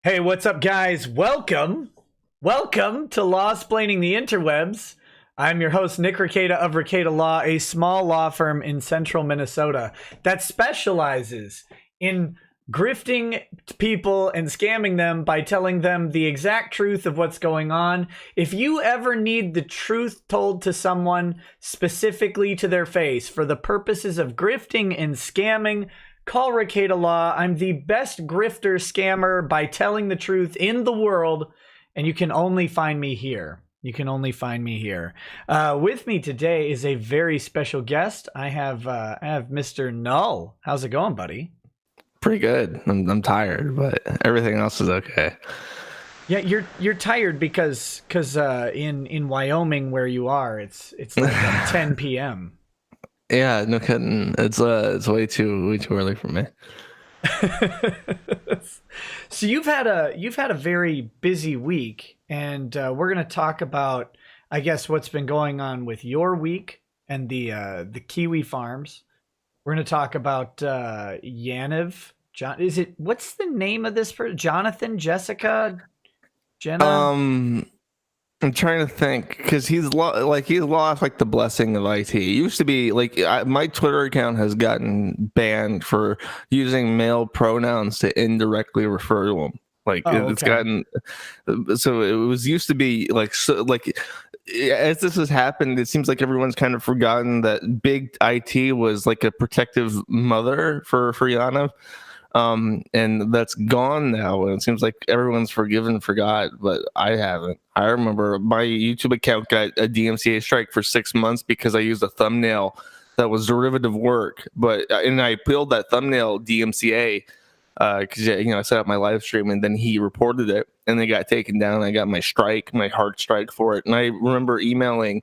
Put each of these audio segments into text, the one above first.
Hey, what's up, guys? Welcome to lawsplaining the interwebs. I'm your host, Nick Rekieta of Rekieta Law, a small law firm in central Minnesota that specializes in grifting people and scamming them by telling them the exact truth of what's going on. If you ever need the truth told to someone specifically to their face for the purposes of grifting and scamming, call Rekieta Law. I'm the best grifter scammer by telling the truth in the world, and you can only find me here. With me today is a very special guest. I have Mr. Null. How's it going, buddy? Pretty good. I'm tired, but everything else is okay. Yeah, you're tired because in Wyoming where you are, it's like 10 p.m. Yeah, no kidding. It's way too early for me. So you've had a very busy week, and we're gonna talk about, I guess, what's been going on with your week and the kiwi farms. We're gonna talk about Yaniv. What's the name of this person? Jonathan, Jessica, Jenna? I'm trying to think because he's lost like the blessing of IT. It used to be like my Twitter account has gotten banned for using male pronouns to indirectly refer to him. It's gotten so it was used to be like as this has happened, it seems like everyone's kind of forgotten that big IT was like a protective mother for Yaniv. And that's gone now, and it seems like everyone's forgot, but I haven't. I remember my YouTube account got a DMCA strike for 6 months because I used a thumbnail that was derivative work, and I appealed that thumbnail DMCA because I set up my live stream, and then he reported it, and they got taken down. I got my hard strike for it, and I remember emailing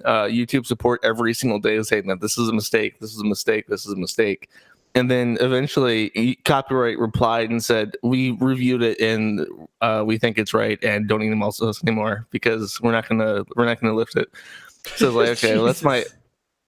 YouTube support every single day saying that this is a mistake, this is a mistake, this is a mistake. And then eventually Copyright replied and said, we reviewed it and we think it's right, and don't email us anymore because we're not gonna lift it. So it's like, okay, well,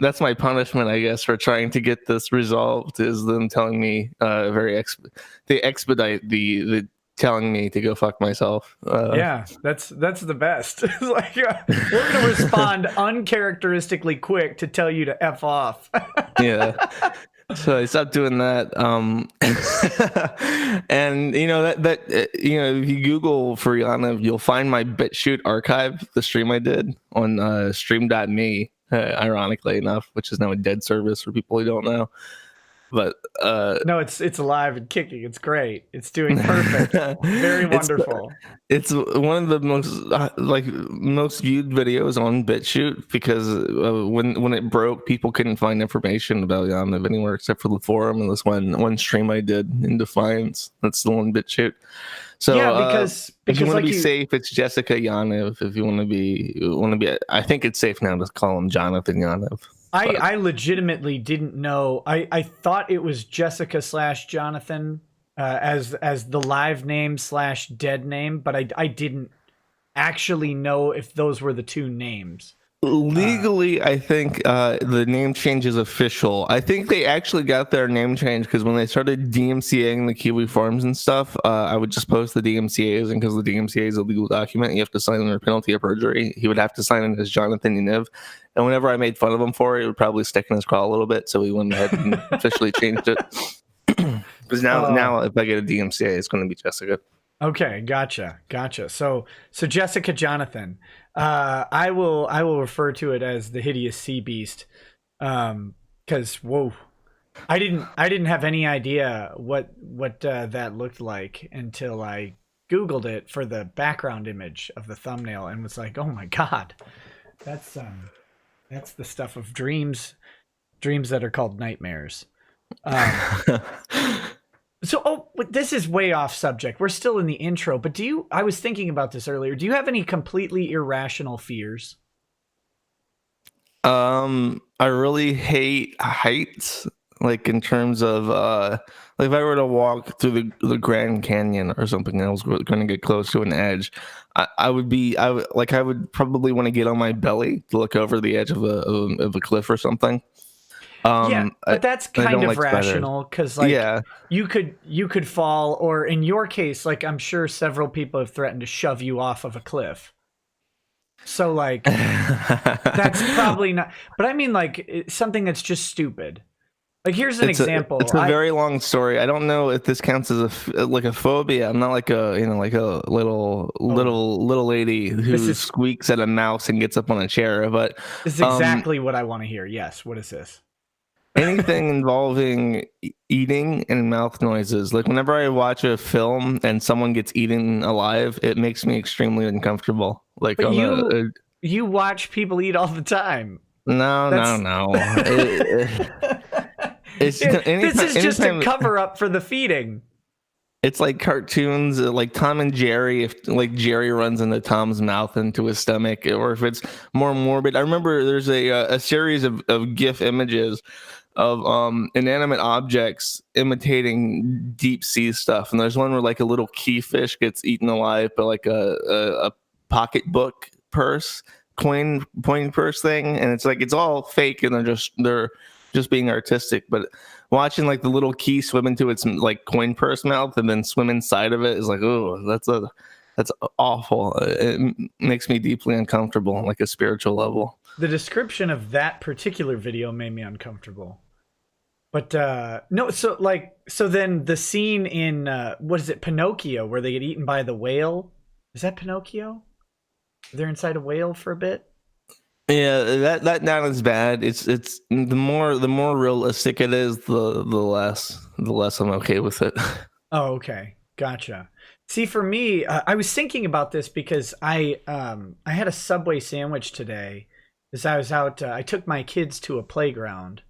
that's my punishment, I guess, for trying to get this resolved, is them telling me they expedite the telling me to go fuck myself. Yeah, that's the best. It's like, we're gonna respond uncharacteristically quick to tell you to F off. Yeah. So I stopped doing that. And if you Google for Yaniv, you'll find my BitChute archive, the stream I did on stream.me, ironically enough, which is now a dead service for people who don't know. But no, it's alive and kicking. It's great. It's doing perfect. Very wonderful. It's one of the most viewed videos on BitChute because when it broke, people couldn't find information about Yaniv anywhere except for the forum and this one stream I did in Defiance. That's still on BitChute. So yeah, because if you want to be safe, it's Jessica Yaniv. If you want to be, I think it's safe now to call him Jonathan Yaniv. I legitimately didn't know. I thought it was Jessica / Jonathan as the live name / dead name, but I didn't actually know if those were the two names. Legally, I think the name change is official. I think they actually got their name change because when they started DMCAing the Kiwi farms and stuff, I would just post the DMCAs, and because the DMCA is a legal document, you have to sign under penalty of perjury. He would have to sign in as Jonathan Yaniv. And whenever I made fun of him for it, it would probably stick in his craw a little bit, so we went ahead and officially changed it. Because now if I get a DMCA, it's going to be Jessica. Okay, gotcha. So Jessica Jonathan, I will refer to it as the hideous sea beast, because whoa, I didn't have any idea what that looked like until I Googled it for the background image of the thumbnail and was like, oh my god, that's the stuff of dreams that are called nightmares. So, this is way off subject. We're still in the intro, but I was thinking about this earlier. Do you have any completely irrational fears? I really hate heights, like in terms of like if I were to walk through the Grand Canyon or something, and I was going to get close to an edge, I would probably want to get on my belly to look over the edge of a cliff or something. Yeah, but that's I kind don't of like spiders. rational because, like, Yeah. you could fall, or in your case, like, I'm sure several people have threatened to shove you off of a cliff. So, like, that's probably not. But I mean, like, something that's just stupid. Like, here's an example. It's a very long story. I don't know if this counts as a phobia. I'm not like a like a little lady who squeaks at a mouse and gets up on a chair. But this is exactly what I want to hear. Yes. What is this? Anything involving eating and mouth noises. Like whenever I watch a film and someone gets eaten alive, it makes me extremely uncomfortable. Like but you watch people eat all the time. No. This is just a cover up for the feeding. It's like cartoons, like Tom and Jerry. If like Jerry runs into Tom's mouth into his stomach, or if it's more morbid. I remember there's a series of GIF images of inanimate objects imitating deep sea stuff, and there's one where like a little keyfish gets eaten alive by like a pocketbook purse, coin purse thing, and it's like it's all fake, and they're just being artistic. But watching like the little key swim into its like coin purse mouth and then swim inside of it is like, oh, that's awful. It makes me deeply uncomfortable on like a spiritual level. The description of that particular video made me uncomfortable. But no, so then the scene in what is it, Pinocchio, where they get eaten by the whale? Is that Pinocchio? They're inside a whale for a bit. Yeah, that not as bad. It's the more realistic it is, the less I'm okay with it. Oh, okay, gotcha. See, for me, I was thinking about this because I had a Subway sandwich today. As I was out, I took my kids to a playground,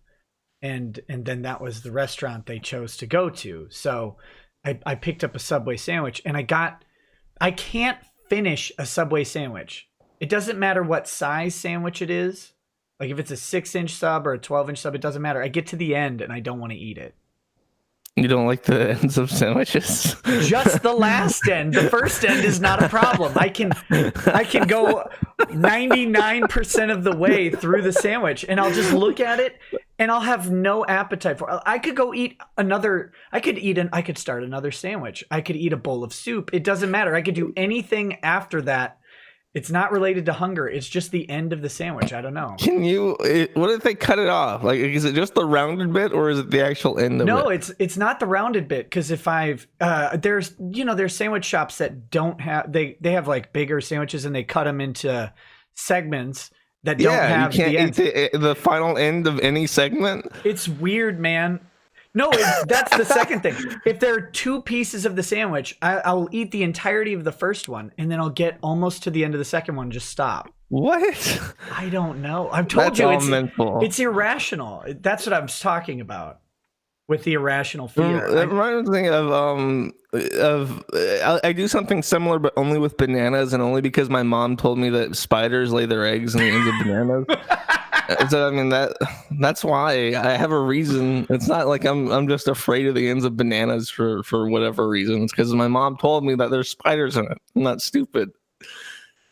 and then that was the restaurant they chose to go to. So I picked up a Subway sandwich, and I can't finish a Subway sandwich. It doesn't matter what size sandwich it is. Like if it's a 6-inch sub or a 12-inch sub, it doesn't matter. I get to the end and I don't want to eat it. You don't like the ends of sandwiches? Just the last end. The first end is not a problem. I can go 99% of the way through the sandwich and I'll just look at it and I'll have no appetite for it. I could go eat another. I could start another sandwich. I could eat a bowl of soup. It doesn't matter. I could do anything after that. It's not related to hunger. It's just the end of the sandwich. I don't know. What if they cut it off? Like, is it just the rounded bit or is it the actual end of it? No, it's not the rounded bit. Because if there's sandwich shops that don't have, they have like bigger sandwiches and they cut them into segments that don't have you can't the eat the final end of any segment. It's weird, man. No, that's the second thing. If there are 2 pieces of the sandwich, I'll eat the entirety of the first one, and then I'll get almost to the end of the second one and just stop. What? I don't know. I've told you it's irrational. That's what I was talking about with the irrational fear. That reminds me of I do something similar, but only with bananas, and only because my mom told me that spiders lay their eggs in the ends of bananas. So I mean that's why I have a reason. It's not like I'm just afraid of the ends of bananas for whatever reason. It's because my mom told me that there's spiders in it. I'm not stupid.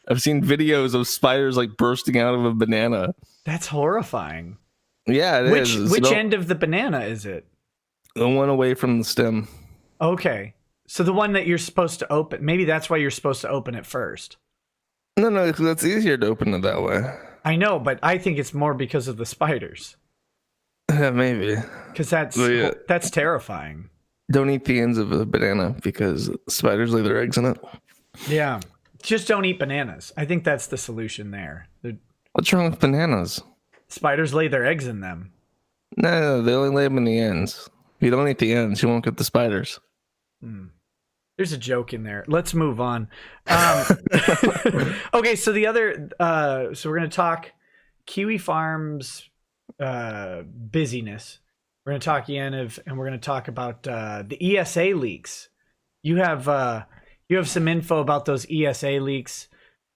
I've seen videos of spiders like bursting out of a banana. That's horrifying. Yeah, it is. Which end of the banana is it? The one away from the stem. Okay, so the one that you're supposed to open. Maybe that's why you're supposed to open it first. No, that's easier to open it that way. I know, but I think it's more because of the spiders. Yeah, maybe. Because that's terrifying. Don't eat the ends of a banana because spiders lay their eggs in it. Yeah. Just don't eat bananas. I think that's the solution there. What's wrong with bananas? Spiders lay their eggs in them. No, they only lay them in the ends. If you don't eat the ends, you won't get the spiders. There's a joke in there. Let's move on. Okay, so the other, so we're going to talk Kiwi Farms busyness. We're going to talk Yaniv, and we're going to talk about the ESA leaks. You have some info about those ESA leaks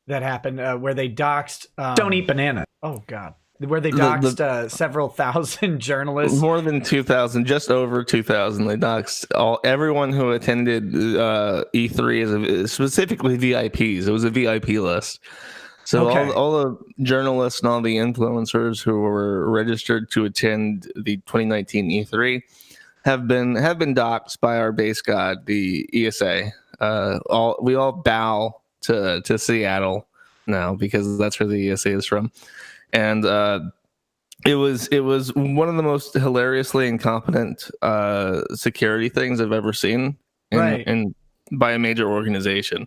that happened where they doxed. Don't eat banana. Oh God. Where they doxed several thousand journalists. More than 2,000, just over 2,000. They doxed everyone who attended E3, specifically VIPs. It was a VIP list. So Okay. all the journalists and all the influencers who were registered to attend the 2019 E3 have been doxxed by our base god, the ESA. We all bow to Seattle now because that's where the ESA is from, and it was one of the most hilariously incompetent security things I've ever seen in by a major organization.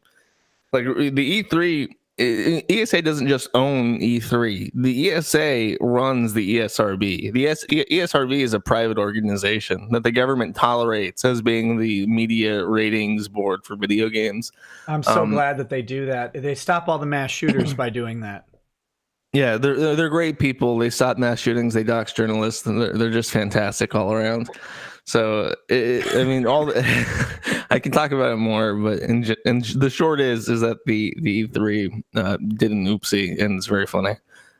Like the E3, ESA doesn't just own E3. The ESA runs the ESRB. The ESRB is a private organization that the government tolerates as being the media ratings board for video games. I'm so glad that they do that. They stop all the mass shooters by doing that. Yeah, they're great people. They stop mass shootings. They dox journalists, and they're just fantastic all around. So I mean, I can talk about it more, but and the short is that the E3 did an oopsie, and it's very funny.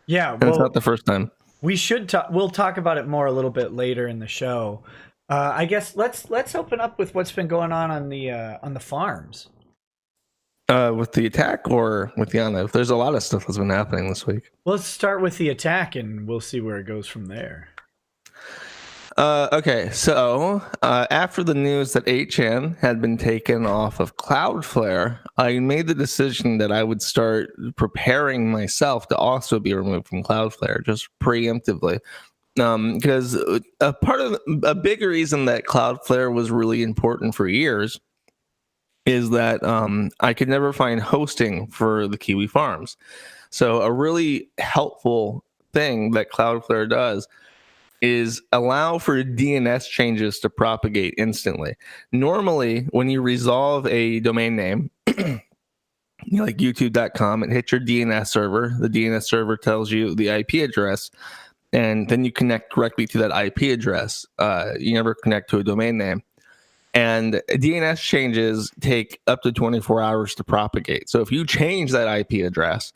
Yeah, and it's not the first time. We'll talk about it more a little bit later in the show. I guess let's open up with what's been going on the farms. With the attack or with Yaniv? There's a lot of stuff that's been happening this week. Let's start with the attack, and we'll see where it goes from there. Okay, so after the news that 8chan had been taken off of Cloudflare, I made the decision that I would start preparing myself to also be removed from Cloudflare, just preemptively. Because a big reason that Cloudflare was really important for years is that I could never find hosting for the Kiwi farms. So a really helpful thing that Cloudflare does is allow for DNS changes to propagate instantly. Normally, when you resolve a domain name, like youtube.com, it hits your DNS server. The DNS server tells you the IP address, and then you connect directly to that IP address. You never connect to a domain name. And DNS changes take up to 24 hours to propagate. So if you change that IP address,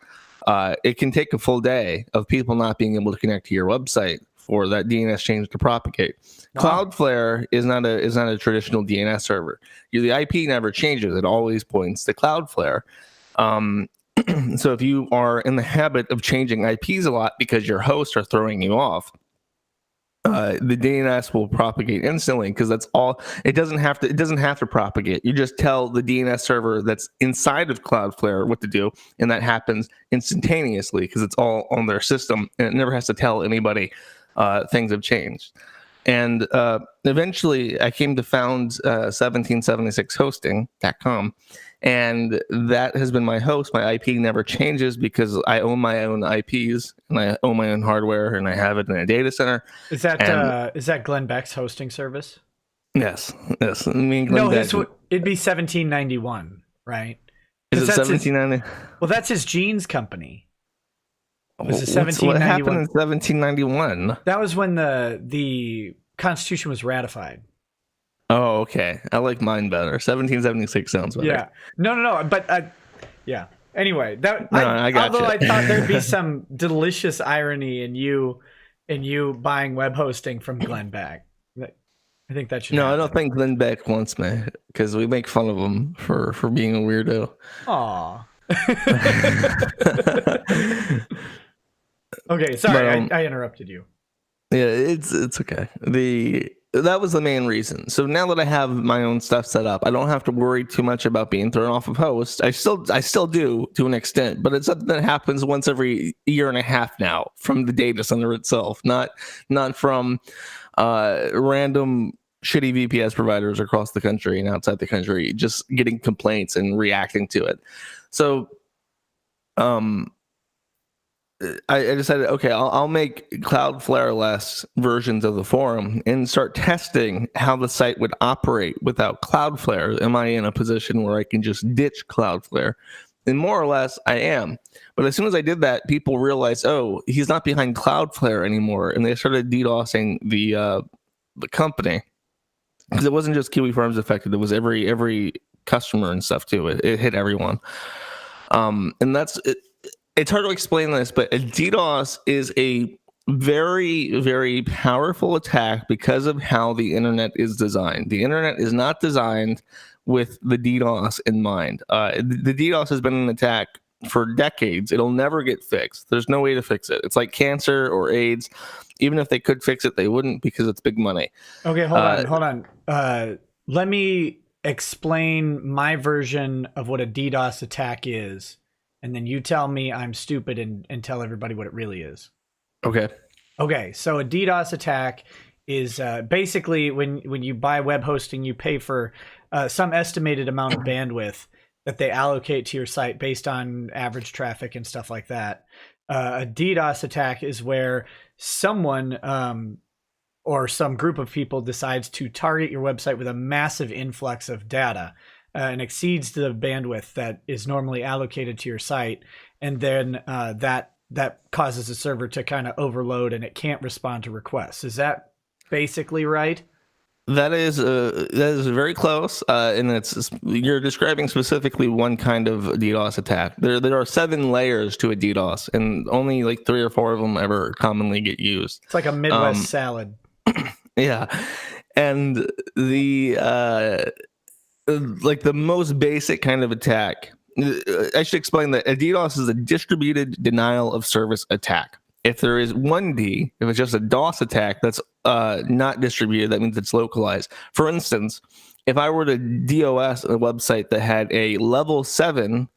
it can take a full day of people not being able to connect to your website for that DNS change to propagate. Wow. Cloudflare is not a traditional DNS server. The IP never changes; it always points to Cloudflare. So if you are in the habit of changing IPs a lot because your hosts are throwing you off, the DNS will propagate instantly because that's all. It doesn't have to propagate. You just tell the DNS server that's inside of Cloudflare what to do, and that happens instantaneously because it's all on their system, and it never has to tell anybody things have changed. And eventually, I came to found 1776hosting.com, and that has been my host. My IP never changes because I own my own IPs and I own my own hardware, and I have it in a data center. Is that Glenn Beck's hosting service? Yes. Me and Glenn Beck. It'd be 1791, right? Is it 1790? Well, that's his jeans company. It was what happened in 1791? That was when the Constitution was ratified. Oh, okay. I like mine better. 1776 sounds better. Yeah. No. But yeah. Anyway, I got although you. I thought there'd be some delicious irony in you buying web hosting from Glenn Beck. I think that should. No, happen. I don't think Glenn Beck wants me because we make fun of him for being a weirdo. Aw. Okay, sorry, But, I interrupted you. Yeah, it's okay. That was the main reason. So now that I have my own stuff set up, I don't have to worry too much about being thrown off of host. I still do to an extent, but it's something that happens once every year and a half now from the data center itself, not from random shitty VPS providers across the country and outside the country just getting complaints and reacting to it. So I decided, okay, I'll make Cloudflare-less versions of the forum and start testing how the site would operate without Cloudflare. Am I in a position where I can just ditch Cloudflare? And more or less, I am. But as soon as I did that, people realized, oh, he's not behind Cloudflare anymore, and they started DDoSing the company because it wasn't just Kiwi Farms affected; it was every customer and stuff too. It hit everyone, and that's it. It's hard to explain this, but a DDoS is a very, very powerful attack because of how the internet is designed. The internet is not designed with the DDoS in mind. The DDoS has been an attack for decades. It'll never get fixed. There's no way to fix it. It's like cancer or AIDS. Even if they could fix it, they wouldn't, because it's big money. Okay, hold on. Let me explain my version of what a DDoS attack is, and then you tell me I'm stupid and tell everybody what it really is. Okay. Okay, so a DDoS attack is basically when you buy web hosting, you pay for some estimated amount of bandwidth that they allocate to your site based on average traffic and stuff like that. A DDoS attack is where someone or some group of people decides to target your website with a massive influx of data and exceeds the bandwidth that is normally allocated to your site, and then that causes the server to kind of overload and it can't respond to requests. Is that basically right? That is very close, and you're describing specifically one kind of DDoS attack. There are 7 layers to a DDoS, and only like 3 or 4 of them ever commonly get used. It's like a Midwest salad. Yeah, and the like the most basic kind of attack. I should explain that a DDoS is a distributed denial of service attack. If there is one D, if it's just a DOS attack that's not distributed, that means it's localized. For instance, if I were to DOS a website that had a level 7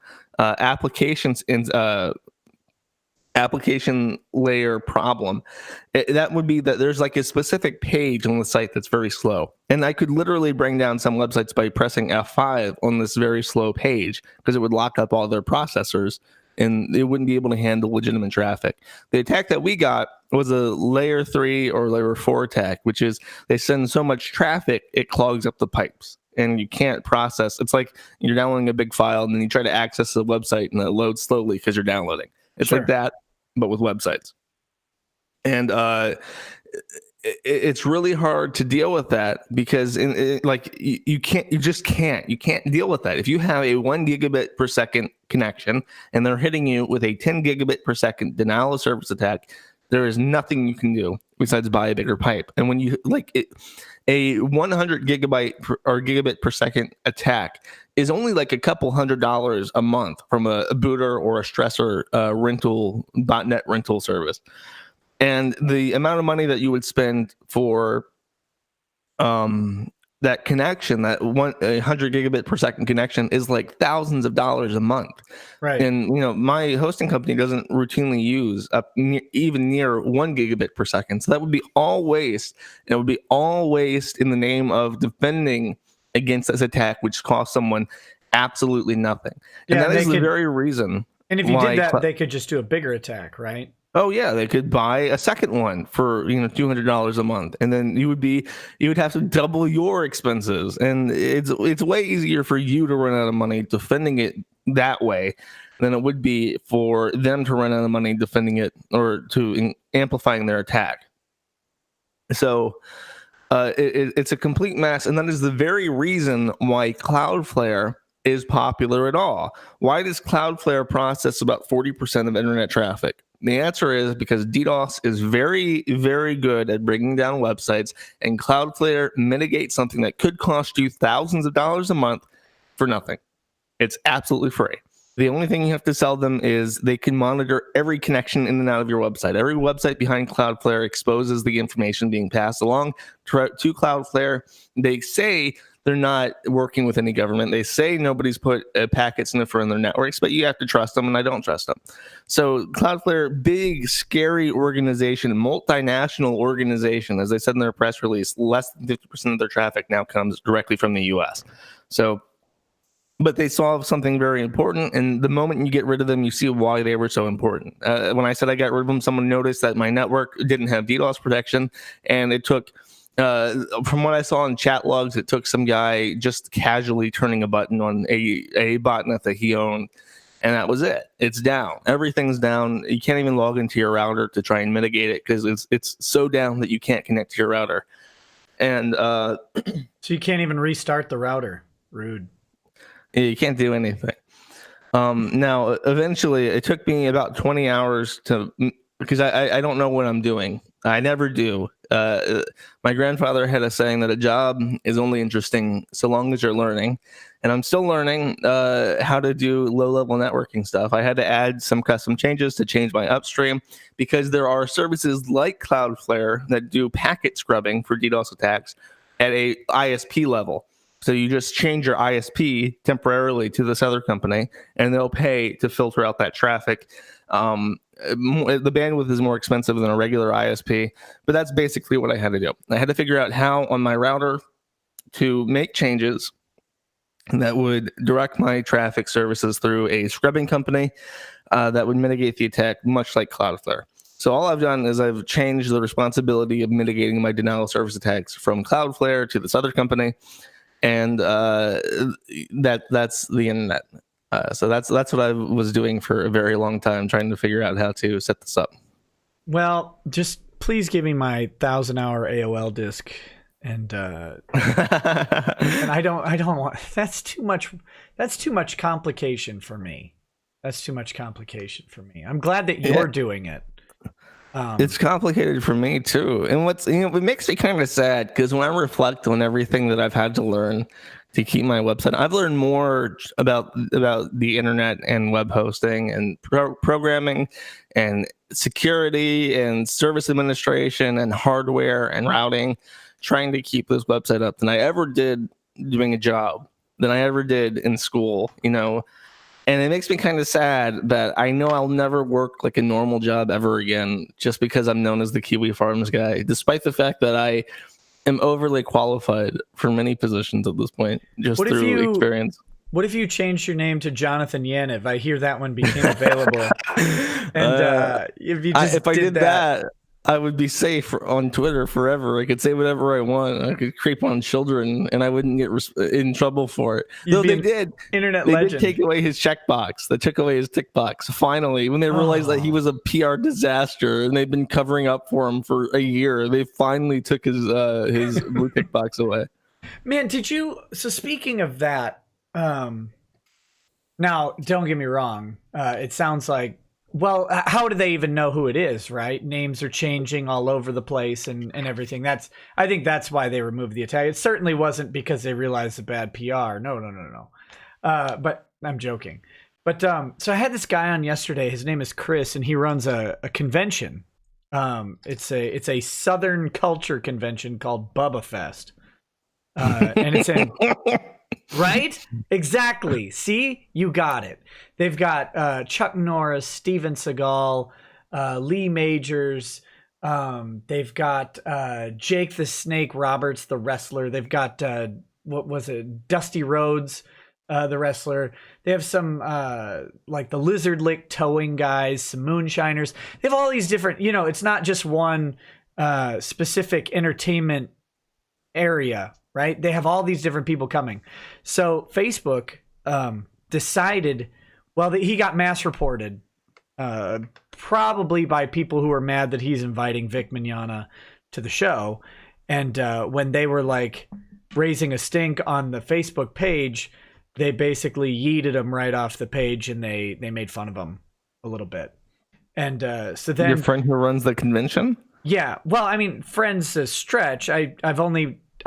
application layer problem, that would be that there's like a specific page on the site that's very slow. And I could literally bring down some websites by pressing F5 on this very slow page, because it would lock up all their processors and it wouldn't be able to handle legitimate traffic. The attack that we got was a layer 3 or layer 4 attack, which is they send so much traffic, it clogs up the pipes and you can't process. It's like you're downloading a big file and then you try to access the website and it loads slowly because you're downloading. It's like that, but with websites. And it's really hard to deal with that, because you can't deal with that. If you have a 1 gigabit per second connection and they're hitting you with a 10 gigabit per second denial of service attack, there is nothing you can do besides buy a bigger pipe. And when you a 100 gigabyte or gigabit per second attack is only like a couple $100s a month from a booter or a stressor rental .NET rental service. And the amount of money that you would spend for that connection, that 100 gigabit per second connection, is like thousands of dollars a month. Right. And my hosting company doesn't routinely use even near 1 gigabit per second. So that would be all waste. And it would be all waste in the name of defending against this attack, which cost someone absolutely nothing. And that is the very reason. And if you did that, they could just do a bigger attack, right? Oh yeah, they could buy a second one for $200 a month, and then you would have to double your expenses, and it's way easier for you to run out of money defending it that way than it would be for them to run out of money defending it or amplifying their attack. So it's a complete mess, and that is the very reason why Cloudflare is popular at all. Why does Cloudflare process about 40% of internet traffic? The answer is because DDoS is very, very good at bringing down websites, and Cloudflare mitigates something that could cost you thousands of dollars a month for nothing. It's absolutely free. The only thing you have to sell them is they can monitor every connection in and out of your website. Every website behind Cloudflare exposes the information being passed along to Cloudflare. They say they're not working with any government. They say nobody's put a packet sniffer in their networks, but you have to trust them, and I don't trust them. So Cloudflare, big, scary organization, multinational organization, as they said in their press release, less than 50% of their traffic now comes directly from the U.S. So, but they solve something very important, and the moment you get rid of them, you see why they were so important. When I said I got rid of them, someone noticed that my network didn't have DDoS protection, and it took... from what I saw in chat logs, it took some guy just casually turning a button on a botnet that he owned, and that was it. It's down. Everything's down. You can't even log into your router to try and mitigate it because it's so down that you can't connect to your router. And so you can't even restart the router. Rude. You can't do anything. Now, eventually, it took me about 20 hours because I don't know what I'm doing. I never do. My grandfather had a saying that a job is only interesting so long as you're learning. And I'm still learning how to do low-level networking stuff. I had to add some custom changes to change my upstream because there are services like Cloudflare that do packet scrubbing for DDoS attacks at a ISP level. So you just change your ISP temporarily to this other company, and they'll pay to filter out that traffic. The bandwidth is more expensive than a regular ISP, but that's basically what I had to do. I had to figure out how on my router to make changes that would direct my traffic services through a scrubbing company that would mitigate the attack, much like Cloudflare. So all I've done is I've changed the responsibility of mitigating my denial of service attacks from Cloudflare to this other company, and that's the internet. So that's what I was doing for a very long time, trying to figure out how to set this up. Well, just please give me my 1,000-hour AOL disk. And and I don't want, that's too much complication for me. I'm glad that you're doing it. It's complicated for me too. And it makes me kind of sad because when I reflect on everything that I've had to learn to keep my website, I've learned more about the internet and web hosting and programming and security and service administration and hardware and routing, trying to keep this website up than I ever did doing a job, than I ever did in school, and it makes me kind of sad that I know I'll never work like a normal job ever again, just because I'm known as the Kiwi Farms guy, despite the fact that I am overly qualified for many positions at this point, just through experience. What if you changed your name to Jonathan Yaniv? I hear that one became available. And if I did that, I would be safe on Twitter forever. I could say whatever I want. I could creep on children, and I wouldn't get in trouble for it. Though they did. Internet they legend. Did take away his checkbox. They took away his tick box. Finally, when they realized that he was a PR disaster, and they've been covering up for him for a year, they finally took his blue tick box away. Man, did you? So speaking of that, now don't get me wrong. It sounds like. Well, how do they even know who it is, right? Names are changing all over the place and everything. I think that's why they removed the attack. It certainly wasn't because they realized the bad PR. No. But I'm joking. But so I had this guy on yesterday. His name is Chris, and he runs a convention. It's a Southern culture convention called Bubba Fest. And it's in... Right? Exactly. See? You got it. They've got Chuck Norris, Steven Seagal, Lee Majors. They've got Jake the Snake Roberts, the wrestler. They've got, Dusty Rhodes, the wrestler. They have some, like the Lizard Lick towing guys, some moonshiners. They have all these different, it's not just one specific entertainment area. Right? They have all these different people coming. So Facebook decided, he got mass reported, probably by people who are mad that he's inviting Vic Mignogna to the show. And when they were like raising a stink on the Facebook page, they basically yeeted him right off the page, and they made fun of him a little bit. And so then... Your friend who runs the convention? Yeah. Well, I mean, friend's a stretch.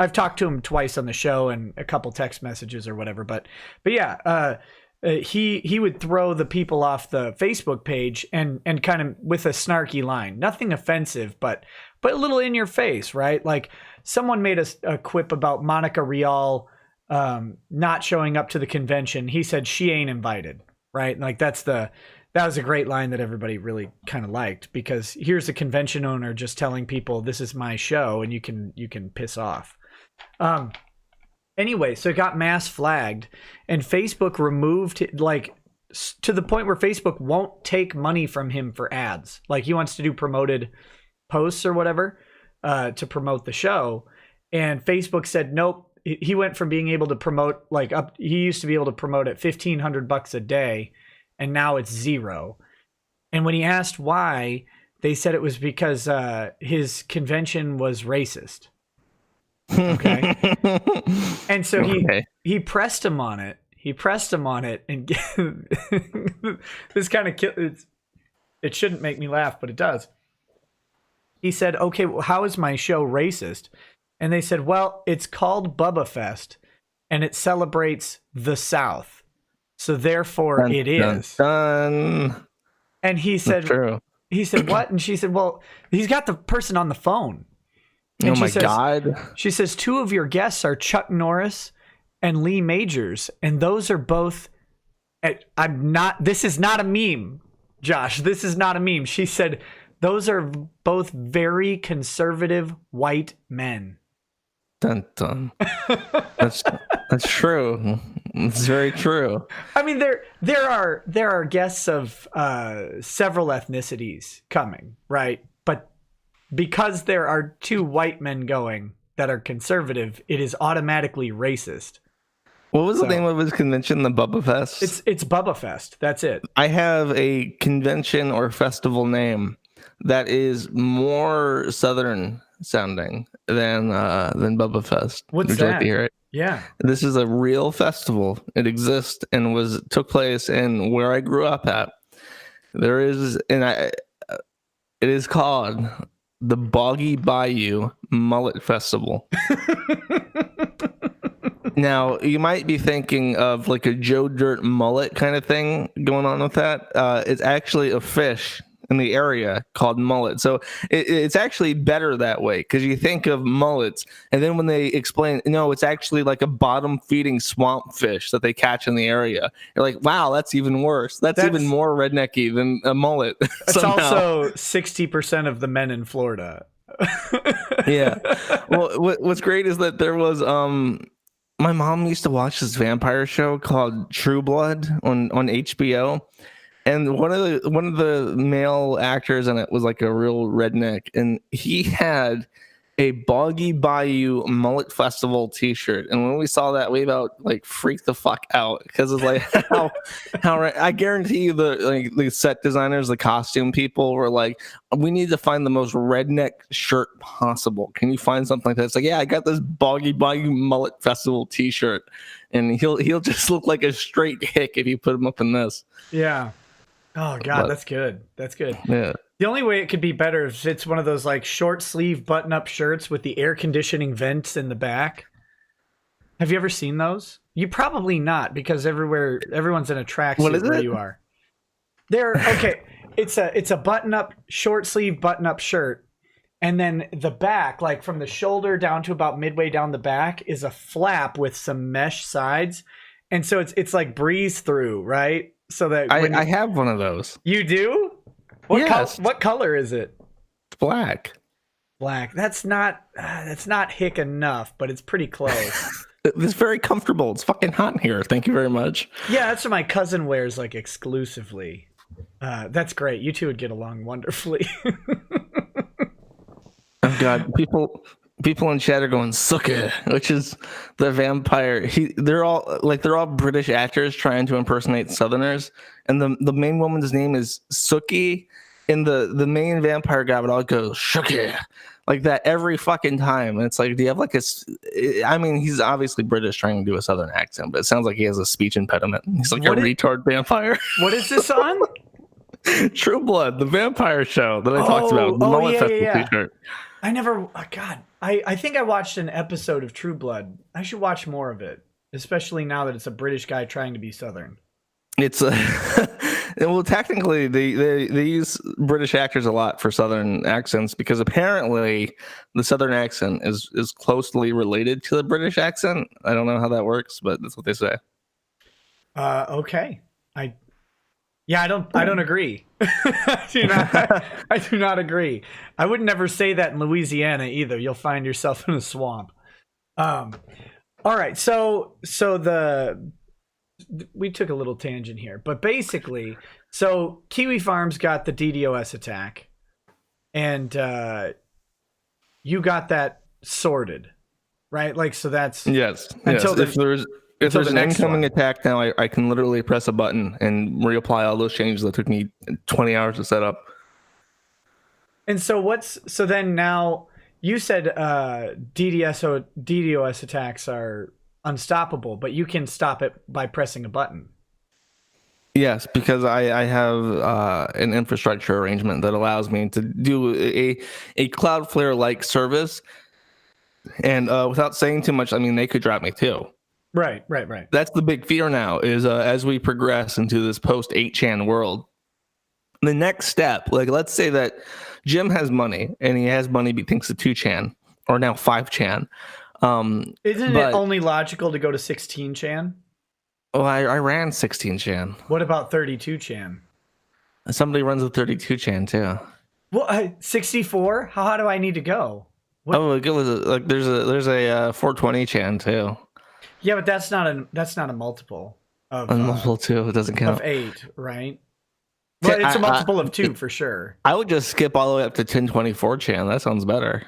I've talked to him twice on the show and a couple text messages or whatever, but yeah, he would throw the people off the Facebook page and kind of with a snarky line, nothing offensive, but a little in your face, right? Like someone made a quip about Monica Rial not showing up to the convention. He said she ain't invited, right? Like that was a great line that everybody really kind of liked, because here's a convention owner just telling people this is my show and you can piss off. Anyway, so it got mass flagged, and Facebook removed it, like to the point where Facebook won't take money from him for ads. Like he wants to do promoted posts or whatever to promote the show, and Facebook said nope. He went from being able to promote he used to be able to promote at $1,500 a day, and now it's $0. And when he asked why, they said it was because his convention was racist. Okay. And so he pressed him on it. And this kind of it shouldn't make me laugh, but it does. he said, okay, well, how is my show racist? And they said, well, it's called Bubba Fest and it celebrates the South. So therefore it is. Dun. And he said, True. he said, what? And she said, well, he's got the person on the phone. And Oh she my says, God. She says, 2 of your guests are Chuck Norris and Lee Majors. And those are both, this is not a meme, Josh. This is not a meme. She said, those are both very conservative white men. Dun, dun. That's true. It's very true. I mean, there are guests of several ethnicities coming, right? But because there are 2 white men going that are conservative, it is automatically racist. What was the name of his convention? The Bubba Fest? It's Bubba Fest. That's it. I have a convention or festival name that is more Southern sounding than Bubba Fest. What's Would you like that? to hear it? Yeah. This is a real festival. It exists and took place in where I grew up at. There is, it is called the Boggy Bayou Mullet Festival. Now, you might be thinking of like a Joe Dirt mullet kind of thing going on with that. It's actually a fish in the area called mullet. So it's actually better that way because you think of mullets. And then when they explain, no, it's actually like a bottom feeding swamp fish that they catch in the area. You're like, wow, that's even worse. That's even more rednecky than a mullet. It's also 60% of the men in Florida. Yeah. Well, what's great is that there was, my mom used to watch this vampire show called True Blood on HBO, and one of the male actors in it was like a real redneck, and he had a Boggy Bayou Mullet Festival T-shirt. And when we saw that, we about like freaked the fuck out because it's like how I guarantee you the set designers, the costume people were like, we need to find the most redneck shirt possible. Can you find something like that? It's like, yeah, I got this Boggy Bayou Mullet Festival T-shirt, and he'll just look like a straight hick if you put him up in this. Yeah. Oh God, that's good. That's good. Yeah. The only way it could be better is it's one of those like short sleeve button up shirts with the air conditioning vents in the back. Have you ever seen those? You probably not, because everyone's in a tracksuit where you are. They're okay. It's a button up short sleeve button up shirt, and then the back, like from the shoulder down to about midway down the back, is a flap with some mesh sides, and so it's like breeze through, right? So that I have one of those. You do? What color is it? It's black. Black. That's not hick enough, but it's pretty close. It's very comfortable. It's fucking hot in here. Thank you very much. Yeah, that's what my cousin wears like exclusively. That's great. You two would get along wonderfully. Oh God, people in chat are going Suki, which is the vampire. They're all British actors trying to impersonate Southerners, and the main woman's name is Suki, and the main vampire guy would all go Shuki like that every fucking time. And it's like, do you have like I mean, he's obviously British trying to do a Southern accent, but it sounds like he has a speech impediment. He's like retard vampire. What is this on? True Blood, the vampire show that I talked about. The Mullet Festival T-shirt. I never. Oh God, I think I watched an episode of True Blood. I should watch more of it, especially now that it's a British guy trying to be Southern. It's well, technically they use British actors a lot for Southern accents because apparently the Southern accent is closely related to the British accent. I don't know how that works, but that's what they say. Okay. I don't agree. I do not agree. I would never say that in Louisiana either. You'll find yourself in a swamp. All right. So we took a little tangent here, but basically, so Kiwi Farms got the DDoS attack, and you got that sorted, right? Like, so that's yes. If there's an incoming attack now, I can literally press a button and reapply all those changes that took me 20 hours to set up. And so then now you said DDoS attacks are unstoppable, but you can stop it by pressing a button. Yes, because I have an infrastructure arrangement that allows me to do a Cloudflare-like service. And without saying too much, I mean, they could drop me too. Right. That's the big fear now is as we progress into this post 8chan world, the next step, like let's say that Jim has money and he has money thanks to 2chan or now 5chan. Isn't it only logical to go to 16chan? Oh, I ran 16chan. What about 32chan? Somebody runs a 32chan too. Well, 64? How do I need to go? What? Oh, it was there's a 420chan too. Yeah, but that's not a multiple of multiple 2. It doesn't count. Of 8, right? Well, it's a multiple of 2 for sure. I would just skip all the way up to 1024chan. That sounds better.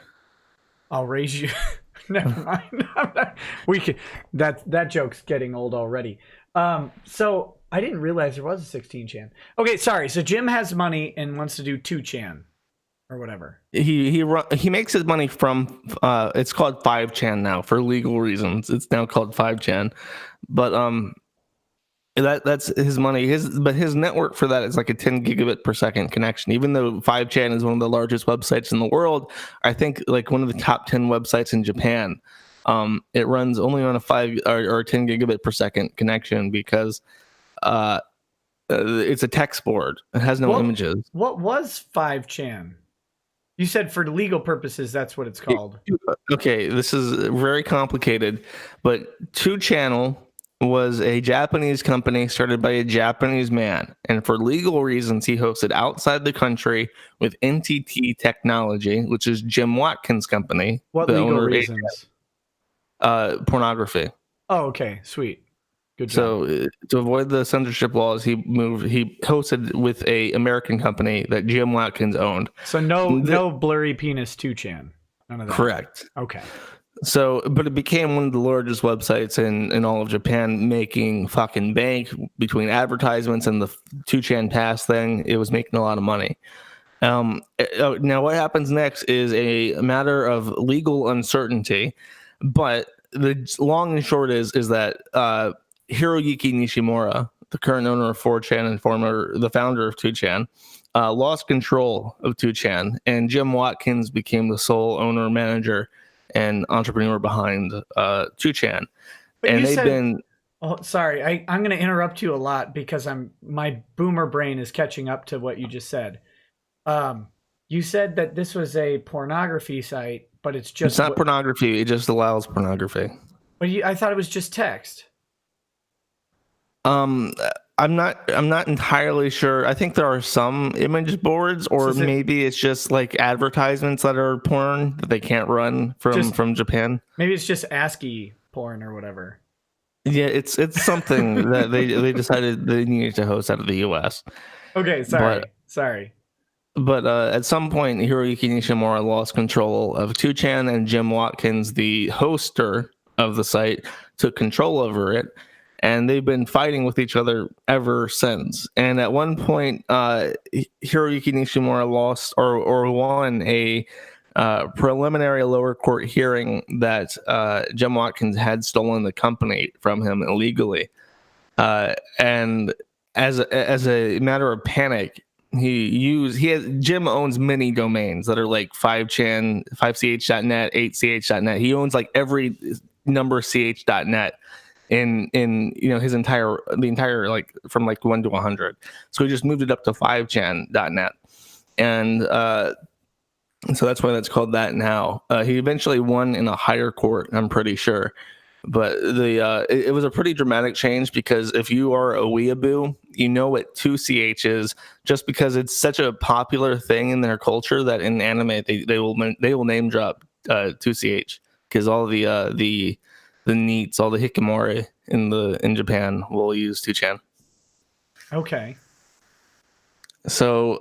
I'll raise you. Never mind. We can. That joke's getting old already. So I didn't realize there was a 16chan. Okay, sorry. So Jim has money and wants to do 2chan or whatever. He makes his money from it's called 5chan now for legal reasons. It's now called 5chan, but that's his money. His network for that is like a 10 gigabit per second connection. Even though 5chan is one of the largest websites in the world, I think like one of the top 10 websites in Japan. It runs only on a 5 or 10 gigabit per second connection because it's a text board. It has no images. What was 5chan? You said for legal purposes, that's what it's called. Okay, this is very complicated, but 2channel was a Japanese company started by a Japanese man, and for legal reasons, he hosted outside the country with NTT Technology, which is Jim Watkins' company. What legal reasons? Pornography. Oh, okay, sweet. Good job. So to avoid the censorship laws, he hosted with a American company that Jim Watkins owned. So no blurry penis 2chan. None of that. Correct. Okay. So, but it became one of the largest websites in all of Japan, making fucking bank between advertisements and the 2chan pass thing. It was making a lot of money. Now, what happens next is a matter of legal uncertainty, but the long and short is that Hiroyuki Nishimura, the current owner of 4chan and the founder of 2chan, lost control of 2chan, and Jim Watkins became the sole owner, manager, and entrepreneur behind 2chan. But and they've been. Oh, sorry, I'm going to interrupt you a lot because my boomer brain is catching up to what you just said. You said that this was a pornography site, but it's not pornography. It just allows pornography. But I thought it was just text. I'm not entirely sure. I think there are some image boards, or maybe it's just like advertisements that are porn that they can't run from Japan. Maybe it's just ASCII porn or whatever. Yeah, it's something that they decided they needed to host out of the US. Okay, sorry. But at some point, Hiroyuki Nishimura lost control of 2chan, and Jim Watkins, the hoster of the site, took control over it. And they've been fighting with each other ever since. And at one point, Hiroyuki Nishimura lost or won a preliminary lower court hearing that Jim Watkins had stolen the company from him illegally. And as a matter of panic, Jim owns many domains that are like 5chan, 5ch.net, 8ch.net. He owns like every number ch.net. In the entire like from like 1 to 100, so he just moved it up to 5chan.net, and so that's why that's called that now. He eventually won in a higher court, I'm pretty sure, but it was a pretty dramatic change, because if you are a weeaboo, you know what 2ch is, just because it's such a popular thing in their culture that in anime they will name drop 2ch, because all the NEETs, all the hikikomori in Japan will use 2chan. Okay. So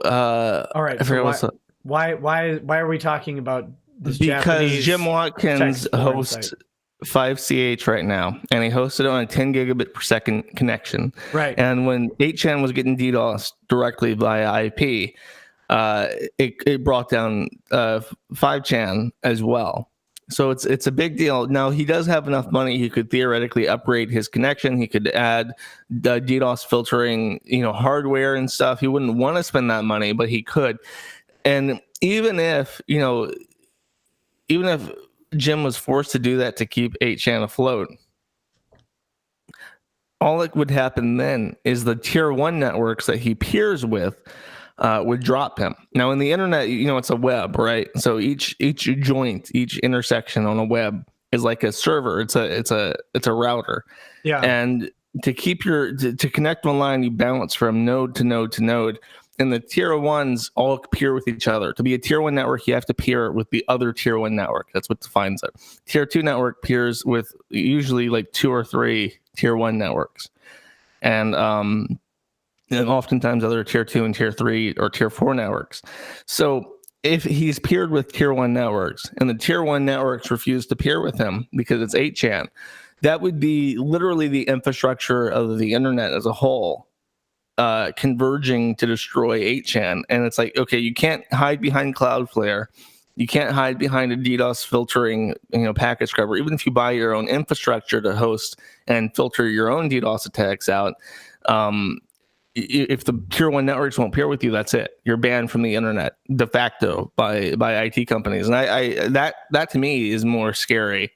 all right. So why are we talking about this? Because Japanese Jim Watkins hosts 5ch right now, and he hosted it on a 10 gigabit per second connection. Right. And when 8chan was getting DDoS directly via IP, it brought down 5chan as well. So it's a big deal. Now he does have enough money. He could theoretically upgrade his connection. He could add the DDoS filtering, hardware and stuff. He wouldn't want to spend that money, but he could. And even if Jim was forced to do that to keep 8chan afloat, all that would happen then is the tier 1 networks that he peers with would drop him. Now in the internet, it's a web, right? So each joint, each intersection on a web is like a server. It's a router. Yeah. And to keep to connect online, you bounce from node to node to node. And the tier 1s all peer with each other. To be a tier 1 network, you have to peer with the other tier 1 network. That's what defines it. Tier 2 network peers with usually like 2 or 3 tier 1 networks. And oftentimes other tier 2 and tier 3 or tier 4 networks. So if he's peered with tier 1 networks and the tier 1 networks refuse to peer with him because it's 8chan, that would be literally the infrastructure of the internet as a whole converging to destroy 8chan. And it's like, okay, you can't hide behind Cloudflare. You can't hide behind a DDoS filtering, packet scrubber. Even if you buy your own infrastructure to host and filter your own DDoS attacks out, if the tier 1 networks won't peer with you, that's it. You're banned from the internet de facto by IT companies. And I that to me is more scary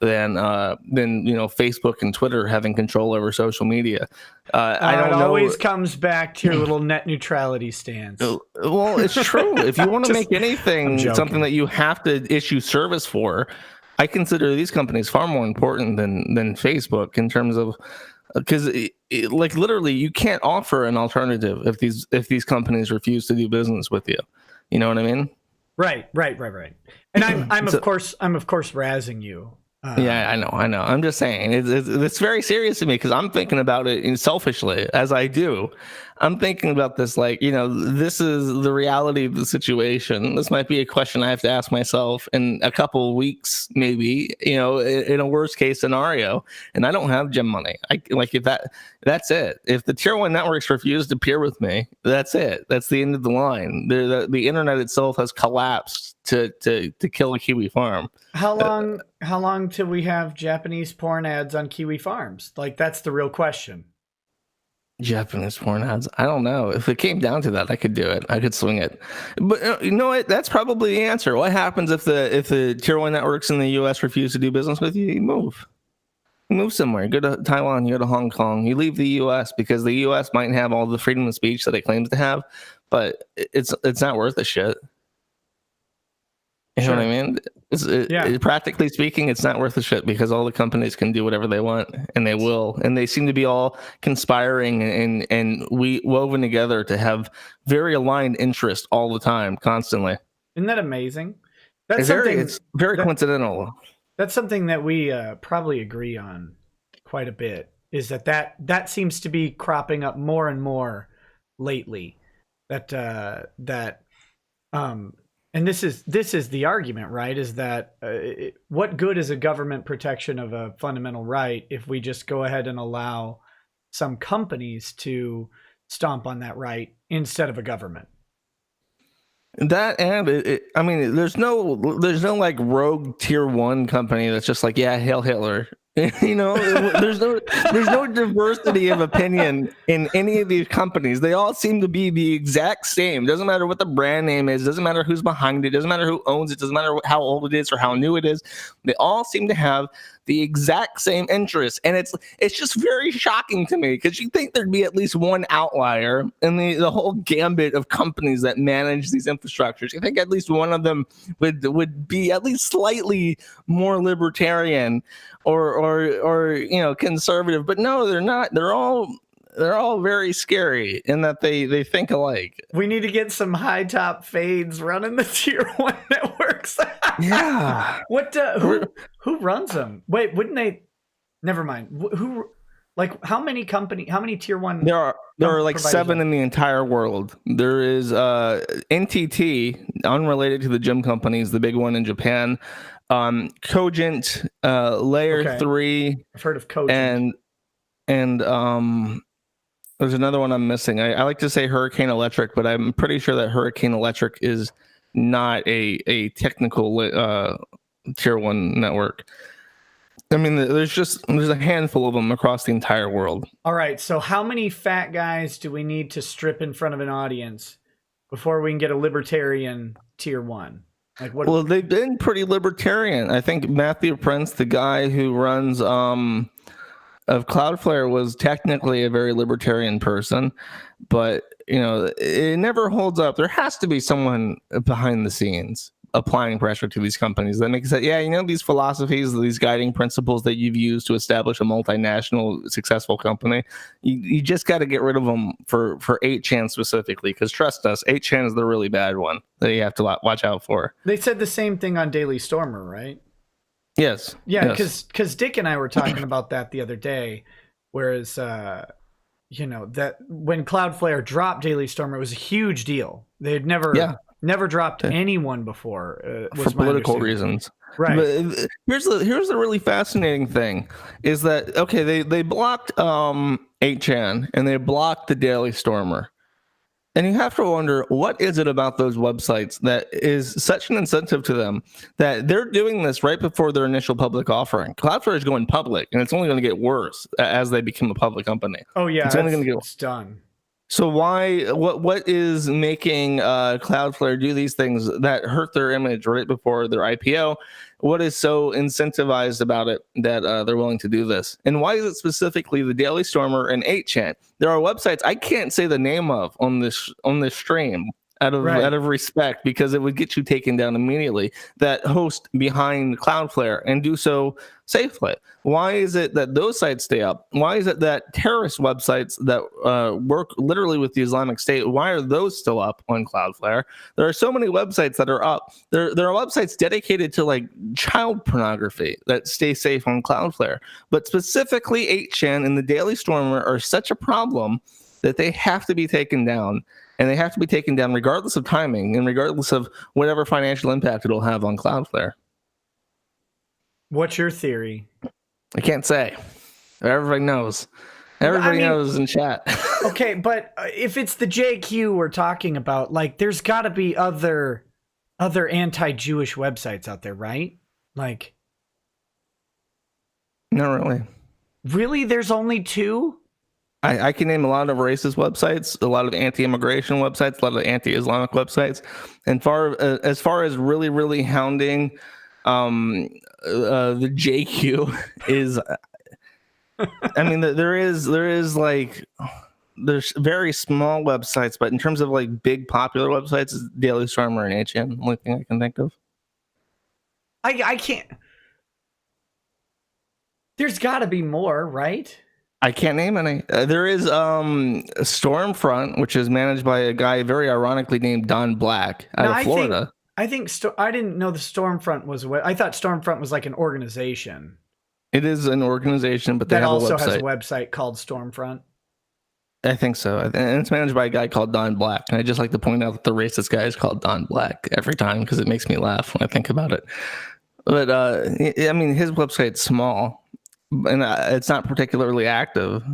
than Facebook and Twitter having control over social media. I don't know. It always comes back to your little net neutrality stance. Well, it's true. If you want to make anything something that you have to issue service for, I consider these companies far more important than Facebook in terms of, because like literally you can't offer an alternative if these companies refuse to do business with you. You know what I mean? Right. And I'm of course razzing you. Yeah, I know. I'm just saying it's very serious to me because I'm thinking about it selfishly, as I do. I'm thinking about this like, this is the reality of the situation. This might be a question I have to ask myself in a couple of weeks, maybe, in a worst case scenario. And I don't have gym money. That's it. If the tier 1 networks refuse to peer with me, that's it. That's the end of the line. The internet itself has collapsed to kill a Kiwi farm. How long till we have Japanese porn ads on Kiwi farms? Like, that's the real question. Japanese porn ads. I don't know. If it came down to that, I could do it. I could swing it. But you know what? That's probably the answer. What happens if the tier 1 networks in the US refuse to do business with you? You move. You move somewhere. You go to Taiwan, you go to Hong Kong. You leave the US because the US might have all the freedom of speech that it claims to have, but it's not worth a shit. You know what I mean? Practically speaking, it's not worth a shit because all the companies can do whatever they want, and they will. And they seem to be all conspiring and woven together to have very aligned interests all the time, constantly. Isn't that amazing? It's very coincidental. That's something that we probably agree on quite a bit, is that seems to be cropping up more and more lately. And this is the argument, right? Is that what good is a government protection of a fundamental right if we just go ahead and allow some companies to stomp on that right instead of a government? That and I mean, there's no like rogue tier 1 company that's just like, yeah, hail Hitler. There's no diversity of opinion in any of these companies. They all seem to be the exact same. Doesn't matter what the brand name is. Doesn't matter who's behind it. Doesn't matter who owns it. Doesn't matter how old it is or how new it is. They all seem to have the exact same interests, and it's just very shocking to me because you think there'd be at least one outlier in the whole gambit of companies that manage these infrastructures. You think at least one of them would be at least slightly more libertarian or conservative, but no, they're not. They're all very scary in that they think alike. We need to get some high top fades running the tier 1 networks. Yeah. Who runs them? Wait, wouldn't they? Never mind. Who? Like, how many tier 1? There are like 7 in the entire world. There is NTT, unrelated to the gym companies, the big one in Japan. Cogent, Layer 3. I've heard of Cogent. And there's another one I'm missing. I like to say Hurricane Electric, but I'm pretty sure that Hurricane Electric is not a technical tier 1 network. I mean, there's a handful of them across the entire world. All right, so how many fat guys do we need to strip in front of an audience before we can get a libertarian tier 1? Like what? Well, they've been pretty libertarian. I think Matthew Prince, the guy who runs of Cloudflare, was technically a very libertarian person, but it never holds up. There has to be someone behind the scenes applying pressure to these companies that makes it, these philosophies, these guiding principles that you've used to establish a multinational successful company, you just got to get rid of them for 8chan specifically, because trust us, 8chan is the really bad one that you have to watch out for. They said the same thing on Daily Stormer, right? Yes. Yeah, because Dick and I were talking about that the other day, whereas that when Cloudflare dropped Daily Stormer, it was a huge deal. They had never dropped anyone before for political reasons, right? But here's the really fascinating thing is that they blocked 8chan and they blocked the Daily Stormer, and you have to wonder, what is it about those websites that is such an incentive to them that they're doing this right before their initial public offering? Cloudflare is going public, and it's only going to get worse as they become a public company. Oh yeah, it's only going to get done. So what is making Cloudflare do these things that hurt their image right before their IPO? What is so incentivized about it that they're willing to do this? And why is it specifically the Daily Stormer and 8chan? There are websites I can't say the name of on this stream out of respect, because it would get you taken down immediately, that host behind Cloudflare and do so safely. Why is it that those sites stay up? Why is it that terrorist websites that work literally with the Islamic State, why are those still up on Cloudflare? There are so many websites that are up. There are websites dedicated to like child pornography that stay safe on Cloudflare. But specifically 8chan and the Daily Stormer are such a problem that they have to be taken down. And they have to be taken down regardless of timing and regardless of whatever financial impact it'll have on Cloudflare. What's your theory? I can't say. Everybody knows. Everybody knows in chat. Okay, but if it's the JQ we're talking about, like, there's got to be other anti-Jewish websites out there, right? Like, not really. Really? There's only 2? I can name a lot of racist websites, a lot of anti-immigration websites, a lot of anti-Islamic websites. And as far as really, really hounding the JQ is, I mean, there's very small websites, but in terms of like big popular websites, it's Daily Stormer and 8chan, the only thing I can think of. I can't. There's got to be more, right? I can't name any. There is Stormfront, which is managed by a guy very ironically named Don Black out of Florida. I didn't know the Stormfront was what I thought. Stormfront was like an organization. It is an organization, but that also has a website called Stormfront. I think so, and it's managed by a guy called Don Black. And I just like to point out that the racist guy is called Don Black every time because it makes me laugh when I think about it. But I mean, his website's small. And it's not particularly active,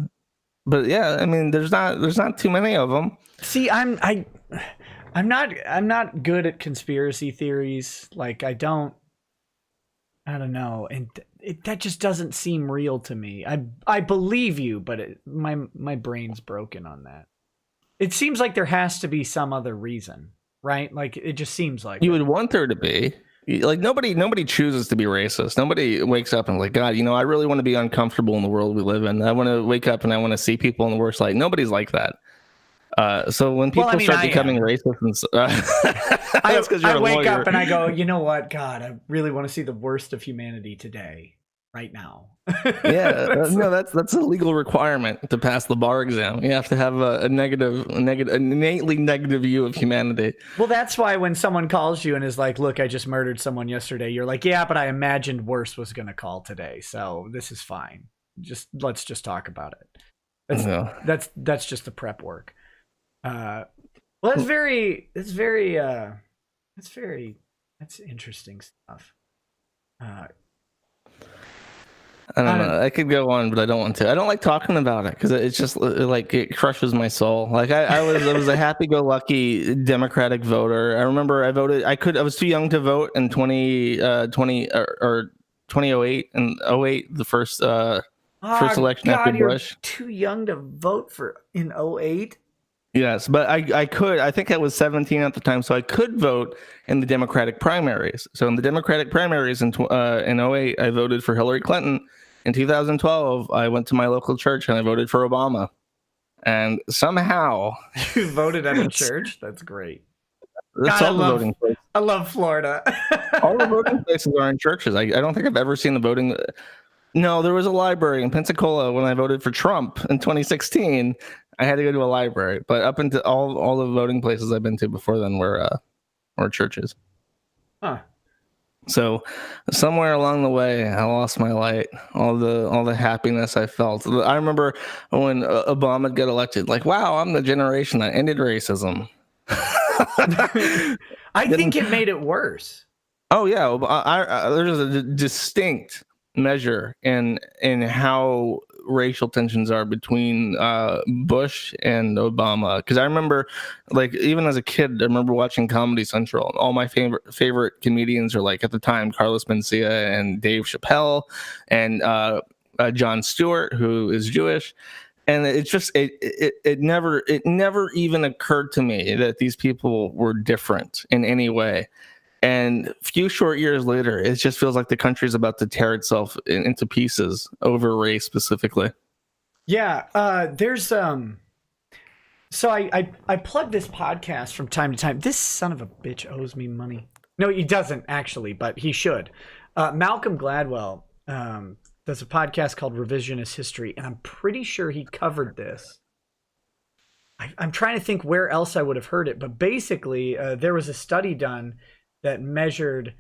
but yeah, I mean, there's not too many of them. See, I'm not good at conspiracy theories. Like, I don't know, and that just doesn't seem real to me. I believe you, but my brain's broken on that. It seems like there has to be some other reason, right? Like, it just seems like you would want there to be. Like nobody chooses to be racist. Nobody wakes up and like, God, I really want to be uncomfortable in the world we live in. I want to wake up and I want to see people in the worst light. Nobody's like that. So when people start becoming racist, and that's because I wake up and I go, you know what, God, I really want to see the worst of humanity today, right now. Yeah, that's a legal requirement to pass the bar exam. You have to have an innately negative view of humanity. Well, that's why when someone calls you and is like, look, I just murdered someone yesterday, you're like, yeah, but I imagined worse was going to call today, so this is fine. Let's just talk about it. That's just the prep work. Well, that's interesting stuff. I don't know. I could go on, but I don't want to. I don't like talking about it because it's just like it crushes my soul. Like I was a happy-go-lucky Democratic voter. I remember I voted. I was too young to vote in 2020 or 2008 and '08, the first election after Bush. You're too young to vote in '08. Yes, but I could. I think I was 17 at the time, so I could vote in the Democratic primaries. So in the Democratic primaries in '08, I voted for Hillary Clinton. In 2012, I went to my local church and I voted for Obama. And somehow you voted at a church. That's great. That's all the voting places. I love Florida. All the voting places are in churches. I don't think I've ever seen the voting. No, there was a library in Pensacola when I voted for Trump in 2016. I had to go to a library, but up into all the voting places I've been to before then were churches. Huh. So somewhere along the way, I lost my light. All the happiness I felt. I remember when Obama got elected. Like, wow, I'm the generation that ended racism. I think it made it worse. Oh yeah, there's a distinct measure in how racial tensions are between Bush and Obama, because I remember, like, even as a kid, I remember watching Comedy Central. All my favorite comedians are, like, at the time, Carlos Mencia and Dave Chappelle and Jon Stewart, who is Jewish. And it's just it never even occurred to me that these people were different in any way. And a few short years later, it just feels like the country's about to tear itself into pieces over race specifically. Yeah, there's So I plug this podcast from time to time. This son of a bitch owes me money. No, he doesn't actually, but he should. Malcolm Gladwell does a podcast called Revisionist History, and I'm pretty sure he covered this. I'm trying to think where else I would have heard it, but basically, there was a study done that measured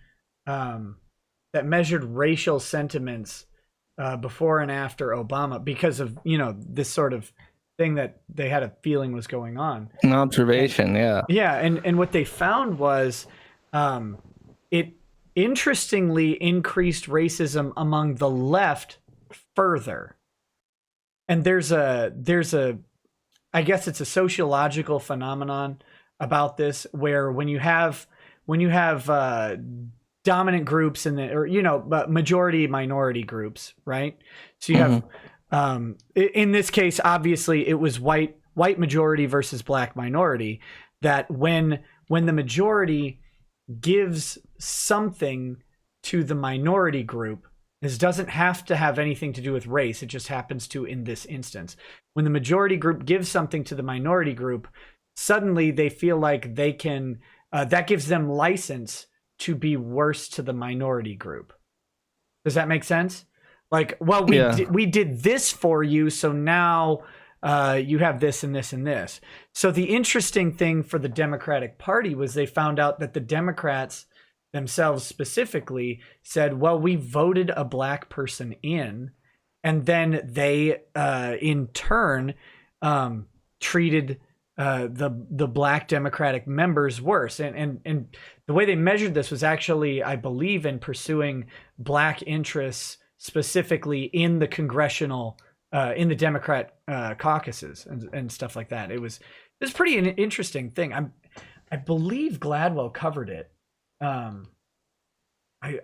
racial sentiments before and after Obama, because of, this sort of thing that they had a feeling was going on. An observation, yeah. And what they found was it interestingly increased racism among the left further. And there's a I guess it's a sociological phenomenon about this, where when you have dominant groups but majority minority groups, right? So you have in this case, obviously it was white majority versus black minority, that when the majority gives something to the minority group, this doesn't have to have anything to do with race, it just happens to in this instance. When the majority group gives something to the minority group, suddenly they feel like they can that gives them license to be worse to the minority group. Does that make sense? Like, well, we did this for you, so now you have this and this and this. So the interesting thing for the Democratic Party was they found out that the Democrats themselves specifically said, well, we voted a black person in, and then they in turn treated the black Democratic members worse. And the way they measured this was actually, I believe, in pursuing black interests specifically in the congressional, in the Democrat caucuses and stuff like that. It was pretty an interesting thing. I believe Gladwell covered it. I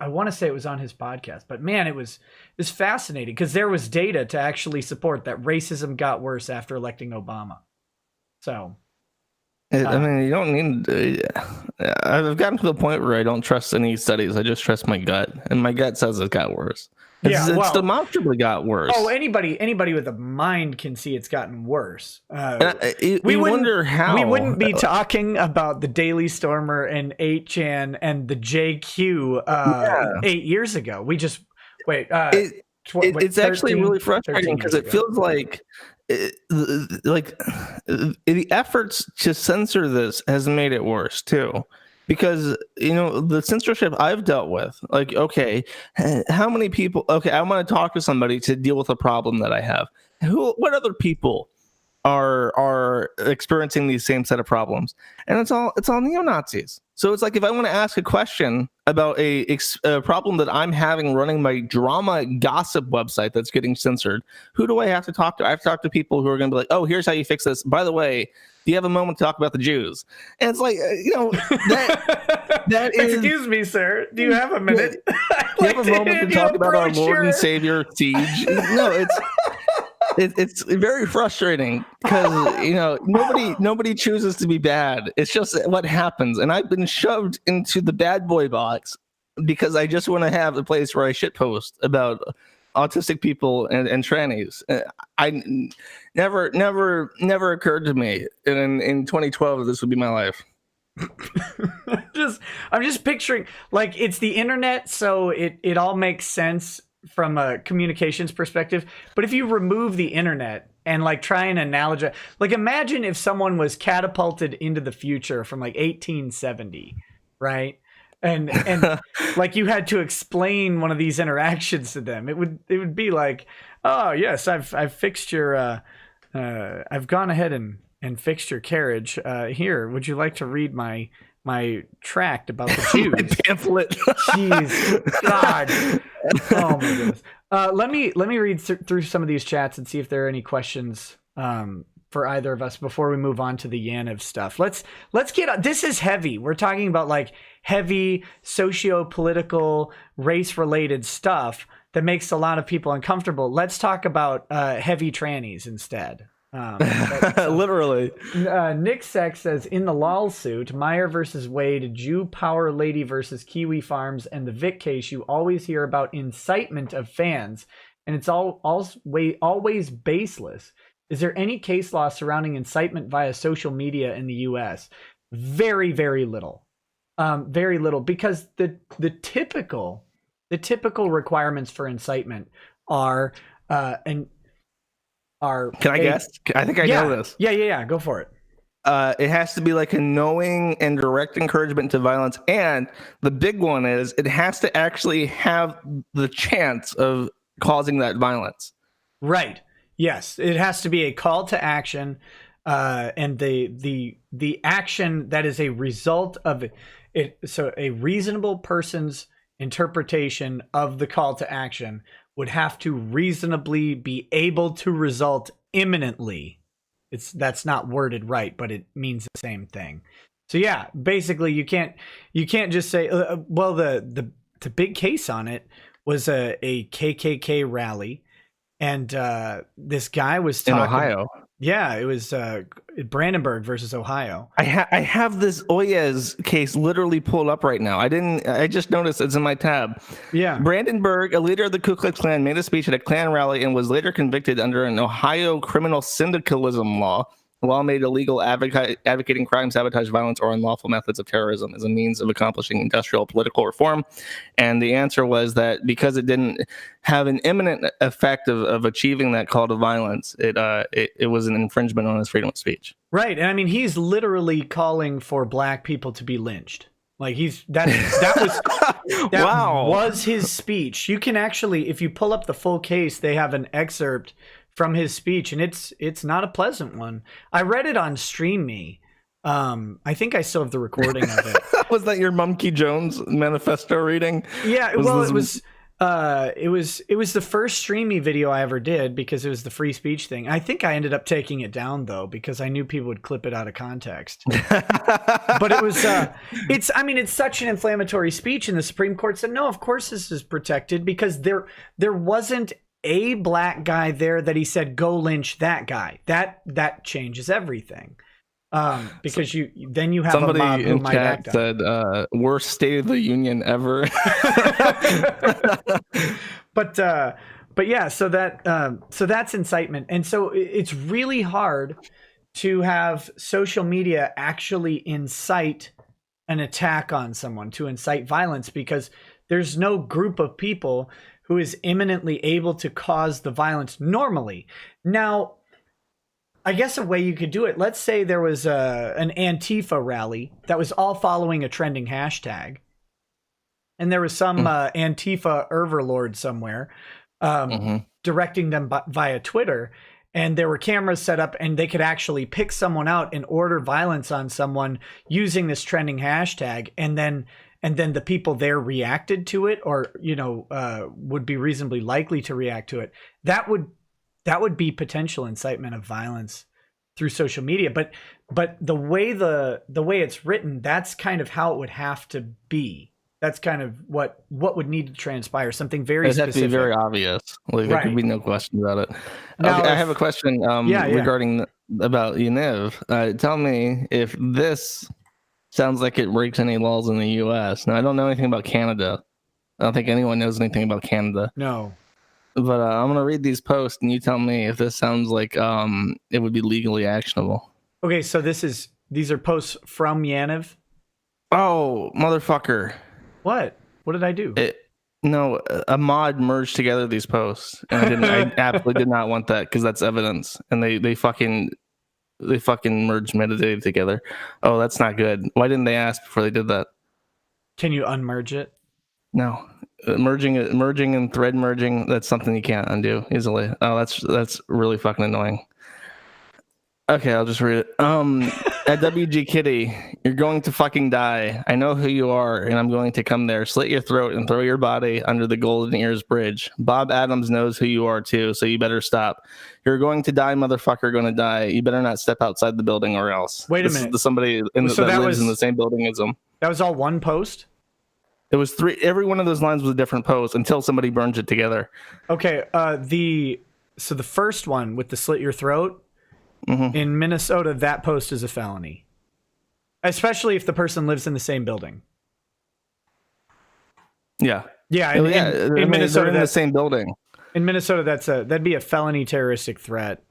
want to say it was on his podcast, but man, it was fascinating because there was data to actually support that racism got worse after electing Obama. So, I mean, you don't need. I've gotten to the point where I don't trust any studies. I just trust my gut, and my gut says it got worse. It's demonstrably got worse. Oh, anybody with a mind can see it's gotten worse. We wonder how. We wouldn't be talking about the Daily Stormer and 8chan and the JQ 8 years ago. We just wait. It's actually really frustrating because it feels like the efforts to censor this has made it worse too. Because, the censorship I've dealt with, like, okay, how many people, okay, I want to talk to somebody to deal with a problem that I have. What other people are experiencing these same set of problems, and it's all neo-Nazis. So it's like, if I want to ask a question about a problem that I'm having running my drama gossip website that's getting censored, who do I have to talk to? I have to talk to people who are going to be like, oh, here's how you fix this. By the way, do you have a moment to talk about the Jews? And it's like, that is. Excuse me, sir. Do you have a minute? Do you have a moment to talk about our Lord and Savior Siege? No, it's very frustrating because nobody chooses to be bad. It's just what happens, and I've been shoved into the bad boy box because I just want to have a place where I shitpost about autistic people and trannies. I never occurred to me in 2012 that this would be my life. I'm just picturing, like, it's the internet, so it all makes sense from a communications perspective. But if you remove the internet and like try and analogize, like, imagine if someone was catapulted into the future from like 1870, right? And like you had to explain one of these interactions to them. It would be like, oh yes, I've fixed your I've gone ahead and fixed your carriage. Here, would you like to read my tract about the Jews? My pamphlet. Jeez, God. Oh my goodness. Let me read through some of these chats and see if there are any questions for either of us before we move on to the Yaniv stuff. Let's get. This is heavy. We're talking about like heavy socio-political, race-related stuff that makes a lot of people uncomfortable. Let's talk about heavy trannies instead. Literally. Nick Sex says, in the lawsuit, Meyer versus Wade, Jew Power Lady versus Kiwi Farms, and the Vic case, you always hear about incitement of fans, and it's always baseless. Is there any case law surrounding incitement via social media in the U.S.? Very, very little. Very little, because the typical requirements for incitement are Can I guess? I think I know this. Yeah. Go for it. It has to be like a knowing and direct encouragement to violence. And the big one is it has to actually have the chance of causing that violence. Right. Yes. It has to be a call to action. And the action that is a result of it. So a reasonable person's interpretation of the call to action would have to reasonably be able to result imminently. That's not worded right, but it means the same thing. So yeah, basically you can't just say, well, the big case on it was a KKK rally, and this guy was talking in Ohio. Yeah, it was Brandenburg versus Ohio. I have this Oyez case literally pulled up right now. I just noticed it's in my tab. Yeah. Brandenburg, a leader of the Ku Klux Klan, made a speech at a Klan rally and was later convicted under an Ohio criminal syndicalism law. The law made illegal advocating crime, sabotage, violence, or unlawful methods of terrorism as a means of accomplishing industrial political reform. And the answer was that because it didn't have an imminent effect of achieving that call to violence, it was an infringement on his freedom of speech. Right. And I mean, he's literally calling for black people to be lynched. Like that wow. was his speech. You can actually, if you pull up the full case, they have an excerpt from his speech, and it's not a pleasant one. I read it on Stream Me. I think I still have the recording of it. Was that your Mumkey Jones manifesto reading? Yeah, it was the first Stream Me video I ever did because it was the free speech thing. I think I ended up taking it down though because I knew people would clip it out of context. But it was it's such an inflammatory speech, and the Supreme Court said no, of course this is protected because there wasn't a black guy there that he said go lynch that guy. That changes everything. Because you have somebody a mob who in might chat act said worst State of the Union ever. But yeah, so that's incitement, and so it's really hard to have social media actually incite an attack on someone, to incite violence, because there's no group of people who is imminently able to cause the violence normally. Now, I guess a way you could do it, let's say there was an Antifa rally that was all following a trending hashtag, and there was some Antifa overlord somewhere directing them via Twitter, and there were cameras set up, and they could actually pick someone out and order violence on someone using this trending hashtag, and then the people there reacted to it, or would be reasonably likely to react to it. That would be potential incitement of violence through social media. But the way it's written, that's kind of how it would have to be. That's kind of what would need to transpire. Something very specific. It'd have to be very obvious. Like, there could be no question about it. Now, okay, I have a question regarding about Yaniv. Tell me if this sounds like it breaks any laws in the U.S. Now, I don't know anything about Canada. I don't think anyone knows anything about Canada. No. But I'm going to read these posts, and you tell me if this sounds like it would be legally actionable. Okay, so these are posts from Yaniv? Oh, motherfucker. What? What did I do? No, a mod merged together these posts, and I absolutely did not want that because that's evidence, and they fucking merged metadata together. Oh, that's not good. Why didn't they ask before they did that? Can you unmerge it? No, merging and thread merging, that's something you can't undo easily. Oh, that's really fucking annoying. Okay, I'll just read it. At WG Kitty, you're going to fucking die. I know who you are, and I'm going to come there, slit your throat, and throw your body under the Golden Ears Bridge. Bob Adams knows who you are, too, so you better stop. You're going to die, motherfucker, going to die. You better not step outside the building or else. Wait a minute. Somebody that lives in the same building as him. That was all one post? It was three. Every one of those lines was a different post until somebody burns it together. Okay, so the first one with the slit your throat, in Minnesota, that post is a felony. Especially if the person lives in the same building. Yeah. Yeah, in Minnesota, they're in the same building. In Minnesota, that'd be a felony terroristic threat.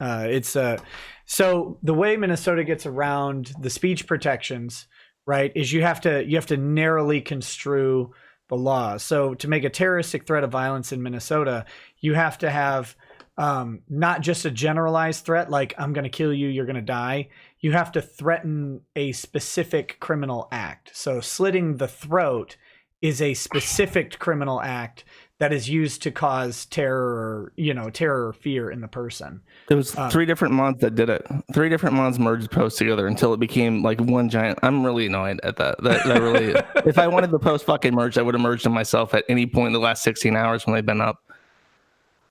So the way Minnesota gets around the speech protections, right, is you have to narrowly construe the law. So to make a terroristic threat of violence in Minnesota, you have to have not just a generalized threat like I'm going to kill you, you're going to die. You have to threaten a specific criminal act. So slitting the throat is a specific criminal act that is used to cause terror or fear in the person. There was three different mods that did it. Three different mods merged posts together until it became like one giant. I'm really annoyed at that. That really. If I wanted the post fucking merged, I would have merged them myself at any point in the last 16 hours when they've been up.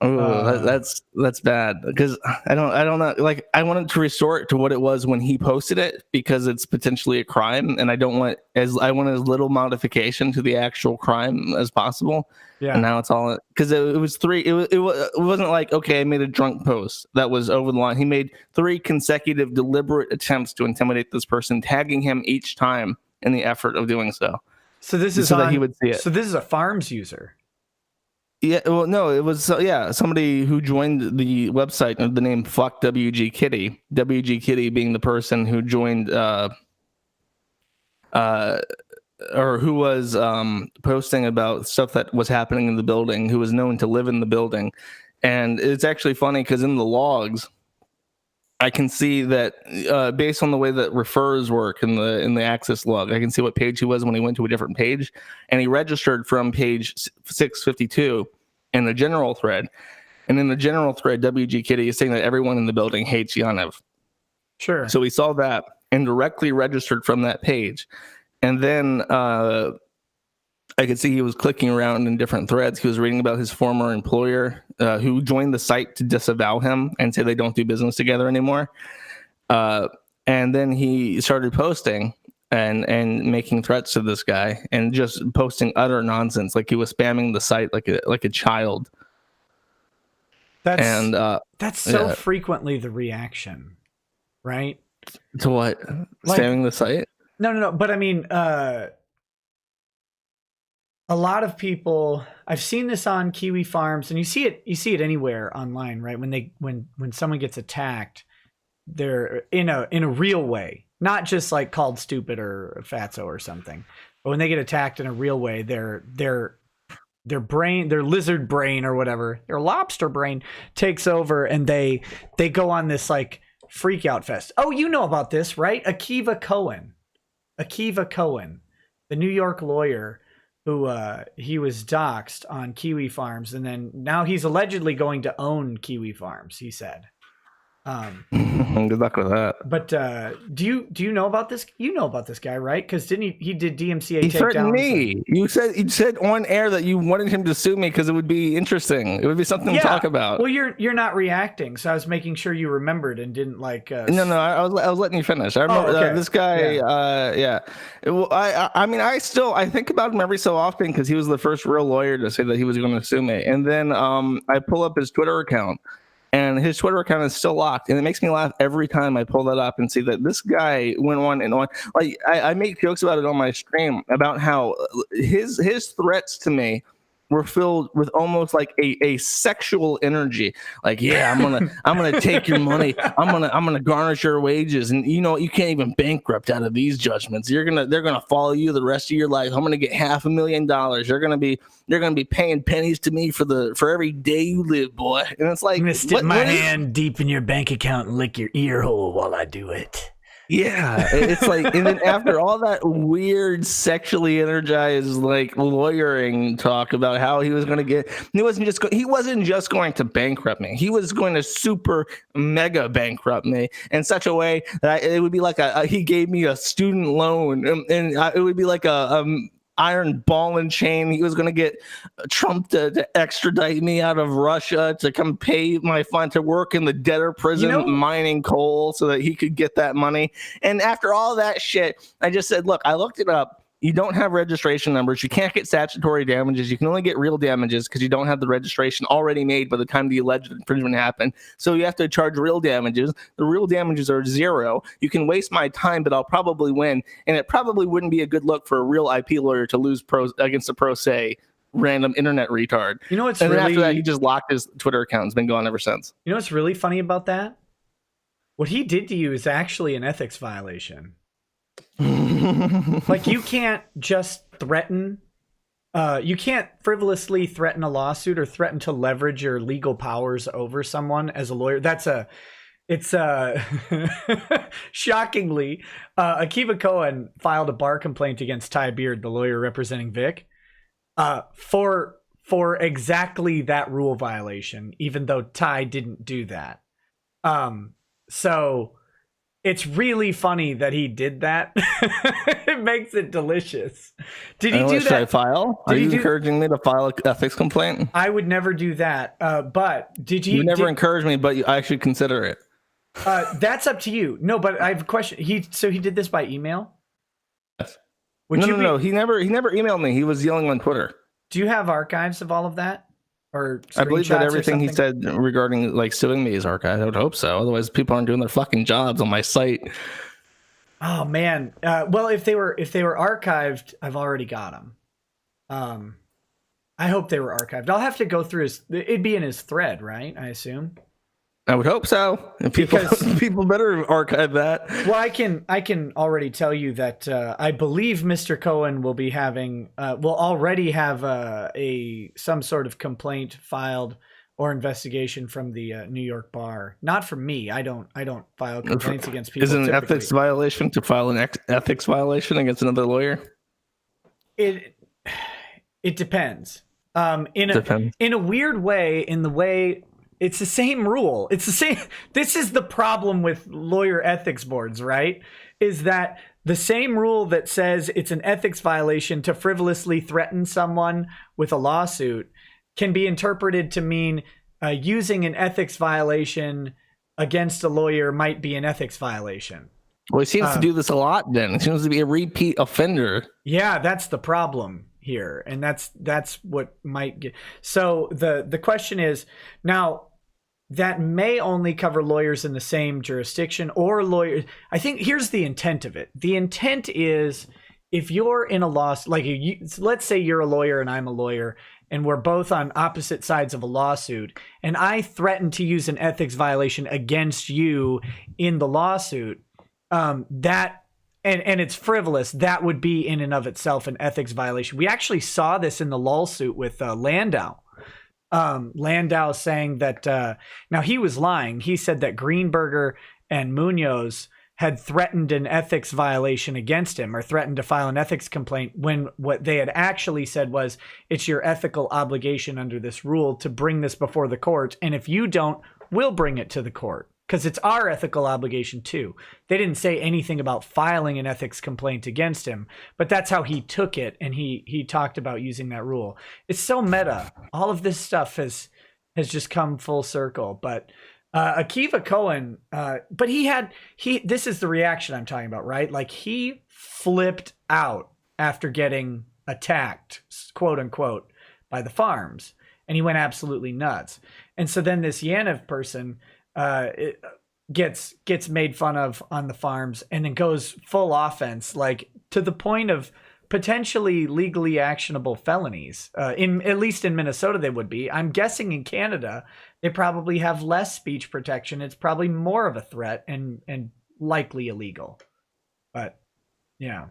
Oh, that's bad because I don't know. Like, I wanted to restore it to what it was when he posted it because it's potentially a crime, and I want as little modification to the actual crime as possible. Yeah. And now it's all because it was three. It wasn't like, okay, I made a drunk post that was over the line. He made 3 consecutive deliberate attempts to intimidate this person, tagging him each time in the effort of doing so. So this is that he would see it. So this is a Farms user. Yeah, well, no, it was somebody who joined the website under the name Fuck WG Kitty. WG Kitty being the person who joined, or who was posting about stuff that was happening in the building, who was known to live in the building, and it's actually funny because in the logs, I can see that based on the way that refers work in the access log, I can see what page he was when he went to a different page, and he registered from page 652 in the general thread. And in the general thread, WG Kitty is saying that everyone in the building hates Yaniv. Sure. So we saw that and directly registered from that page. And then I could see he was clicking around in different threads. He was reading about his former employer who joined the site to disavow him and say they don't do business together anymore. And then he started posting and making threats to this guy and just posting utter nonsense, like he was spamming the site like a child. That's so frequently the reaction, right? To what? Spamming the site? No. But I mean, a lot of people, I've seen this on Kiwi Farms, and you see it anywhere online, right? When someone gets attacked, they're in a real way, not just like called stupid or fatso or something, but when they get attacked in a real way, their brain, their lizard brain or whatever, their lobster brain takes over, and they go on this like freak out fest. Oh, you know about this, right? Akiva Cohen, the New York lawyer who he was doxxed on Kiwi Farms, and then now he's allegedly going to own Kiwi Farms, he said. Good luck with that. But do you know about this? You know about this guy, right? Because didn't he did DMCA He takedowns? threatened me. You said on air that you wanted him to sue me because it would be interesting. It would be something to talk about. Well, you're not reacting, so I was making sure you remembered and didn't like. No, I was letting you finish. I remember this guy. I mean, I think about him every so often because he was the first real lawyer to say that he was going to sue me, and then I pull up his Twitter account. And his Twitter account is still locked. And it makes me laugh every time I pull that up and see that this guy went on and on. Like, I make jokes about it on my stream about how his threats to me were filled with almost like a sexual energy. Like, yeah, I'm gonna take your money. I'm gonna garnish your wages. And you can't even bankrupt out of these judgments. They're gonna follow you the rest of your life. I'm gonna get $500,000. You're gonna be paying pennies to me for every day you live, boy. And it's like, I'm gonna stick my hand deep in your bank account and lick your ear hole while I do it. Yeah, it's like, and then after all that weird sexually energized like lawyering talk about how he was going to get, he wasn't just going to bankrupt me. He was going to super mega bankrupt me in such a way that it would be like he gave me a student loan, and it would be like a iron ball and chain. He was going to get Trump to extradite me out of Russia to come pay my fine to work in the debtor prison mining coal so that he could get that money. And after all that shit, I just said, look, I looked it up. You don't have registration numbers. You can't get statutory damages. You can only get real damages because you don't have the registration already made by the time the alleged infringement happened. So you have to charge real damages. The real damages are zero. You can waste my time, but I'll probably win. And it probably wouldn't be a good look for a real IP lawyer to lose against a pro se random internet retard. You know what's and really... then after that, he just locked his Twitter account. It's been gone ever since. You know what's really funny about that? What he did to you is actually an ethics violation. Like, you can't just threaten, you can't frivolously threaten a lawsuit or threaten to leverage your legal powers over someone as a lawyer. Shockingly, Akiva Cohen filed a bar complaint against Ty Beard, the lawyer representing Vic, for exactly that rule violation, even though Ty didn't do that. So it's really funny that he did that. It makes it delicious. Did he do that? Should I file? Are you encouraging me to file an ethics complaint? I would never do that. But did you? You never encouraged me, but I should consider it. That's up to you. No, but I have a question. He did this by email? Yes. No. He never emailed me. He was yelling on Twitter. Do you have archives of all of that? Or I believe that everything he said regarding like suing me is archived. I would hope so. Otherwise, people aren't doing their fucking jobs on my site. Oh man. Well, if they were archived, I've already got them. I hope they were archived. I'll have to go through it'd be in his thread, right? I assume. I would hope so. People better archive that. Well, I can already tell you that I believe Mr. Cohen will be having will already have some sort of complaint filed or investigation from the New York bar. Not from me. I don't file complaints against people. Is it an ethics violation to file an ethics violation against another lawyer? It depends. In a weird way, in the way. It's the same rule. It's the same. This is the problem with lawyer ethics boards, right? Is that the same rule that says it's an ethics violation to frivolously threaten someone with a lawsuit can be interpreted to mean using an ethics violation against a lawyer might be an ethics violation. Well, he seems to do this a lot then. It seems to be a repeat offender. Yeah, that's the problem here. And that's what might get. So the question is, now, that may only cover lawyers in the same jurisdiction or lawyers. I think here's the intent of it. The intent is if you're in a lawsuit, like let's say you're a lawyer and I'm a lawyer and we're both on opposite sides of a lawsuit and I threaten to use an ethics violation against you in the lawsuit, that and it's frivolous, that would be in and of itself an ethics violation. We actually saw this in the lawsuit with Landau. Landau saying that now he was lying. He said that Greenberger and Munoz had threatened an ethics violation against him or threatened to file an ethics complaint when what they had actually said was it's your ethical obligation under this rule to bring this before the court. And if you don't, we'll bring it to the court. because it's our ethical obligation too. They didn't say anything about filing an ethics complaint against him, but that's how he took it, and he talked about using that rule. It's so meta. All of this stuff has just come full circle. But Akiva Cohen, but this is the reaction I'm talking about, right? Like, he flipped out after getting attacked, quote unquote, by the farms, and he went absolutely nuts. And so then this Yaniv person gets made fun of on the farms, and then goes full offense, like to the point of potentially legally actionable felonies. At least in Minnesota they would be. I'm guessing in Canada they probably have less speech protection. It's probably more of a threat and likely illegal. But yeah.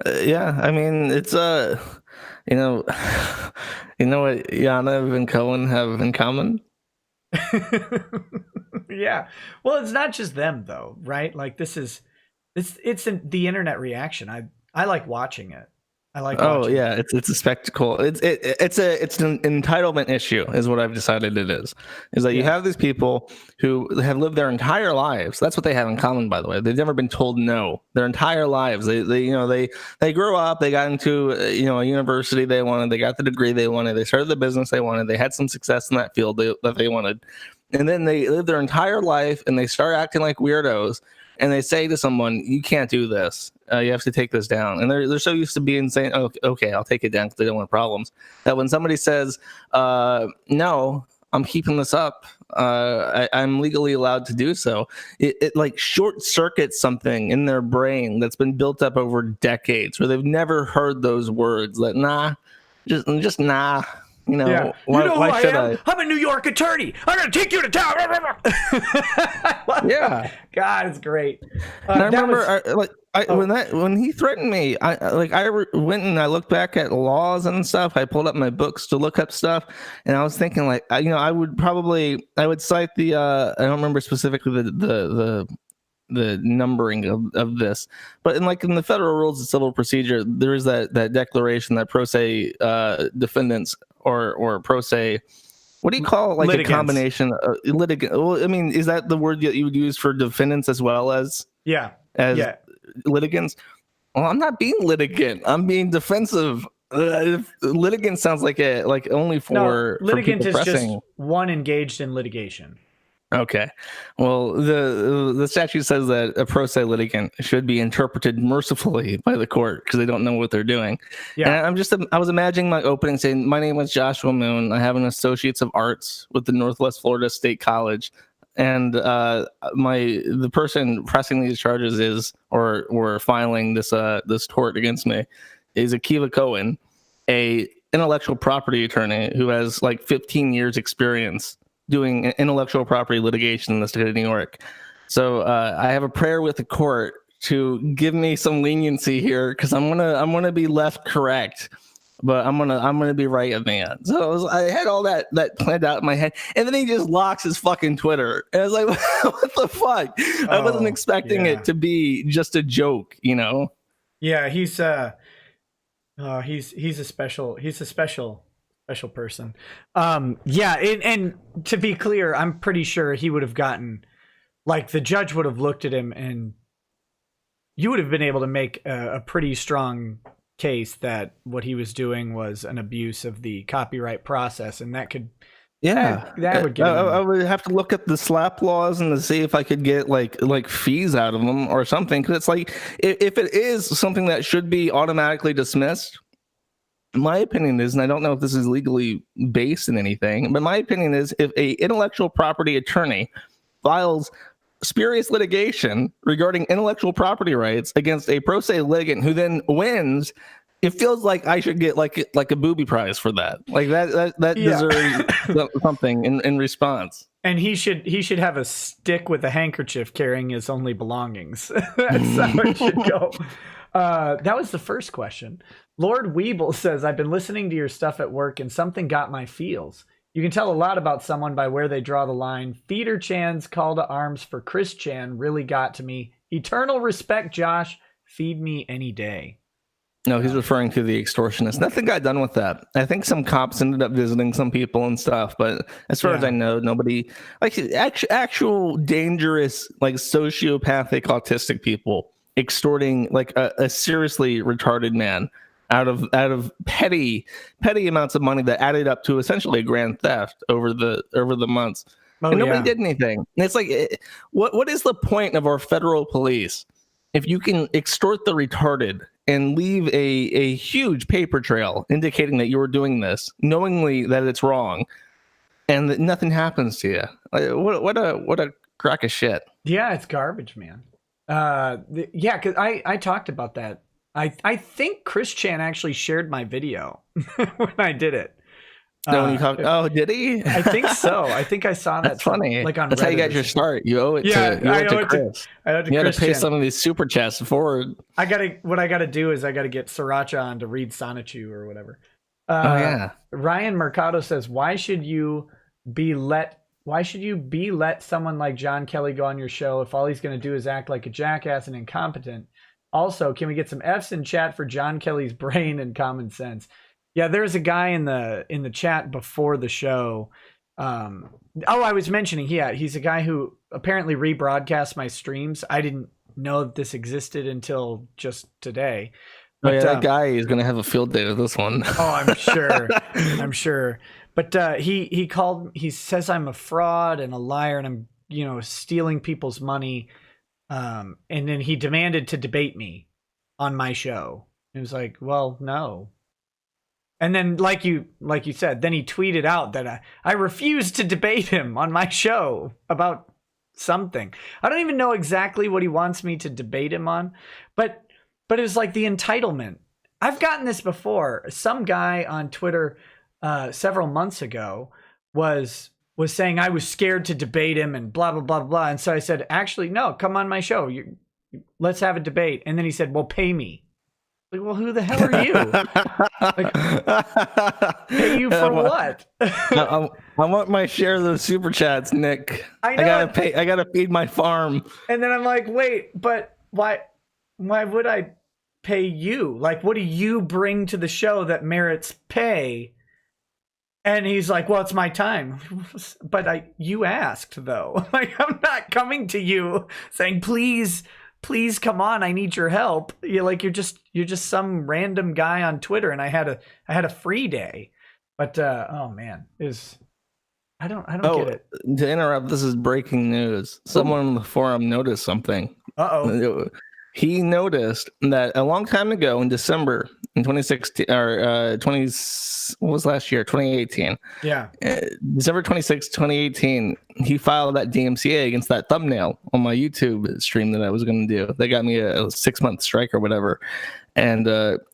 Yeah, I mean, it's you know what Yaniv and Cohen have in common? Yeah. Well, it's not just them though, right? Like, it's the internet reaction. I like watching it. I like watching yeah, it's a spectacle. It's an entitlement issue, is what I've decided it is. Is that you have these people who have lived their entire lives. That's what they have in common, by the way. They've never been told no their entire lives. They grew up, they got into a university they wanted, they got the degree they wanted, they started the business they wanted, they had some success in that field that they wanted, and then they live their entire life and they start acting like weirdos. And they say to someone, "You can't do this. You have to take this down." And they're so used to being saying, "Oh, okay, I'll take it down," because they don't want problems. That when somebody says, "No, I'm keeping this up. I'm legally allowed to do so," it like short circuits something in their brain that's been built up over decades, where they've never heard those words. Like, nah, just nah. Yeah. Why should I? I'm a New York attorney. I'm going to take you to town. Yeah. God, it's great. I remember, when he threatened me, I went and I looked back at laws and stuff. I pulled up my books to look up stuff, and I was thinking, like, I would cite the I don't remember specifically the numbering of this, but in the federal rules of civil procedure, there is that declaration that pro se defendants or pro se, what do you call litigants. A combination of litigant? Well, I mean, is that the word that you would use for defendants as well as litigants? Well, I'm not being litigant. I'm being defensive. Litigant sounds like only for litigant for is just one engaged in litigation. Okay. Well, the statute says that a pro se litigant should be interpreted mercifully by the court because they don't know what they're doing. Yeah. And I was imagining my opening saying, "My name is Joshua Moon. I have an Associates of Arts with the Northwest Florida State College." And the person pressing these charges or filing this tort against me is Akiva Cohen, a intellectual property attorney who has 15 years experience doing intellectual property litigation in the state of New York. So I have a prayer with the court to give me some leniency here, because I'm gonna be left correct, but I'm gonna be right at the end. So I had all that planned out in my head, and then he just locks his fucking Twitter, and I was like, what the fuck? I wasn't expecting it to be just a joke, Yeah, he's a special person. And to be clear, I'm pretty sure he would have gotten, the judge would have looked at him, and you would have been able to make a pretty strong case that what he was doing was an abuse of the copyright process, and that could that would get I would have to look at the slap laws and to see if I could get like fees out of them or something, because it's if it is something that should be automatically dismissed, my opinion is, and I don't know if this is legally based in anything, but my opinion is, if a intellectual property attorney files spurious litigation regarding intellectual property rights against a pro se litigant who then wins, it feels like I should get like a booby prize for that. That deserves something in response. And he should have a stick with a handkerchief carrying his only belongings. That's how it should go. That was the first question. Lord Weeble says, "I've been listening to your stuff at work and something got my feels. You can tell a lot about someone by where they draw the line. Feeder Chan's call to arms for Chris Chan really got to me. Eternal respect, Josh. Feed me any day." No, he's referring to the extortionists. Nothing got done with that. I think some cops ended up visiting some people and stuff, but as far as I know, nobody, like actual dangerous, like sociopathic, autistic people extorting like a seriously retarded man out of petty amounts of money that added up to essentially a grand theft over the months. And nobody did anything. And it's like, what is the point of our federal police if you can extort the retarded and leave a huge paper trail indicating that you were doing this, knowingly that it's wrong, and that nothing happens to you? What a crack of shit. Yeah, it's garbage, man. Because I talked about that. I think Chris Chan actually shared my video when I did it. When you talk, did he? I think so. I think I saw that. That's funny. Like on That's Reddit how you got your start. You owe it to Chris. I owe it to you Chris. Got to pay some of these super chats forward. What I gotta do is I gotta get Sriracha on to read Sonichu or whatever. Ryan Mercado says, why should you let someone like John Kelly go on your show if all he's gonna do is act like a jackass and incompetent? Also, can we get some F's in chat for John Kelly's brain and common sense? Yeah, there's a guy in the chat before the show. I was mentioning he's a guy who apparently rebroadcasts my streams. I didn't know that this existed until just today. But, that guy is going to have a field day with this one. Oh, I'm sure. I'm sure. But he says I'm a fraud and a liar and I'm, stealing people's money. And then he demanded to debate me on my show. It was like, well, no. And then, like you said, then he tweeted out that I refused to debate him on my show about something. I don't even know exactly what he wants me to debate him on, but it was like the entitlement. I've gotten this before. Some guy on Twitter several months ago was saying I was scared to debate him and blah, blah, blah, blah. And so I said, actually, no, come on my show. Let's have a debate. And then he said, well, pay me. Like, well, who the hell are you? Pay you for what? I want my share of those super chats, Nick. I gotta pay. I gotta feed my farm. And then I'm like, wait, but why would I pay you? Like, what do you bring to the show that merits pay? And he's like, well, it's my time. But you asked though. Like, I'm not coming to you saying, please come on, I need your help. You're just some random guy on Twitter, and I had a free day. But oh man, I don't get it. To interrupt, this is breaking news. Someone on the forum noticed something. He noticed that a long time ago in December in 2016 or 2018. Yeah. December 26, 2018, he filed that DMCA against that thumbnail on my YouTube stream that I was going to do. They got me a 6-month strike or whatever. And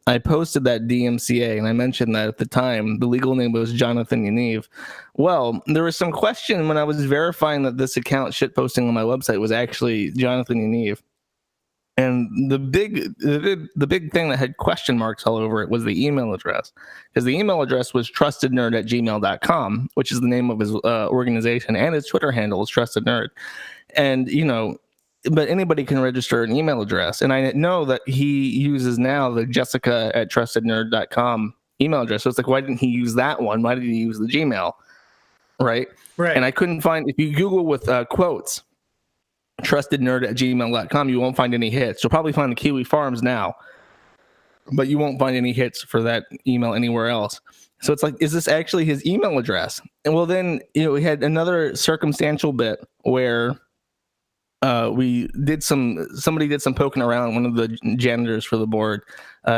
I posted that DMCA, and I mentioned that at the time the legal name was Jonathan Yaniv. Well, there was some question when I was verifying that this account shitposting on my website was actually Jonathan Yaniv. And the big thing that had question marks all over it was the email address, because the email address was trustednerd@gmail.com, which is the name of his organization, and his Twitter handle is trustednerd. And but anybody can register an email address, and I know that he uses now the Jessica@trustednerd.com email address. So it's like, why didn't he use that one? Why did he use the Gmail? Right. And I couldn't find, if you Google with quotes, trustednerd@gmail.com, you won't find any hits. You'll probably find the Kiwi Farms now, but you won't find any hits for that email anywhere else. So it's like, is this actually his email address? And well, then we had another circumstantial bit where somebody did some poking around. One of the janitors for the board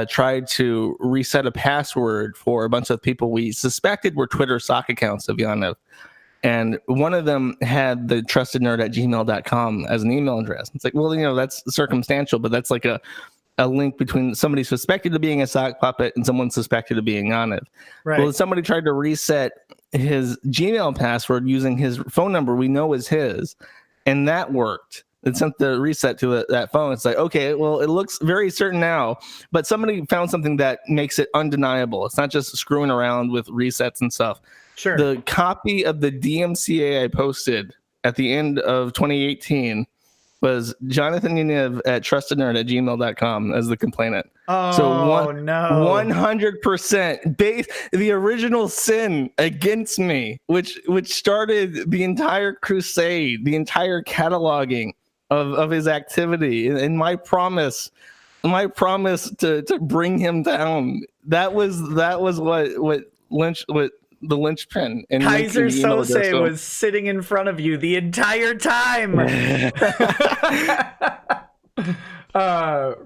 tried to reset a password for a bunch of people we suspected were Twitter sock accounts of Yaniv. And one of them had the trustednerd@gmail.com as an email address. It's like, well, that's circumstantial, but that's like a link between somebody suspected of being a sock puppet and someone suspected of being Yaniv. Right. Well, somebody tried to reset his Gmail password using his phone number we know is his, and that worked. It sent the reset to that phone. It's like, okay, well, it looks very certain now, but somebody found something that makes it undeniable. It's not just screwing around with resets and stuff. Sure. The copy of the DMCA I posted at the end of 2018 was Jonathan Yaniv at trustednerd@gmail.com as the complainant. Oh, so no. 100% base the original sin against me, which started the entire crusade, the entire cataloging of his activity, and my promise to bring him down. That was what the linchpin and Kaiser Sose was sitting in front of you the entire time.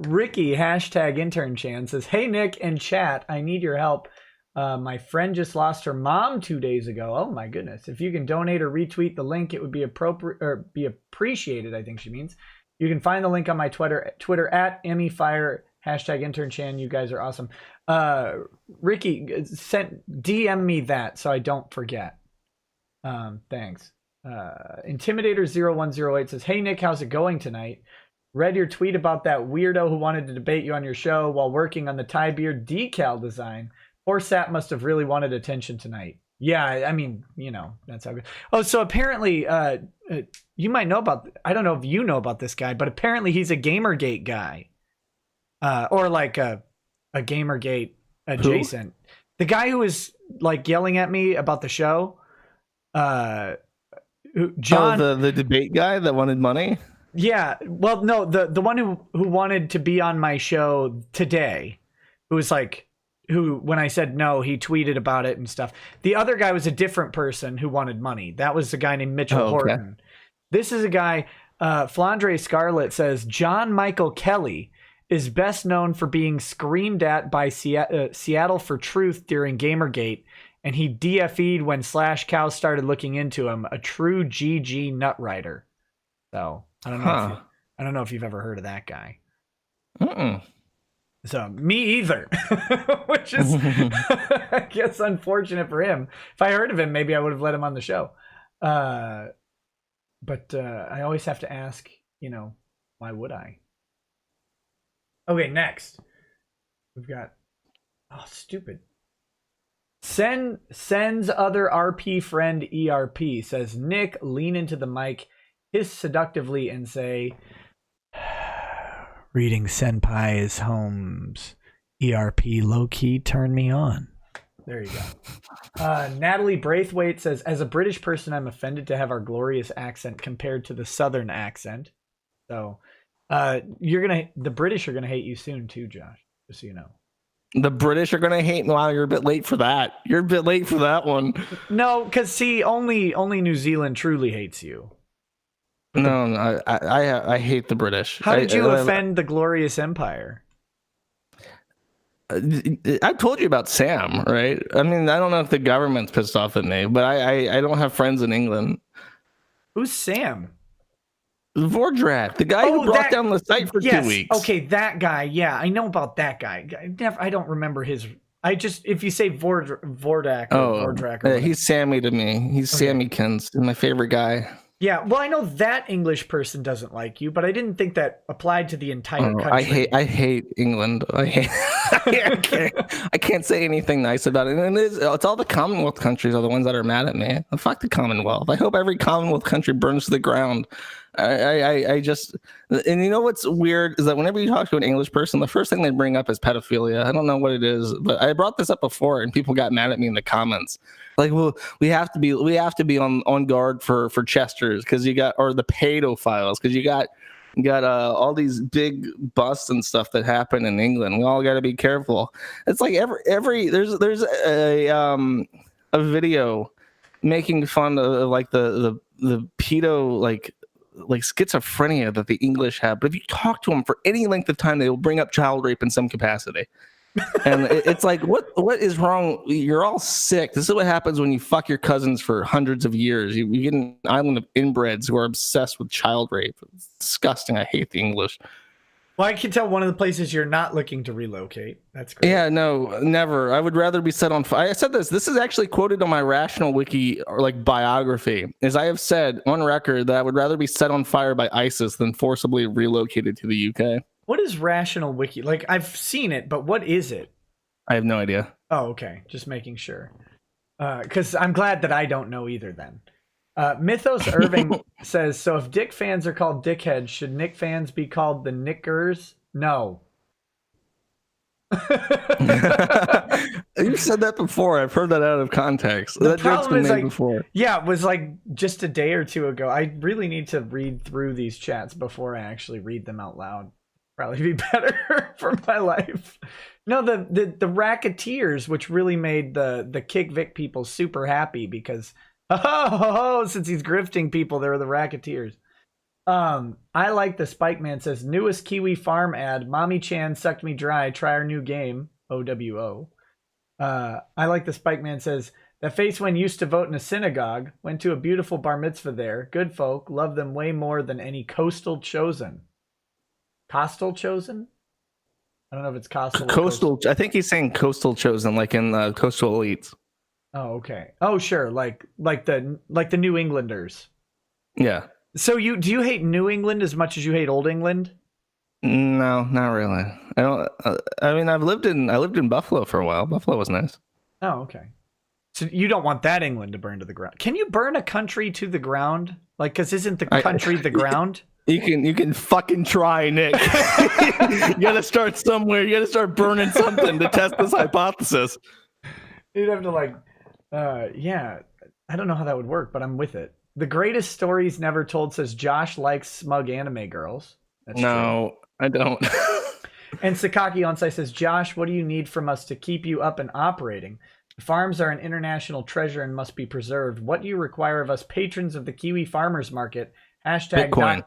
Ricky #InternChan says, "Hey Nick and chat, I need your help. My friend just lost her mom 2 days ago. Oh my goodness! If you can donate or retweet the link, it would be appreciated. I think she means. You can find the link on my Twitter at EmmyFire #InternChan. You guys are awesome. Ricky, DM me that so I don't forget. Thanks. Intimidator0108 says, "Hey Nick, how's it going tonight? Read your tweet about that weirdo who wanted to debate you on your show while working on the tie beard decal design. Poor Sap must have really wanted attention tonight." Yeah, I mean, that's how good. Oh, so apparently, you might know about, I don't know if you know about this guy, but apparently he's a Gamergate guy. Or like a Gamergate adjacent. Who? The guy who was like yelling at me about the show. John, the debate guy that wanted money. Yeah, well, no, the one who wanted to be on my show today, who was like, when I said no, he tweeted about it and stuff. The other guy was a different person who wanted money. That was a guy named Mitchell Horton. This is a guy. Flandre Scarlett says John Michael Kelly is best known for being screamed at by Seattle for Truth during Gamergate, and he DFE'd when Slash Cow started looking into him. A true GG nut rider. So I don't know if you've ever heard of that guy. So me either, which is I guess unfortunate for him. If I heard of him, maybe I would have let him on the show. But I always have to ask, why would I? Okay, next. We've got stupid. Sends other RP friend ERP says, "Nick, lean into the mic, hiss seductively and say, reading Senpai's Homes ERP low-key turn me on." There you go. Natalie Braithwaite says, "As a British person, I'm offended to have our glorious accent compared to the Southern accent." So the British are gonna hate you soon too, Josh, just so you know. The British are gonna hate me. Wow, you're a bit late for that. You're a bit late for that one. No, because see, only New Zealand truly hates you. No, I hate the British. How did you offend the glorious empire? I told you about Sam, right? I mean, I don't know if the government's pissed off at me, but I don't have friends in England. Who's Sam? Vordrak, the guy who brought down the site for 2 weeks. Okay, that guy. Yeah, I know about that guy. I don't remember his. If you say Vordrak. He's Sammy to me. He's Sammykins, my favorite guy. Yeah, well, I know that English person doesn't like you, but I didn't think that applied to the entire country. I hate England. I can't say anything nice about it. And it's all the Commonwealth countries are the ones that are mad at me. Fuck the Commonwealth. I hope every Commonwealth country burns to the ground. I just, and you know what's weird is that whenever you talk to an English person, the first thing they bring up is pedophilia. I don't know what it is, but I brought this up before and people got mad at me in the comments. Like, well, we have to be on guard for Chesters because you got, or the pedophiles, because you got all these big busts and stuff that happen in England. We all got to be careful. It's like there's a video making fun of like the pedo like schizophrenia that the English have. But if you talk to them for any length of time, they will bring up child rape in some capacity. And it's like, what is wrong? You're all sick. This is what happens when you fuck your cousins for hundreds of years. You get an island of inbreds who are obsessed with child rape. It's disgusting. I hate the English. Well, I can tell one of the places you're not looking to relocate. That's great. Yeah, no, never. I would rather be set on fire. I said this. This is actually quoted on my Rational Wiki or like biography. As I have said on record that I would rather be set on fire by ISIS than forcibly relocated to the UK. What is Rational Wiki? Like, I've seen it, but what is it? I have no idea. Oh, okay. Just making sure. Because I'm glad that I don't know either then. Mythos Irving says, so if Dick fans are called dickheads, should Nick fans be called the Nickers? No. You've said that before. I've heard that out of context. That joke's been made before. Yeah, it was like just a day or two ago. I really need to read through these chats before I actually read them out loud. Probably be better for my life. No, the racketeers, which really made the Kick Vic people super happy because since he's grifting people, they're the racketeers. I like the Spike Man says, newest Kiwi farm ad, Mommy Chan sucked me dry, try our new game, OWO. I like the Spike Man says, that face one used to vote in a synagogue, went to a beautiful bar mitzvah there, good folk, love them way more than any coastal chosen. Coastal chosen? I don't know if it's coastal. I think he's saying coastal chosen, like in Coastal Elites. Oh, okay. Oh, sure, like the New Englanders. Yeah. So do you hate New England as much as you hate Old England? No, not really. I don't. I mean, I lived in Buffalo for a while. Buffalo was nice. Oh, okay. So you don't want that England to burn to the ground. Can you burn a country to the ground? Like, because isn't the country the ground? You can fucking try, Nick. You gotta start somewhere. You gotta start burning something to test this hypothesis. You'd have to yeah. I don't know how that would work, but I'm with it. The greatest stories never told says Josh likes smug anime girls. That's no, true. I don't. And Sakaki Onsai says, Josh, what do you need from us to keep you up and operating? The farms are an international treasure and must be preserved. What do you require of us patrons of the Kiwi farmers market? Hashtag Bitcoin.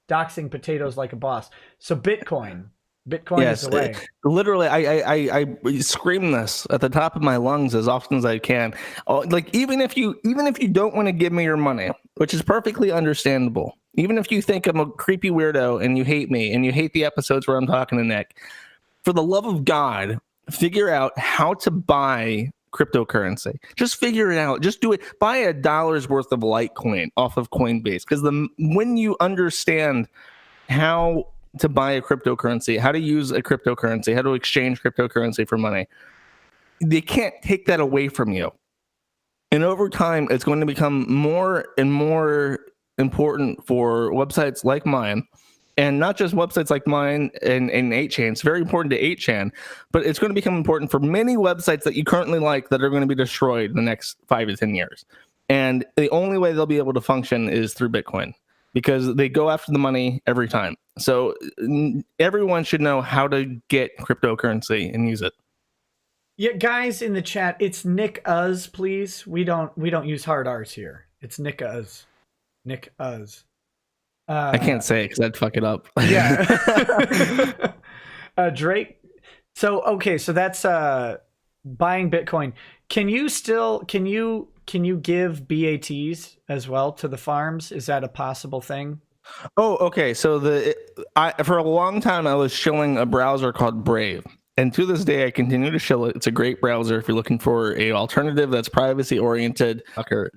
Doxing potatoes like a boss. So Bitcoin. Bitcoin is the way. Literally, I scream this at the top of my lungs as often as I can. Like even if you don't want to give me your money, which is perfectly understandable. Even if you think I'm a creepy weirdo and you hate me and you hate the episodes where I'm talking to Nick, for the love of God, figure out how to buy cryptocurrency. Just figure it out. Just do it. Buy $1 worth of Litecoin off of Coinbase, because when you understand how to buy a cryptocurrency, how to use a cryptocurrency, how to exchange cryptocurrency for money, they can't take that away from you. And over time, it's going to become more and more important for websites like mine, and not just websites like mine and 8chan. It's very important to 8chan, but it's going to become important for many websites that you currently like that are going to be destroyed in the next 5 to 10 years. And the only way they'll be able to function is through Bitcoin, because they go after the money every time. So everyone should know how to get cryptocurrency and use it. Yeah, guys in the chat, it's Nick Uz, please. We don't use hard R's here. It's Nick Uz. Nick Uz. I can't say it because I'd fuck it up. Yeah. Drake. So okay, so that's buying Bitcoin. Can you give BATs as well to the farms? Is that a possible thing? Oh, okay. So for a long time I was shilling a browser called Brave. And to this day, I continue to shill it. It's a great browser. If you're looking for an alternative that's privacy oriented,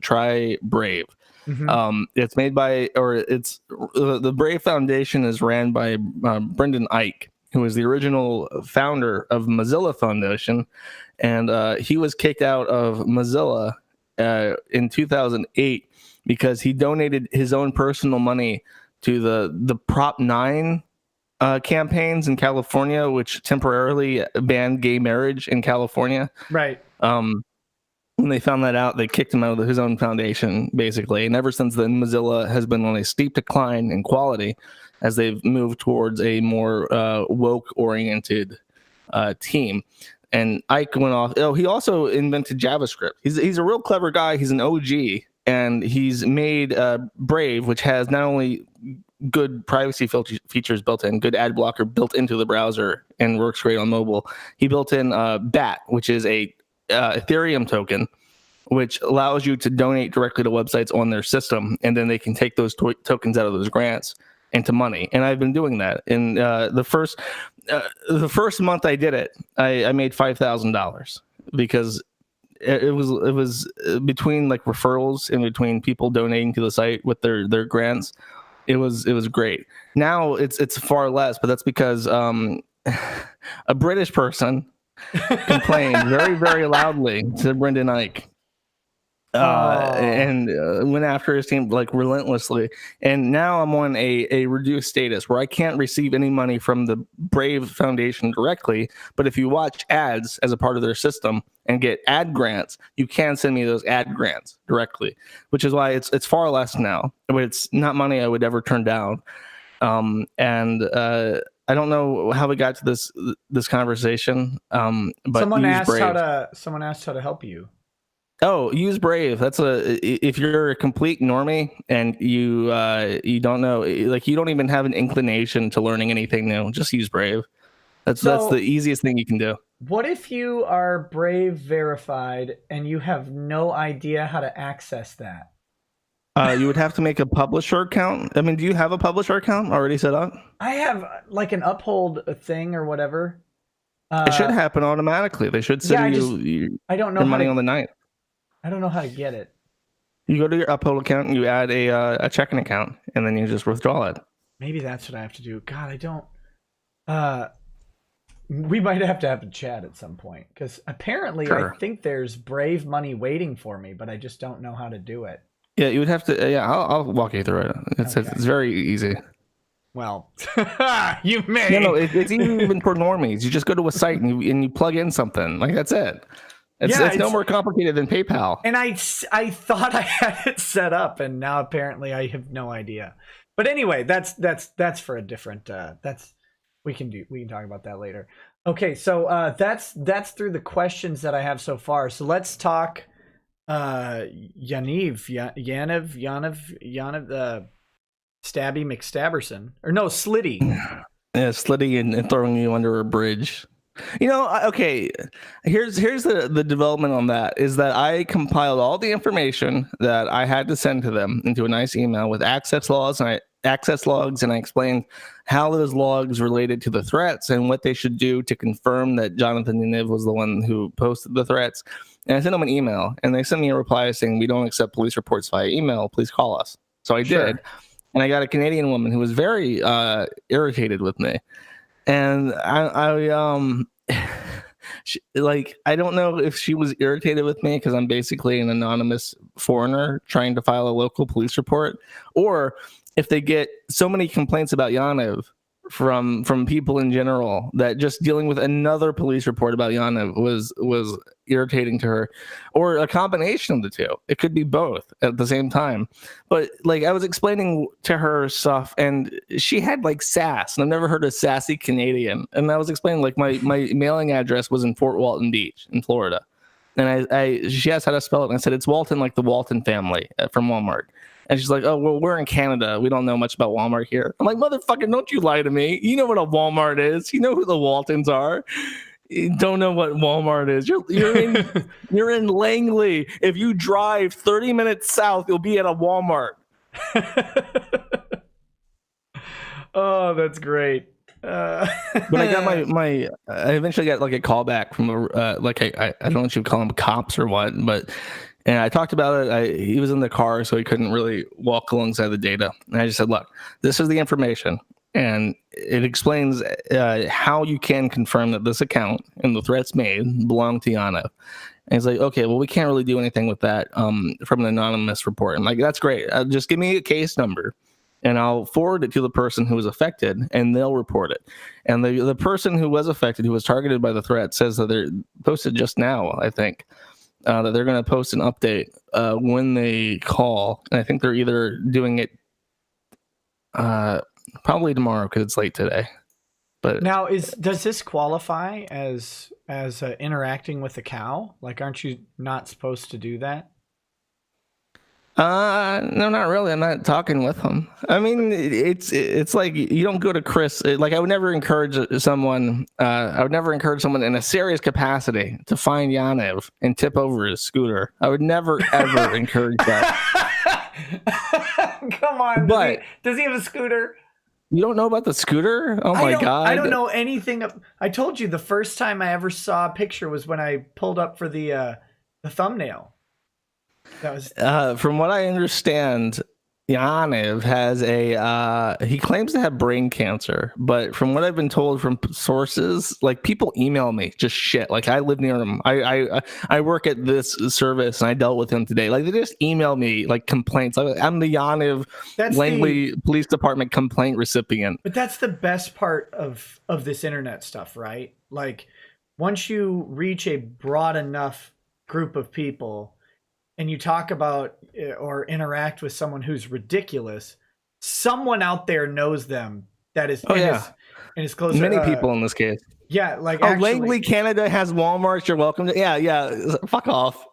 try Brave. Mm-hmm. It's made by, the Brave Foundation is ran by Brendan Ike, who is the original founder of Mozilla Foundation, and he was kicked out of Mozilla in 2008 because he donated his own personal money to the Prop 9 campaigns in California, which temporarily banned gay marriage in California. Right. When they found that out, they kicked him out of his own foundation, basically. And ever since then, Mozilla has been on a steep decline in quality as they've moved towards a more woke-oriented team. And Ike went off. Oh, he also invented JavaScript. He's a real clever guy. He's an OG, and he's made Brave, which has not only good privacy features built in, good ad blocker built into the browser, and works great on mobile. He built in BAT, which is a Ethereum token, which allows you to donate directly to websites on their system, and then they can take those tokens out of those grants into money. And I've been doing that. In the first month I did it, I made $5,000 because it was between like referrals and between people donating to the site with their grants. It was great. Now it's far less, but that's because a British person complained very, very loudly to Brendan Ike. and went after his team like relentlessly. And now I'm on a reduced status where I can't receive any money from the Brave Foundation directly. But if you watch ads as a part of their system and get ad grants, you can send me those ad grants directly, which is why it's far less now. But it's not money I would ever turn down. I don't know how we got to this conversation. But someone asked Brave. someone asked how to help you. Oh, use Brave. If you're a complete normie and you don't know, like you don't even have an inclination to learning anything new, just use Brave. That's the easiest thing you can do. What if you are Brave verified and you have no idea how to access that? You would have to make a publisher account. I mean, do you have a publisher account already set up? I have like an uphold thing or whatever. It should happen automatically. They should send I don't know your money on the night. I don't know how to get it. You go to your Uphold account and you add a checking account, and then you just withdraw it. Maybe that's what I have to do. God, I don't. We might have to have a chat at some point because apparently I think there's Brave money waiting for me, but I just don't know how to do it. Yeah, you would have to. Yeah, I'll walk you through it. It's very easy. Well, you may. No, it's even for normies. You just go to a site and you plug in something. Like that's it. It's no more complicated than PayPal. And I thought I had it set up, and now apparently I have no idea. But anyway, that's for a different. We can talk about that later. Okay, so that's through the questions that I have so far. So let's talk. Yaniv, Stabby McStabberson, or no, Slitty. Yeah, Slitty and throwing you under a bridge. You know, okay, here's the development on that is that I compiled all the information that I had to send to them into a nice email with access logs, and I explained how those logs related to the threats and what they should do to confirm that Jonathan Yaniv was the one who posted the threats. And I sent them an email, and they sent me a reply saying, "We don't accept police reports via email. Please call us." So I did, and I got a Canadian woman who was very irritated with me. And I don't know if she was irritated with me because I'm basically an anonymous foreigner trying to file a local police report, or if they get so many complaints about Yaniv from people in general that just dealing with another police report about Yaniv was irritating to her, or a combination of the two. It could be both at the same time. But like I was explaining to her stuff, and she had like sass, and I've never heard a sassy Canadian. And I was explaining like my mailing address was in Fort Walton Beach in Florida, and she asked how to spell it, and I said it's Walton, like the Walton family from Walmart. And she's like, "Oh, well, we're in Canada. We don't know much about Walmart here." I'm like, "Motherfucker, don't you lie to me. You know what a Walmart is. You know who the Waltons are. You don't know what Walmart is. You're in Langley. If you drive 30 minutes south, you'll be at a Walmart." Oh, that's great. But I got I eventually got like a call back from I don't know if you would call them cops or what, but. And I talked about it. He was in the car, so he couldn't really walk alongside the data. And I just said, "Look, this is the information, and it explains how you can confirm that this account and the threats made belong to Yaniv." And he's like, "Okay, well, we can't really do anything with that from an anonymous report." I'm like, "That's great. Just give me a case number, and I'll forward it to the person who was affected, and they'll report it." And the person who was affected, who was targeted by the threat, says that they're posted just now, I think. That they're going to post an update when they call. And I think they're either doing it probably tomorrow because it's late today. But now, does this qualify as interacting with a cow? Like, aren't you not supposed to do that? No, not really. I'm not talking with them. I mean, it's like you don't go to Chris. Like I would never encourage someone. I would never encourage someone in a serious capacity to find Yaniv and tip over his scooter. I would never ever encourage that. Come on, does he have a scooter? You don't know about the scooter? Oh my God. I don't know anything. I told you the first time I ever saw a picture was when I pulled up for the thumbnail. That was from what I understand, Yaniv has he claims to have brain cancer, but from what I've been told from sources, like people email me just shit. Like I live near him. I work at this service and I dealt with him today. Like they just email me like complaints. I'm the Yaniv Langley Police Department complaint recipient. But that's the best part of this internet stuff, right? Like once you reach a broad enough group of people and you talk about or interact with someone who's ridiculous, someone out there knows them that is and is closer. Many people in this case. Yeah, like Langley, Canada has Walmart. You're welcome to. Yeah. Fuck off,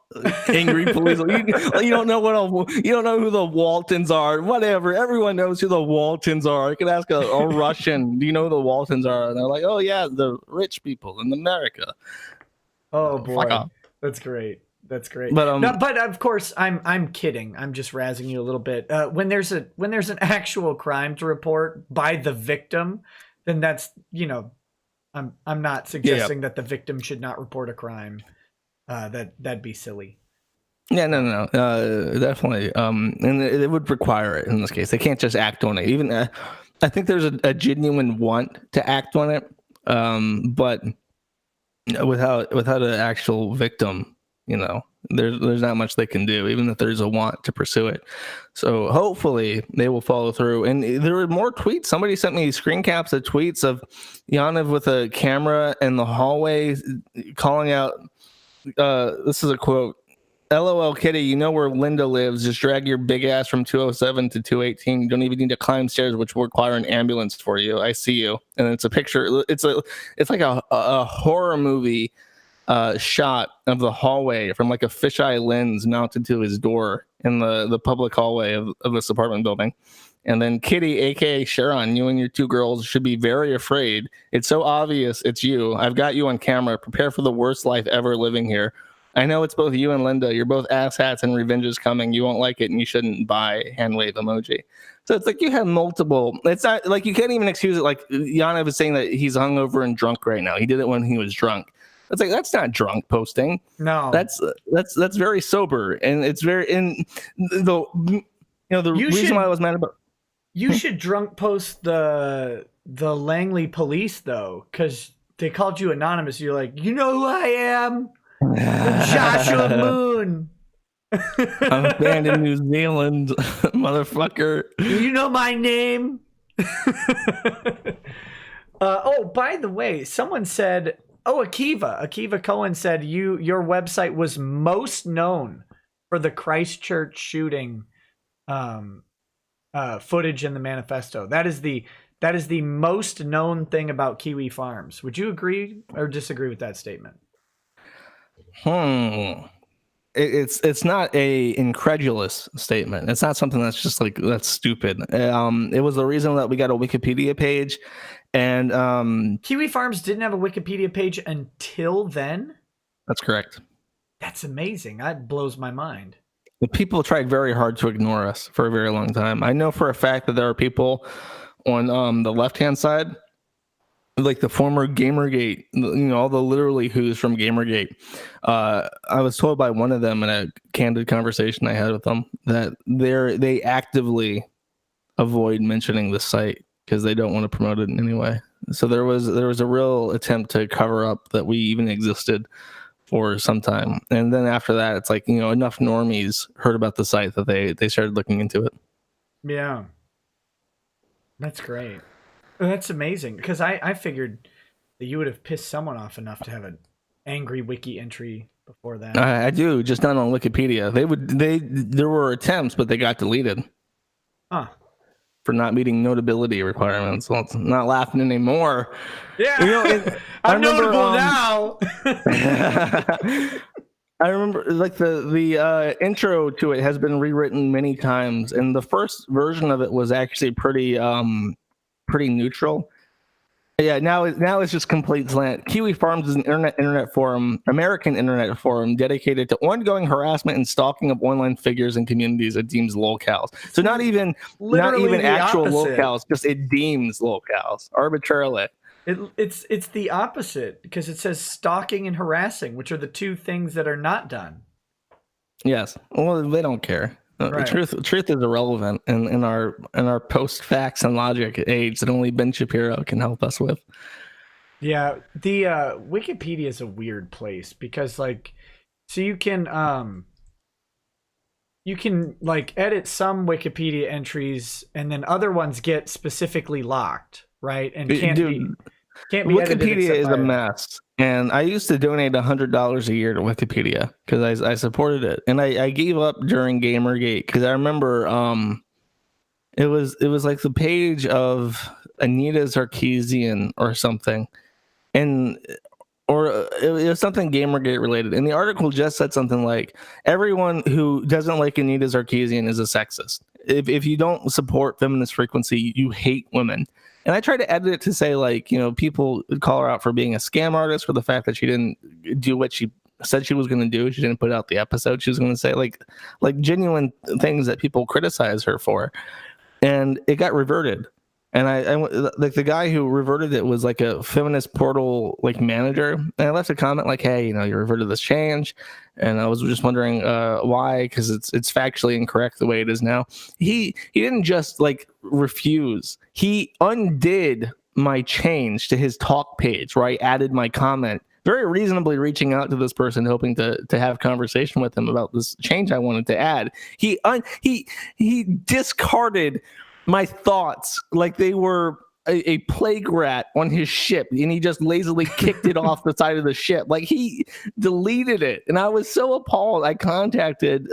angry police. You don't know you don't know who the Waltons are. Whatever. Everyone knows who the Waltons are. You can ask a Russian. Do you know who the Waltons are? And they're like, oh yeah, the rich people in America. Oh boy, that's great. That's great. But no, but of course, I'm kidding. I'm just razzing you a little bit. When there's an actual crime to report by the victim, then that's I'm not suggesting that the victim should not report a crime. That'd be silly. Yeah, no, definitely. And it would require it in this case. They can't just act on it. Even I think there's a genuine want to act on it, but without an actual victim. There's not much they can do, even if there's a want to pursue it. So hopefully they will follow through. And there were more tweets. Somebody sent me screen caps of tweets of Yaniv with a camera in the hallway calling out, this is a quote, LOL Kitty, you know where Linda lives. Just drag your big ass from 207 to 218. You don't even need to climb stairs, which will require an ambulance for you. I see you. And it's a picture. It's like a horror movie shot of the hallway from like a fisheye lens mounted to his door in the public hallway of this apartment building. And then Kitty, aka Sharon, you and your two girls should be very afraid. It's so obvious it's you. I've got you on camera. Prepare for the worst life ever living here. I know it's both you and Linda. You're both asshats and revenge is coming. You won't like it and you shouldn't buy hand wave emoji. So it's like you have multiple. It's not like you can't even excuse it. Like Yaniv is saying that he's hungover and drunk right now. He did it when he was drunk. It's like that's not drunk posting. No, that's very sober, and it's very the reason why I was mad about. You should drunk post the Langley police though, because they called you anonymous. You're like, you know who I am, Joshua Moon. I'm banned in New Zealand, motherfucker. You know my name. Oh, by the way, someone said. Oh, Akiva Cohen said your website was most known for the Christchurch shooting footage in the manifesto. That is the most known thing about Kiwi Farms. Would you agree or disagree with that statement? It's not a incredulous statement. It's not something that's just like that's stupid. It was the reason that we got a Wikipedia page. And Kiwi Farms didn't have a Wikipedia page until then? That's correct. That's amazing. That blows my mind. The people tried very hard to ignore us for a very long time. I know for a fact that there are people on the left-hand side, like the former Gamergate, all the literally who's from Gamergate. I was told by one of them in a candid conversation I had with them that they actively avoid mentioning the site because they don't want to promote it in any way. So there was a real attempt to cover up that we even existed for some time. And then after that, it's like, enough normies heard about the site that they started looking into it. Yeah. That's great. That's amazing because I figured that you would have pissed someone off enough to have an angry wiki entry before that. I do, just not on Wikipedia. There were attempts, but they got deleted. Huh. For not meeting notability requirements. Well, it's not laughing anymore. Yeah, I'm notable now. I remember like the intro to it has been rewritten many times, and the first version of it was actually pretty neutral. Yeah, now it's just complete slant. Kiwi Farms is an internet forum, American internet forum dedicated to ongoing harassment and stalking of online figures and communities it deems locales. So not even actual locales, just it deems locales arbitrarily. It's the opposite because it says stalking and harassing, which are the two things that are not done. Yes. Well, they don't care. Right. Truth is irrelevant in our post facts and logic age that only Ben Shapiro can help us with. Yeah, the Wikipedia is a weird place because like so you can like edit some Wikipedia entries and then other ones get specifically locked, right? And Dude, can't be edited Wikipedia except is by a mess, and I used to donate $100 a year to Wikipedia because I supported it, and I gave up during Gamergate because I remember it was like the page of Anita Sarkeesian or something, and or it was something Gamergate related, and the article just said something like everyone who doesn't like Anita Sarkeesian is a sexist. If you don't support feminist frequency, you hate women. And I tried to edit it to say, like, you know, people call her out for being a scam artist for the fact that she didn't do what she said she was going to do. She didn't put out the episode. She was going to say like genuine things that people criticize her for. And it got reverted. And I like the guy who reverted it was like a feminist portal like manager. And I left a comment like, hey, you know, you reverted this change. And I was just wondering why, because it's factually incorrect the way it is now. He didn't just like refuse. He undid my change to his talk page where I added my comment, very reasonably reaching out to this person, hoping to have conversation with him about this change I wanted to add. He discarded my thoughts like they were a plague rat on his ship, and he just lazily kicked it off the side of the ship. Like he deleted it, and I was so appalled. I contacted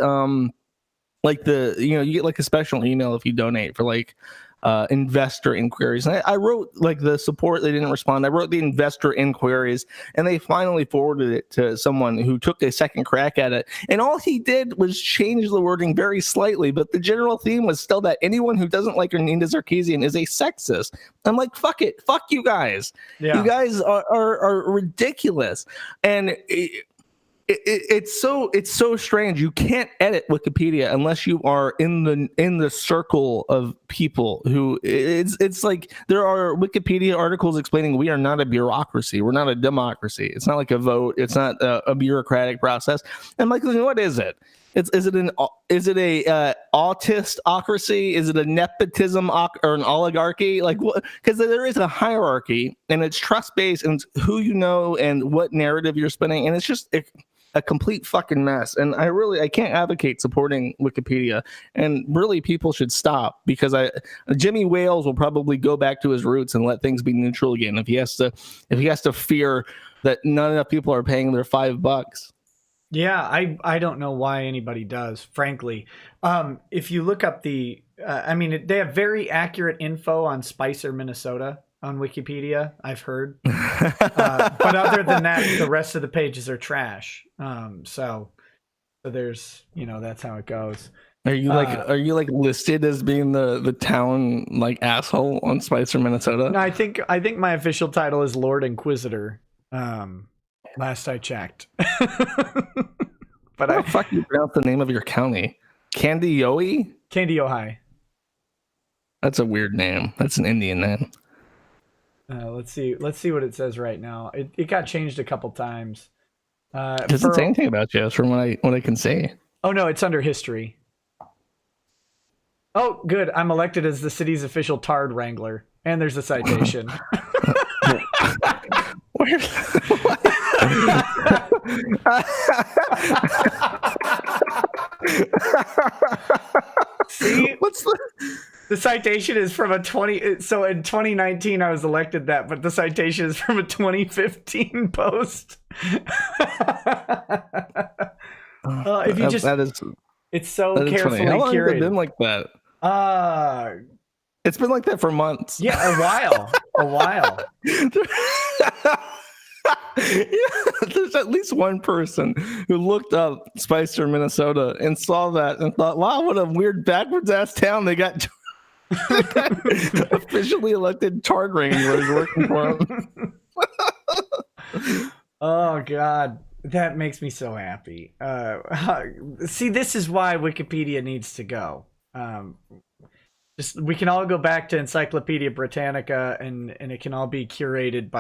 like you get like a special email if you donate for like investor inquiries. And I wrote like the support, they didn't respond. I wrote the investor inquiries, and they finally forwarded it to someone who took a second crack at it. And all he did was change the wording very slightly, but the general theme was still that anyone who doesn't like Anita Sarkeesian is a sexist. I'm like, fuck it, fuck you guys. Yeah. You guys are ridiculous. And it's so strange. You can't edit Wikipedia unless you are in the circle of people who it's like there are Wikipedia articles explaining we are not a bureaucracy. We're not a democracy. It's not like a vote. It's not a bureaucratic process. And like, what is it? Is it a autistocracy? Is it a nepotism or an oligarchy? Like, what? Because there is a hierarchy, and it's trust based, and it's who you know and what narrative you're spinning, and it's just a complete fucking mess. And I can't advocate supporting Wikipedia, and really people should stop, because Jimmy Wales will probably go back to his roots and let things be neutral again if he has to fear that not enough people are paying their $5. Yeah, I don't know why anybody does, frankly. If you look up they have very accurate info on Spicer, Minnesota on Wikipedia, I've heard. But other than that, the rest of the pages are trash. So there's, that's how it goes. Are you like listed as being the town like asshole on Spicer, Minnesota? No, I think my official title is Lord Inquisitor. Last I checked. But how the fuck you pronounce the name of your county? Candioi? Candioi. That's a weird name. That's an Indian name. Let's see what it says right now. It got changed a couple times. Doesn't say anything about you from what I can see. Oh no, it's under history. Oh, good. I'm elected as the city's official Tard Wrangler, and there's a citation. Where? See, what's the citation is from so in 2019 I was elected that, but the citation is from a 2015 post. If you just it's so carefully funny. How long curated. has it been like that? It's been like that for months. Yeah, a while. There's at least one person who looked up Spicer, Minnesota, and saw that and thought, "Wow, what a weird backwards ass town they got." Officially elected Tard Wranglers working for them. Oh God, that makes me so happy. See, this is why Wikipedia needs to go. We can all go back to Encyclopedia Britannica, and it can all be curated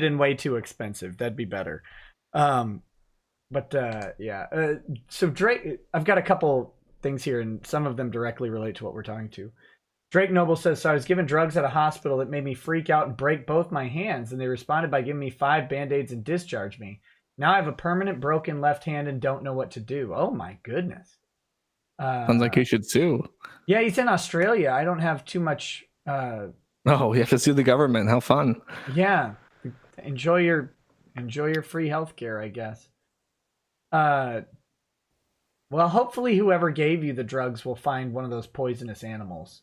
and way too expensive. That'd be better. So Drake, I've got a couple things here, and some of them directly relate to what we're talking to. Drake Noble says, so I was given drugs at a hospital that made me freak out and break both my hands, and they responded by giving me 5 Band-Aids and discharged me. Now I have a permanent broken left hand and don't know what to do. Oh my goodness. Sounds like you should sue. Yeah, he's in Australia. I don't have too much... Oh, you have to sue the government. How fun. Yeah. Enjoy your free healthcare, I guess. Well, hopefully whoever gave you the drugs will find one of those poisonous animals.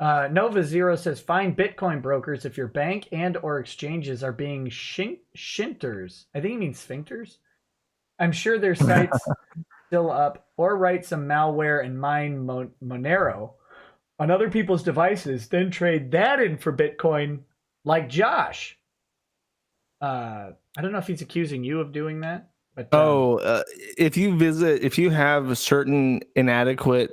Nova Zero says, find Bitcoin brokers if your bank and or exchanges are being shinters. I think he means sphincters. I'm sure their site's still up. Or write some malware and mine Monero on other people's devices, then trade that in for Bitcoin like Josh. I don't know if he's accusing you of doing that. But, if you have certain inadequate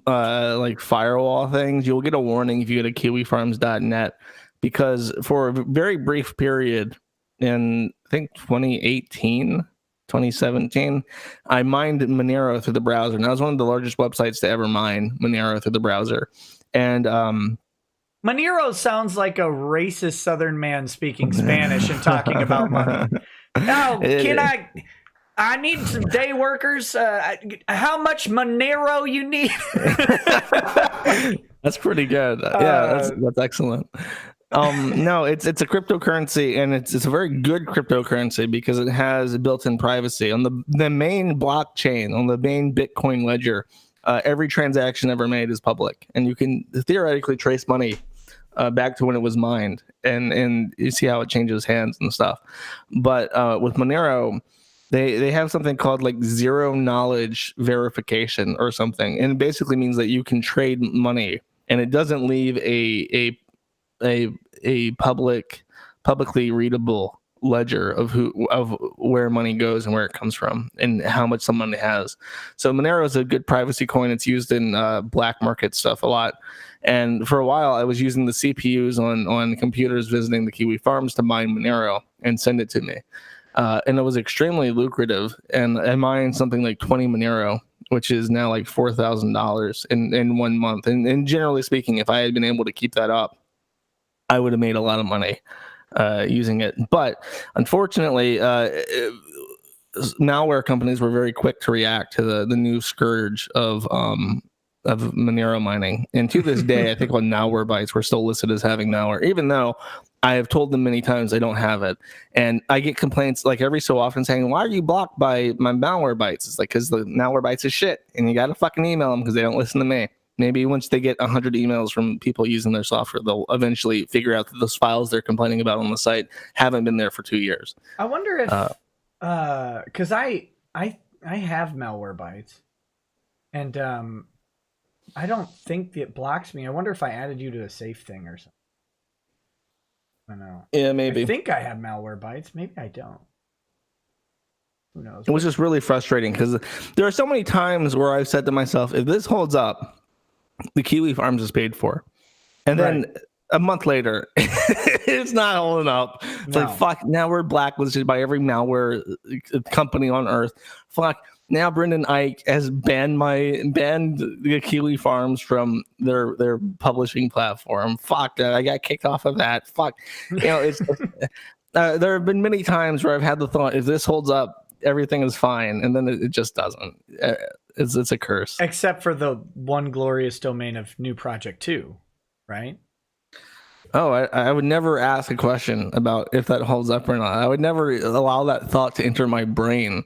like firewall things, you'll get a warning if you go to kiwifarms.net, because for a very brief period in I think 2017, I mined Monero through the browser, and that was one of the largest websites to ever mine Monero through the browser. And Monero sounds like a racist Southern man speaking Spanish and talking about money. Now, I need some day workers. How much Monero you need? That's pretty good. Yeah, that's excellent. No, it's a cryptocurrency, and it's a very good cryptocurrency because it has built-in privacy on the main blockchain, on the main Bitcoin ledger. Every transaction ever made is public, and you can theoretically trace money back to when it was mined, and you see how it changes hands and stuff. But with Monero, they have something called like zero knowledge verification or something, and it basically means that you can trade money, and it doesn't leave a publicly readable ledger of where money goes and where it comes from and how much some money has. So Monero is a good privacy coin. It's used in black market stuff a lot. And for a while, I was using the CPUs on computers visiting the Kiwi farms to mine Monero and send it to me. And it was extremely lucrative. And I mined something like 20 Monero, which is now like $4,000 in 1 month. And generally speaking, if I had been able to keep that up, I would have made a lot of money using it. But unfortunately, malware companies were very quick to react to the new scourge of Monero mining. And to this day, I think on Malwarebytes, we're still listed as having malware, even though I have told them many times I don't have it. And I get complaints like every so often saying, why are you blocked by my Malwarebytes? It's like, because the Malwarebytes is shit, and you got to fucking email them because they don't listen to me. Maybe once they get 100 emails from people using their software, they'll eventually figure out that those files they're complaining about on the site haven't been there for 2 years. I wonder if, because I have Malwarebytes, and I don't think it blocks me. I wonder if I added you to a safe thing or something. I don't know. Yeah, maybe. I think I have Malwarebytes. Maybe I don't. Who knows? It was just really frustrating because there are so many times where I've said to myself, if this holds up, the Kiwi Farms is paid for. And then a month later, it's not holding up. It's like, fuck, now we're blacklisted by every malware company on earth. Fuck, now Brendan Ike has banned the Kiwi Farms from their publishing platform. Fuck, I got kicked off of that. Fuck. You know, it's there have been many times where I've had the thought, if this holds up, everything is fine, and then it just doesn't. It's a curse. Except for the one glorious domain of New Project 2, right? Oh, I would never ask a question about if that holds up or not. I would never allow that thought to enter my brain.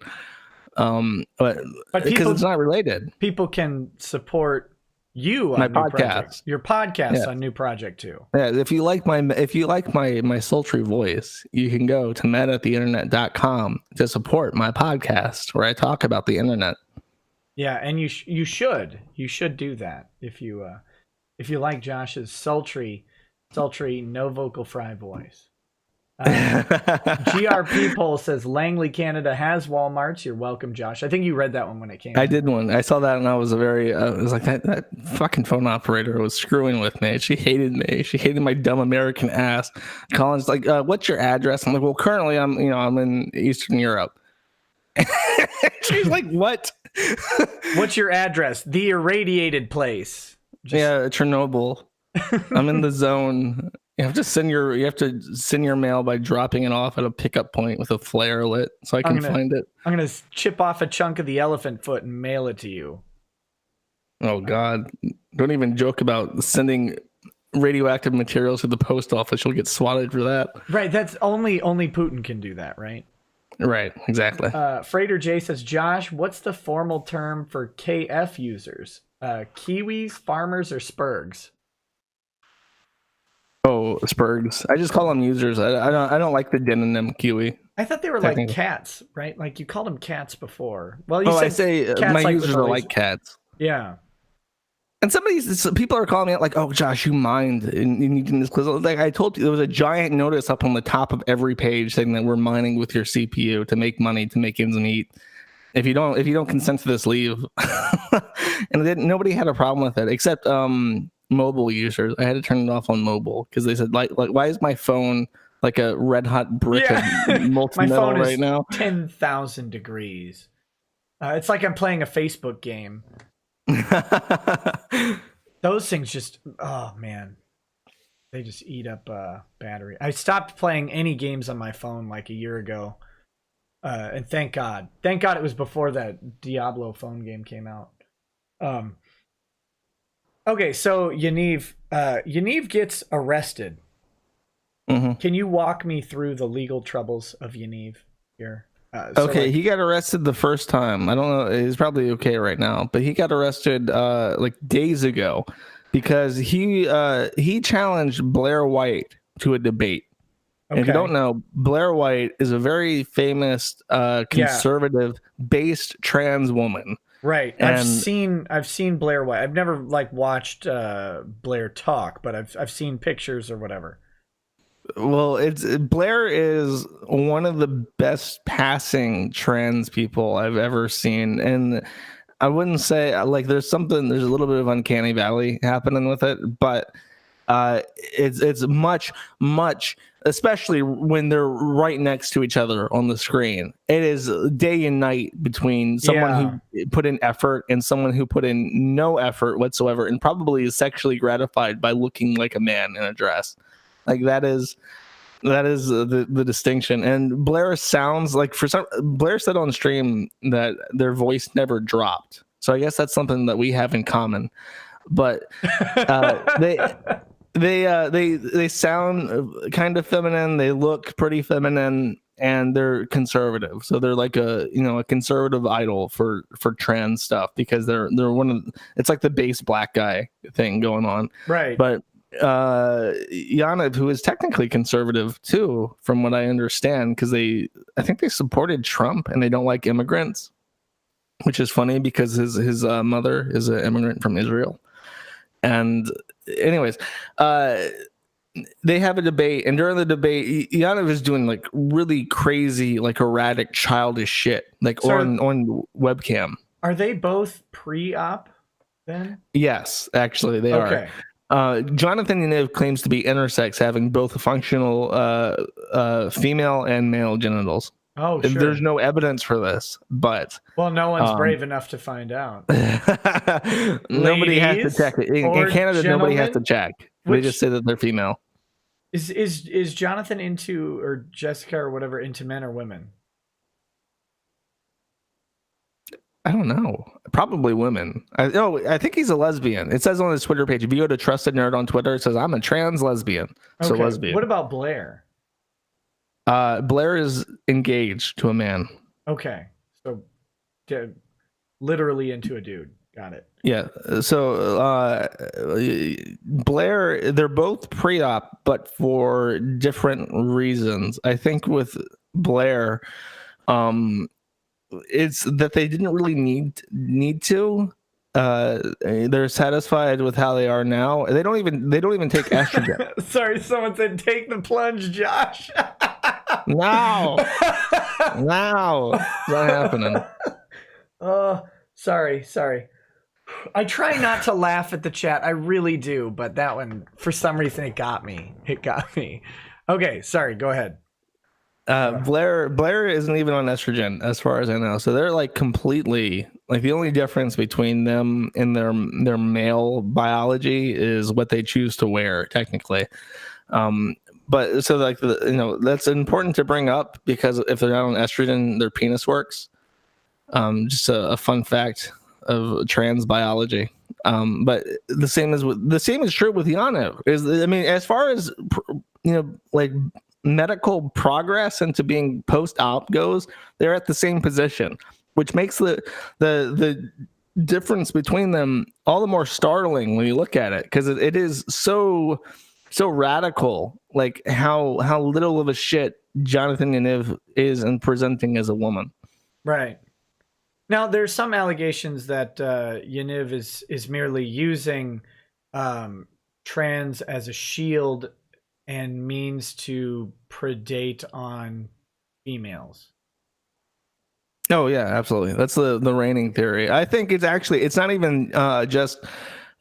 But because it's not related. People can support you on my New podcast. Project. Your podcast on New Project 2. Yeah, if you like my sultry voice, you can go to metatheinternet.com to support my podcast where I talk about the internet. Yeah, and you should do that if you like Josh's sultry no vocal fry voice. GRP poll says Langley, Canada has Walmarts. You're welcome, Josh. I think you read that one when it came. I did one. I saw that and I was like that fucking phone operator was screwing with me. She hated me. She hated my dumb American ass. Colin's like, what's your address? I'm like, well, currently I'm in Eastern Europe. She's like, what? What's your address? The irradiated place. Yeah, Chernobyl. I'm in the zone. You have to send your mail by dropping it off at a pickup point with a flare lit, so I can find it. I'm gonna chip off a chunk of the elephant foot and mail it to you. Oh God! Don't even joke about sending radioactive materials to the post office. You'll get swatted for that. Right. That's only Putin can do that, right? Right. Exactly. Freighter J says, Josh, what's the formal term for KF users? Kiwis, farmers, or spurgs? Oh, spurgs. I just call them users. I don't like the demonym Kiwi. I thought they were like cats, right? Like you called them cats before. Well, you I say my users are like cats. Yeah. And people are calling me out like, "Oh, Josh, you mind?" And you can disclose. Like I told you, there was a giant notice up on the top of every page saying that we're mining with your CPU to make money, to make ends meet. If you don't consent to this, leave. And nobody had a problem with it except mobile users. I had to turn it off on mobile because they said like why is my phone like a red hot brick of molten metal right now? 10,000 degrees. It's like I'm playing a Facebook game. Those things just, oh man, they just eat up battery. I stopped playing any games on my phone like a year ago, and thank God it was before that Diablo phone game came out. Okay, so Yaniv gets arrested. Mm-hmm. Can you walk me through the legal troubles of Yaniv here? Okay, he got arrested the first time. I don't know. He's probably okay right now, but he got arrested like days ago because he challenged Blair White to a debate. Okay. If you don't know, Blair White is a very famous conservative-based trans woman. Right. And I've seen Blair White. I've never like watched Blair talk, but I've seen pictures or whatever. Well, Blair is one of the best passing trans people I've ever seen, and I wouldn't say like there's a little bit of uncanny valley happening with it, but it's much, especially when they're right next to each other on the screen. It is day and night between someone who put in effort and someone who put in no effort whatsoever, and probably is sexually gratified by looking like a man in a dress. Like that is the distinction. And Blair sounds like Blair said on stream that their voice never dropped. So I guess that's something that we have in common. But they sound kind of feminine. They look pretty feminine, and they're conservative. So they're like a conservative idol for trans stuff because they're it's like the base black guy thing going on. Right. But Yaniv, who is technically conservative too, from what I understand, because I think they supported Trump and they don't like immigrants, which is funny because his mother is an immigrant from Israel. And anyways, they have a debate, and during the debate, Yaniv is doing like really crazy, like erratic, childish shit, like on webcam. Are they both pre-op then? Yes, actually, they are. Jonathan Yaniv claims to be intersex, having both functional female and male genitals. Oh, sure. There's no evidence for this, but no one's brave enough to find out. Nobody has to check it. In Canada, nobody has to check. They just say that they're female. Is Jonathan into, or Jessica or whatever, into men or women? I don't know. Probably women. I think he's a lesbian. It says on his Twitter page. If you go to Trusted Nerd on Twitter, it says I'm a trans lesbian. So lesbian. What about Blair? Blair is engaged to a man. Okay. So literally into a dude. Got it. Yeah. So Blair, they're both pre-op, but for different reasons. I think with Blair, it's that they didn't really need to. They're satisfied with how they are now. They don't even take estrogen. Sorry, someone said take the plunge, Josh. No, it's not happening. Sorry. I try not to laugh at the chat. I really do, but that one, for some reason, it got me. Okay, sorry. Go ahead. Blair isn't even on estrogen, as far as I know. So they're like completely Like the only difference between them and their male biology is what they choose to wear, technically. But so like that's important to bring up because if they're not on estrogen, their penis works. Just a fun fact of trans biology. But the same is true with Yaniv. As far as like medical progress into being post-op goes, they're at the same position, which makes the difference between them all the more startling when you look at it, because it is so radical, like how little of a shit Jonathan Yaniv is in presenting as a woman. Right. Now, there's some allegations that Yaniv is merely using trans as a shield and means to predate on females. Oh yeah, absolutely. That's the reigning theory. I think it's not even just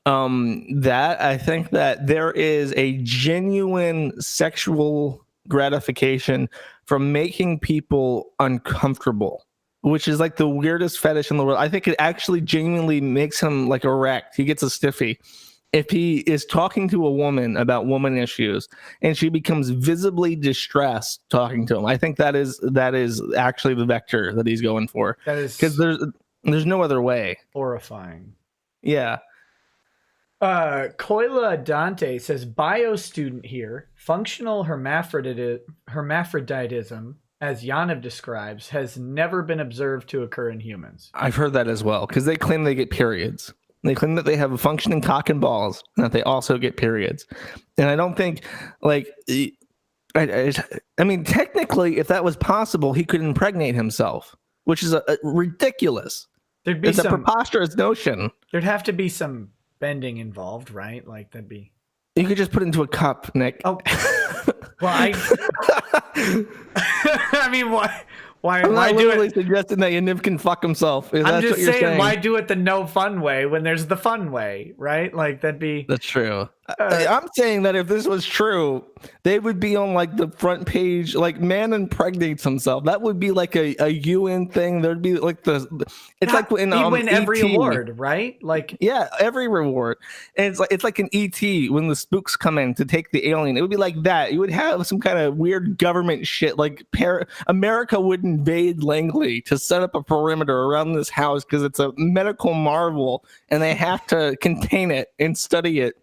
that. I think that there is a genuine sexual gratification from making people uncomfortable, which is like the weirdest fetish in the world. I think it actually genuinely makes him like erect. He gets a stiffy if he is talking to a woman about woman issues and she becomes visibly distressed talking to him. I think that is actually the vector that he's going for. That is because there's no other way. Horrifying. Yeah. Koila Dante says, bio student here, functional hermaphroditism, as Yaniv describes, has never been observed to occur in humans. I've heard that as well, because they claim they get periods. They claim that they have a functioning cock and balls, and that they also get periods. And I don't think, like, I mean, technically, if that was possible, he could impregnate himself, which is a ridiculous. It's a preposterous notion. There'd have to be some bending involved, right? Like, that'd be... You could just put it into a cup, Nick. Oh, well, I mean, why I'm not literally suggesting that Yaniv can fuck himself. I'm just saying, why do it the no fun way when there's the fun way, right? Like, that'd be... That's true. I'm saying that if this was true, they would be on like the front page, like man impregnates himself. That would be like a UN thing. There'd be like it's like in he'd win every award, right? Like, yeah, every reward. And it's like an ET when the spooks come in to take the alien. It would be like that. You would have some kind of weird government shit. Like America would invade Langley to set up a perimeter around this house because it's a medical marvel, and they have to contain it and study it.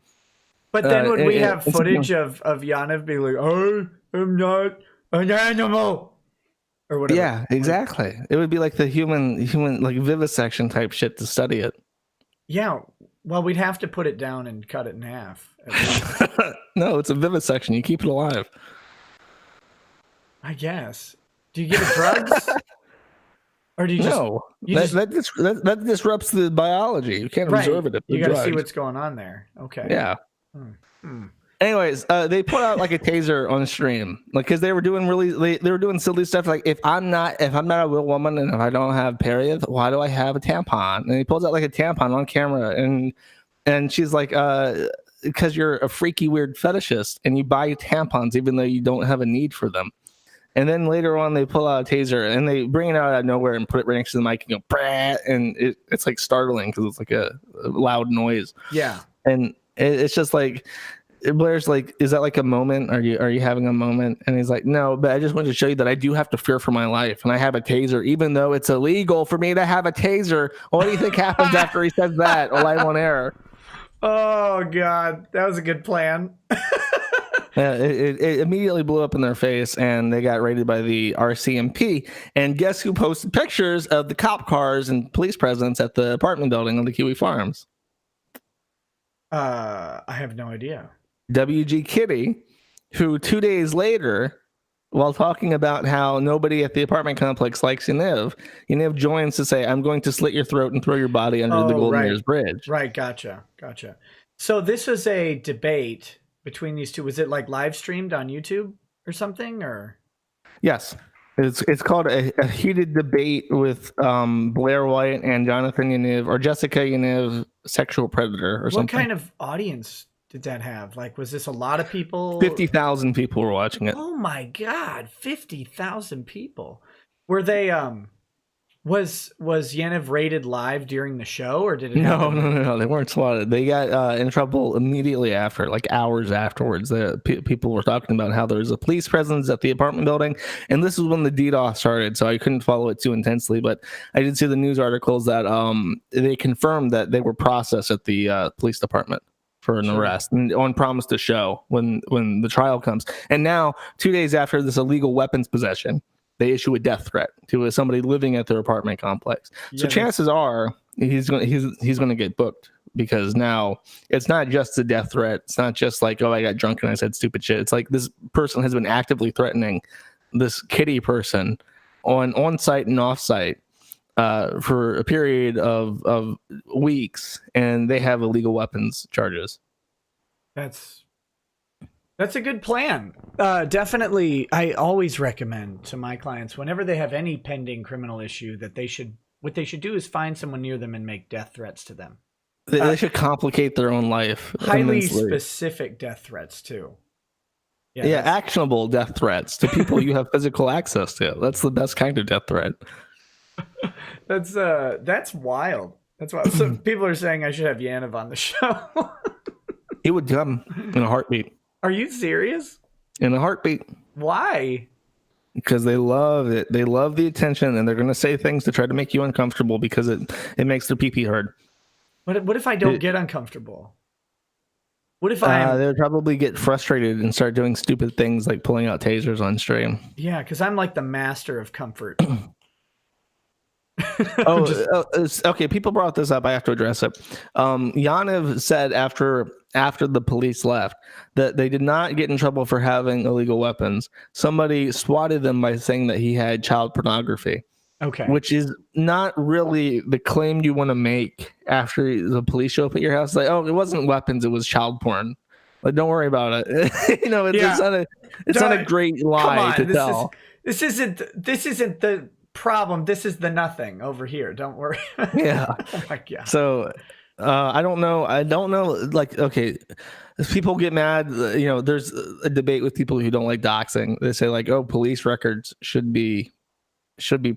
But then would we have footage of Yaniv being like, I am not an animal, or whatever? Yeah, exactly. It would be like the human like vivisection type shit to study it. Yeah. Well, we'd have to put it down and cut it in half. No, it's a vivisection. You keep it alive. I guess. Do you give it drugs? Or do you just... No, that disrupts the biology. You can't observe it. You got to see what's going on there. Okay. Yeah. Anyways, they put out like a taser on stream, like because they were doing they were doing silly stuff like if I'm not a real woman and if I don't have periods, why do I have a tampon? And he pulls out like a tampon on camera, and she's like, because you're a freaky weird fetishist and you buy tampons even though you don't have a need for them. And then later on, they pull out a taser and they bring it out of nowhere and put it right next to the mic and go, Brah! And it's like startling because it's like a loud noise. Yeah. And it's just like, Blair's like, is that like a moment? Are you having a moment? And he's like, no, but I just wanted to show you that I do have to fear for my life. And I have a taser, even though it's illegal for me to have a taser. What do you think happens after he says that? Live on air. Oh, God. That was a good plan. Yeah, it immediately blew up in their face, and they got raided by the RCMP. And guess who posted pictures of the cop cars and police presence at the apartment building on the Kiwi Farms? I have no idea. WG Kitty, who 2 days later, while talking about how nobody at the apartment complex likes Yaniv joins to say, I'm going to slit your throat and throw your body under the Golden Ears Bridge. Right, gotcha. So this was a debate between these two. Was it like live streamed on YouTube or something? Or yes, it's called a heated debate with Blair White and Jonathan Yaniv, or Jessica Yaniv, sexual predator or something. What kind of audience did that have? Like, was this a lot of people? 50,000 people were watching it. Oh my God, 50,000 people. Were they Was Yaniv rated live during the show, or did it No, happen? no. They weren't swatted. They got in trouble immediately after, like hours afterwards. People were talking about how there was a police presence at the apartment building, and this was when the DDoS started, so I couldn't follow it too intensely. But I did see the news articles that they confirmed that they were processed at the police department for an arrest and on promise to show when the trial comes. And now, 2 days after this illegal weapons possession, they issue a death threat to somebody living at their apartment complex. Yeah, so chances are he's going to get booked, because now it's not just a death threat. It's not just like, oh, I got drunk and I said stupid shit. It's like this person has been actively threatening this kitty person on site and off site for a period of weeks, and they have illegal weapons charges. That's a good plan. Definitely, I always recommend to my clients, whenever they have any pending criminal issue, that what they should do is find someone near them and make death threats to them. They should complicate their own life. Highly specific death threats too. Yeah, actionable death threats to people you have physical access to. That's the best kind of death threat. That's wild. That's wild. So people are saying I should have Yaniv on the show. He would come in a heartbeat. Are you serious? In a heartbeat. Why? Because they love it. They love the attention, and they're going to say things to try to make you uncomfortable because it makes their pee-pee hard. What if I don't get uncomfortable? What if I? They'd probably get frustrated and start doing stupid things like pulling out tasers on stream. Yeah, because I'm like the master of comfort. Okay. People brought this up. I have to address it. Yaniv said after the police left that they did not get in trouble for having illegal weapons. Somebody swatted them by saying that he had child pornography. Okay. Which is not really the claim you want to make after the police show up at your house. Like, oh, it wasn't weapons, it was child porn. Like, don't worry about it. It's not a great lie to tell. This isn't the problem. This is the nothing over here. Don't worry. Yeah. Oh my God. So I don't know. Like, okay, people get mad. There's a debate with people who don't like doxing. They say like, oh, police records should be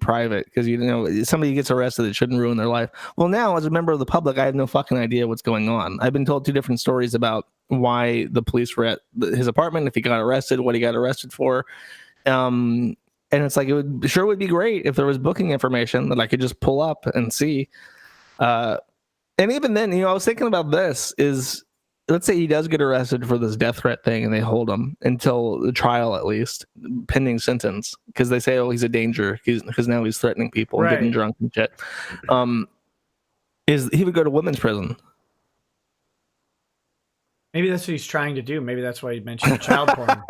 private because somebody gets arrested, it shouldn't ruin their life. Well, now as a member of the public, I have no fucking idea what's going on. I've been told two different stories about why the police were at his apartment, if he got arrested, what he got arrested for. And it's like, it would be great if there was booking information that I could just pull up and see. And even then, I was thinking about this is, let's say he does get arrested for this death threat thing and they hold him until the trial, at least pending sentence, because they say, oh, he's a danger because now he's threatening people and getting drunk and shit. He would go to women's prison. Maybe that's what he's trying to do. Maybe that's why he mentioned child porn.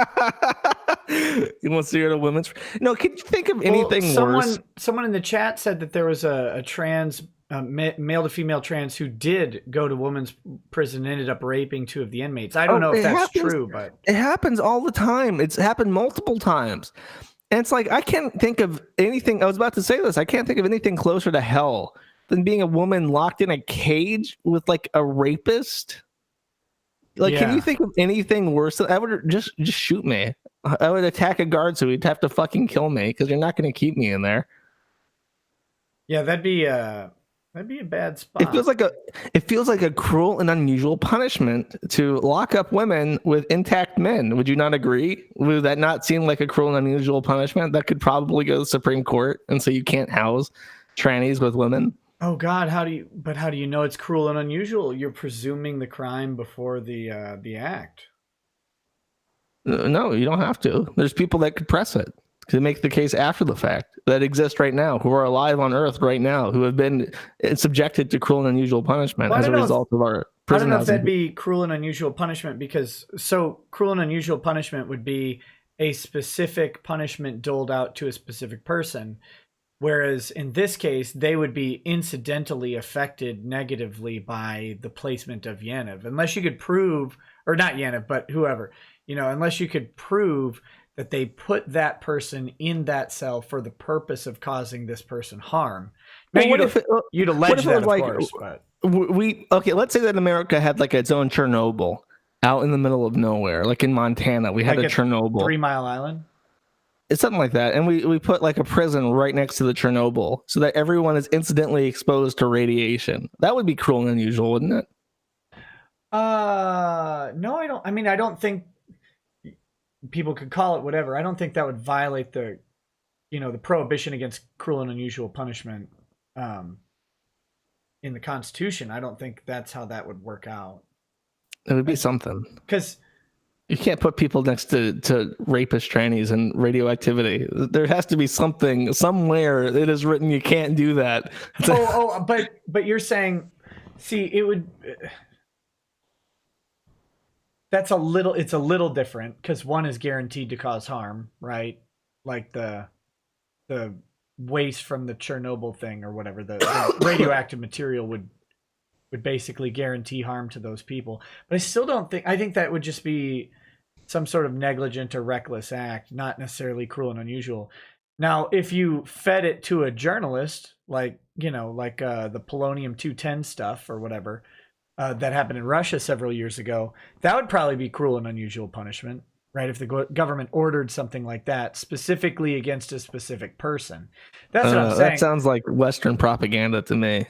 He wants to go to women's. No, can you think of anything worse? Someone in the chat said that there was a trans male to female trans who did go to women's prison and ended up raping two of the inmates. I don't know if that's true, but it happens all the time. It's happened multiple times. And it's like, I can't think of anything. I was about to say this. I can't think of anything closer to hell than being a woman locked in a cage with like a rapist. Like, Can you think of anything worse? I would just shoot me. I would attack a guard, so he'd have to fucking kill me because you're not going to keep me in there. Yeah, that'd be a bad spot. It feels like a cruel and unusual punishment to lock up women with intact men. Would you not agree? Would that not seem like a cruel and unusual punishment that could probably go to the Supreme Court and say you can't house trannies with women? Oh God, how do you know it's cruel and unusual? You're presuming the crime before the act. No, you don't have to. There's people that could press it to make the case after the fact that exist right now, who are alive on Earth right now, who have been subjected to cruel and unusual punishment as a result of our prison. I don't know if that'd be cruel and unusual punishment, because cruel and unusual punishment would be a specific punishment doled out to a specific person. Whereas in this case, they would be incidentally affected negatively by the placement of Yaniv, unless you could prove, or not Yaniv, but whoever, unless you could prove that they put that person in that cell for the purpose of causing this person harm. Now, you'd allege that, of course, but let's say that America had like its own Chernobyl out in the middle of nowhere, like in Montana. We had a Chernobyl. 3 Mile Island. It's something like that. And we put like a prison right next to the Chernobyl so that everyone is incidentally exposed to radiation. That would be cruel and unusual, wouldn't it? No, I don't. I mean, I don't think people could call it whatever. I don't think that would violate the, the prohibition against cruel and unusual punishment in the Constitution. I don't think that's how that would work out. It would be something. Because you can't put people next to rapist trannies and radioactivity. There has to be something somewhere it is written you can't do that. But you're saying, see, it would. It's a little different because one is guaranteed to cause harm, right? Like the waste from the Chernobyl thing or whatever, the radioactive material would basically guarantee harm to those people. But I still don't think, I think that would just be some sort of negligent or reckless act, not necessarily cruel and unusual. Now, if you fed it to a journalist, like the polonium-210 stuff or whatever, that happened in Russia several years ago, that would probably be cruel and unusual punishment, right? If the government ordered something like that specifically against a specific person. That's what I'm saying. That sounds like Western propaganda to me.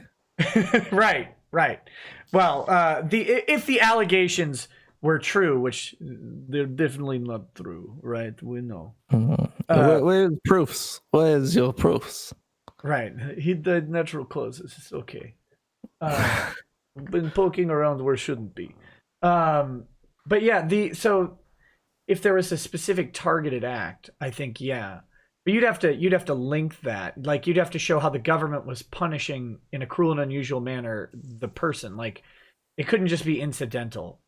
Right. Well, if the allegations were true, which they're definitely not true, right? We know. Where's proofs? Where's your proofs? Right. He died natural causes. It's okay. Been poking around where shouldn't be. But yeah, so if there was a specific targeted act, I think yeah. But you'd have to link that. Like you'd have to show how the government was punishing in a cruel and unusual manner the person. Like it couldn't just be incidental.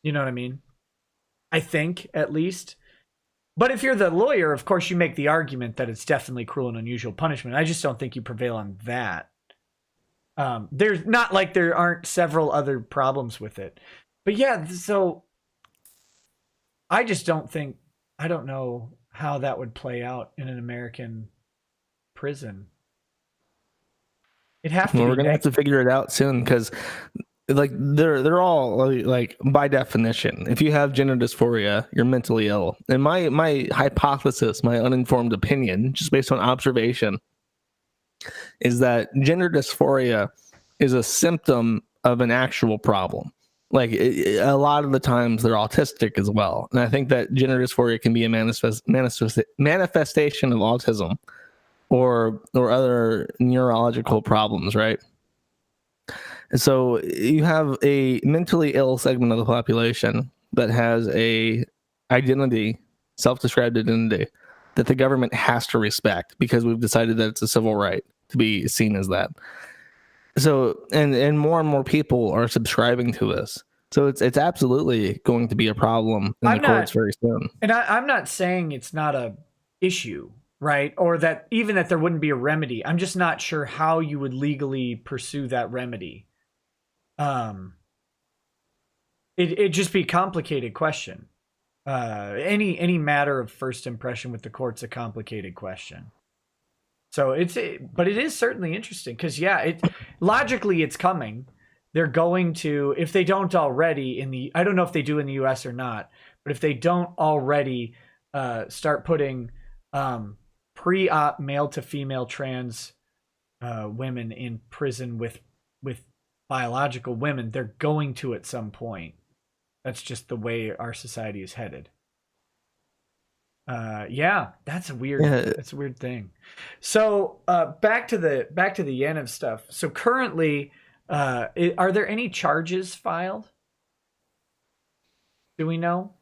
You know what I mean? I think at least. But if you're the lawyer, of course you make the argument that it's definitely cruel and unusual punishment. I just don't think you prevail on that. There's not like there aren't several other problems with it. But yeah, so I just don't know how that would play out in an American prison. It'd have to We're gonna have to figure it out soon because like they're all like by definition, if you have gender dysphoria, you're mentally ill. And my hypothesis, my uninformed opinion, just based on observation, is that gender dysphoria is a symptom of an actual problem. Like a lot of the times they're autistic as well. And I think that gender dysphoria can be a manifestation of autism or other neurological problems, right? And so you have a mentally ill segment of the population that has a identity, self-described identity, that the government has to respect because we've decided that it's a civil right to be seen as that. So, and more people are subscribing to this. So it's absolutely going to be a problem in the courts very soon. And I'm not saying it's not a issue, right? Or that even that there wouldn't be a remedy. I'm just not sure how you would legally pursue that remedy. It'd just be a complicated question. Any matter of first impression with the court's a complicated question. So but it is certainly interesting because logically it's coming. They're going to, if they don't already I don't know if they do in the US or not, but if they don't already start putting pre-op male to female trans women in prison with biological women, they're going to at some point. That's just the way our society is headed. That's a weird thing. So back to the Yaniv stuff. So currently, are there any charges filed? Do we know?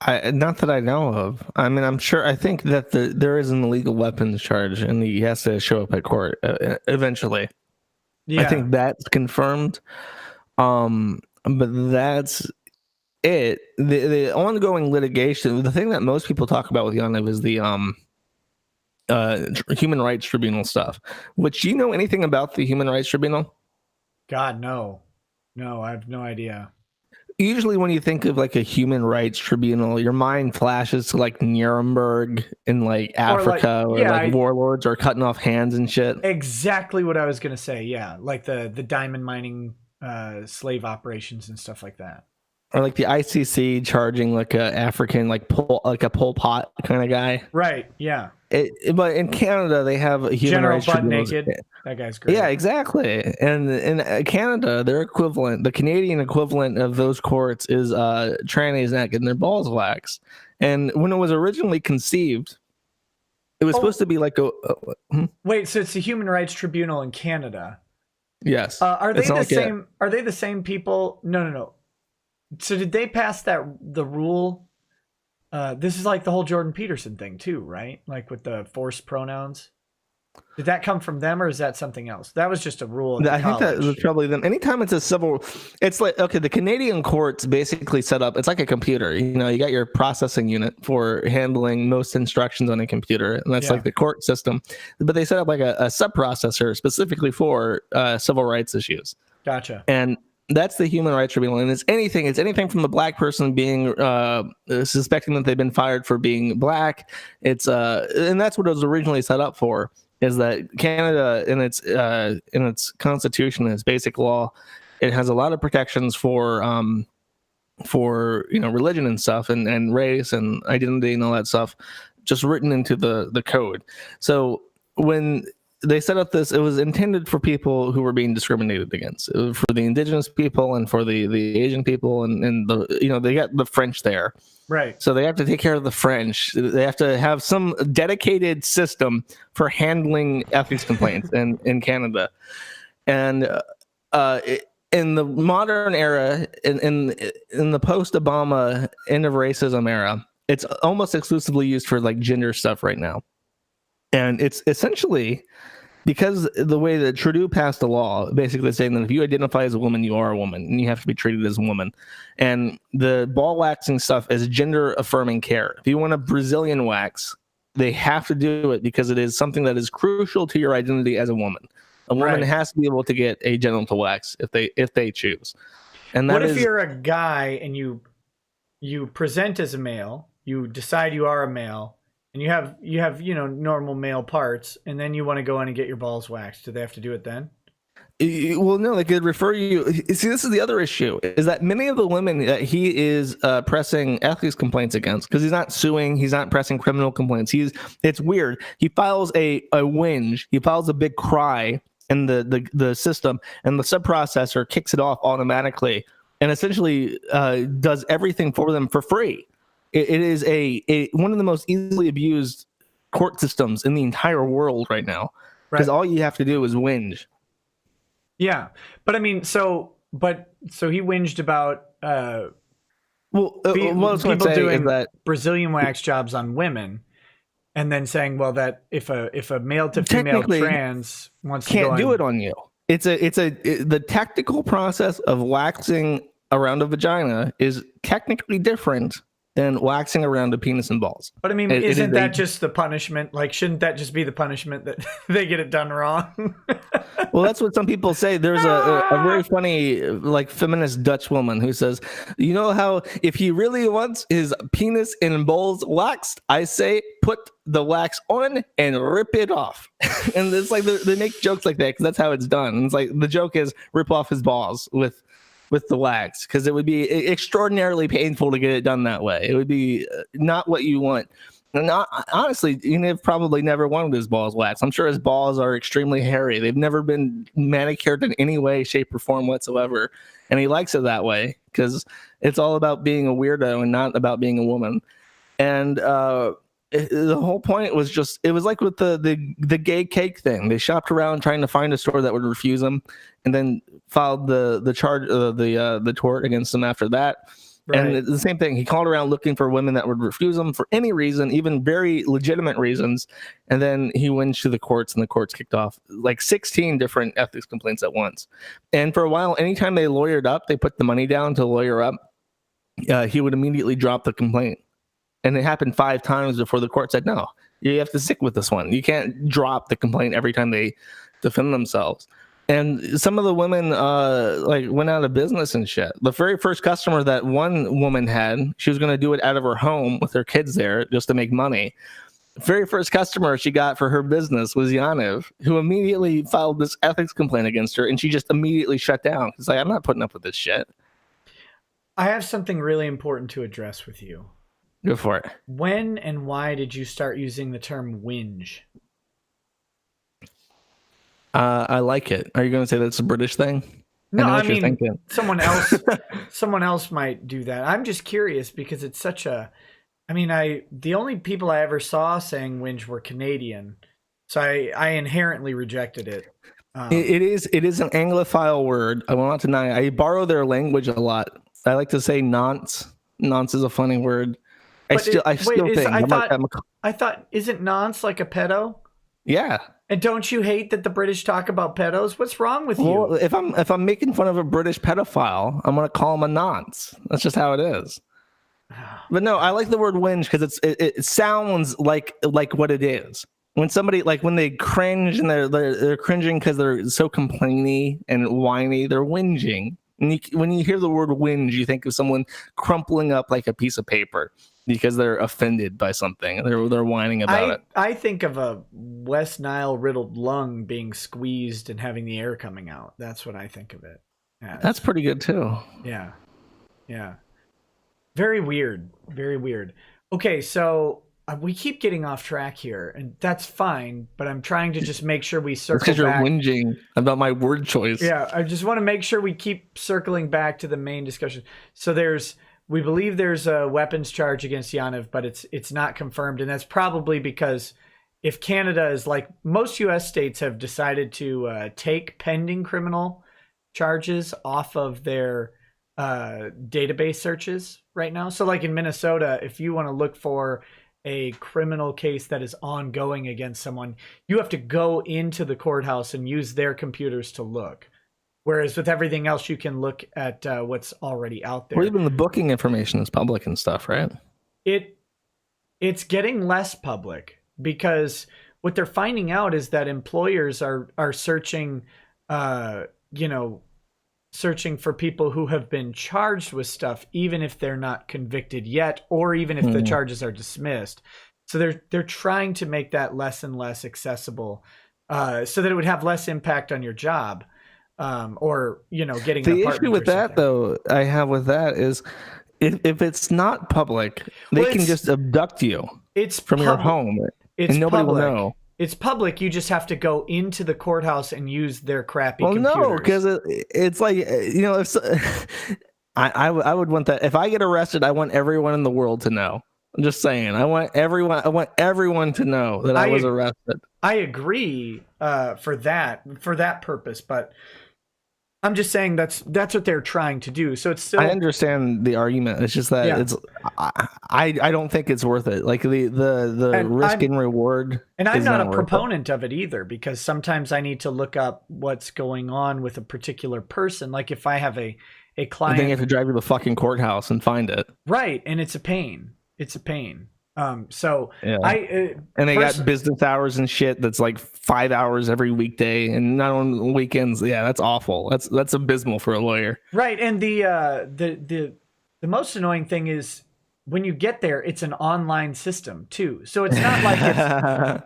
Not that I know of. I mean, I'm sure. I think that there is an illegal weapons charge, and he has to show up at court eventually. Yeah. I think that's confirmed. But that's it. The ongoing litigation. The thing that most people talk about with Yaniv is the Human Rights Tribunal stuff. Which, do you know anything about the Human Rights Tribunal? God, no. I have no idea. Usually when you think of like a human rights tribunal, your mind flashes to like Nuremberg in like Africa or warlords are cutting off hands and shit. Exactly what I was going to say. Yeah. Like the diamond mining slave operations and stuff like that. or like the ICC charging like a African like a Pol Pot kind of guy. Right. Yeah. But in Canada, they have human General rights butt tribunals. naked. That guy's great. Yeah, exactly. And in Canada, their equivalent, the Canadian equivalent of those courts is trannies not getting their balls waxed. And when it was originally conceived, it was supposed to be like Wait, so it's the Human Rights Tribunal in Canada. Yes. Are they the same? Are they the same people? No. So did they pass the rule? This is like the whole Jordan Peterson thing too, right? Like with the forced pronouns. Did that come from them, or is that something else? That was just a rule. I think that was probably them. Anytime it's a civil, it's like, okay, the Canadian courts basically set up, it's like a computer. You know, you got your processing unit for handling most instructions on a computer, and that's like the court system. But they set up like a sub-processor specifically for civil rights issues. Gotcha. And that's the Human Rights Tribunal, and it's anything from the black person being suspecting that they've been fired for being black. It's and that's what it was originally set up for. Is that Canada in its constitution, its basic law, it has a lot of protections for religion and stuff, and race and identity and all that stuff, just written into the code. So when they set up this, it was intended for people who were being discriminated against, for the indigenous people and for the Asian people, and they got the French there. Right. So they have to take care of the French. They have to have some dedicated system for handling ethics complaints in Canada. And in the modern era, in the post-Obama end of racism era, it's almost exclusively used for like gender stuff right now. And it's essentially because the way that Trudeau passed a law, basically saying that if you identify as a woman, you are a woman, and you have to be treated as a woman. And the ball waxing stuff is gender affirming care. If you want a Brazilian wax, they have to do it because it is something that is crucial to your identity as a woman. A woman has to be able to get a genital wax if they choose. And what if you're a guy and you present as a male, you decide you are a male, and you have normal male parts, and then you want to go in and get your balls waxed? Do they have to do it then? Well, no, they could refer you. See, this is the other issue, is that many of the women that he is pressing ethics complaints against, because he's not suing, he's not pressing criminal complaints. It's weird. He files a whinge, he files a big cry in the system, and the subprocessor kicks it off automatically, and essentially does everything for them for free. It is one of the most easily abused court systems in the entire world right now, because all you have to do is whinge. Yeah, but I mean, so he whinged about people doing Brazilian wax jobs on women, and then saying, well, that if a male to female trans wants to can't do it on you. The technical process of waxing around a vagina is technically different than waxing around a penis and balls. But I mean, isn't that just the punishment? Like, shouldn't that just be the punishment that they get it done wrong? Well, that's what some people say. There's a very funny, like, feminist Dutch woman who says, you know how if he really wants his penis and balls waxed, I say put the wax on and rip it off. And it's like they make jokes like that because that's how it's done. And it's like the joke is rip off his balls with the wax, because it would be extraordinarily painful to get it done that way. It would be not what you want. And honestly, Yaniv probably never wanted his balls waxed. I'm sure his balls are extremely hairy. They've never been manicured in any way, shape, or form whatsoever. And he likes it that way because it's all about being a weirdo and not about being a woman. And the whole point was just, it was like with the gay cake thing. They shopped around trying to find a store that would refuse them, and then filed the charge, the tort against them after that. Right. And the same thing, he called around looking for women that would refuse him for any reason, even very legitimate reasons. And then he went to the courts, and the courts kicked off like 16 different ethics complaints at once. And for a while, anytime they lawyered up, they put the money down to lawyer up, he would immediately drop the complaint. And it happened 5 times before the court said, no, you have to stick with this one. You can't drop the complaint every time they defend themselves. And some of the women went out of business and shit. The very first customer that one woman had, she was going to do it out of her home with her kids there just to make money. The very first customer she got for her business was Yaniv, who immediately filed this ethics complaint against her, and she just immediately shut down. It's like, I'm not putting up with this shit. I have something really important to address with you. Go for it. When and why did you start using the term whinge? I like it. Are you going to say that's a British thing? No, know I what you're mean thinking. someone else might do that. I'm just curious because it's such a. I mean, the only people I ever saw saying whinge were Canadian, so I inherently rejected it. It is an Anglophile word. I will not deny. I borrow their language a lot. I like to say nonce. Nonce is a funny word. I still think. I thought isn't nonce like a pedo? Yeah. And don't you hate that the British talk about pedos? What's wrong with you? Well, if I'm making fun of a British pedophile, I'm gonna call him a nonce. That's just how it is. But no, I like the word whinge because it sounds like what it is. When somebody when they cringe and they're cringing because they're so complainy and whiny, they're whinging. And when you hear the word whinge, you think of someone crumpling up like a piece of paper because they're offended by something. They're whining about it. I think of a West Nile riddled lung being squeezed and having the air coming out. That's what I think of it. Yeah, that's pretty good too. Yeah. Yeah. Very weird. Very weird. Okay, so we keep getting off track here, and that's fine, but I'm trying to just make sure we circle back. Because you're whinging about my word choice. Yeah, I just want to make sure we keep circling back to the main discussion. So we believe there's a weapons charge against Yaniv, but it's not confirmed, and that's probably because if Canada is like most U.S. states have decided to take pending criminal charges off of their database searches right now. So like in Minnesota, if you want to look for a criminal case that is ongoing against someone, you have to go into the courthouse and use their computers to look. Whereas with everything else, you can look at what's already out there. Or even the booking information is public and stuff, right? It's getting less public because what they're finding out is that employers are searching, searching for people who have been charged with stuff, even if they're not convicted yet, or even if the charges are dismissed. So they're trying to make that less and less accessible, so that it would have less impact on your job, or getting the issue with that though. I have with that is if it's not public, they can just abduct you. It's from your home, and nobody will know. It's public. You just have to go into the courthouse and use their crappy computers. No, because it's like, if I would want that. If I get arrested, I want everyone in the world to know. I'm just saying. I want everyone to know that I was arrested. I agree for that purpose, but I'm just saying that's what they're trying to do. So it's still. I understand the argument. It's just that I don't think it's worth it. Like the risk and reward. And I'm not a proponent of it either, because sometimes I need to look up what's going on with a particular person. Like if I have a client, then you have to drive to the fucking courthouse and find it. Right, and it's a pain. It's a pain. So yeah. And they got business hours and shit that's like 5 hours every weekday and not on weekends. Yeah, that's awful. That's abysmal for a lawyer. Right. And the most annoying thing is when you get there, it's an online system too. So it's not like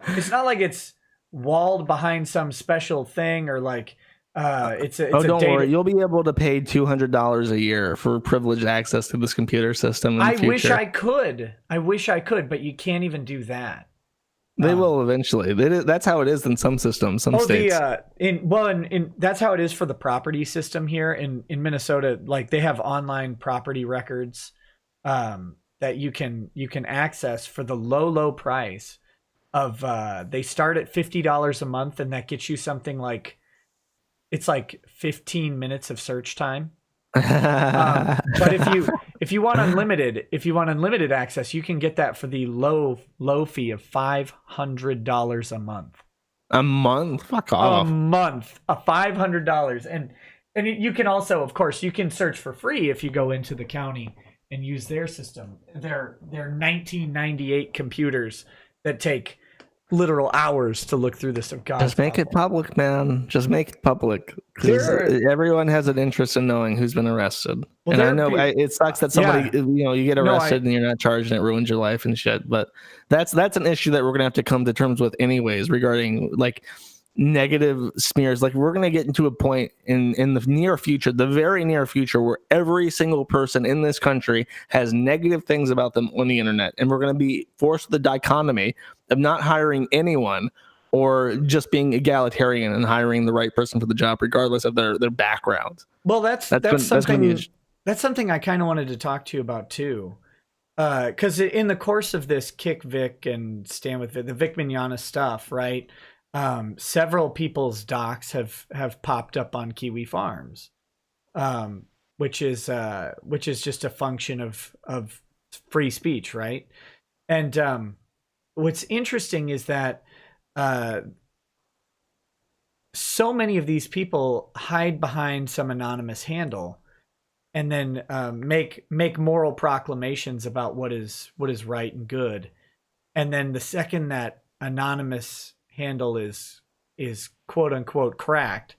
it's not like it's walled behind some special thing or like don't worry, you'll be able to pay $200 a year for privileged access to this computer system in the future. I wish I could, but you can't even do that. They will eventually. That's how it is in some systems, some states. That's how it is for the property system here in Minnesota. Like they have online property records that you can access for the low price of. They start at $50 a month, and that gets you something like. It's like 15 minutes of search time. But if you want unlimited access, you can get that for the low fee of $500 a month. A month? Fuck off. A month, $500, and you can also, of course, you can search for free if you go into the county and use their system. They're 1998 computers that take literal hours to look through this. Of God, just make it public, man. Just make it public, because everyone has an interest in knowing who's been arrested. Well, and I know it sucks that somebody you get arrested and you're not charged and it ruins your life and shit. But that's an issue that we're gonna have to come to terms with anyways, regarding like negative smears. Like, we're going to get into a point in the near future, the very near future, where every single person in this country has negative things about them on the internet. And we're going to be forced with the dichotomy of not hiring anyone or just being egalitarian and hiring the right person for the job, regardless of their background. Well, that's something I kind of wanted to talk to you about too. Because in the course of this Kick Vic and Stand with Vic, the Vic Mignogna stuff, right? Several people's docs have popped up on Kiwi Farms, which is just a function of free speech, right? And what's interesting is that so many of these people hide behind some anonymous handle and then make moral proclamations about what is right and good, and then the second that anonymous handle is quote unquote cracked,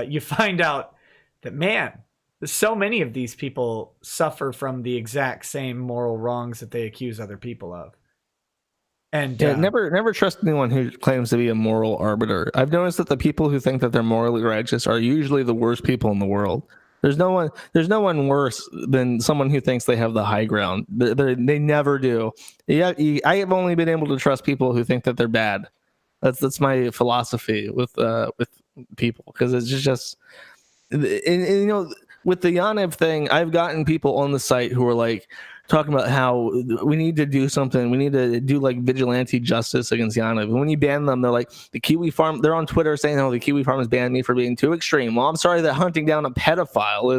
you find out that, man, so many of these people suffer from the exact same moral wrongs that they accuse other people of. And never trust anyone who claims to be a moral arbiter. I've noticed that the people who think that they're morally righteous are usually the worst people in the world. There's no one worse than someone who thinks they have the high ground. They never do. Yeah, I have only been able to trust people who think that they're bad. That's my philosophy with people, because it's just and you know, with the Yaniv thing, I've gotten people on the site who are like talking about how we need to do something. We need to do like vigilante justice against Yaniv. And when you ban them, they're like, the Kiwi Farm, they're on Twitter saying, oh, the Kiwi Farm has banned me for being too extreme. Well, I'm sorry that hunting down a pedophile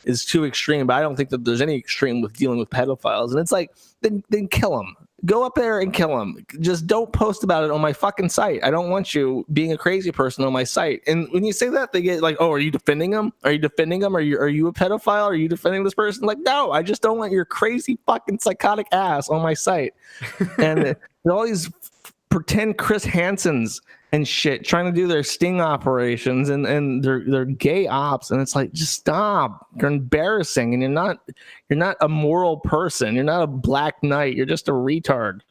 is too extreme, but I don't think that there's any extreme with dealing with pedophiles. And it's like, then kill them. Go up there and kill them. Just don't post about it on my fucking site. I don't want you being a crazy person on my site. And when you say that, they get like, oh, are you defending them? Are you defending them? Are you a pedophile? Are you defending this person? Like, no, I just don't want your crazy fucking psychotic ass on my site. And all these pretend Chris Hansons and shit trying to do their sting operations and they're gay ops, and it's like, just stop. You're embarrassing, and you're not a moral person. You're not a black knight. You're just a retard.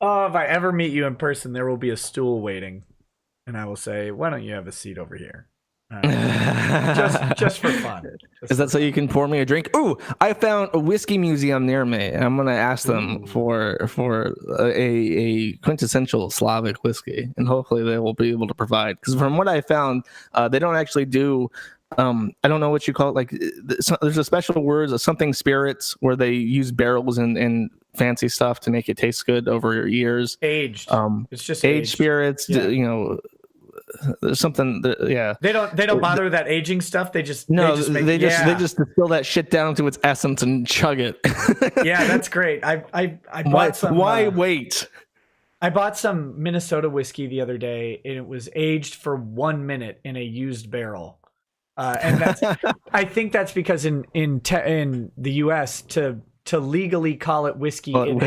Oh, if I ever meet you in person, there will be a stool waiting, and I will say, why don't you have a seat over here? Just for fun. Is that so you can pour me a drink? Ooh, I found a whiskey museum near me, and I'm gonna ask them for a quintessential Slavic whiskey, and hopefully they will be able to provide. Because from what I found, they don't actually do. I don't know what you call it. Like, there's a special word, something spirits, where they use barrels and fancy stuff to make it taste good over years. Aged. It's just aged spirits. Yeah. You know. There's something yeah, they don't bother with that aging stuff. They just they just distill that shit down to its essence and chug it. Yeah, that's great. I bought some. Why wait? I bought some Minnesota whiskey the other day, and it was aged for 1 minute in a used barrel. And that's I think that's because in the US to legally call it whiskey, it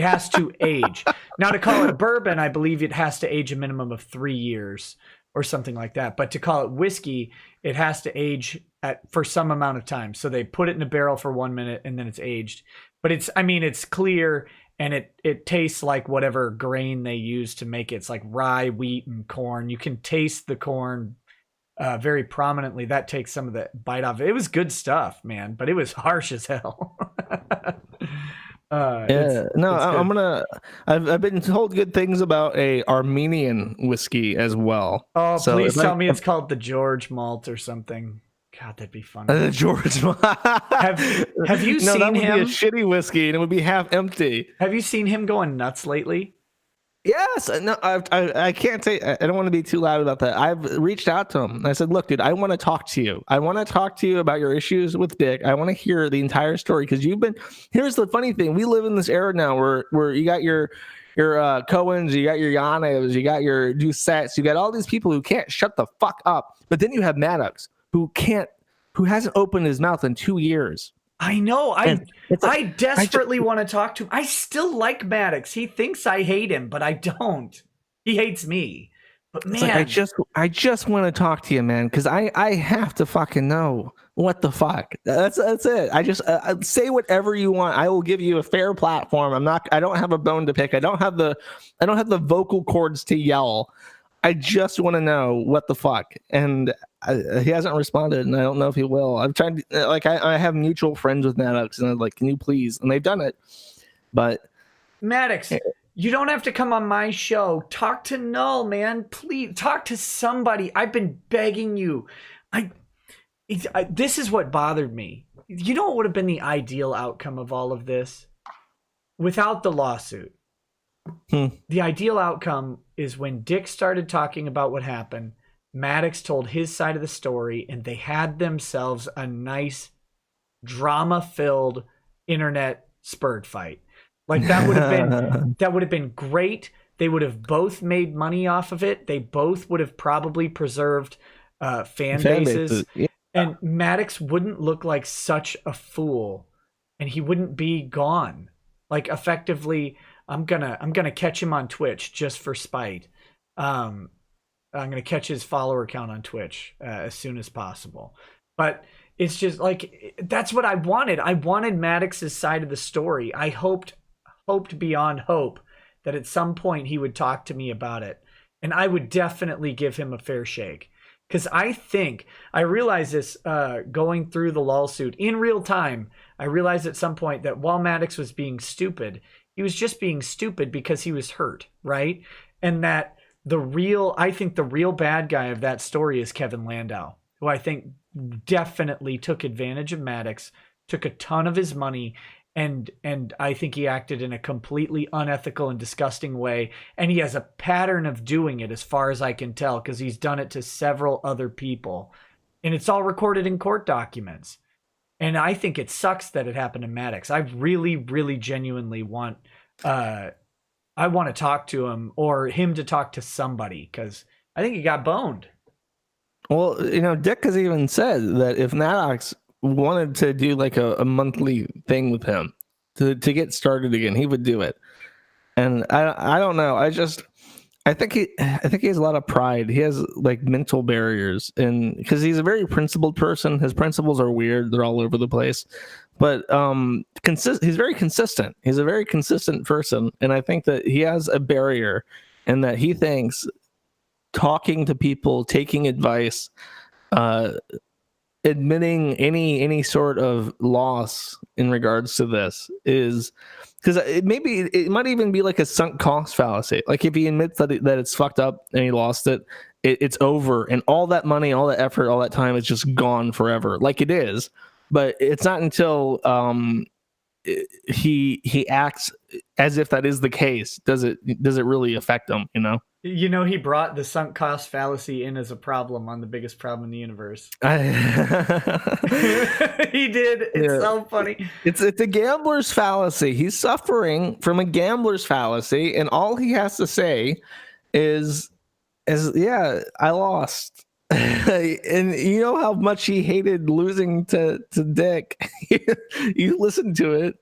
has to age. Now, to call it bourbon, I believe it has to age a minimum of 3 years or something like that. But to call it whiskey, it has to age for some amount of time. So they put it in a barrel for 1 minute and then it's aged. But it's clear, and it tastes like whatever grain they use to make it. It's like rye, wheat, and corn. You can taste the corn very prominently. That takes some of the bite off. It was good stuff, man, but it was harsh as hell. I've been told good things about a Armenian whiskey as well. Oh, so please tell me it's called the George Malt or something. God, that'd be fun. The George Malt. Have you seen that would him? Be a shitty whiskey, and it would be half empty. Have you seen him going nuts lately? Yes, no, I can't say. I don't want to be too loud about that. I've reached out to him. I said, "Look, dude, I want to talk to you. I want to talk to you about your issues with Dick. I want to hear the entire story, because you've been." Here's the funny thing: we live in this era now where you got your Cohens, you got your Yanivs, you got your Doucets, you got all these people who can't shut the fuck up. But then you have Maddox, who hasn't opened his mouth in 2 years. I know. I desperately want to talk to him. I still like Maddox. He thinks I hate him, but I don't. He hates me. But It's like man, I just want to talk to you, man, because I have to fucking know what the fuck. That's it. I just say whatever you want. I will give you a fair platform. I don't have a bone to pick. I don't have the vocal cords to yell. I just want to know what the fuck. And he hasn't responded, and I don't know if he will. I've tried like I have mutual friends with Maddox, and I'm like, can you please? And they've done it, but Maddox, you don't have to come on my show. Talk to Null, man. Please talk to somebody. I've been begging you. This is what bothered me. You know what would have been the ideal outcome of all of this? Without the lawsuit. The ideal outcome is when Dick started talking about what happened, Maddox told his side of the story, and they had themselves a nice drama-filled internet spurred fight. Like that would have been great. They would have both made money off of it. They both would have probably preserved fan bases. Yeah. And Maddox wouldn't look like such a fool, and he wouldn't be gone. Like effectively, I'm gonna catch him on Twitch just for spite. I'm gonna catch his follower count on Twitch as soon as possible. But it's just like that's what I wanted. I wanted Maddox's side of the story. I hoped beyond hope that at some point he would talk to me about it, and I would definitely give him a fair shake. Because I realized this going through the lawsuit in real time. I realized at some point that while Maddox was being stupid, he was just being stupid because he was hurt, right? And that I think the real bad guy of that story is Kevin Landau, who I think definitely took advantage of Maddox, took a ton of his money, and I think he acted in a completely unethical and disgusting way, and he has a pattern of doing it as far as I can tell, because he's done it to several other people, and it's all recorded in court documents. And I think it sucks that it happened to Maddox. I really, really genuinely want I want to talk to him, or him to talk to somebody, because I think he got boned. Well, Dick has even said that if Maddox wanted to do like a monthly thing with him to get started again, he would do it. And I don't know. I think he has a lot of pride. He has like mental barriers, and because he's a very principled person, his principles are weird. They're all over the place, but he's very consistent. He's a very consistent person, and I think that he has a barrier, and that he thinks talking to people, taking advice, admitting any sort of loss in regards to this is because it might even be like a sunk cost fallacy. Like if he admits that it's fucked up and he lost it, it's over, and all that money, all that effort, all that time is just gone forever. Like it is, but it's not until he acts as if that is the case does it really affect him. He brought the sunk cost fallacy in as a problem on the biggest problem in the universe. He did. It's so funny. It's a gambler's fallacy. He's suffering from a gambler's fallacy, and all he has to say is yeah, I lost. And you know how much he hated losing to Dick. You listen to it.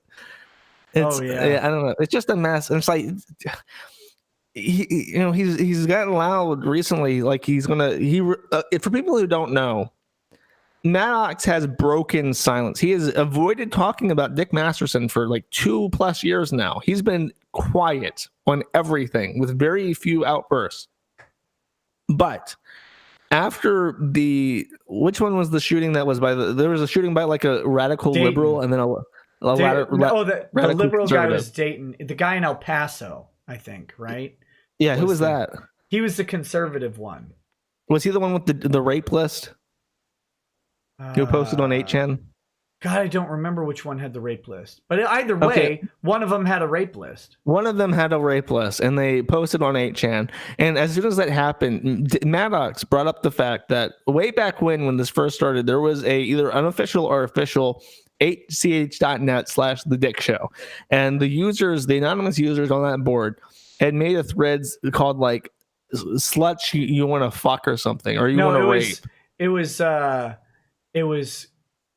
I don't know. It's just a mess. And it's like he's gotten loud recently. Like for people who don't know, Maddox has broken silence. He has avoided talking about Dick Masterson for like 2+ years now. He's been quiet on everything with very few outbursts. But after which one was the shooting that was there was a shooting by like a radical Dayton. Liberal, and then the liberal guy was Dayton. The guy in El Paso, I think, right? Yeah, who was that? He was the conservative one. Was he the one with the rape list? Who posted on 8chan? God, I don't remember which one had the rape list. But either way, one of them had a rape list. One of them had a rape list, and they posted on 8chan. And as soon as that happened, Maddox brought up the fact that way back when this first started, there was a either unofficial or official 8ch.net/The Dick Show. And the anonymous users on that board had made a threads called like sluts you want to fuck or something, or you want to rape. It was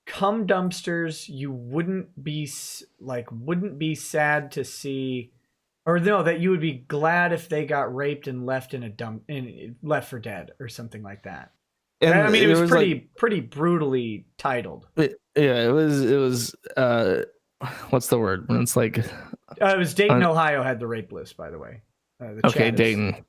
cum dumpsters you wouldn't be sad to see Or no, that you would be glad if they got raped and left in a dump, left for dead, or something like that. And I mean, it was pretty like, pretty brutally titled. It was what's the word when it's like? It was Dayton, Ohio had the rape list, by the way. Okay, Dayton.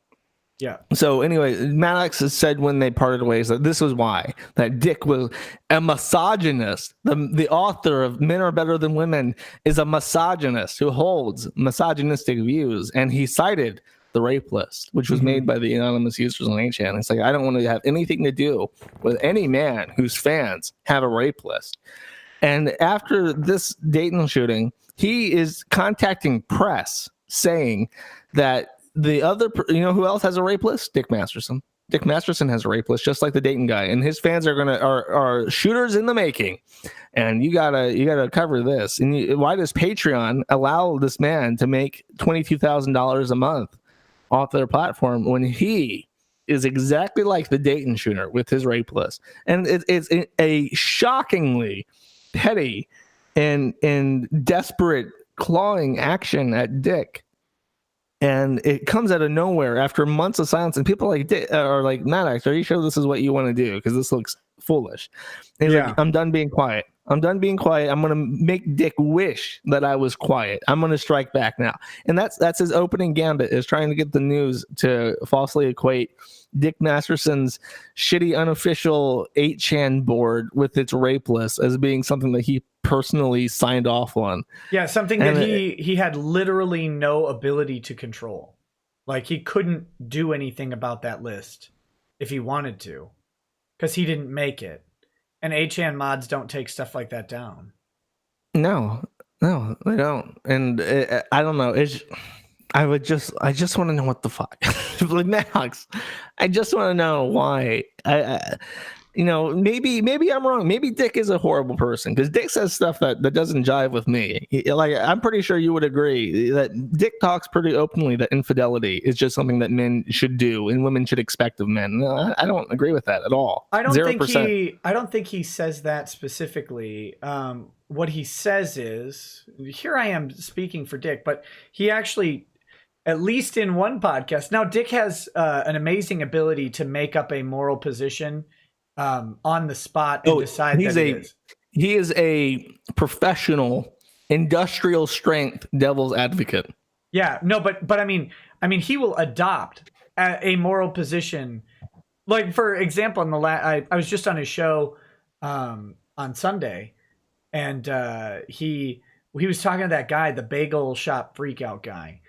Yeah. So anyway, Maddox has said when they parted ways that this was why, that Dick was a misogynist. The author of Men Are Better Than Women is a misogynist who holds misogynistic views, and he cited the rape list, which was made by the anonymous users on 8chan. It's like, I don't want to have anything to do with any man whose fans have a rape list. And after this Dayton shooting, he is contacting press saying that the other, who else has a rape list? Dick Masterson. Dick Masterson has a rape list, just like the Dayton guy, and his fans are shooters in the making. And you gotta cover this. And why does Patreon allow this man to make $22,000 a month off their platform when he is exactly like the Dayton shooter with his rape list? And it's a shockingly petty and desperate clawing action at Dick. And it comes out of nowhere after months of silence, and people are like, Maddox, are you sure this is what you want to do? Because this looks foolish. And he's like, I'm done being quiet. I'm done being quiet. I'm gonna make Dick wish that I was quiet. I'm gonna strike back now. And that's his opening gambit, is trying to get the news to falsely equate Dick Masterson's shitty unofficial 8chan board with its rape list as being something that he personally signed off on. Yeah, something that he had literally no ability to control. Like, he couldn't do anything about that list if he wanted to, because he didn't make it. And 8chan mods don't take stuff like that down. No, they don't. And I don't know. I just want to know what the fuck. Like, Max, I just want to know why. Maybe I'm wrong. Maybe Dick is a horrible person, because Dick says stuff that doesn't jive with me. I'm pretty sure you would agree that Dick talks pretty openly that infidelity is just something that men should do and women should expect of men. I don't agree with that at all. I don't think he says that specifically. What he says is, here I am speaking for Dick, but he actually, at least in one podcast, now Dick has an amazing ability to make up a moral position on the spot and decide that it is. He is a professional, industrial strength devil's advocate. Yeah, no, but I mean, he will adopt a moral position. Like, for example, I was just on his show on Sunday, and he was talking to that guy, the bagel shop freakout guy,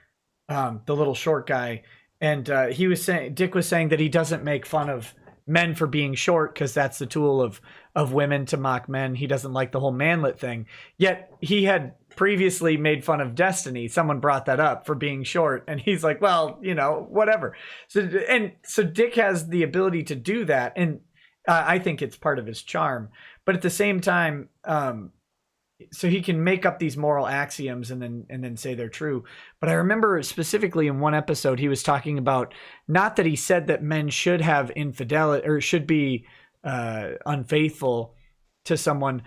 the little short guy, and Dick was saying that he doesn't make fun of men for being short because that's the tool of women to mock men. He doesn't like the whole manlet thing. Yet he had previously made fun of Destiny. Someone brought that up for being short, and he's like, well, whatever. So Dick has the ability to do that, and I think it's part of his charm. But at the same time, so he can make up these moral axioms and then say they're true. But I remember specifically in one episode, he was talking about, not that he said that men should have infidelity or should be unfaithful to someone,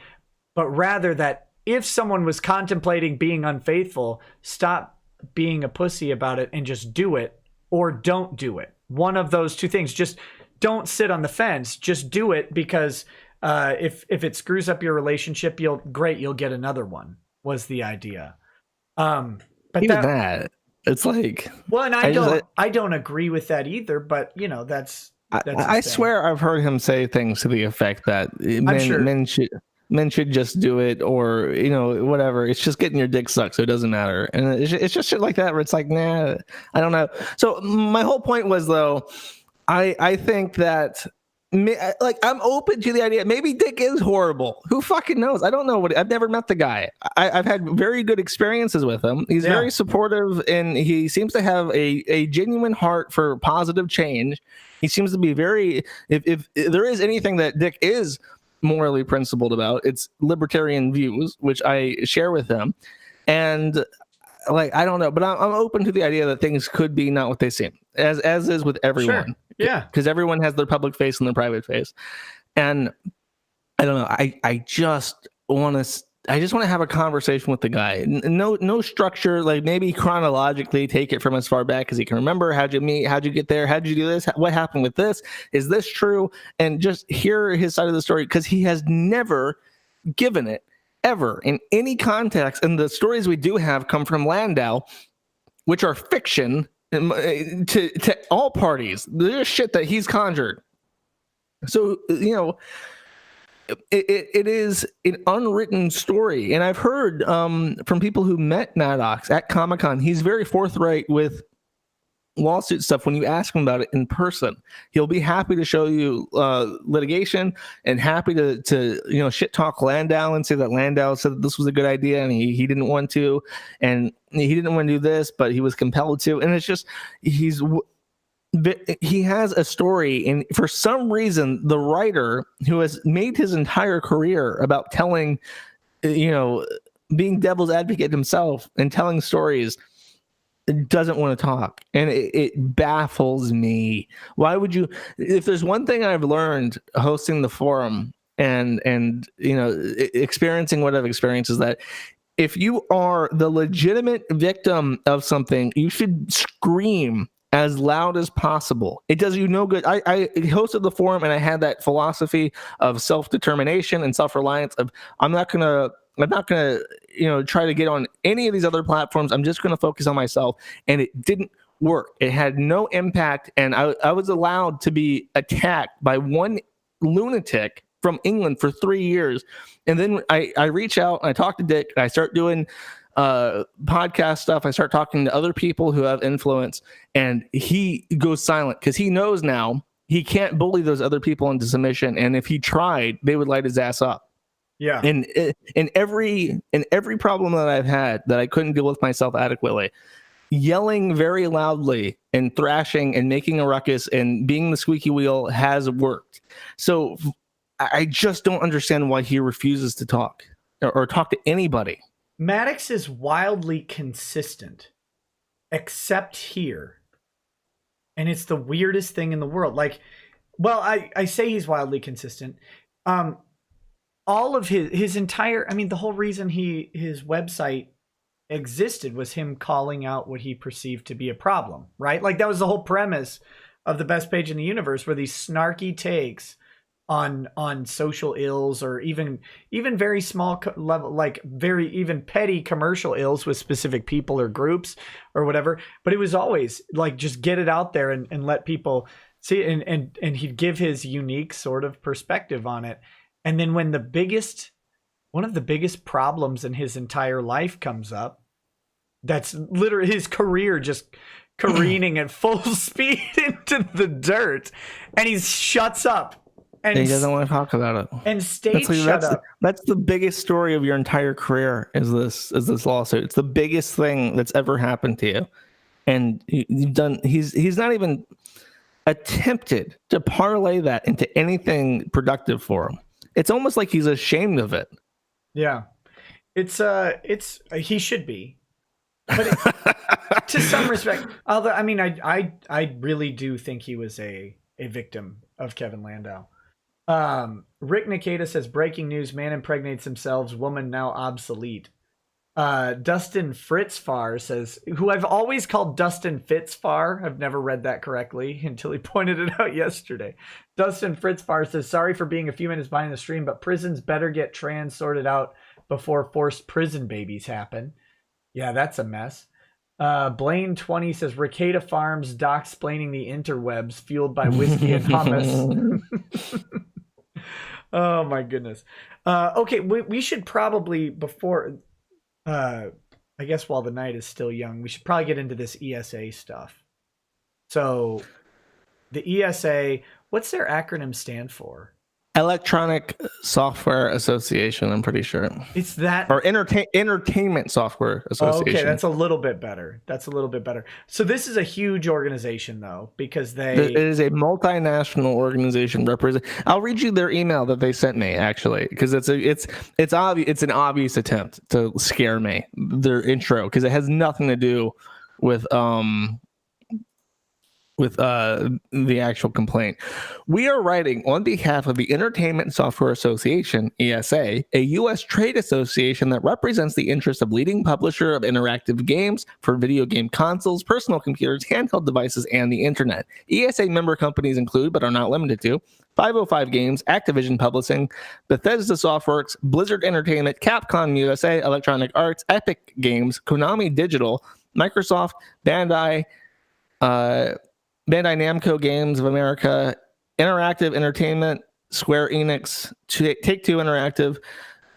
but rather that if someone was contemplating being unfaithful, stop being a pussy about it and just do it, or don't do it. One of those two things. Just don't sit on the fence. Just do it, because if it screws up your relationship, you'll get another one, was the idea. But even that, it's like, well, and I don't agree with that either, but that's I swear I've heard him say things to the effect that men should just do it, or whatever. It's just getting your dick sucked, so it doesn't matter. And it's just shit like that where it's like, nah, I don't know. So my whole point was, though, I think that, like, I'm open to the idea. Maybe Dick is horrible. Who fucking knows? I don't know. I've never met the guy. I've had very good experiences with him. He's very supportive, and he seems to have a genuine heart for positive change. He seems to be very, if there is anything that Dick is morally principled about, it's libertarian views, which I share with him. And, like, I don't know, but I'm open to the idea that things could be not what they seem, as is with everyone. Sure. Yeah, because everyone has their public face and their private face, and I don't know. I just want to. I just want to have a conversation with the guy. No structure, like maybe chronologically take it from as far back as he can remember. How'd you meet? How'd you get there? How'd you do this? What happened with this? Is this true? And just hear his side of the story, because he has never given it ever in any context. And the stories we do have come from Landau, which are fiction to all parties. There's shit that he's conjured. So, it is an unwritten story. And I've heard from people who met Maddox at Comic-Con, he's very forthright with lawsuit stuff. When you ask him about it in person, he'll be happy to show you litigation and happy to shit talk Landau and say that Landau said that this was a good idea and he didn't want to, and he didn't want to do this, but he was compelled to. And it's just, he has a story, and for some reason the writer who has made his entire career about telling, being devil's advocate himself and telling stories, doesn't want to talk. And it baffles me. Why would you? If there's one thing I've learned hosting the forum and experiencing what I've experienced, is that if you are the legitimate victim of something, you should scream as loud as possible. It does you no good. I hosted the forum, and I had that philosophy of self-determination and self-reliance of I'm not gonna try to get on any of these other platforms. I'm just gonna focus on myself. And it didn't work. It had no impact. And I was allowed to be attacked by one lunatic from England for 3 years. And then I reach out and I talk to Dick, and I start doing podcast stuff. I start talking to other people who have influence, and he goes silent because he knows now he can't bully those other people into submission. And if he tried, they would light his ass up. Yeah. And in every problem that I've had that I couldn't deal with myself adequately, yelling very loudly and thrashing and making a ruckus and being the squeaky wheel has worked. So I just don't understand why he refuses to talk or talk to anybody. Maddox is wildly consistent, except here. And it's the weirdest thing in the world. Like, well, I say he's wildly consistent. All of his entire, the whole reason his website existed was him calling out what he perceived to be a problem, right? Like, that was the whole premise of the best page in the universe, were these snarky takes on social ills, or even very small level, like very even petty commercial ills with specific people or groups or whatever. But it was always like, just get it out there and let people see it. And he'd give his unique sort of perspective on it. And then when one of the biggest problems in his entire life comes up, that's literally his career just careening at full speed into the dirt, and he shuts up. And he doesn't want to talk about it. And shut up. That's the biggest story of your entire career is this lawsuit. It's the biggest thing that's ever happened to you. And he's not even attempted to parlay that into anything productive for him. It's almost like he's ashamed of it. Yeah. It's he should be. But to some respect, although I really do think he was a victim of Kevin Landau. Rick Nikita says, breaking news, man impregnates themselves, woman now obsolete. Dustin Fritzfar says, who I've always called Dustin Fitzfar. I've never read that correctly until he pointed it out yesterday. Dustin Fritzfar says, sorry for being a few minutes behind the stream, but prisons better get trans sorted out before forced prison babies happen. Yeah, that's a mess. Blaine 20 says, Ricada Farms dox-splaining the interwebs fueled by whiskey and hummus. Oh my goodness. Okay, we should probably, before I guess while the night is still young, we should probably get into this ESA stuff. So the ESA, what's their acronym stand for? Electronic Software Association, I'm pretty sure. It's that, or Entertainment Software Association. Okay, that's a little bit better. So this is a huge organization, though, because it is a multinational organization. I'll read you their email that they sent me, actually, because it's obvious. It's an obvious attempt to scare me. Their intro, because it has nothing to do with with the actual complaint. We are writing on behalf of the Entertainment Software Association, ESA, a U.S. trade association that represents the interests of leading publisher of interactive games for video game consoles, personal computers, handheld devices, and the internet. ESA member companies include, but are not limited to, 505 Games, Activision Publishing, Bethesda Softworks, Blizzard Entertainment, Capcom USA, Electronic Arts, Epic Games, Konami Digital, Microsoft, Bandai Namco Games of America, Interactive Entertainment, Square Enix, Take-Two Interactive,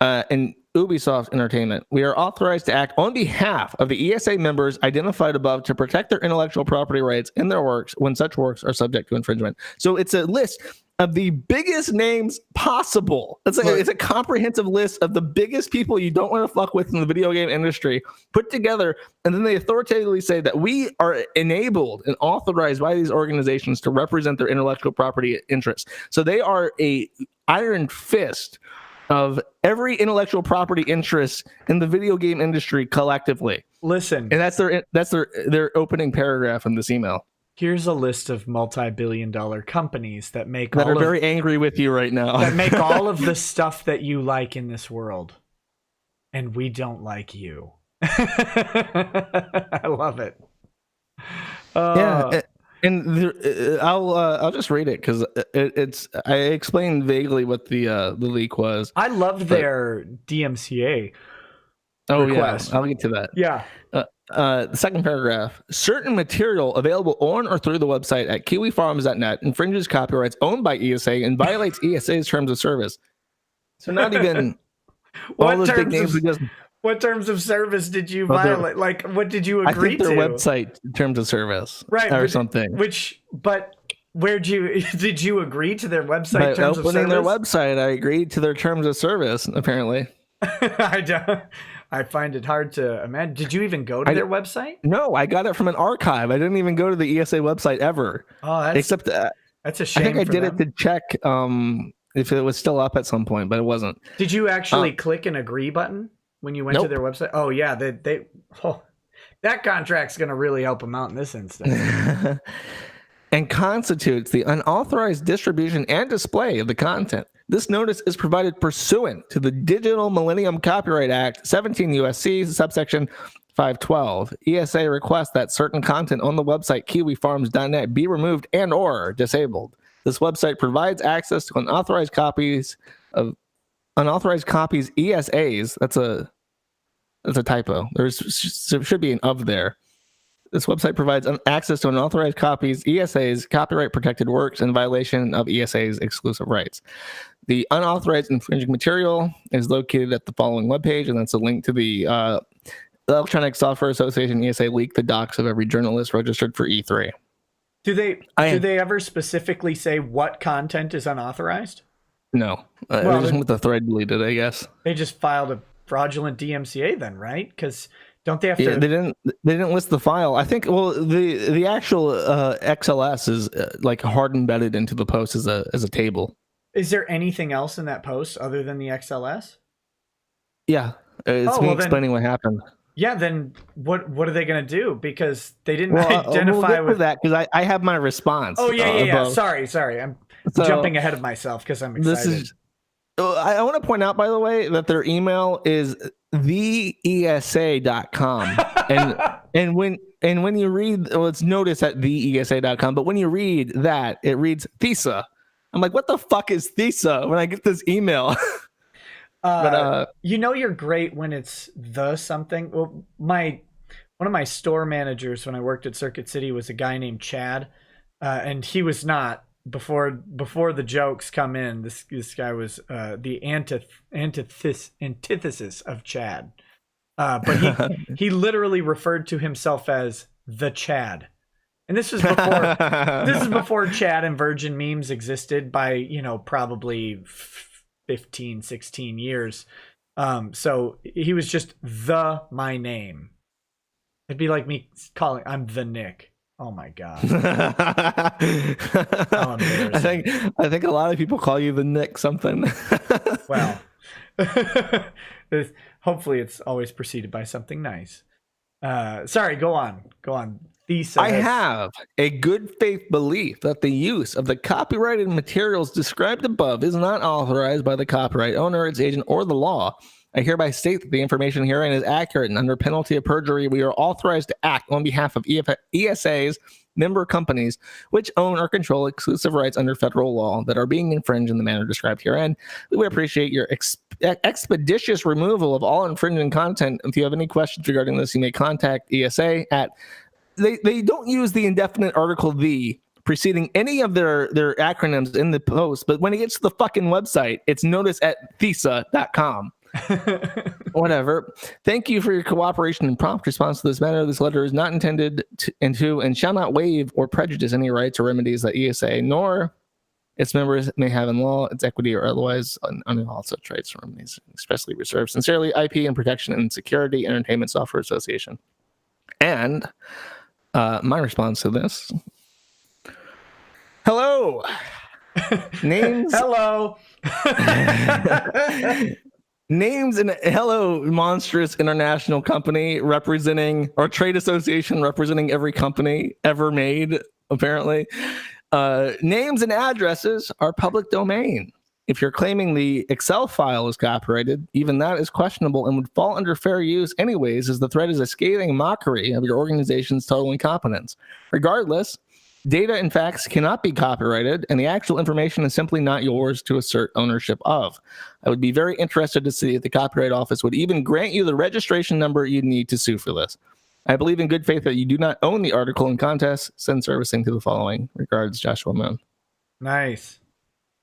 and Ubisoft Entertainment. We are authorized to act on behalf of the ESA members identified above to protect their intellectual property rights in their works when such works are subject to infringement. So it's a list of the biggest names possible. It's a comprehensive list of the biggest people you don't want to fuck with in the video game industry put together, and then they authoritatively say that we are enabled and authorized by these organizations to represent their intellectual property interests. So they are a iron fist of every intellectual property interest in the video game industry collectively. Listen, and that's their opening paragraph in this email. Here's a list of multi-billion-dollar companies that are very angry with you right now. That make all of the stuff that you like in this world, and we don't like you. I love it. Yeah, and I'll just read it because it's. I explained vaguely what the leak was. I loved their DMCA. Oh request. Yeah, I'll get to that. Yeah. The second paragraph: certain material available on or through the website at kiwifarms.net infringes copyrights owned by ESA and violates ESA's terms of service. So not even all those big names. What terms of service did you violate? Like, what did you agree to? I think their website terms of service, right, or something. But did you agree to their website By terms of service? Opening their website, I agreed to their terms of service. Apparently, I find it hard to imagine. Did you even go to their website? No, I got it from an archive. I didn't even go to the ESA website ever. Oh, except that's a shame. I think I did it to check if it was still up at some point, but it wasn't. Did you actually click an agree button when you went to their website? Oh yeah, that contract's going to really help them out in this instance. And constitutes the unauthorized distribution and display of the content. This notice is provided pursuant to the Digital Millennium Copyright Act, 17 U.S.C. subsection 512. ESA requests that certain content on the website kiwifarms.net be removed and or disabled. This website provides access to unauthorized copies ESAs. That's a typo. There should be an of there. This website provides access to unauthorized copies, ESAs, copyright protected works in violation of ESA's exclusive rights. The unauthorized infringing material is located at the following webpage, and that's a link to the Electronic Software Association ESA leak the docs of every journalist registered for E3. Do they ever specifically say what content is unauthorized? No. It just went with the thread deleted, I guess. They just filed a fraudulent DMCA then, right? Because don't they have to? They didn't list the file. I think. Well, the actual XLS is like hard embedded into the post as a table. Is there anything else in that post other than the XLS? Yeah, it's me explaining what happened. Yeah, then what are they going to do? Because they didn't identify with that. Because I have my response. Oh yeah. Sorry. I'm jumping ahead of myself because I'm excited. I want to point out, by the way, that their email is theesa.com. and when you read, well, it's notice at theesa.com, but when you read that, it reads THESA. I'm like, what the fuck is THESA when I get this email? You're great when it's the something. Well, one of my store managers when I worked at Circuit City was a guy named Chad, and he was not. Before the jokes come in, this guy was the antithesis of Chad, but he literally referred to himself as the Chad, and this is before Chad and Virgin memes existed by probably 15, 16 years. So he was just my name. It'd be like me calling I'm the Nick. Oh my god! I think a lot of people call you the Nick something. Well, hopefully it's always preceded by something nice. Sorry, go on. Thesis. I have a good faith belief that the use of the copyrighted materials described above is not authorized by the copyright owner, its agent, or the law. I hereby state that the information herein is accurate, and under penalty of perjury, we are authorized to act on behalf of ESA's member companies which own or control exclusive rights under federal law that are being infringed in the manner described herein. We would appreciate your expeditious removal of all infringing content. If you have any questions regarding this, you may contact ESA at... They don't use the indefinite article "the" preceding any of their acronyms in the post, but when it gets to the fucking website, it's notice at thesa.com. Whatever. Thank you for your cooperation and prompt response to this matter. This letter is not intended to and shall not waive or prejudice any rights or remedies that ESA nor its members may have in law, its equity, or otherwise under all such rights or remedies, especially reserved. Sincerely, IP and Protection and Security Entertainment Software Association. And my response to this: hello. Names. Hello. Names and hello, monstrous international company representing, or trade association representing every company ever made, apparently. Names and addresses are public domain. If you're claiming the Excel file is copyrighted, even that is questionable and would fall under fair use anyways, as the threat is a scathing mockery of your organization's total incompetence. Regardless, data and facts cannot be copyrighted, and the actual information is simply not yours to assert ownership of. I would be very interested to see if the Copyright Office would even grant you the registration number you need to sue for this. I believe in good faith that you do not own the article in contest. Send servicing to the following. Regards, Joshua Moon. Nice.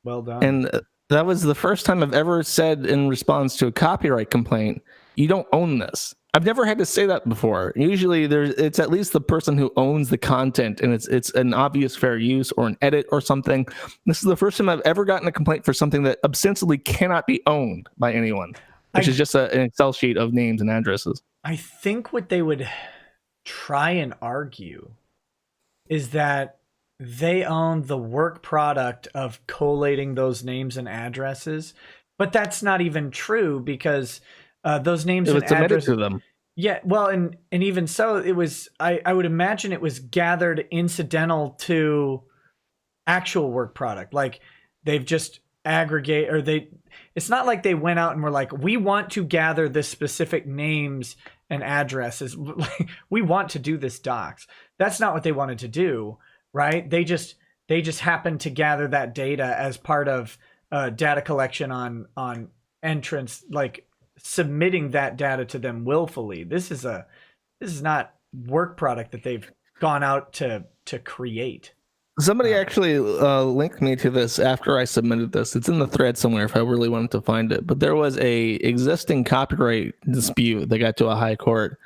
Well done. And that was the first time I've ever said in response to a copyright complaint, you don't own this. I've never had to say that before. Usually it's at least the person who owns the content, and it's an obvious fair use or an edit or something. This is the first time I've ever gotten a complaint for something that ostensibly cannot be owned by anyone, which is just an Excel sheet of names and addresses. I think what they would try and argue is that they own the work product of collating those names and addresses, but that's not even true because those names and addresses to them. Yeah, well, and even so, it was. I would imagine it was gathered incidental to actual work product. Like they've just aggregate, or they. It's not like they went out and were like, we want to gather this specific names and addresses. We want to do this docs. That's not what they wanted to do, right? They just happened to gather that data as part of data collection on entrance, like submitting that data to them willfully. This is not work product that they've gone out to create. Somebody actually linked me to this after I submitted this. It's in the thread somewhere if I really wanted to find it. But there was a existing copyright dispute that got to a high court.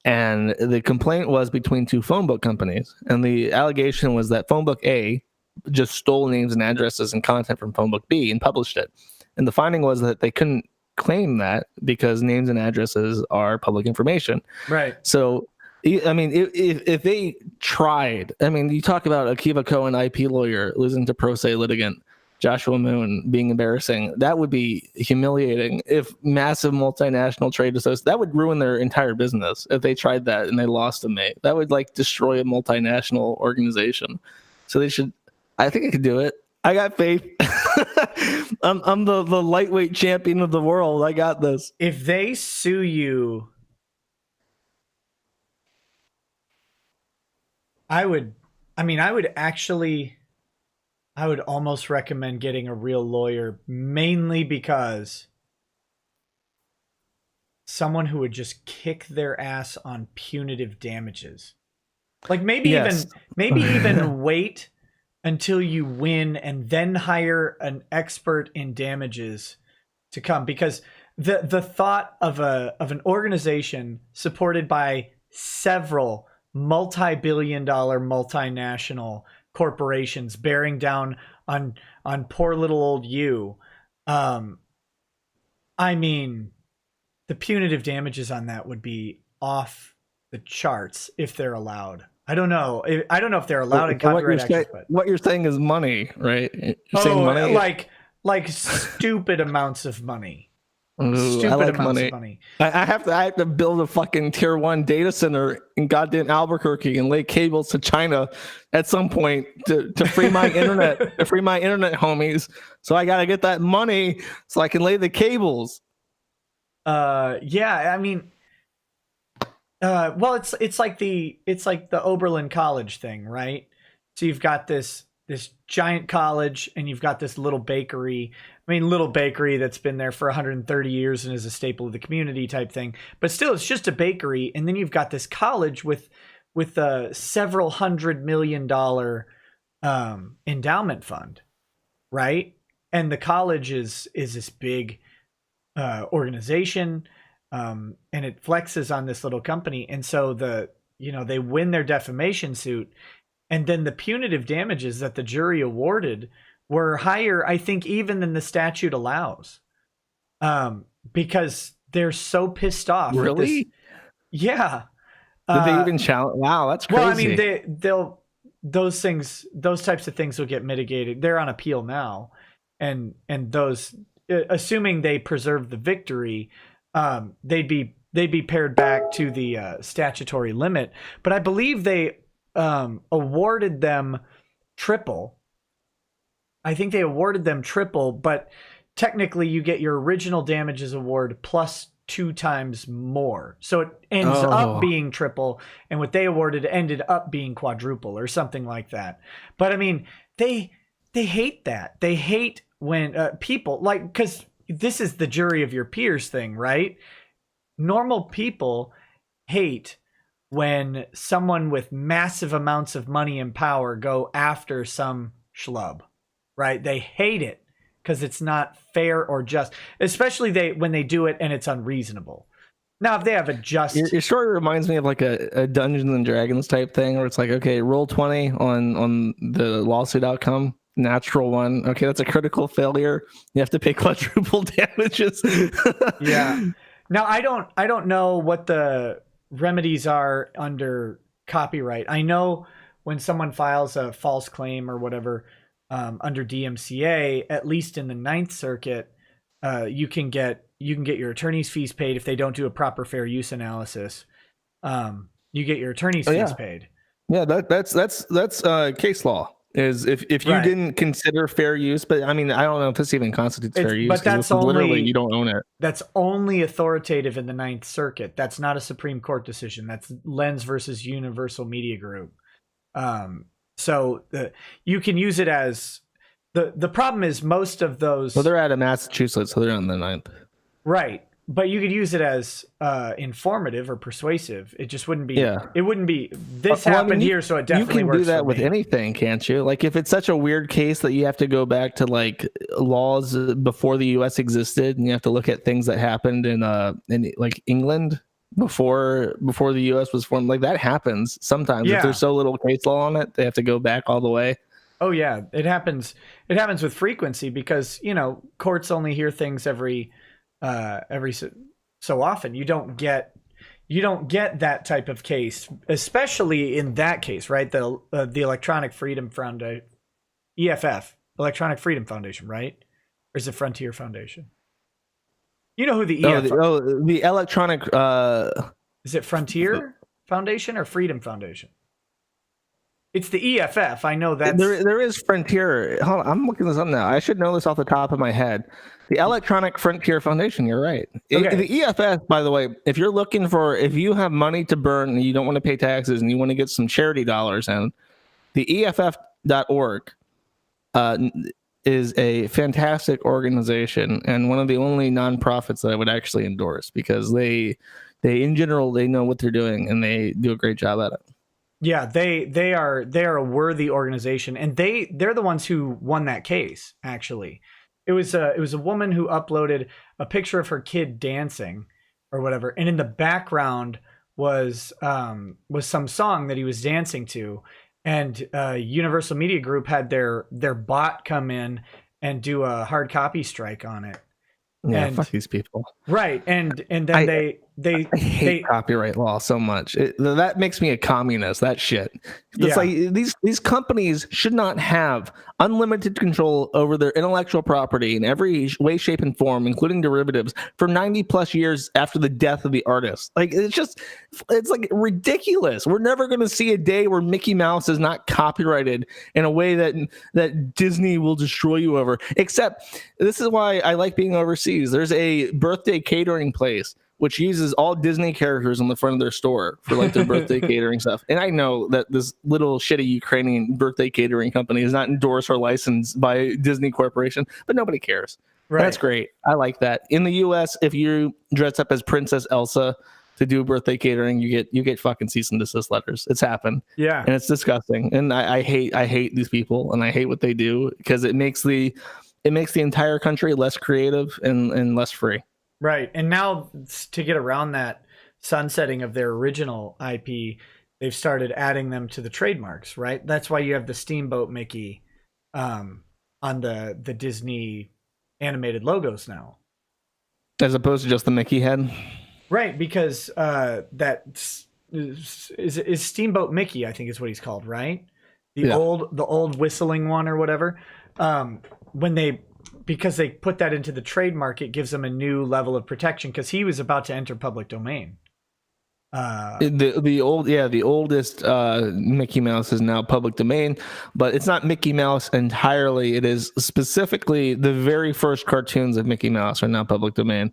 And the complaint was between two phone book companies. And the allegation was that phone book A just stole names and addresses and content from phone book B and published it. And the finding was that they couldn't claim that because names and addresses are public information. Right. So I mean, if they tried, I mean, you talk about Akiva Cohen, IP lawyer, losing to pro se litigant, Joshua Moon being embarrassing. That would be humiliating. If massive multinational trade associates, that would ruin their entire business if they tried that and they lost to me. That would like destroy a multinational organization. So they should, I think I could do it. I got faith. I'm the lightweight champion of the world. I got this. If they sue you, I would almost recommend getting a real lawyer, mainly because someone who would just kick their ass on punitive damages. Like maybe even wait until you win and then hire an expert in damages to come, because the thought of an organization supported by several multi-billion-dollar multinational corporations bearing down on poor little old you. I mean, the punitive damages on that would be off the charts if they're allowed. I don't know if they're allowed in copyright actions, but what you're saying is money, right? You're saying money? like stupid amounts of money. Ooh, I Stupid like amounts money. of money. I have to build a fucking tier 1 data center in goddamn Albuquerque and lay cables to China at some point to free my internet, to free my internet homies. So I gotta get that money so I can lay the cables. Yeah, I mean, well, it's like the Oberlin College thing, right? So you've got this giant college, and you've got this little bakery. I mean, little bakery that's been there for 130 years and is a staple of the community type thing. But still, it's just a bakery, and then you've got this college with a several $100 million endowment fund, right? And the college is this big organization. And it flexes on this little company, and so they win their defamation suit, and then the punitive damages that the jury awarded were higher, I think, even than the statute allows, because they're so pissed off. Really? Yeah. Did they even challenge? Wow, that's crazy. Well, I mean, they'll those types of things will get mitigated. They're on appeal now, and those, assuming they preserve the victory, they'd be pared back to the statutory limit. But I believe they awarded them triple. I think they awarded them triple, but technically you get your original damages award plus 2 times more. So it ends up being triple, and what they awarded ended up being quadruple or something like that. But I mean, they hate that. They hate when people, like, because this is the jury of your peers thing, right? Normal people hate when someone with massive amounts of money and power go after some schlub, right? They hate it because it's not fair or just, especially when they do it and it's unreasonable. Now, if they have a just... It sort of reminds me of like a Dungeons and Dragons type thing where it's like, okay, roll 20 on the lawsuit outcome. Natural one. Okay, that's a critical failure. You have to pay quadruple damages. Yeah. Now, I don't know what the remedies are under copyright. I know when someone files a false claim or whatever under DMCA, at least in the Ninth Circuit, you can get your attorney's fees paid if they don't do a proper fair use analysis. You get your attorney's fees paid. Yeah, that's case law. Is if you didn't consider fair use, but I mean, I don't know if this even constitutes fair use. But that's only, literally, you don't own it. That's only authoritative in the Ninth Circuit. That's not a Supreme Court decision. That's Lenz versus Universal Media Group. So you can use it as the problem is most of those. Well, they're out of Massachusetts, so they're on the ninth. Right. But you could use it as informative or persuasive. It just wouldn't be. Yeah. It wouldn't be. This happened here, so it definitely works. You can do that with me. anything, can't you? Like if it's such a weird case that you have to go back to like laws before the U.S. existed, and you have to look at things that happened in like England before the U.S. was formed. Like that happens sometimes. Yeah. If there's so little case law on it, they have to go back all the way. Oh yeah, it happens. It happens with frequency because courts only hear things every so often. You don't get that type of case, especially in that case, right? The Electronic Freedom Foundation, EFF, Electronic Freedom Foundation, right? Or is it Frontier Foundation? You know who the EFF? The Electronic. Is it Frontier Foundation or Freedom Foundation? It's the EFF. I know that there is Frontier. Hold on, I'm looking this up now. I should know this off the top of my head. The Electronic Frontier Foundation. You're right. Okay. The EFF, by the way, if you have money to burn and you don't want to pay taxes and you want to get some charity dollars in, the EFF.org is a fantastic organization and one of the only nonprofits that I would actually endorse because they in general they know what they're doing and they do a great job at it. Yeah, they are a worthy organization, and they're the ones who won that case. Actually, it was a woman who uploaded a picture of her kid dancing or whatever, and in the background was some song that he was dancing to, and Universal Media Group had their bot come in and do a hard copy strike on it. Yeah, fuck these people. Right, and then I hate copyright law so much. That makes me a communist. That shit. It's like these companies should not have unlimited control over their intellectual property in every way, shape, and form, including derivatives, for 90 plus years after the death of the artist. Like it's like ridiculous. We're never going to see a day where Mickey Mouse is not copyrighted in a way that Disney will destroy you over. Except this is why I like being overseas. There's a birthday catering place which uses all Disney characters on the front of their store for like their birthday catering stuff. And I know that this little shitty Ukrainian birthday catering company is not endorsed or licensed by Disney Corporation, but nobody cares. Right. That's great. I like that. In the US, if you dress up as Princess Elsa to do birthday catering, you get fucking cease and desist letters. It's happened. Yeah. And it's disgusting. And I hate these people, and I hate what they do, because it makes the entire country less creative and less free. Right. And now, to get around that sunsetting of their original IP, they've started adding them to the trademarks, right? That's why you have the Steamboat Mickey on the Disney animated logos now. As opposed to just the Mickey head? Right, because that is Steamboat Mickey, I think is what he's called, right? The old whistling one or whatever. Because they put that into the trademark, it gives them a new level of protection, because he was about to enter public domain. The oldest Mickey Mouse is now public domain, but it's not Mickey Mouse entirely. It is specifically the very first cartoons of Mickey Mouse are now public domain.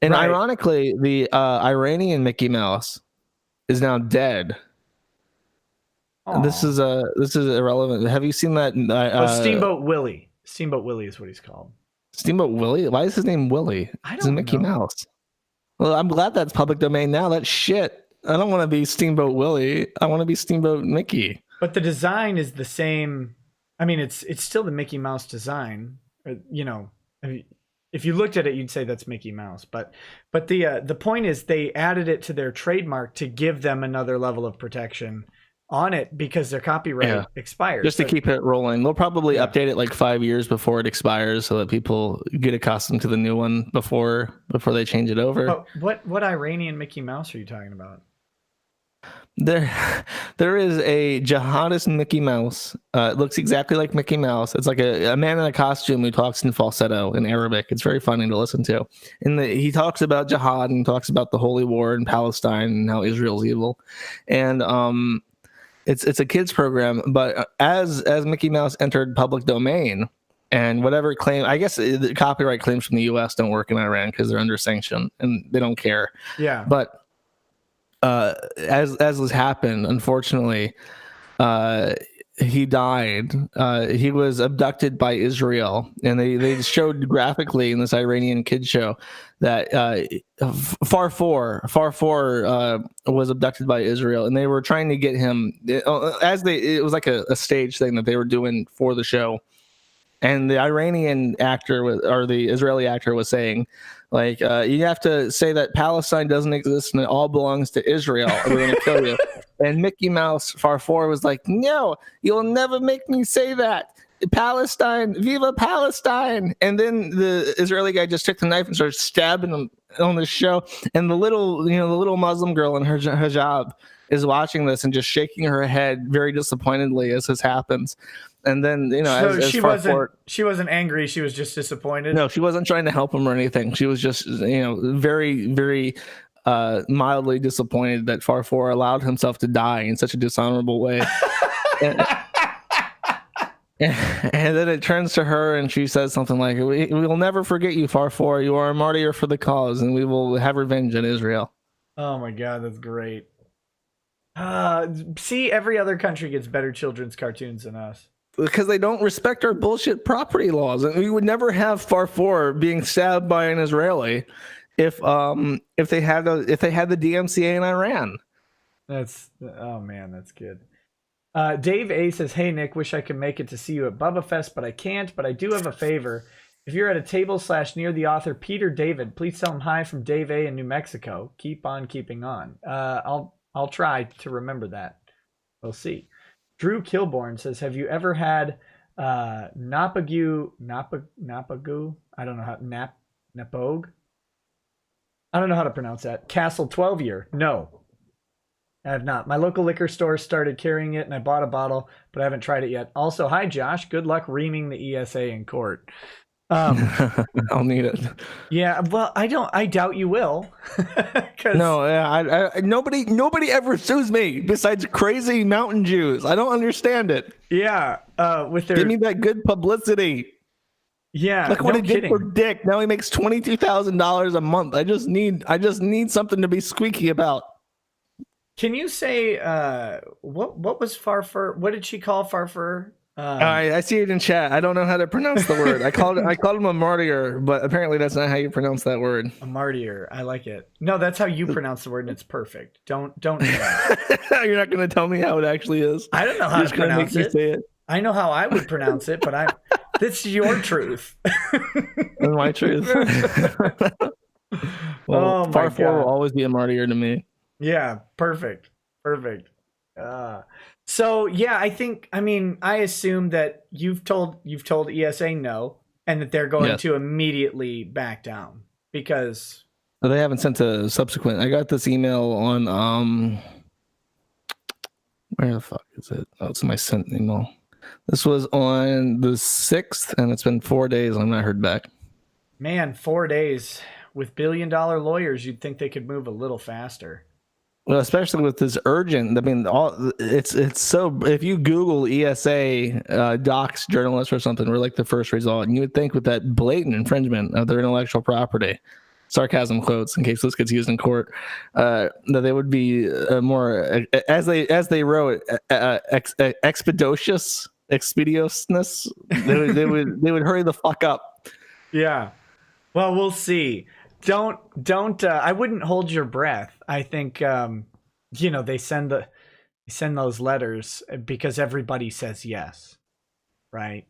And ironically, the Iranian Mickey Mouse is now dead. Aww. This is irrelevant. Have you seen that? Steamboat Willie. Steamboat Willie is what he's called. Steamboat Willie? Why is his name Willie? It's a Mickey Mouse. Well, I'm glad that's public domain now. That's shit. I don't want to be Steamboat Willie. I want to be Steamboat Mickey. But the design is the same. I mean, it's still the Mickey Mouse design. You know, if you looked at it, you'd say that's Mickey Mouse. But the point is, they added it to their trademark to give them another level of protection on it, because their copyright expires. Just to keep it rolling. They'll probably update it like 5 years before it expires, so that people get accustomed to the new one before they change it over. But what Iranian Mickey Mouse are you talking about? There is a jihadist Mickey Mouse. It looks exactly like Mickey Mouse. It's like a man in a costume who talks in falsetto in Arabic. It's very funny to listen to. And he talks about jihad and talks about the holy war in Palestine and how Israel's evil. And it's a kids program. But as Mickey Mouse entered public domain, and whatever claim, I guess the copyright claims from the U.S. don't work in Iran because they're under sanction and they don't care. Yeah. But as has happened, unfortunately, he died. He was abducted by Israel, and they showed graphically in this Iranian kid show that Farfour was abducted by Israel, and they were trying to get him it was like a stage thing that they were doing for the show. And the Iranian actor or the Israeli actor was saying, like, you have to say that Palestine doesn't exist and it all belongs to Israel, or we're going to kill you. And Mickey Mouse Farfour was like, no, you'll never make me say that. Palestine, viva Palestine. And then the Israeli guy just took the knife and started stabbing him on the show. And the little Muslim girl in her hijab is watching this and just shaking her head very disappointedly as this happens. And then, so she wasn't angry. She was just disappointed. No, she wasn't trying to help him or anything. She was just, very, very mildly disappointed that Farfour allowed himself to die in such a dishonorable way. And then it turns to her and she says something like, we will never forget you, Farfour. You are a martyr for the cause, and we will have revenge in Israel. Oh my God, that's great. See, every other country gets better children's cartoons than us. Because they don't respect our bullshit property laws. And we would never have Farfour being stabbed by an Israeli if they had the DMCA in Iran. Oh man, that's good. Dave A says, hey Nick, wish I could make it to see you at Bubba Fest, but I can't. But I do have a favor. If you're at a table / near the author Peter David, please tell him hi from Dave A in New Mexico. Keep on keeping on. I'll try to remember that. We'll see. Drew Kilborn says, have you ever had Napagu? I don't know how Napogue. I don't know how to pronounce that. Castle 12 year. No, I have not. My local liquor store started carrying it, and I bought a bottle, but I haven't tried it yet. Also, hi Josh. Good luck reaming the ESA in court. I'll need it. Yeah, well, I doubt you will. No, nobody ever sues me besides crazy mountain Jews. I don't understand it. Yeah, with their give me that good publicity. Yeah, look what no he kidding. did for Dick. Now he makes $22,000 a month. I just need something to be squeaky about. Can you say what was Farfur? What did she call Farfur? I see it in chat. I don't know how to pronounce the word. I called him a martyr, but apparently that's not how you pronounce that word. A martyr. I like it. No, that's how you pronounce the word, and it's perfect. Don't. You're not going to tell me how it actually is. I don't know how to pronounce it. Say it. I know how I would pronounce it, but this is your truth. My truth. Well, Farfur will always be a martyr to me. Yeah, perfect. So yeah, I assume that you've told ESA no, and that they're going to immediately back down because they haven't sent a subsequent. I got this email on where the fuck is it? Oh, it's my sent email. This was on the 6th, and it's been 4 days. I've not heard back. Man, 4 days with billion-dollar lawyers, you'd think they could move a little faster. Well, especially with this urgent. I mean, it's so. If you Google ESA docs journalist or something, we're like the first result, and you would think with that blatant infringement of their intellectual property, sarcasm quotes in case this gets used in court, that they would be more as they wrote expeditiousness. They would hurry the fuck up. Yeah. Well, we'll see. Don't I wouldn't hold your breath. I think they send those letters because everybody says yes, right?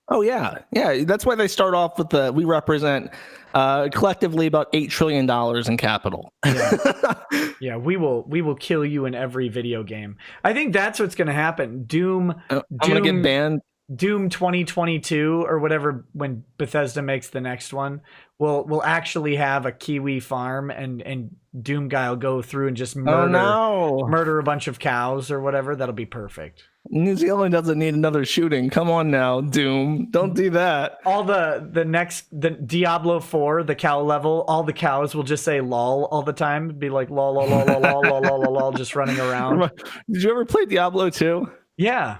Oh yeah, that's why they start off with we represent collectively about $8 trillion in capital. Yeah, we will kill you in every video game. I think that's what's going to happen. Doom I'm gonna get banned. Doom 2022 or whatever, when Bethesda makes the next one, we'll actually have a Kiwi farm, and Doom guy will go through and just murder a bunch of cows or whatever. That'll be perfect. New Zealand doesn't need another shooting. Come on now, Doom. Don't do that. All the Diablo 4, the cow level, all the cows will just say lol all the time. It'd be like lol lol lol lol lol lol lol lol, just running around. Did you ever play Diablo 2? Yeah.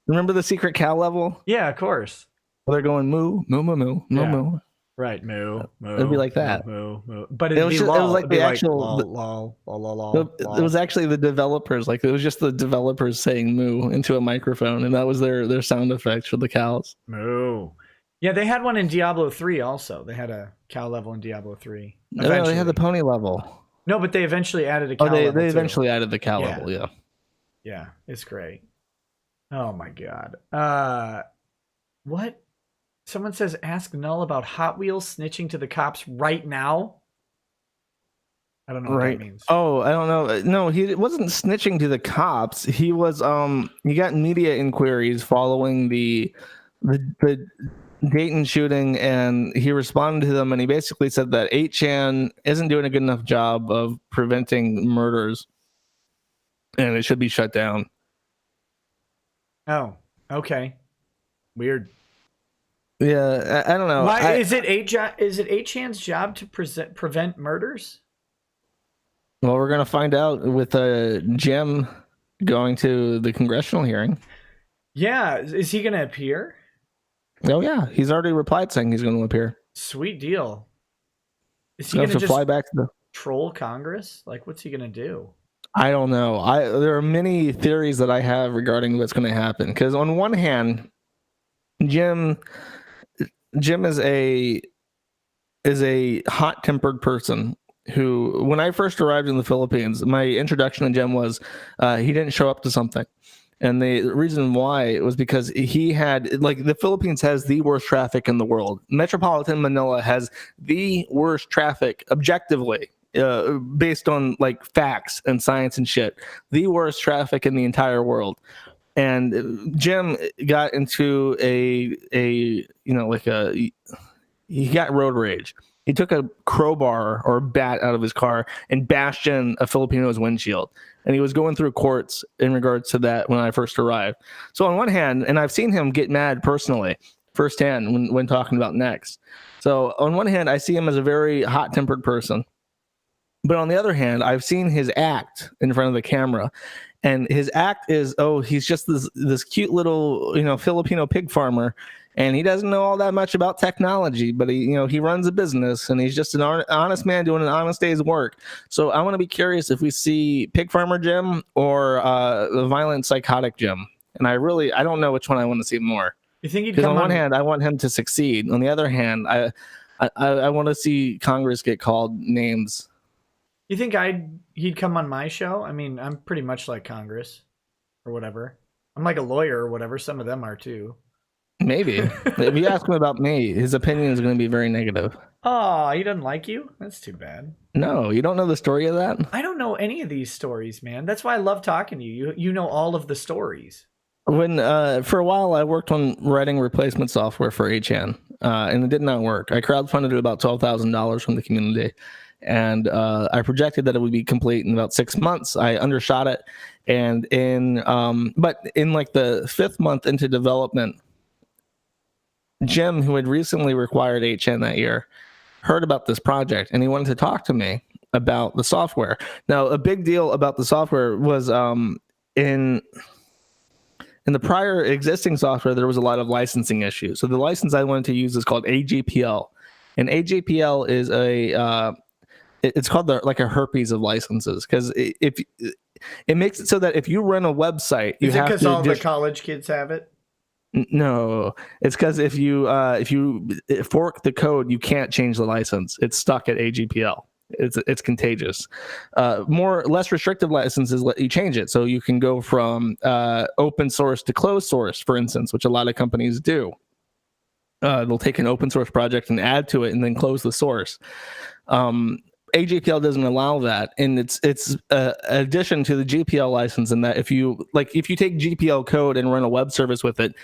Remember the secret cow level? Yeah, of course. Well, they're going moo, moo, moo, moo, moo, moo. Right, moo, moo. It'd be like that. Moo, moo. But it was like the actual lol, lol, lol, lol. It was actually the developers. Like, it was just the developers saying moo into a microphone, and that was their sound effects for the cows. Moo. Yeah, they had one in Diablo 3 also. They had a cow level in Diablo 3. No, they had the pony level. No, but they eventually added a cow level. They eventually added the cow level, yeah. Yeah, it's great. Oh my god. What? Someone says ask Null about Hot Wheels snitching to the cops right now. I don't know what that means. Oh, I don't know. No, he wasn't snitching to the cops. He was he got media inquiries following the Dayton shooting, and he responded to them, and he basically said that 8chan isn't doing a good enough job of preventing murders, and it should be shut down. Oh, okay. Weird. Yeah, I don't know. Why is it 8chan's job to prevent murders? Well, we're gonna find out with Jim going to the congressional hearing. Yeah, is he gonna appear? Oh yeah, he's already replied saying he's going to appear. Sweet deal. Is he gonna just fly back to troll Congress? Like, what's he gonna do? I don't know. There are many theories that I have regarding what's going to happen. Because on one hand, Jim is a hot-tempered person who, when I first arrived in the Philippines, my introduction to Jim was he didn't show up to something. And the reason why was because he had, like, the Philippines has the worst traffic in the world. Metropolitan Manila has the worst traffic objectively. Based on like facts and science and shit, the worst traffic in the entire world. And Jim got into he got road rage, He took a crowbar or a bat out of his car and bashed in a Filipino's windshield. And he was going through courts in regards to that when I first arrived. So on one hand, and I've seen him get mad personally, firsthand when talking about Next. So on one hand, I see him as a very hot-tempered person. But on the other hand, I've seen his act in front of the camera. And his act is, he's just this cute little, Filipino pig farmer. And he doesn't know all that much about technology, but he runs a business, and he's just an honest man doing an honest day's work. So I want to be curious if we see Pig Farmer Jim or the violent psychotic Jim. And I don't know which one I want to see more. You think he'd Because come on one hand, I want him to succeed. On the other hand, I want to see Congress get called names. You think he'd come on my show? I mean, I'm pretty much like Congress or whatever. I'm like a lawyer or whatever. Some of them are too. Maybe. If you ask him about me, his opinion is going to be very negative. Oh, he doesn't like you? That's too bad. No, you don't know the story of that? I don't know any of these stories, man. That's why I love talking to you. You know all of the stories. When for a while I worked on writing replacement software for HN, and it did not work. I crowdfunded about $12,000 from the community, and I projected that it would be complete in about 6 months. I undershot it, and but in like the 5th month into development, Jim, who had recently required HN that year, heard about this project, and he wanted to talk to me about the software. Now, a big deal about the software was in the prior existing software, there was a lot of licensing issues. So the license I wanted to use is called AGPL, and AGPL is it's called like a herpes of licenses, because if it makes it so that if you run a website, you is it have because to all the college kids have it? No, it's because if you fork the code, you can't change the license. It's stuck at AGPL. It's contagious. Less restrictive licenses let you change it, so you can go from open source to closed source, for instance, which a lot of companies do. They'll take an open source project and add to it, and then close the source. AGPL doesn't allow that, and it's addition to the GPL license, in that if you take GPL code and run a web service with it,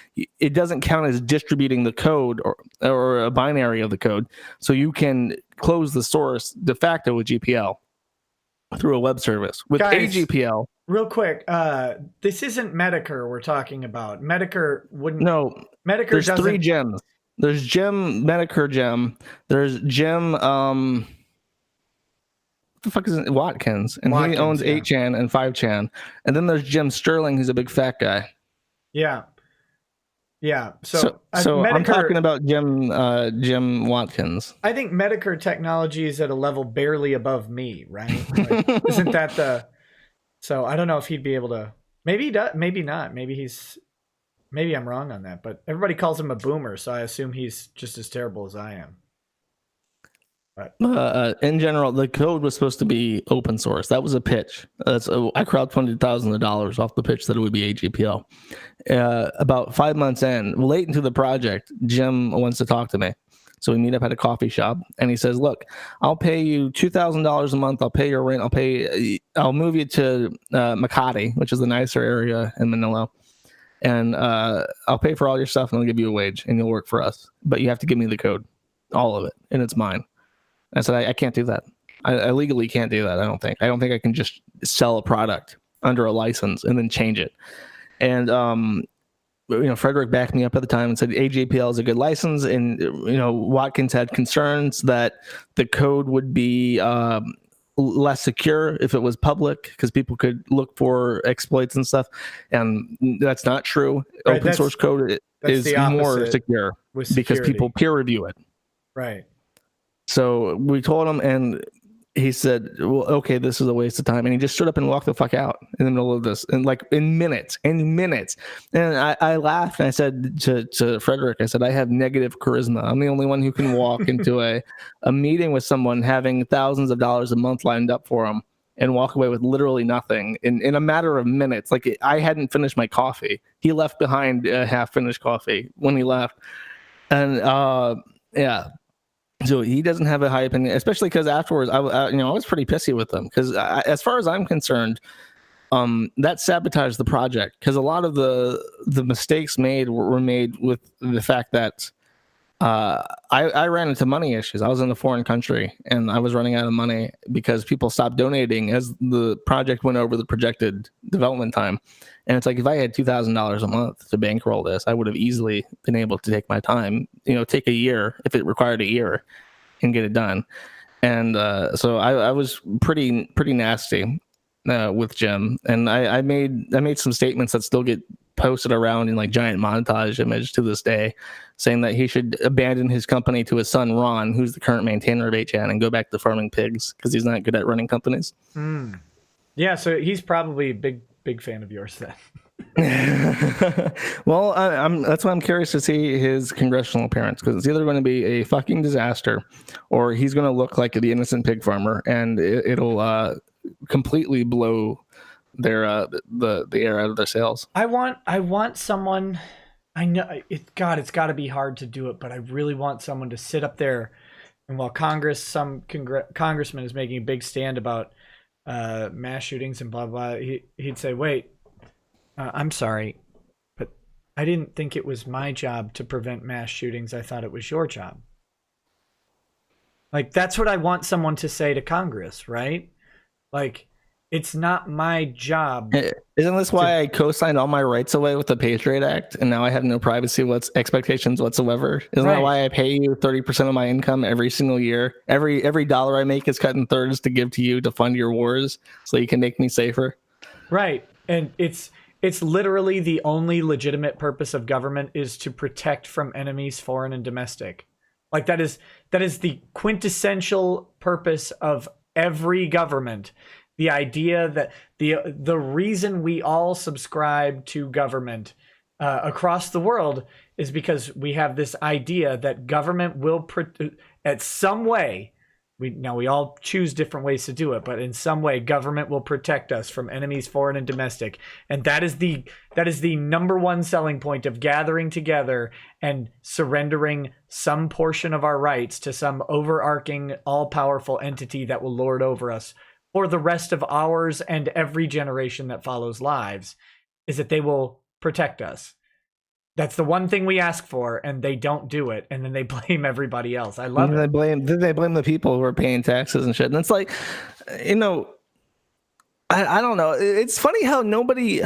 it doesn't count as distributing the code or a binary of the code, so you can close the source de facto with GPL through a web service. With AGPL, real quick, this isn't Medicare we're talking about. Medicare wouldn't. No, Medicare. There's 3 gems. There's Jim Medicare Gem. There's Jim. The fuck is it? Watkins, and he owns 8chan and 5chan, and then there's Jim Sterling, who's a big fat guy. Yeah. So Medicare, I'm talking about Jim Watkins. I think Medicare technology is at a level barely above me, right? Like, isn't that the? So I don't know if he'd be able to. Maybe he does. Maybe not. Maybe I'm wrong on that. But everybody calls him a boomer, so I assume he's just as terrible as I am. In general, the code was supposed to be open source. That was a pitch. I crowdfunded thousands of dollars off the pitch that it would be AGPL. About 5 months in, late into the project, Jim wants to talk to me. So we meet up at a coffee shop, and he says, "Look, I'll pay you $2,000 a month. I'll pay your rent. I'll move you to Makati, which is the nicer area in Manila, and I'll pay for all your stuff, and I'll give you a wage, and you'll work for us. But you have to give me the code, all of it, and it's mine." I said, I can't do that. I legally can't do that. I don't think I can just sell a product under a license and then change it. And Frederick backed me up at the time and said AGPL is a good license. And Watkins had concerns that the code would be less secure if it was public, because people could look for exploits and stuff. And that's not true. Right, open source code is more secure because people peer review it. Right. So we told him, and he said, "Well, okay, this is a waste of time." And he just stood up and walked the fuck out in the middle of this, and like in minutes. And I laughed, and I said to Frederick, I said, "I have negative charisma. I'm the only one who can walk into a meeting with someone having thousands of dollars a month lined up for him and walk away with literally nothing in a matter of minutes." Like, I hadn't finished my coffee. He left behind a half-finished coffee when he left. And yeah. So he doesn't have a high opinion, especially because afterwards, I was pretty pissy with him, because as far as I'm concerned, that sabotaged the project, because a lot of the mistakes made were made with the fact that I ran into money issues. I was in a foreign country and I was running out of money because people stopped donating as the project went over the projected development time. And it's like, if I had $2,000 a month to bankroll this, I would have easily been able to take my time, take a year if it required a year and get it done. And so I was pretty nasty with Jim, and I made some statements that still get posted around in like giant montage image to this day, saying that he should abandon his company to his son Ron, who's the current maintainer of HN, and go back to farming pigs because he's not good at running companies. Yeah, so he's probably a big fan of yours then. Well, that's why I'm curious to see his congressional appearance, because it's either going to be a fucking disaster or he's going to look like the innocent pig farmer, and it'll completely blow their the air out of their sails. I want someone. I know it's got to be hard to do it, but I really want someone to sit up there, and while some congressman is making a big stand about mass shootings and blah blah, he'd say, "Wait, I'm sorry, but I didn't think it was my job to prevent mass shootings. I thought it was your job." Like, that's what I want someone to say to Congress, right? Like, it's not my job. Isn't this why I co-signed all my rights away with the Patriot Act, and now I have no privacy expectations whatsoever? Isn't that why I pay you 30% of my income every single year? Every dollar I make is cut in thirds to give to you to fund your wars, so you can make me safer. Right, and it's literally the only legitimate purpose of government is to protect from enemies, foreign and domestic. Like, that is the quintessential purpose of every government. The idea that the reason we all subscribe to government across the world is because we have this idea that government will at some way. We all choose different ways to do it, but in some way, government will protect us from enemies, foreign and domestic, and that is the number one selling point of gathering together and surrendering some portion of our rights to some overarching, all-powerful entity that will lord over us for the rest of ours and every generation that follows lives, is that they will protect us. That's the one thing we ask for, and they don't do it, and then they blame everybody else. I love it. They blame the people who are paying taxes and shit. And it's like, I don't know. It's funny how nobody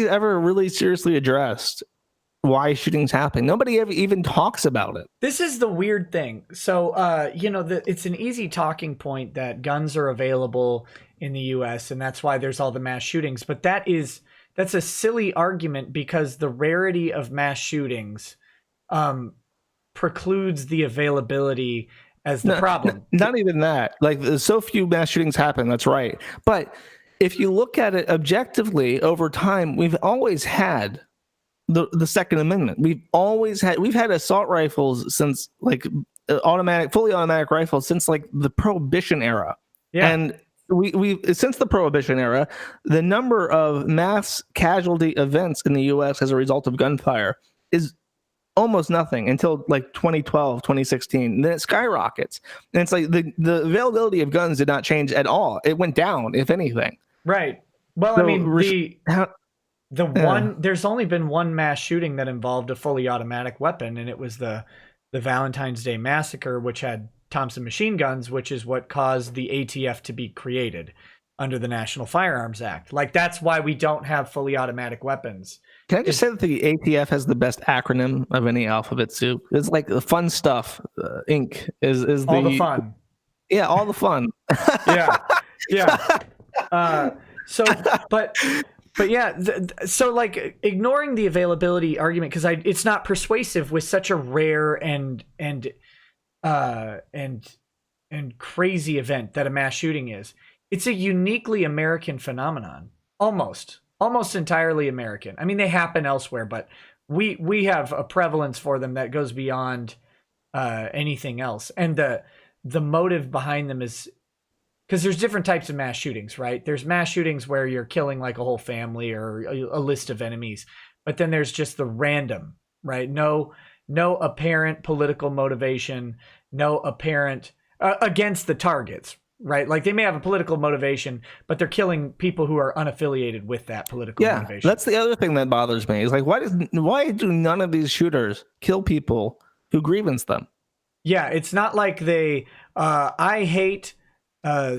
ever really seriously addressed why shootings happen. Nobody ever even talks about it. This is the weird thing. So, it's an easy talking point that guns are available in the U.S., and that's why there's all the mass shootings. But that's a silly argument, because the rarity of mass shootings precludes the availability as the problem. Not even that. Like, so few mass shootings happen. That's right. But if you look at it objectively over time, we've always had the Second Amendment. We've had assault rifles since, like, fully automatic rifles since like the Prohibition era. Yeah. And we since the Prohibition era, the number of mass casualty events in the U.S. as a result of gunfire is almost nothing until like 2012, 2016. And then it skyrockets. And it's like the availability of guns did not change at all. It went down, if anything. Right. Well, so, I mean, there's only been one mass shooting that involved a fully automatic weapon, and it was the Valentine's Day massacre, which had Thompson machine guns, which is what caused the ATF to be created under the National Firearms Act. Like, that's why we don't have fully automatic weapons. Can I just say that the ATF has the best acronym of any alphabet soup? It's like the fun stuff. Inc. is all the fun. Yeah, all the fun. Yeah. But yeah, so like, ignoring the availability argument, because it's not persuasive with such a rare and crazy event that a mass shooting is. It's a uniquely American phenomenon, almost entirely American. I mean, they happen elsewhere, but we have a prevalence for them that goes beyond anything else. And the motive behind them is, because there's different types of mass shootings, right? There's mass shootings where you're killing like a whole family or a list of enemies, but then there's just the random, right? No apparent political motivation, no apparent against the targets, right? Like, they may have a political motivation, but they're killing people who are unaffiliated with that political motivation. That's the other thing that bothers me, is like, why do none of these shooters kill people who grievance them. Yeah, it's not like they, I hate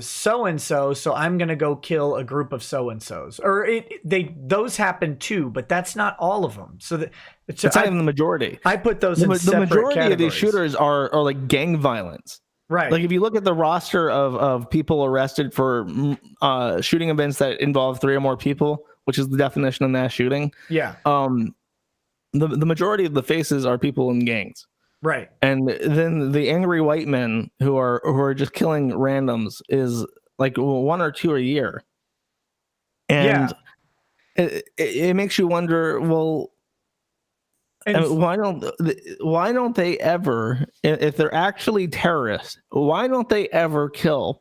so and so, so I'm gonna go kill a group of so and so's, or those happen too, but that's not all of them. So it's not even the majority. I put those in separate the majority categories. of these shooters are like gang violence. Right. Like if you look at the roster of people arrested for shooting events that involve 3 or more people, which is the definition of mass shooting. Yeah. The majority of the faces are people in gangs. Right. And then the angry white men who are just killing randoms is like 1 or 2 a year. And it makes you wonder, well, and why don't they ever, if they're actually terrorists, why don't they ever kill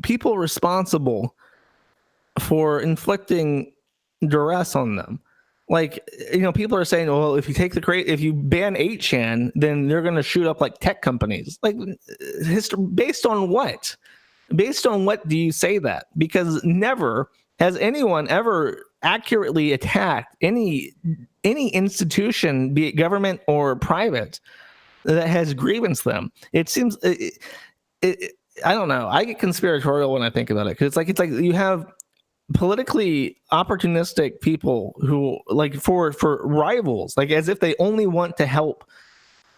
people responsible for inflicting duress on them? Like, people are saying, well, if you ban 8chan, then they're going to shoot up like tech companies. Like, based on what? Based on what do you say that? Because never has anyone ever accurately attacked any institution, be it government or private, that has grievance them. It seems, I don't know. I get conspiratorial when I think about it, because it's like you have politically opportunistic people who, like, for rivals, like as if they only want to help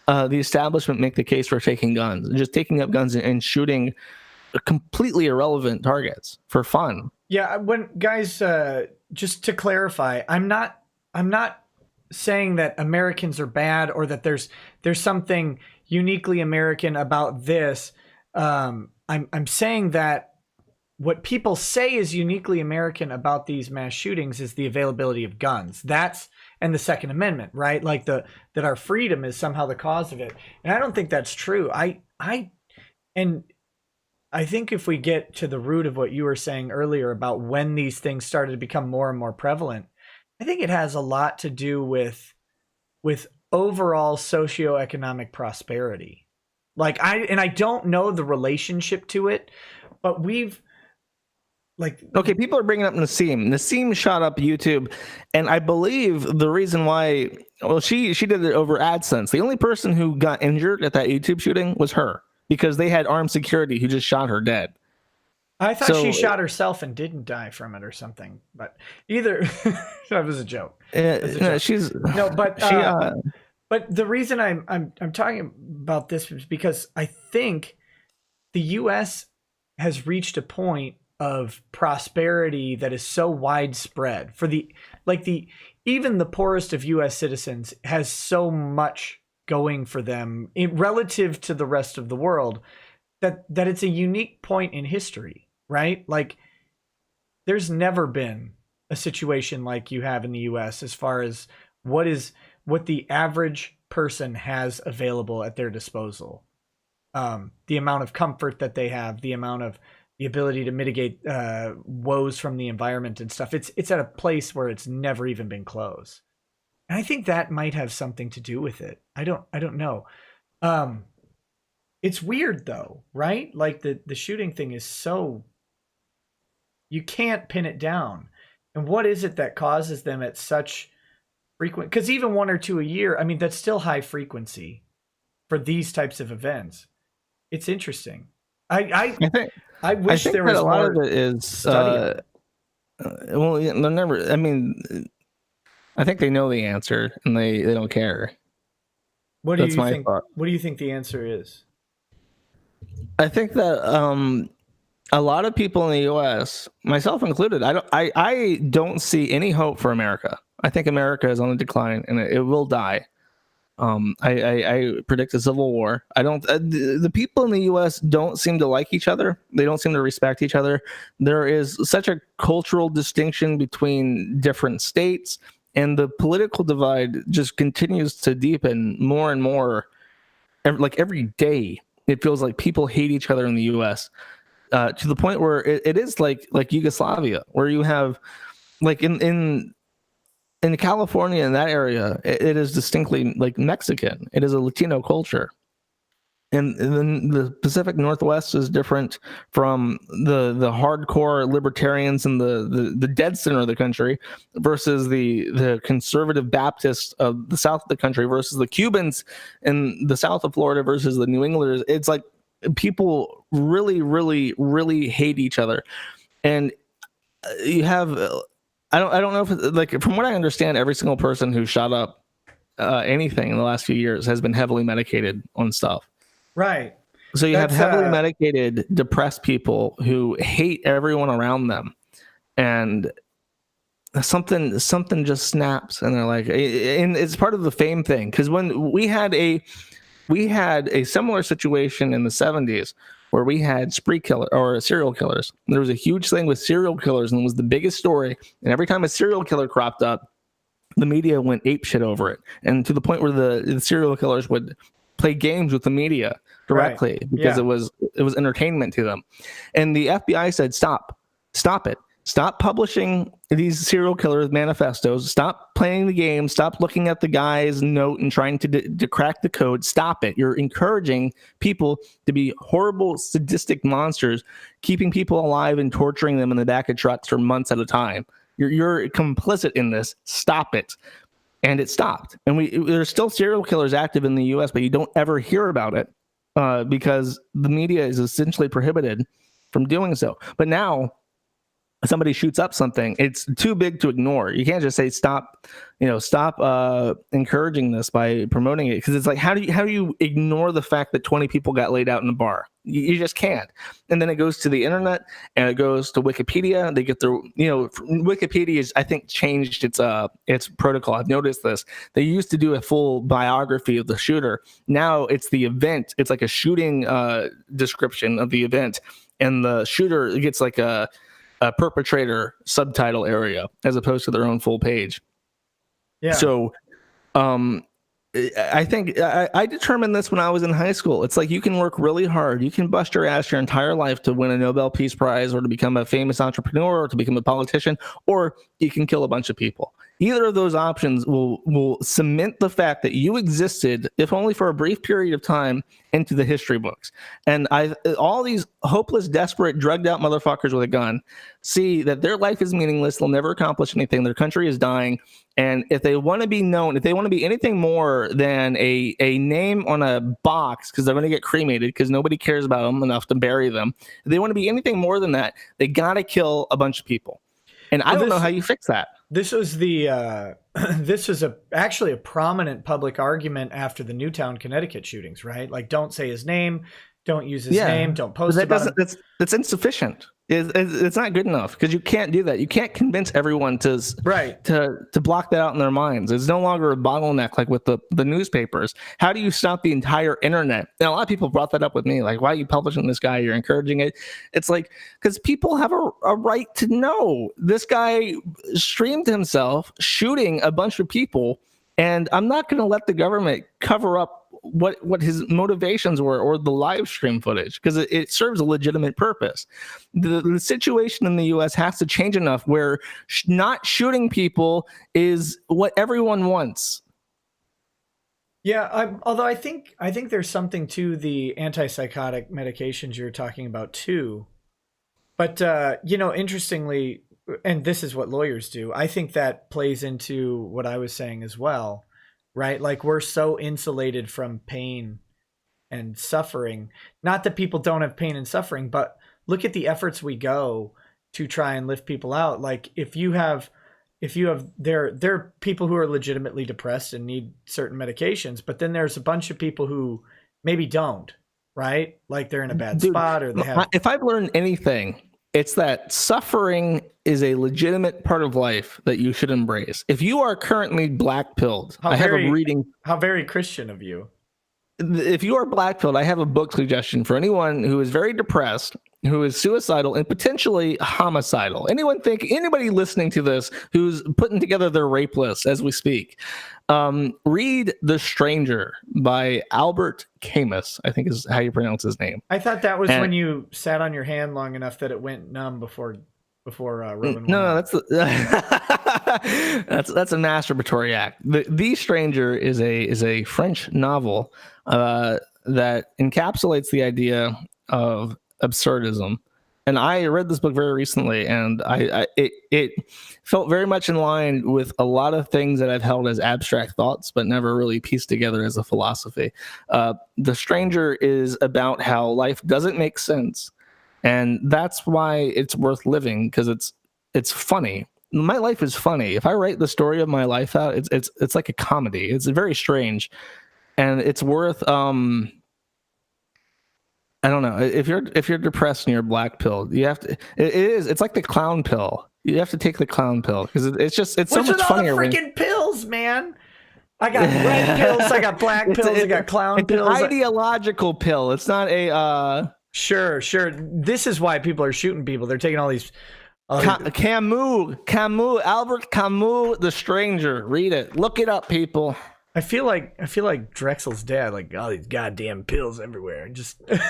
the establishment make the case for taking guns, just taking up guns and shooting completely irrelevant targets for fun. Yeah, when guys, just to clarify, I'm not saying that Americans are bad or that there's something uniquely American about this. I'm saying that what people say is uniquely American about these mass shootings is the availability of guns. And the Second Amendment, right? Like that our freedom is somehow the cause of it. And I don't think that's true. I think if we get to the root of what you were saying earlier about when these things started to become more and more prevalent, I think it has a lot to do with overall socioeconomic prosperity. Like I don't know the relationship to it, but okay, people are bringing up Nassim. Nassim shot up YouTube, and I believe the reason why, well, she did it over AdSense. The only person who got injured at that YouTube shooting was her, because they had armed security who just shot her dead. I thought she shot herself and didn't die from it or something, but either that was a joke. But the reason I'm talking about this is because I think the U.S. has reached a point of prosperity that is so widespread for even the poorest of U.S. citizens has so much going for them relative to the rest of the world that it's a unique point in history, right? Like there's never been a situation like you have in the U.S. as far as what the average person has available at their disposal. The amount of comfort that they have, the ability to mitigate woes from the environment and stuff. It's at a place where it's never even been close. And I think that might have something to do with it. I don't know. It's weird though, right? Like the shooting thing is so, you can't pin it down. And what is it that causes them at such frequent, because even 1 or 2 a year, I mean, that's still high frequency for these types of events. It's interesting. I wish there was a lot more of it is well, they're never, I mean, I think they know the answer and they don't care. What do you think? What do you think the answer is? I think that a lot of people in the U.S., myself included, I don't see any hope for America. I think America is on the decline and it will die. I predict a civil war. I don't. The people in the U.S. don't seem to like each other. They don't seem to respect each other. There is such a cultural distinction between different states, and the political divide just continues to deepen more and more. Like every day, it feels like people hate each other in the U.S. To the point where it is like Yugoslavia, where you have like in California, in that area, it is distinctly like Mexican. It is a Latino culture. And then the Pacific Northwest is different from the hardcore libertarians in the dead center of the country versus the conservative Baptists of the south of the country versus the Cubans in the south of Florida versus the New Englanders. It's like people really, really, really hate each other. And you have, I don't know if like, from what I understand, every single person who shot up anything in the last few years has been heavily medicated on stuff. Right. So you have heavily medicated, depressed people who hate everyone around them, and something just snaps, and they're like, and it's part of the fame thing. Because when we had a similar situation in the 70s where we had spree killer or serial killers. There was a huge thing with serial killers, and it was the biggest story. And every time a serial killer cropped up, the media went apeshit over it, and to the point where the serial killers would play games with the media directly because it was entertainment to them. And the FBI said, stop it. Stop publishing these serial killers manifestos. Stop playing the game. Stop looking at the guy's note and trying to crack the code. Stop it. You're encouraging people to be horrible, sadistic monsters, keeping people alive and torturing them in the back of trucks for months at a time. You're complicit in this. Stop it. And it stopped. And there's still serial killers active in the U.S., but you don't ever hear about it because the media is essentially prohibited from doing so. But now, somebody shoots up something, it's too big to ignore. You can't just say stop encouraging this by promoting it, because it's like, how do you ignore the fact that 20 people got laid out in a bar? You just can't. And then it goes to the internet, and it goes to Wikipedia. They get their, Wikipedia is, I think, changed its protocol. I've noticed this. They used to do a full biography of the shooter. Now it's the event. It's like a shooting description of the event, and the shooter gets like a perpetrator subtitle area as opposed to their own full page. Yeah. So I think I determined this when I was in high school. It's like, you can work really hard. You can bust your ass your entire life to win a Nobel Peace Prize, or to become a famous entrepreneur, or to become a politician, or you can kill a bunch of people. Either of those options will cement the fact that you existed, if only for a brief period of time, into the history books. And all these hopeless, desperate, drugged out motherfuckers with a gun see that their life is meaningless. They'll never accomplish anything. Their country is dying. And if they want to be known, if they want to be anything more than a name on a box, because they're going to get cremated because nobody cares about them enough to bury them, if they want to be anything more than that, they got to kill a bunch of people. And I don't know how you fix that. This was actually a prominent public argument after the Newtown, Connecticut shootings, right? Like, don't say his name, don't use his name, don't post about him. That's insufficient. It's not good enough, because you can't do that. You can't convince everyone to block that out in their minds. It's no longer a bottleneck like with the newspapers. How do you stop the entire internet? And a lot of people brought that up with me, like, why are you publishing this guy? You're encouraging it. It's like, because people have a right to know. This guy streamed himself shooting a bunch of people, and I'm not going to let the government cover up what his motivations were, or the live stream footage, because it serves a legitimate purpose. The situation in the U.S. has to change enough where not shooting people is what everyone wants. Yeah, although I think there's something to the antipsychotic medications you're talking about too. But interestingly, and this is what lawyers do, I think that plays into what I was saying as well. Right? Like, we're so insulated from pain and suffering. Not that people don't have pain and suffering, but look at the efforts we go to try and lift people out. Like, there are people who are legitimately depressed and need certain medications, but then there's a bunch of people who maybe don't, right? Like, they're in a bad spot, or they have. If I've learned anything, it's that suffering is a legitimate part of life that you should embrace. If you are currently black-pilled, I have a reading. How very Christian of you. If you are black-pilled, I have a book suggestion for anyone who is very depressed, who is suicidal, and potentially homicidal. Anybody listening to this who's putting together their rape list as we speak, read The Stranger by Albert Camus, I think is how you pronounce his name. I thought that was when you sat on your hand long enough that it went numb before Roman. No, that's a masturbatory act. The Stranger is a French novel that encapsulates the idea of absurdism. And I read this book very recently, and it felt very much in line with a lot of things that I've held as abstract thoughts, but never really pieced together as a philosophy. The Stranger is about how life doesn't make sense, and that's why it's worth living, because it's funny. My life is funny. If I write the story of my life out, it's like a comedy. It's very strange, and it's worth I don't know. If you're depressed and you're black pilled, you have to. It's like the clown pill. You have to take the clown pill because it's so much funnier. Which are the freaking pills, man? I got red pills. I got black pills. I got clown pills. It's an ideological pill. It's not a. Sure. This is why people are shooting people. They're taking all these. Camus, Albert Camus, The Stranger. Read it. Look it up, people. I feel like Drexel's dad, like all these goddamn pills everywhere. Just I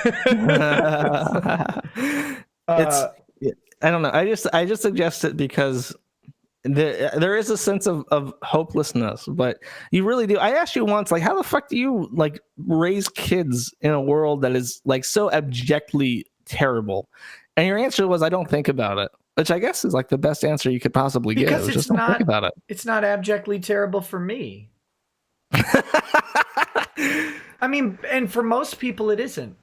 don't know. I just suggest it because there is a sense of hopelessness, but you really do. I asked you once, like, how the fuck do you like raise kids in a world that is like so abjectly terrible? And your answer was, I don't think about it, which I guess is like the best answer you could possibly give. Because just don't think about it. It's not abjectly terrible for me. I mean, and for most people it isn't.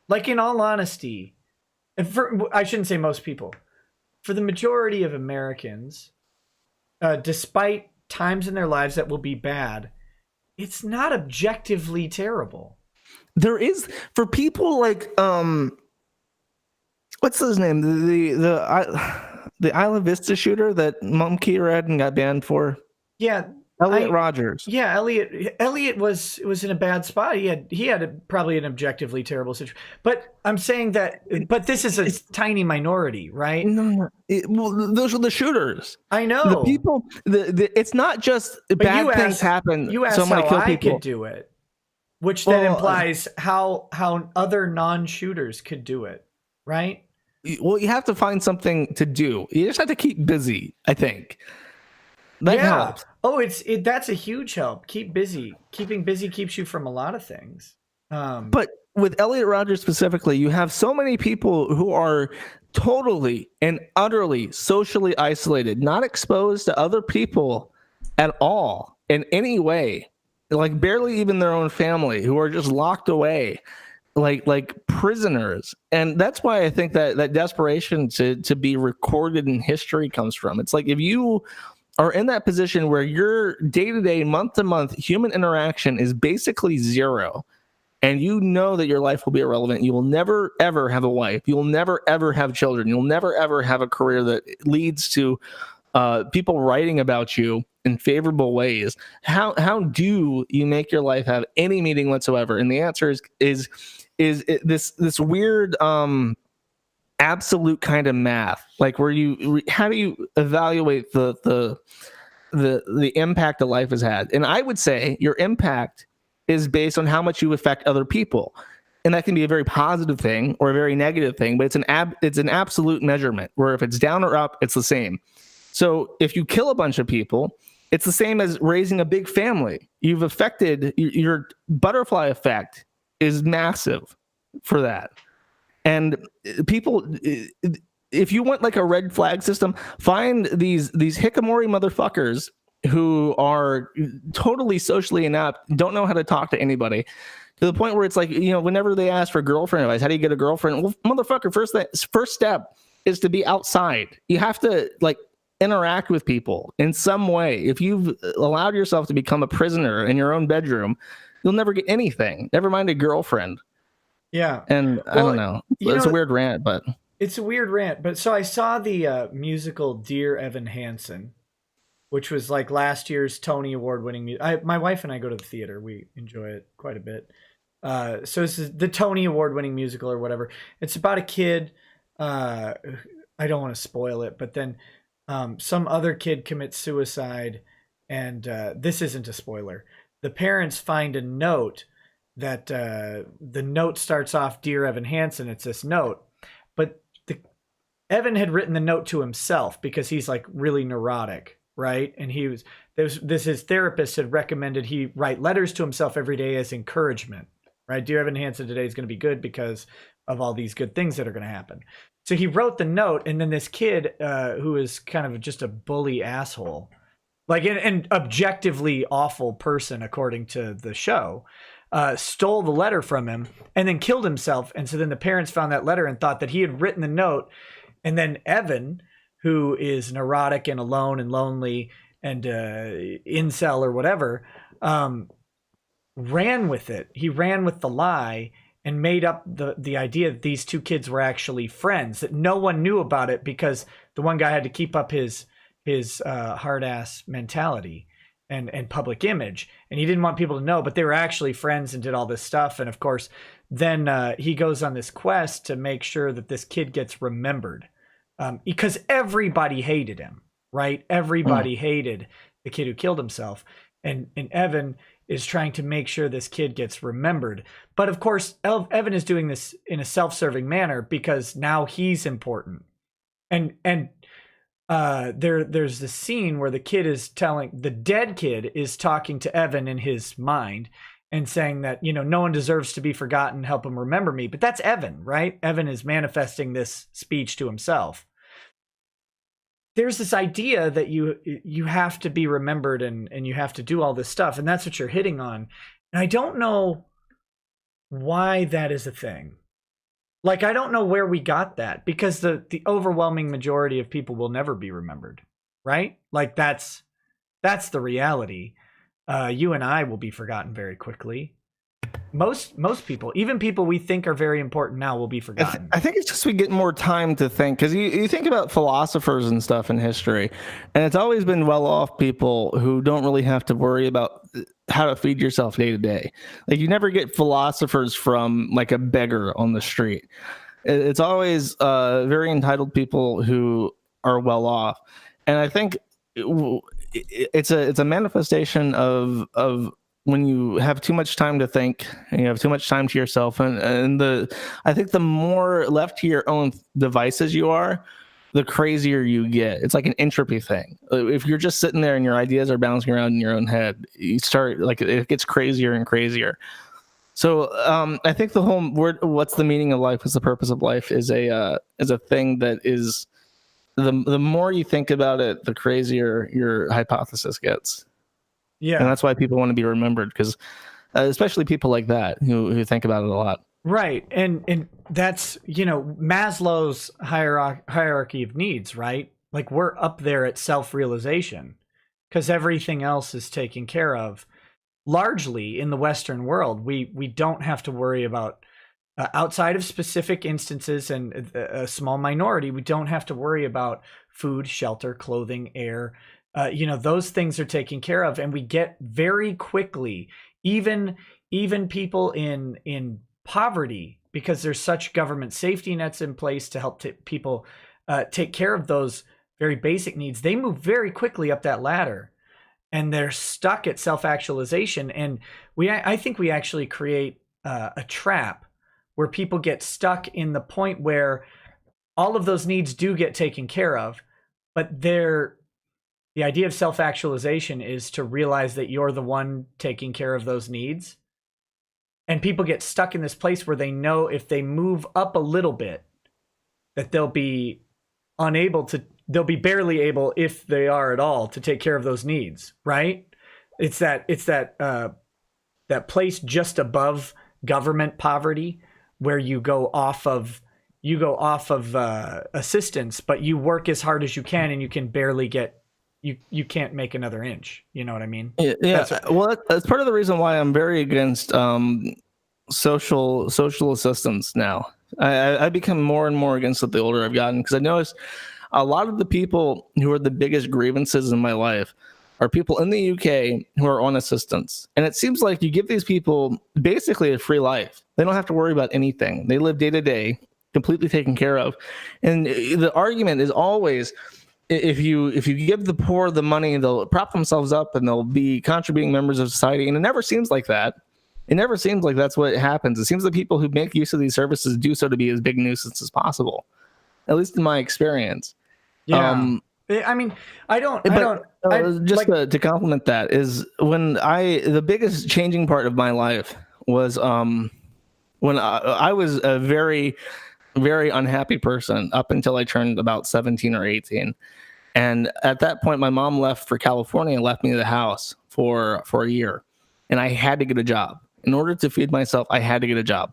Like, in all honesty, I shouldn't say most people. For the majority of Americans, despite times in their lives that will be bad, it's not objectively terrible. There is, for people like what's his name? The Isla Vista shooter that Monkey read and got banned for. Yeah. Elliot Rogers. Yeah, Elliot was in a bad spot. He had probably an objectively terrible situation. But I'm saying that. But this is a tiny minority, right? No. Well, those are the shooters. I know. The people. It's not just bad things happen. You asked somebody how kill I people. could do it, which then implies how other non-shooters could do it, right? Well, you have to find something to do. You just have to keep busy, I think. That helps. Oh, that's a huge help. Keep busy. Keeping busy keeps you from a lot of things. But with Elliot Rogers specifically, you have so many people who are totally and utterly socially isolated, not exposed to other people at all in any way, like barely even their own family, who are just locked away like prisoners. And that's why I think that desperation to be recorded in history comes from. It's like, if you are in that position where your day-to-day, month-to-month human interaction is basically zero, and you know that your life will be irrelevant, you will never, ever have a wife, you will never, ever have children, you'll never, ever have a career that leads to people writing about you in favorable ways, how do you make your life have any meaning whatsoever? And the answer is this weird absolute kind of math, like where how do you evaluate the impact that life has had? And I would say your impact is based on how much you affect other people, and that can be a very positive thing or a very negative thing, but it's an absolute measurement where if it's down or up, it's the same. So if you kill a bunch of people, it's the same as raising a big family. You've affected, your butterfly effect is massive for that. And people, if you want like a red flag system, find these hikikomori motherfuckers who are totally socially inept, don't know how to talk to anybody, to the point where it's like, whenever they ask for girlfriend advice, how do you get a girlfriend? Well, motherfucker, first step is to be outside. You have to like interact with people in some way. If you've allowed yourself to become a prisoner in your own bedroom, you'll never get anything. Never mind a girlfriend. Yeah. And I don't know. It's a weird rant, but it's a weird rant. But so I saw the musical Dear Evan Hansen, which was like last year's Tony Award winning music. My wife and I go to the theater. We enjoy it quite a bit. So this is the Tony Award winning musical or whatever. It's about a kid. I don't want to spoil it, but then some other kid commits suicide, and this isn't a spoiler. The parents find a note that the note starts off, Dear Evan Hansen. It's this note, but Evan had written the note to himself because he's like really neurotic, right? And his therapist had recommended he write letters to himself every day as encouragement, right? Dear Evan Hansen, today is going to be good because of all these good things that are going to happen. So he wrote the note, and then this kid who is kind of just a bully asshole, like an objectively awful person according to the show, stole the letter from him and then killed himself. And so then the parents found that letter and thought that he had written the note. And then Evan, who is neurotic and alone and lonely and incel or whatever, ran with it. He ran with the lie and made up the idea that these two kids were actually friends, that no one knew about it because the one guy had to keep up his hard ass mentality and public image, and he didn't want people to know, but they were actually friends and did all this stuff. And of course, then he goes on this quest to make sure that this kid gets remembered, because everybody hated him, right? Everybody hated the kid who killed himself, and Evan is trying to make sure this kid gets remembered. But of course, Evan is doing this in a self-serving manner because now he's important. And there's the scene where the dead kid is talking to Evan in his mind and saying that, no one deserves to be forgotten, help him remember me. But that's Evan, right? Evan is manifesting this speech to himself. There's this idea that you have to be remembered and you have to do all this stuff, and that's what you're hitting on. And I don't know why that is a thing. Like, I don't know where we got that, because the overwhelming majority of people will never be remembered, right? Like, that's the reality. You and I will be forgotten very quickly. Most people, even people we think are very important now, will be forgotten. I think it's just we get more time to think, because you think about philosophers and stuff in history, and it's always been well-off people who don't really have to worry about how to feed yourself day to day. Like, you never get philosophers from like a beggar on the street. It's always very entitled people who are well off, and I think it's a manifestation of when you have too much time to think and you have too much time to yourself, and I think the more left to your own devices you are, the crazier you get. It's like an entropy thing. If you're just sitting there and your ideas are bouncing around in your own head, you start, like, it gets crazier and crazier. So I think the whole word, what's the meaning of life, what's the purpose of life, is a thing that is, the more you think about it, the crazier your hypothesis gets. Yeah. And that's why people want to be remembered, because especially people like that who think about it a lot. Right. And that's, Maslow's hierarchy of needs, right? Like, we're up there at self-realization because everything else is taken care of. Largely in the Western world, we don't have to worry about, outside of specific instances and a small minority, we don't have to worry about food, shelter, clothing, air. Those things are taken care of, and we get very quickly, even people in poverty, because there's such government safety nets in place to help people take care of those very basic needs. They move very quickly up that ladder, and they're stuck at self-actualization. And I think we actually create a trap where people get stuck in the point where all of those needs do get taken care of, but the idea of self-actualization is to realize that you're the one taking care of those needs. And people get stuck in this place where they know if they move up a little bit, that they'll be barely able, if they are at all, to take care of those needs, right? It's that place just above government poverty where you go off of assistance, but you work as hard as you can and you can barely get, you can't make another inch. You know what I mean? Yeah. That's part of the reason why I'm very against social assistance now. I become more and more against it the older I've gotten, because I noticed a lot of the people who are the biggest grievances in my life are people in the UK who are on assistance. And it seems like you give these people basically a free life. They don't have to worry about anything. They live day to day, completely taken care of. And the argument is always, if you give the poor the money, they'll prop themselves up and they'll be contributing members of society. And it never seems like that. It never seems like that's what happens. It seems that people who make use of these services do so to be as big a nuisance as possible, at least in my experience. Yeah. I mean, to compliment that is when the biggest changing part of my life was when I was a very, very unhappy person up until I turned about 17 or 18. And at that point, my mom left for California and left me the house for a year. And I had to get a job. In order to feed myself, I had to get a job.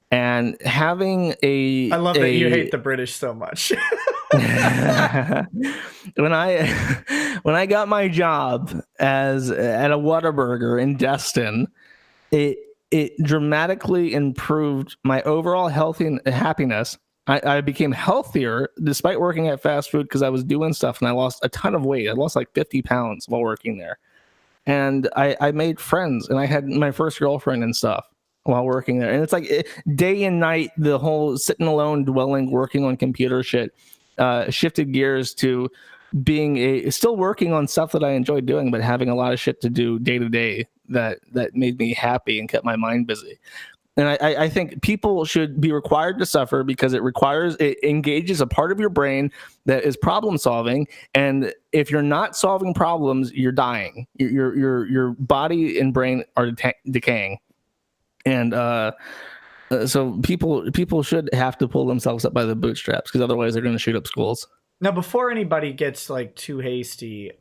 And having I love that you hate the British so much. when I got my job at a Whataburger in Destin, it dramatically improved my overall health and happiness. I became healthier despite working at fast food because I was doing stuff and I lost a ton of weight. I lost like 50 pounds while working there. And I made friends and I had my first girlfriend and stuff while working there. And it's like day and night, the whole sitting alone, dwelling, working on computer shit shifted gears to being still working on stuff that I enjoyed doing, but having a lot of shit to do day to day that made me happy and kept my mind busy. And I think people should be required to suffer because it engages a part of your brain that is problem solving. And if you're not solving problems, you're dying. Your body and brain are decaying. And so people should have to pull themselves up by the bootstraps because otherwise they're going to shoot up schools. Now, before anybody gets like too hasty,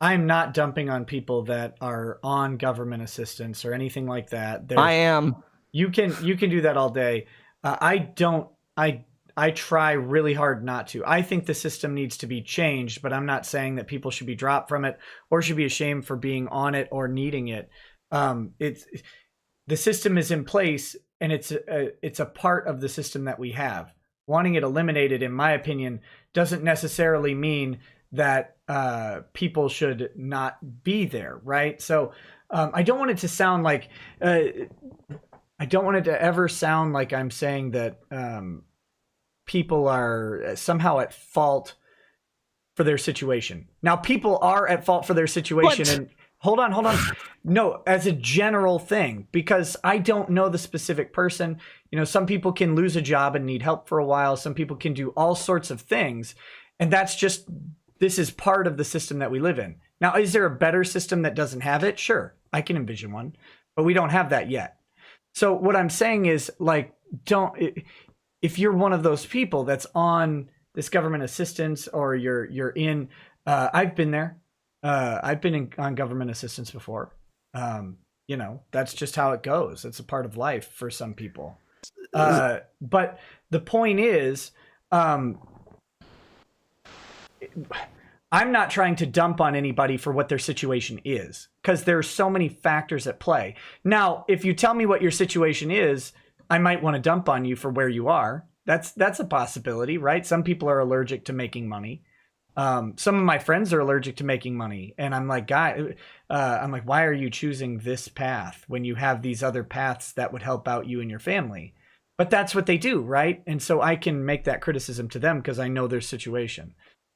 I'm not dumping on people that are on government assistance or anything like that. I am. You can do that all day. I try really hard not to. I think the system needs to be changed, but I'm not saying that people should be dropped from it or should be ashamed for being on it or needing it. The system is in place, and it's a part of the system that we have. Wanting it eliminated, in my opinion, doesn't necessarily mean that people should not be there, right? So I don't want it to sound like I don't want it to ever sound like I'm saying that people are somehow at fault for their situation. Now, people are at fault for their situation, and hold on. No, as a general thing, because I don't know the specific person. You know, some people can lose a job and need help for a while. Some people can do all sorts of things, and this is part of the system that we live in. Now, is there a better system that doesn't have it? Sure, I can envision one, but we don't have that yet. So what I'm saying is, like, if you're one of those people that's on this government assistance or you're in, I've been there. I've been on government assistance before. You know, that's just how it goes. It's a part of life for some people. But the point is, I'm not trying to dump on anybody for what their situation is, because there are so many factors at play. Now, if you tell me what your situation is, I might want to dump on you for where you are. That's a possibility, right? Some people are allergic to making money. Some of my friends are allergic to making money, and I'm like, why are you choosing this path when you have these other paths that would help out you and your family? But that's what they do, right? And so I can make that criticism to them because I know their situation.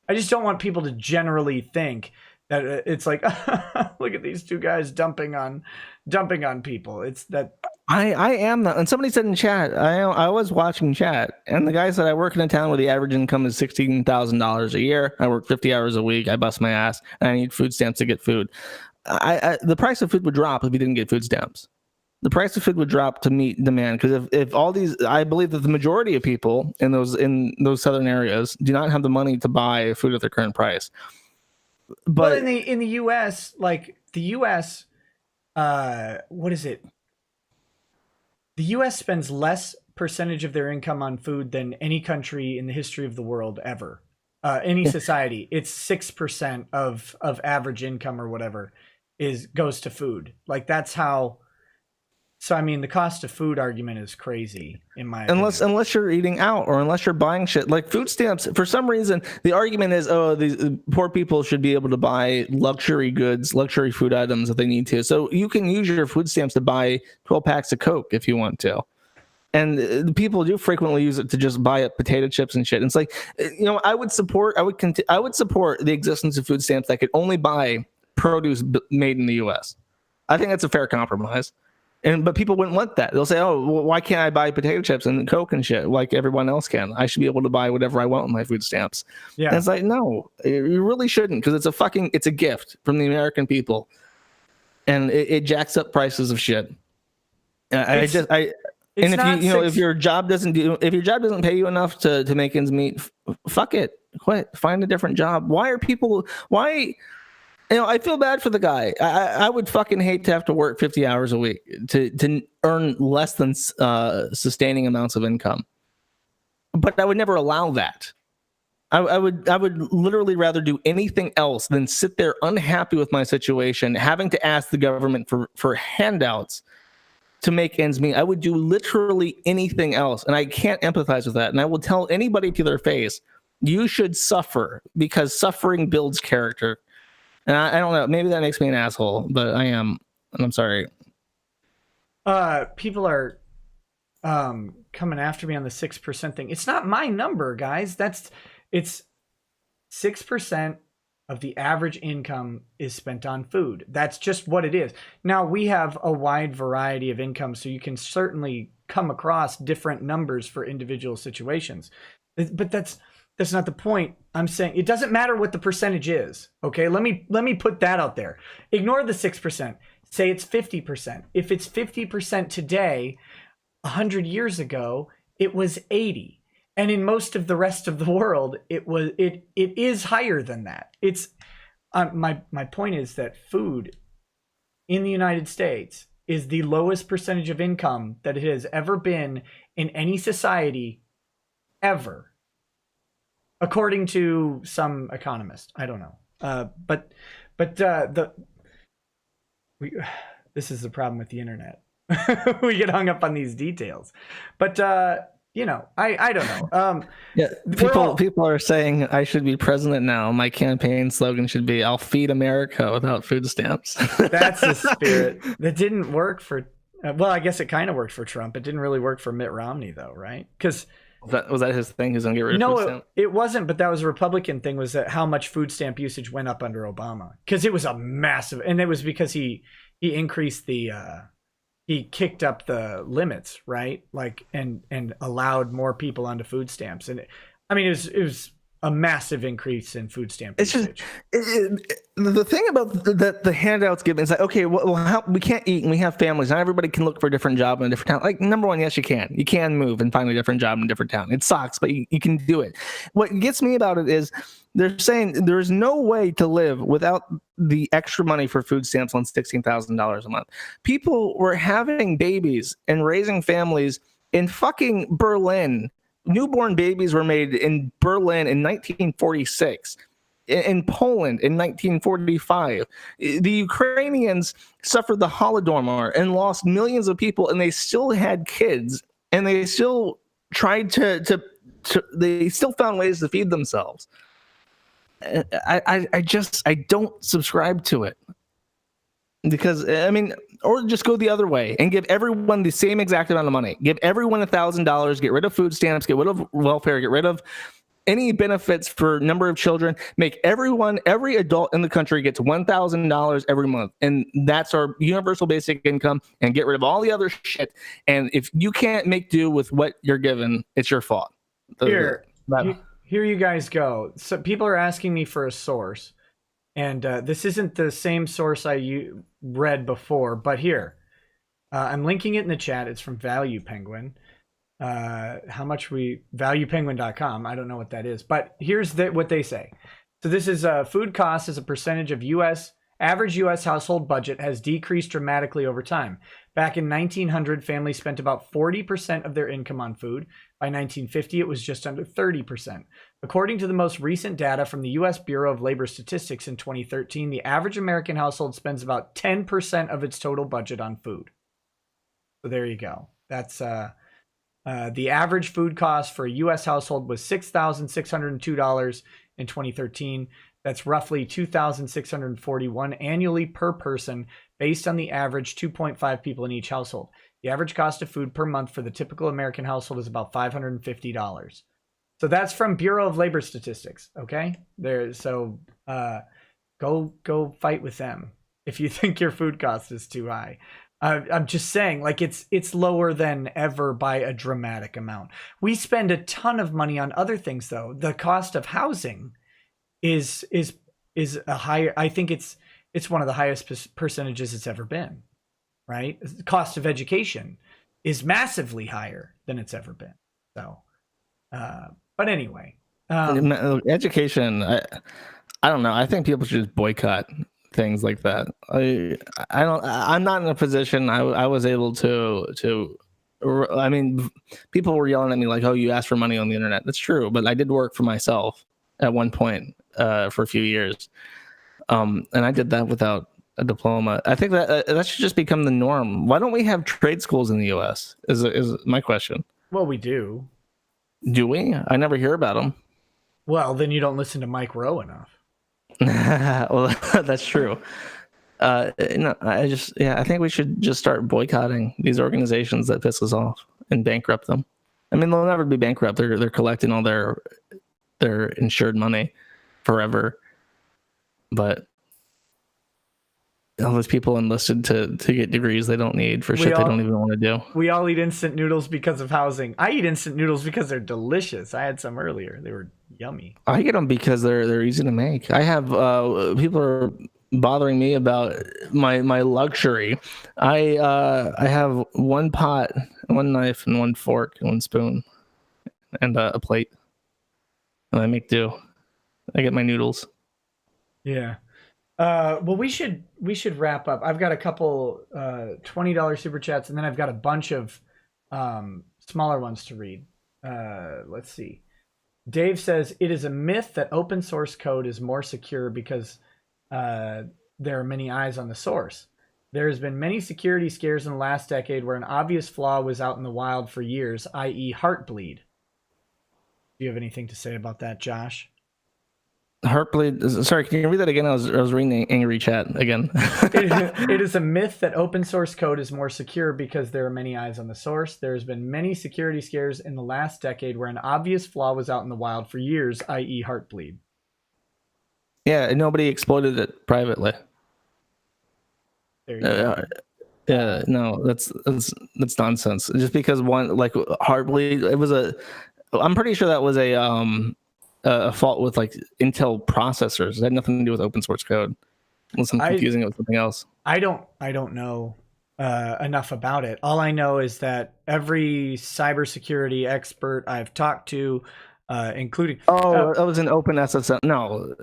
I just don't want people to generally think that it's like, look at these two guys dumping on people. It's that. I am that. And somebody said in chat, I was watching chat, and the guy said, I work in a town where the average income is $16,000 a year. I work 50 hours a week. I bust my ass, and I need food stamps to get food. The price of food would drop if we didn't get food stamps. The price of food would drop to meet demand, because if all these, I believe that the majority of people in those southern areas do not have the money to buy food at their current price. But in the U.S., like the U.S., what is it? The U.S. spends less percentage of their income on food than any country in the history of the world ever. Any society, it's 6% of average income or whatever goes to food. Like, that's how. So, I mean, the cost of food argument is crazy in my opinion. Unless you're eating out or unless you're buying shit like food stamps. For some reason, the argument is, these poor people should be able to buy luxury goods, luxury food items if they need to. So you can use your food stamps to buy 12 packs of Coke if you want to. And people do frequently use it to just buy up potato chips and shit. And it's like, I would support the existence of food stamps that could only buy produce made in the U.S. I think that's a fair compromise. But people wouldn't want that. They'll say, oh, well, why can't I buy potato chips and Coke and shit like everyone else can? I should be able to buy whatever I want with my food stamps. Yeah. And it's like, no, you really shouldn't, because it's a gift from the American people. And it jacks up prices of shit. It's and if not if your job doesn't pay you enough to make ends meet, fuck it, quit, find a different job. I feel bad for the guy. I would fucking hate to have to work 50 hours a week to earn less than sustaining amounts of income. But I would never allow that. I would literally rather do anything else than sit there unhappy with my situation, having to ask the government for handouts to make ends meet. I would do literally anything else, and I can't empathize with that. And I will tell anybody to their face, you should suffer because suffering builds character. And I don't know, maybe that makes me an asshole, but I am, and I'm sorry. People are coming after me on the 6% thing. It's not my number, guys. It's 6% of the average income is spent on food. That's just what it is. Now, we have a wide variety of income, so you can certainly come across different numbers for individual situations. But that's not the point. I'm saying it doesn't matter what the percentage is. Okay, let me put that out there. Ignore the 6%. Say it's 50%. If it's 50% today, 100 years ago, it was 80. And in most of the rest of the world, it is higher than that. It's my point is that food in the United States is the lowest percentage of income that it has ever been in any society ever. According to some economist, I don't know. This is the problem with the internet. We get hung up on these details, but I don't know. Yeah, people are saying I should be president now. My campaign slogan should be "I'll feed America without food stamps." That's the spirit. That didn't work for. Well, I guess it kind of worked for Trump. It didn't really work for Mitt Romney, though, right? Because was that his thing? He's gonna get rid of food stamps? No, it wasn't. But that was a Republican thing. Was that how much food stamp usage went up under Obama? Because it was a massive, and it was because he increased the. He kicked up the limits, right? Like, and allowed more people onto food stamps. And it was a massive increase in food stamp usage. The thing about the handouts given is like, okay, well we can't eat and we have families. Not everybody can look for a different job in a different town. Like, number one, yes, you can. You can move and find a different job in a different town. It sucks, but you can do it. What gets me about it is they're saying there's no way to live without the extra money for food stamps on $16,000 a month. People were having babies and raising families in fucking Berlin. Newborn babies were made in Berlin in 1946, in Poland in 1945. The Ukrainians suffered the Holodomor and lost millions of people, and they still had kids, and they still tried they still found ways to feed themselves. I don't subscribe to it. Because, or just go the other way and give everyone the same exact amount of money. Give everyone $1,000, get rid of food stamps, get rid of welfare, get rid of any benefits for number of children. Make every adult in the country gets $1,000 every month. And that's our universal basic income, and get rid of all the other shit. And if you can't make do with what you're given, it's your fault. Here you guys go. So people are asking me for a source. And this isn't the same source I read before, but here, I'm linking it in the chat. It's from Value Penguin. ValuePenguin.com. I don't know what that is, but here's what they say. So this is food costs as a percentage of average U.S. household budget has decreased dramatically over time. Back in 1900, families spent about 40% of their income on food. By 1950, it was just under 30%. According to the most recent data from the U.S. Bureau of Labor Statistics in 2013, the average American household spends about 10% of its total budget on food. So there you go. That's the average food cost for a U.S. household was $6,602 in 2013. That's roughly $2,641 annually per person, based on the average 2.5 people in each household. The average cost of food per month for the typical American household is about $550. So that's from Bureau of Labor Statistics. Okay, go fight with them if you think your food cost is too high. I'm just saying, like, it's lower than ever by a dramatic amount. We spend a ton of money on other things, though. The cost of housing is a higher. I think it's one of the highest percentages it's ever been. right? The cost of education is massively higher than it's ever been. So, but anyway, Education. I don't know. I think people should just boycott things like that. I don't. I'm not in a position. I was able to. I mean, people were yelling at me like, "Oh, you asked for money on the internet." That's true, but I did work for myself at one point for a few years, and I did that without a diploma. I think that should just become the norm. Why don't we have trade schools in the U.S.? Is my question. well, we do. Do we? I never hear about them. Well, then you don't listen to Mike Rowe enough. Well, that's true. No, I think we should just start boycotting these organizations that piss us off and bankrupt them. I mean, they'll never be bankrupt. They're collecting all their insured money forever, but all those people enlisted to get degrees they don't need for shit they don't even want to do. We all eat instant noodles because of housing. I eat instant noodles because they're delicious. I had some earlier. They were yummy. I get them because they're easy to make. I have people are bothering me about my luxury. I have one pot, one knife, and one fork, and one spoon, and a plate, and I make do. I get my noodles. Yeah. Well, we should wrap up. I've got a couple $20 super chats, and then I've got a bunch of smaller ones to read. Let's see. Dave says it is a myth that open source code is more secure because there are many eyes on the source. There has been many security scares in the last decade where an obvious flaw was out in the wild for years, i.e. Heartbleed. Do you have anything to say about that, Josh? Heartbleed. Sorry, can you read that again? I was reading the angry chat again. It is a myth that open source code is more secure because there are many eyes on the source. There has been many security scares in the last decade where an obvious flaw was out in the wild for years, i.e. Heartbleed. Yeah, and nobody exploited it privately. There you go. Yeah, no, that's nonsense. Just because one like Heartbleed, it was I'm pretty sure that was a fault with like Intel processors. It had nothing to do with open source code. Unless I'm confusing it with something else. I don't know enough about it. All I know is that every cybersecurity expert I've talked to, including it was an OpenSSL. No,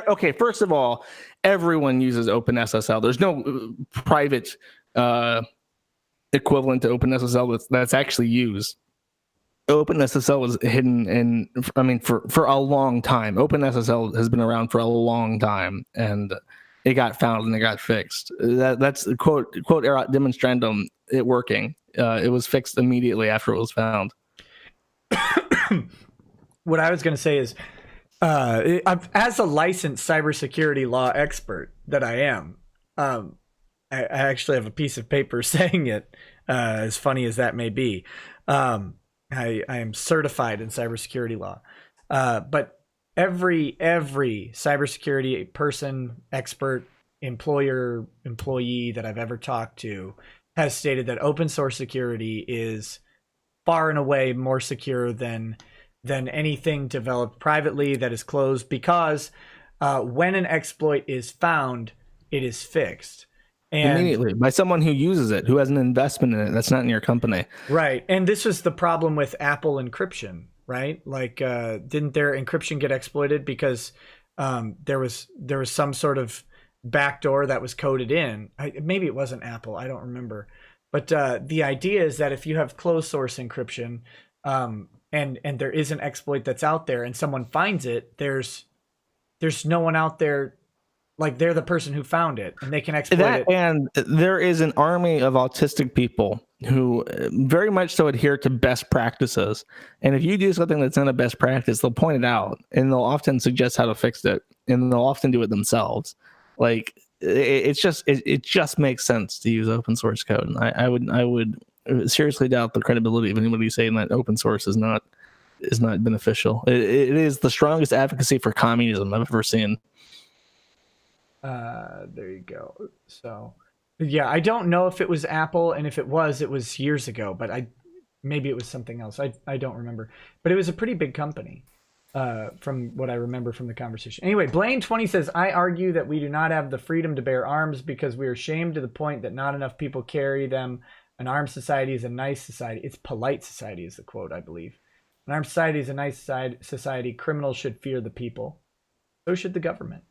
okay. First of all, everyone uses OpenSSL. There's no private equivalent to OpenSSL that's actually used. OpenSSL was hidden for a long time. OpenSSL has been around for a long time, and it got found and it got fixed. That's quote erat demonstrandum. It working. It was fixed immediately after it was found. What I was going to say is, as a licensed cybersecurity law expert that I am, I actually have a piece of paper saying it. As funny as that may be. I am certified in cybersecurity law, but every cybersecurity person, expert, employer, employee that I've ever talked to has stated that open source security is far and away more secure than anything developed privately that is closed, because when an exploit is found, it is fixed. And immediately by someone who uses it, who has an investment in it that's not in your company. Right. And this was the problem with Apple encryption, right? Like, didn't their encryption get exploited because there was some sort of backdoor that was coded in? Maybe it wasn't Apple. I don't remember. But the idea is that if you have closed source encryption and there is an exploit that's out there and someone finds it, there's no one out there. Like, they're the person who found it and they can exploit it. And there is an army of autistic people who very much so adhere to best practices. And if you do something that's not a best practice, they'll point it out and they'll often suggest how to fix it. And they'll often do it themselves. Like, it just makes sense to use open source code. And I would seriously doubt the credibility of anybody saying that open source is not beneficial. It is the strongest advocacy for communism I've ever seen. There you go. So, yeah, I don't know if it was Apple, and if it was years ago, but maybe it was something else. I don't remember, but it was a pretty big company. from what I remember from the conversation. Anyway, Blaine20 says, I argue that we do not have the freedom to bear arms because we are shamed to the point that not enough people carry them. An armed society is a nice society. It's polite society is the quote, I believe. An armed society is a nice society. Criminals should fear the people. So should the government.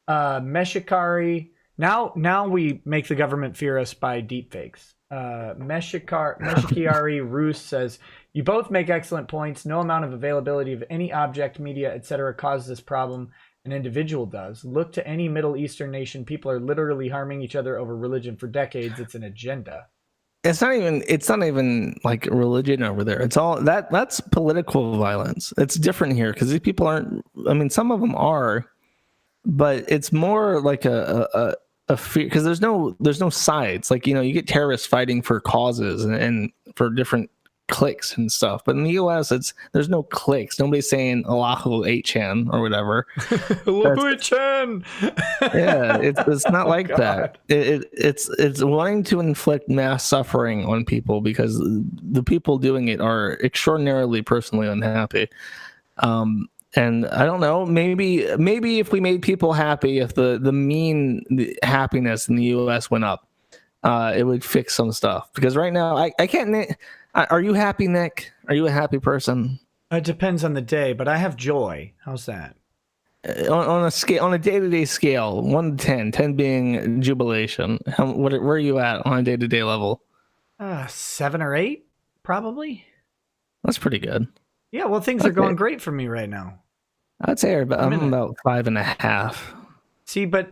Meshikari. Now we make the government fear us by deepfakes. Meshikiari Roos says, you both make excellent points. No amount of availability of any object, media, etc. causes this problem. An individual does. Look to any Middle Eastern nation. People are literally harming each other over religion for decades. It's an agenda. It's not even like religion over there. It's all that's political violence. It's different here because these people aren't. I mean, some of them are, but it's more like a fear because there's no sides. Like, you know, you get terrorists fighting for causes and for different cliques and stuff. But in the U.S., there's no cliques. Nobody's saying Allahu 8chan or whatever. Allahu 8chan. Yeah, it's not like God. that. It's wanting to inflict mass suffering on people because the people doing it are extraordinarily personally unhappy. And I don't know, maybe if we made people happy, if the happiness in the U.S. went up, it would fix some stuff. Because right now, I can't. Are you happy, Nick? Are you a happy person? It depends on the day, but I have joy. How's that? On a day-to-day scale, 1 to 10, 10 being jubilation. Where are you at on a day-to-day level? 7 or 8, probably. That's pretty good. Yeah, well, things are going great for me right now. I'd say I'm about 5.5. See, but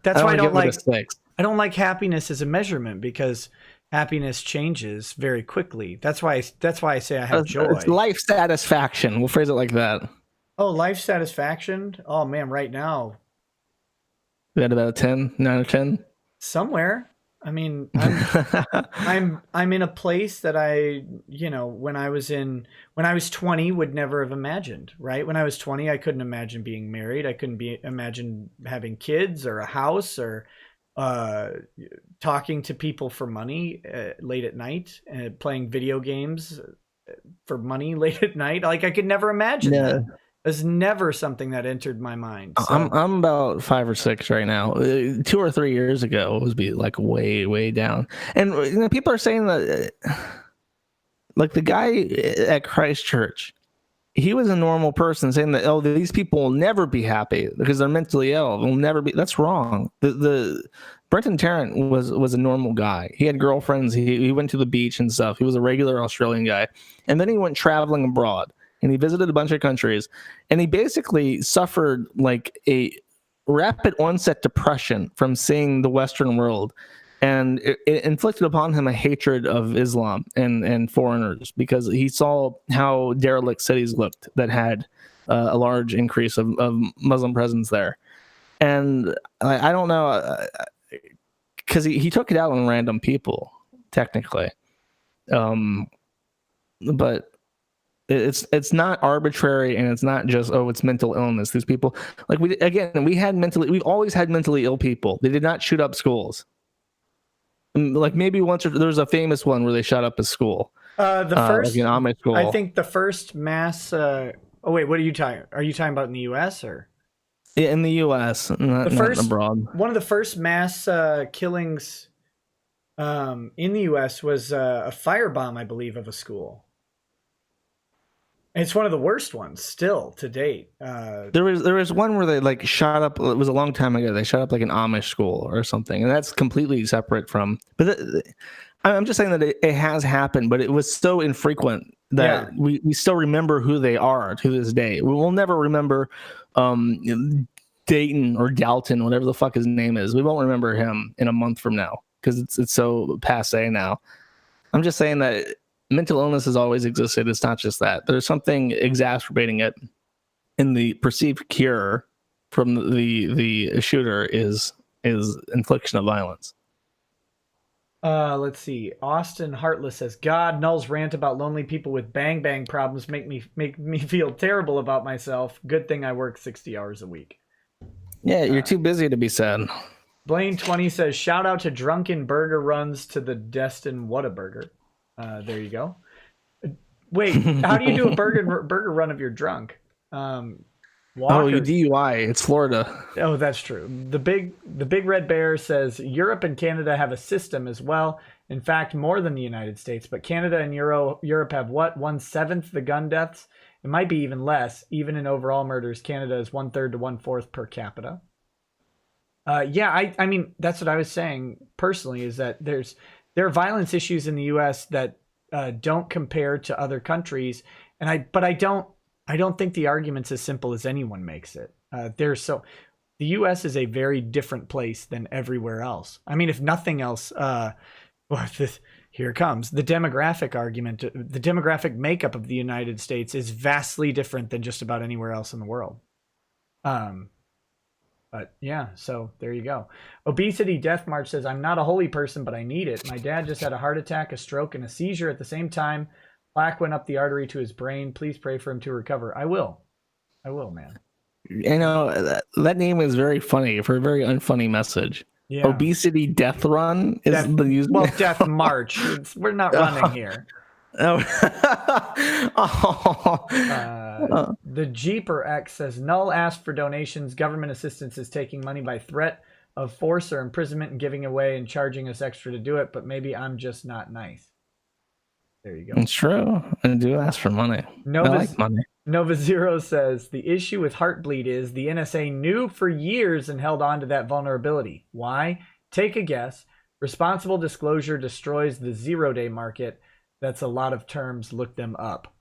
that's why I don't like. 6. I don't like happiness as a measurement because happiness changes very quickly. That's why I say I have joy. It's life satisfaction. We'll phrase it like that. Oh, life satisfaction. Oh man, right now. We had about a 10, 9 or 10. Somewhere. I mean, I'm in a place that when I was 20 would never have imagined, right? When I was 20, I couldn't imagine being married. I couldn't imagine having kids or a house or talking to people for money late at night and playing video games for money late at night. Like I could never imagine that. It was never something that entered my mind. So. I'm about 5 or 6 right now. 2 or 3 years ago, it was be like way down. And people are saying that, like the guy at Christchurch, he was a normal person saying that these people will never be happy because they're mentally ill. They'll never be. That's wrong. The Brenton Tarrant was a normal guy. He had girlfriends. He went to the beach and stuff. He was a regular Australian guy, and then he went traveling abroad. And he visited a bunch of countries, and he basically suffered like a rapid onset depression from seeing the Western world, and it inflicted upon him a hatred of Islam and foreigners because he saw how derelict cities looked that had a large increase of Muslim presence there. And I don't know, because he took it out on random people, technically, but. It's not arbitrary, and it's not just it's mental illness. These people, like we've always had mentally ill people. They did not shoot up schools. Like maybe once there's a famous one where they shot up a school. The first, like an Amish school. I think the first mass. Oh wait, what are you talking? Are you talking about in the U.S. or? Yeah, in the U.S., not abroad. One of the first mass killings in the U.S. was a firebomb, I believe, of a school. It's one of the worst ones still to date. There was one where they like shot up. It was a long time ago. They shot up like an Amish school or something, and that's completely separate from. But I'm just saying that it has happened, but it was so infrequent that we still remember who they are to this day. We will never remember Dayton or Dalton, whatever the fuck his name is. We won't remember him in a month from now because it's so passe now. I'm just saying that. Mental illness has always existed. It's not just that. There's something exacerbating it, and the perceived cure from the shooter is infliction of violence. Let's see. Austin Heartless says, "God, Null's rant about lonely people with bang bang problems make me feel terrible about myself. Good thing I work 60 hours a week." Yeah, you're too busy to be sad. Blaine20 says, "Shout out to drunken burger runs to the Destin Whataburger." There you go. Wait, how do you do a burger run if you're drunk? Oh, you Walker. DUI. It's Florida. Oh, that's true. The big red bear says Europe and Canada have a system as well. In fact, more than the United States. But Canada and Europe have what, 1/7 the gun deaths. It might be even less. Even in overall murders, Canada is 1/3 to 1/4 per capita. Yeah, I mean that's what I was saying personally. Is that there are violence issues in the U.S. that don't compare to other countries, and I don't think the argument's as simple as anyone makes it. The U.S. is a very different place than everywhere else. I mean, if nothing else, here it comes the demographic argument. The demographic makeup of the United States is vastly different than just about anywhere else in the world. But yeah, so there you go. Obesity Death March says, I'm not a holy person, but I need it. My dad just had a heart attack, a stroke, and a seizure at the same time. Plaque went up the artery to his brain. Please pray for him to recover. I will, man. You know, that name is very funny for a very unfunny message. Yeah. Obesity Death Run is the username. Well, Death March. We're not running here. Oh. The Jeeper X says, Null asked for donations. Government assistance is taking money by threat of force or imprisonment and giving away and charging us extra to do it, but maybe I'm just not nice. There you go. It's true. I do ask for money. I like money. Nova Zero says, the issue with Heartbleed is the NSA knew for years and held on to that vulnerability. Why? Take a guess. Responsible disclosure destroys the 0-day market. That's a lot of terms. Look them up.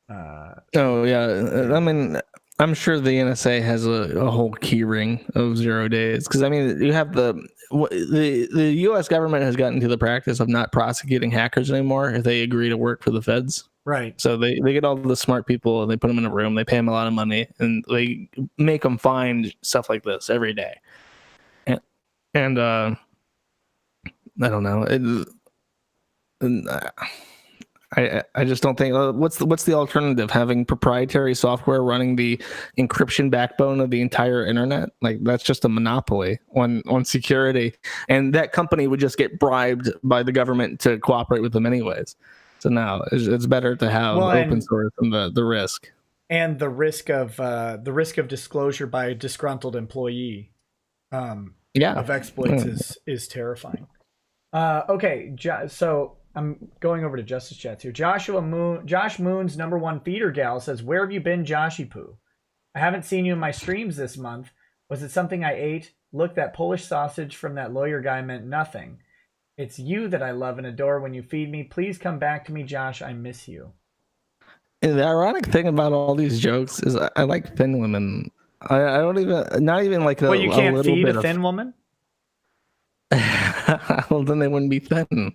Oh, yeah. I mean, I'm sure the NSA has a whole key ring of 0 days. Because, I mean, you have the U.S. government has gotten to the practice of not prosecuting hackers anymore if they agree to work for the feds. Right. So they get all the smart people and they put them in a room. They pay them a lot of money and they make them find stuff like this every day. And I don't know. I just don't think. What's the alternative? Having proprietary software running the encryption backbone of the entire internet? Like that's just a monopoly on security, and that company would just get bribed by the government to cooperate with them anyways. So now it's better to have open source than the risk. And the risk of disclosure by a disgruntled employee. Of exploits is terrifying. Okay, so I'm going over to Justice Chats here. Josh Moon's #1 feeder gal says, where have you been, Joshy Poo? I haven't seen you in my streams this month. Was it something I ate? Look, that Polish sausage from that lawyer guy meant nothing. It's you that I love and adore when you feed me. Please come back to me, Josh. I miss you. And the ironic thing about all these jokes is I like thin women. I don't even, not even like you can't feed a thin woman? Well, then they wouldn't be thin.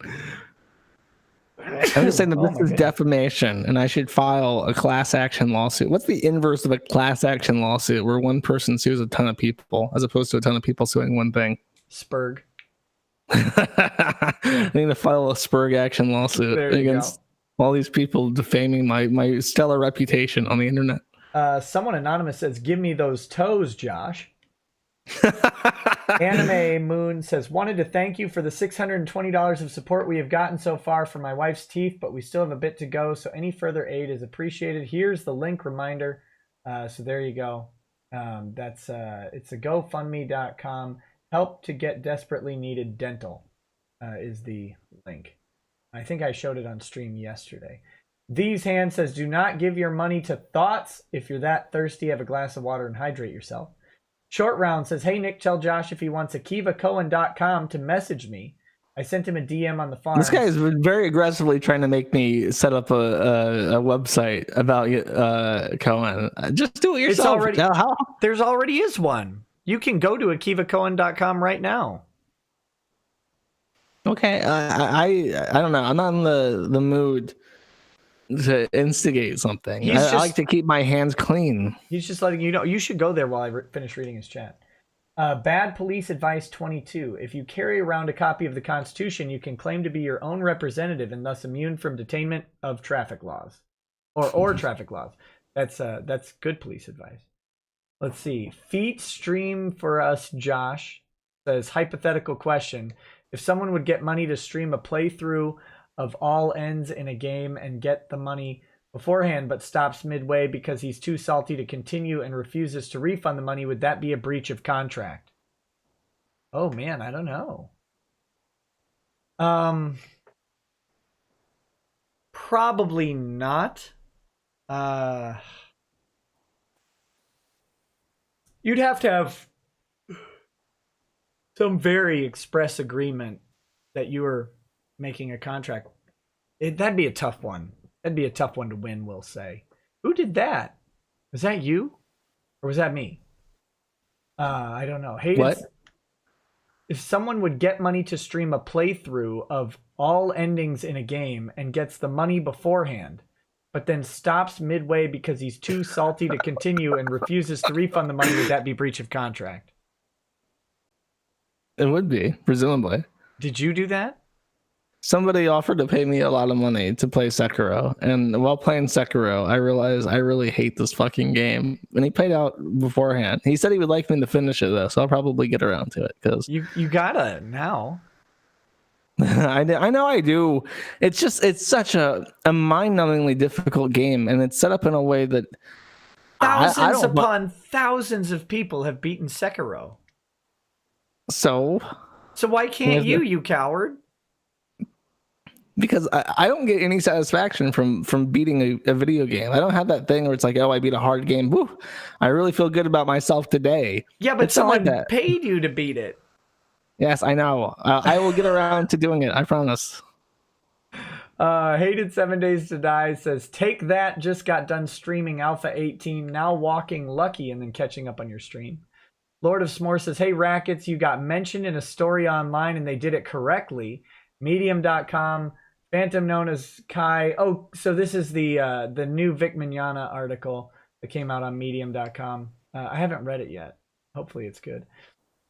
I'm just saying that this is defamation, and I should file a class action lawsuit. What's the inverse of a class action lawsuit, where one person sues a ton of people, as opposed to a ton of people suing one thing? Spurg. I need to file a Spurg action lawsuit against all these people defaming my stellar reputation on the internet. Someone anonymous says, give me those toes, Josh. Anime Moon says, wanted to thank you for the $620 of support we have gotten so far for my wife's teeth, but we still have a bit to go, so any further aid is appreciated. Here's the link reminder. So there you go. It's a GoFundMe.com. Help to get desperately needed dental is the link. I think I showed it on stream yesterday. These Hands says, do not give your money to thoughts. If you're that thirsty, have a glass of water and hydrate yourself. Short Round says, hey, Nick, tell Josh if he wants akivacohen.com to message me. I sent him a DM on the farm. This guy has been very aggressively trying to make me set up a website about Cohen. Just do it yourself. There's already is one. You can go to akivacohen.com right now. Okay, I don't know. I'm not in the mood to instigate something. I like to keep my hands clean. He's just letting you know. You should go there while I finish reading his chat. Bad Police Advice 22. If you carry around a copy of the Constitution, you can claim to be your own representative and thus immune from detainment of traffic laws. Or traffic laws. That's good police advice. Let's see. Feet stream for us, Josh says, hypothetical question. If someone would get money to stream a playthrough of all ends in a game and get the money beforehand but stops midway because he's too salty to continue and refuses to refund the money, would that be a breach of contract? Oh man, I don't know. Probably not. You'd have to have some very express agreement that you were making a contract. That'd be a tough one. That'd be a tough one to win, we'll say. Who did that? Was that you? Or was that me? I don't know. Hey, What? if someone would get money to stream a playthrough of all endings in a game and gets the money beforehand, but then stops midway because he's too salty to continue and refuses to refund the money, would that be breach of contract? It would be, presumably. Did you do that? Somebody offered to pay me a lot of money to play Sekiro, and while playing Sekiro, I realized I really hate this fucking game. And he paid out beforehand. He said he would like me to finish it though, so I'll probably get around to it because you gotta now. I know I do. It's such a mind-numbingly difficult game, and it's set up in a way that Thousands upon thousands of people have beaten Sekiro. So why can't you coward? Because I don't get any satisfaction from beating a video game. I don't have that thing where it's like, oh, I beat a hard game. Woo, I really feel good about myself today. Yeah, but it's someone like paid you to beat it. Yes, I know. I will get around to doing it. I promise. Hated 7 Days to Die says, take that, just got done streaming Alpha 18, now walking lucky and then catching up on your stream. Lord of S'more says, hey, Rackets, you got mentioned in a story online and they did it correctly. Medium.com, Phantom known as Kai. Oh, so this is the new Vic Mignogna article that came out on Medium.com. I haven't read it yet. Hopefully it's good.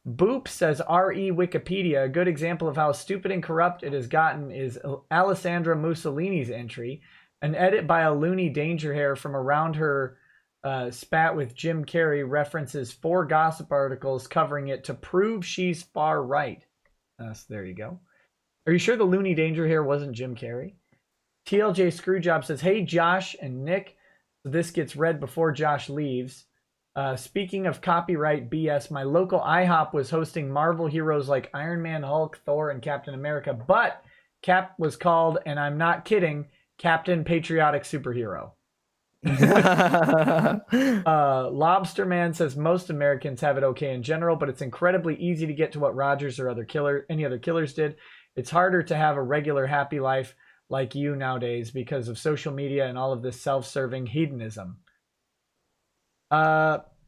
Boop says, RE Wikipedia, a good example of how stupid and corrupt it has gotten is Alessandra Mussolini's entry, an edit by a loony danger hair from around her spat with Jim Carrey references 4 gossip articles covering it to prove she's far right. So there you go. Are you sure the loony danger hair wasn't Jim Carrey? TLJ Screwjob says, hey, Josh and Nick. So this gets read before Josh leaves. Speaking of copyright BS, my local IHOP was hosting Marvel heroes like Iron Man, Hulk, Thor, and Captain America, but Cap was called, and I'm not kidding, Captain Patriotic Superhero. Lobster Man says most Americans have it okay in general, but it's incredibly easy to get to what Rogers or any other killers did. It's harder to have a regular happy life like you nowadays because of social media and all of this self-serving hedonism.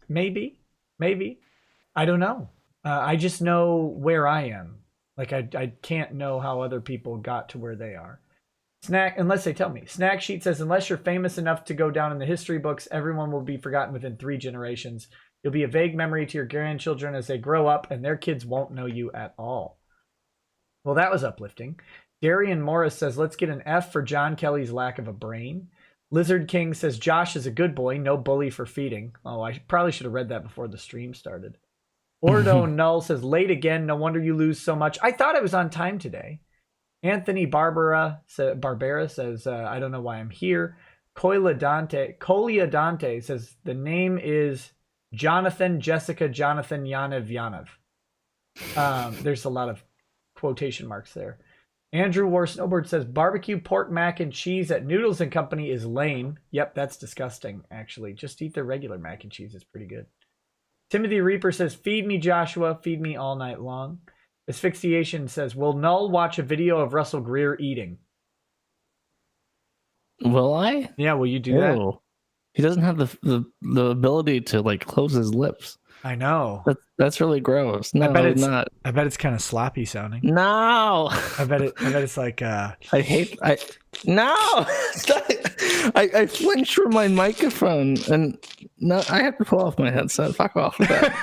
Maybe. I don't know. I just know where I am. Like I can't know how other people got to where they are. Unless they tell me. Snack Sheet says, unless you're famous enough to go down in the history books, everyone will be forgotten within 3 generations. You'll be a vague memory to your grandchildren as they grow up, and their kids won't know you at all. Well, that was uplifting. Darian Morris says, let's get an F for John Kelly's lack of a brain. Lizard King says, Josh is a good boy, no bully for feeding. Oh, I probably should have read that before the stream started. Ordo Null says, late again, no wonder you lose so much. I thought I was on time today. Anthony Barbera says, I don't know why I'm here. Colia Dante says, the name is Jonathan, Jessica, Jonathan, Yaniv. There's a lot of quotation marks there. Andrew War Snowbird says, barbecue pork mac and cheese at Noodles and Company is lame. Yep, that's disgusting, actually. Just eat their regular mac and cheese. It's pretty good. Timothy Reaper says, feed me, Joshua. Feed me all night long. Asphyxiation says, will Null watch a video of Russell Greer eating? Will I? Yeah, will you do that? He doesn't have the ability to like close his lips. I know. That's really gross. No, I bet it's not. I bet it's kind of sloppy sounding. No. I bet it's like no. I flinched from my microphone and no, I have to pull off my headset. Fuck off with that.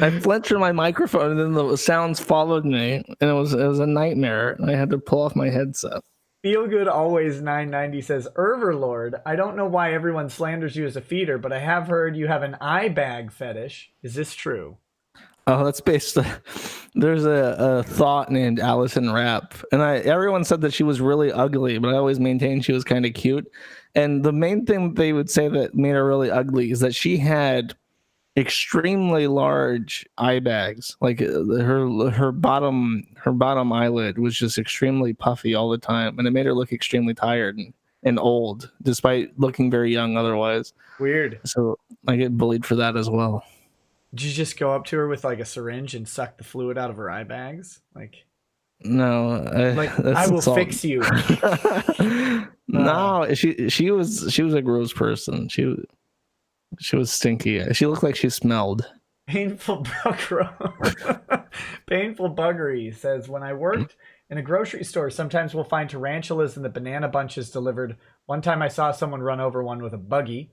I flinched from my microphone and then the sounds followed me and it was a nightmare. I had to pull off my headset. Feel Good Always 990 says, Overlord, I don't know why everyone slanders you as a feeder, but I have heard you have an eye bag fetish. Is this true? Oh, that's based. There's a thought named Allison Rapp, and everyone said that she was really ugly, but I always maintained she was kind of cute. And the main thing they would say that made her really ugly is that she had extremely large eye bags. Like her bottom eyelid was just extremely puffy all the time, and it made her look extremely tired and old, despite looking very young otherwise. Weird. So I get bullied for that as well. Did you just go up to her with like a syringe and suck the fluid out of her eye bags? Like, no, I will fix you. No, she was a gross person. She was stinky. She looked like she smelled. Painful buggery says, when I worked in a grocery store, sometimes we'll find tarantulas in the banana bunches delivered. One time I saw someone run over one with a buggy.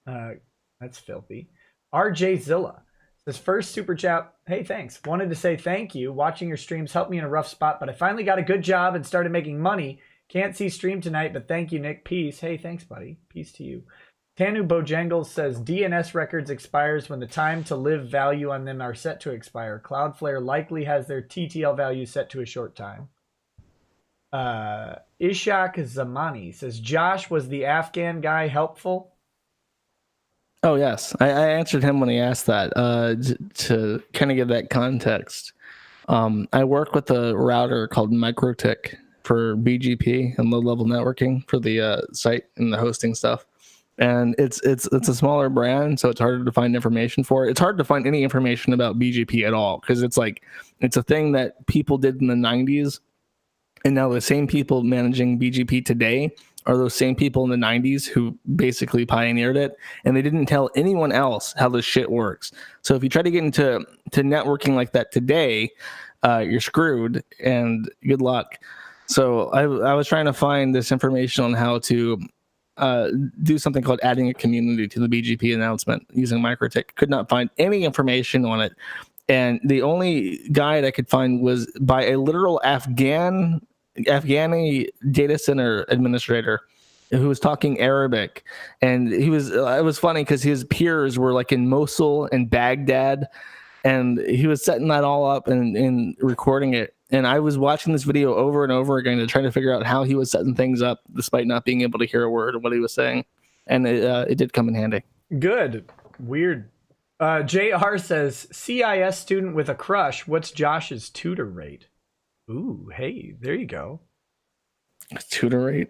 That's filthy. RJ Zilla says, first super chat. Hey, thanks. Wanted to say thank you. Watching your streams helped me in a rough spot, but I finally got a good job and started making money. Can't see stream tonight, but thank you, Nick. Peace. Hey, thanks, buddy. Peace to you. Tanu Bojangles says, DNS records expires when the time to live value on them are set to expire. Cloudflare likely has their TTL value set to a short time. Ishak Zamani says, Josh, was the Afghan guy helpful? Oh, yes. I answered him when he asked that to kind of give that context. I work with a router called MikroTik for BGP and low-level networking for the site and the hosting stuff. And it's a smaller brand, so it's harder to find information for. It's hard to find any information about BGP at all because it's a thing that people did in the 90s, and now the same people managing BGP today are those same people in the 90s who basically pioneered it, and they didn't tell anyone else how this shit works. So if you try to get into networking like that today, you're screwed, and good luck. So I was trying to find this information on how to do something called adding a community to the BGP announcement using MikroTik. Could not find any information on it. And the only guide I could find was by a literal Afghani data center administrator who was talking Arabic. And it was funny because his peers were like in Mosul and Baghdad, and he was setting that all up and recording it. And I was watching this video over and over again to try to figure out how he was setting things up, despite not being able to hear a word of what he was saying. And it did come in handy. Good. Weird. JR says, CIS student with a crush. What's Josh's tutor rate? Ooh, hey, there you go. Tutor rate?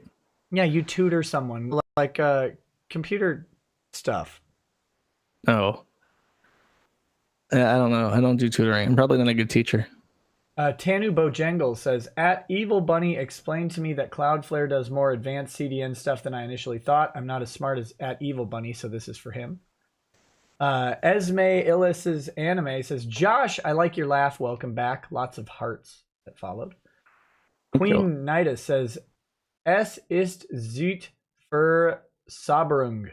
Yeah, you tutor someone like computer stuff. Oh. I don't know. I don't do tutoring. I'm probably not a good teacher. Tanu Bojangles says, at Evil Bunny explained to me that Cloudflare does more advanced CDN stuff than I initially thought. I'm not as smart as at Evil Bunny, so this is for him. Esme Illis's Anime says, Josh, I like your laugh. Welcome back. Lots of hearts that followed. Queen Nida says, Es ist Süd für Saberung.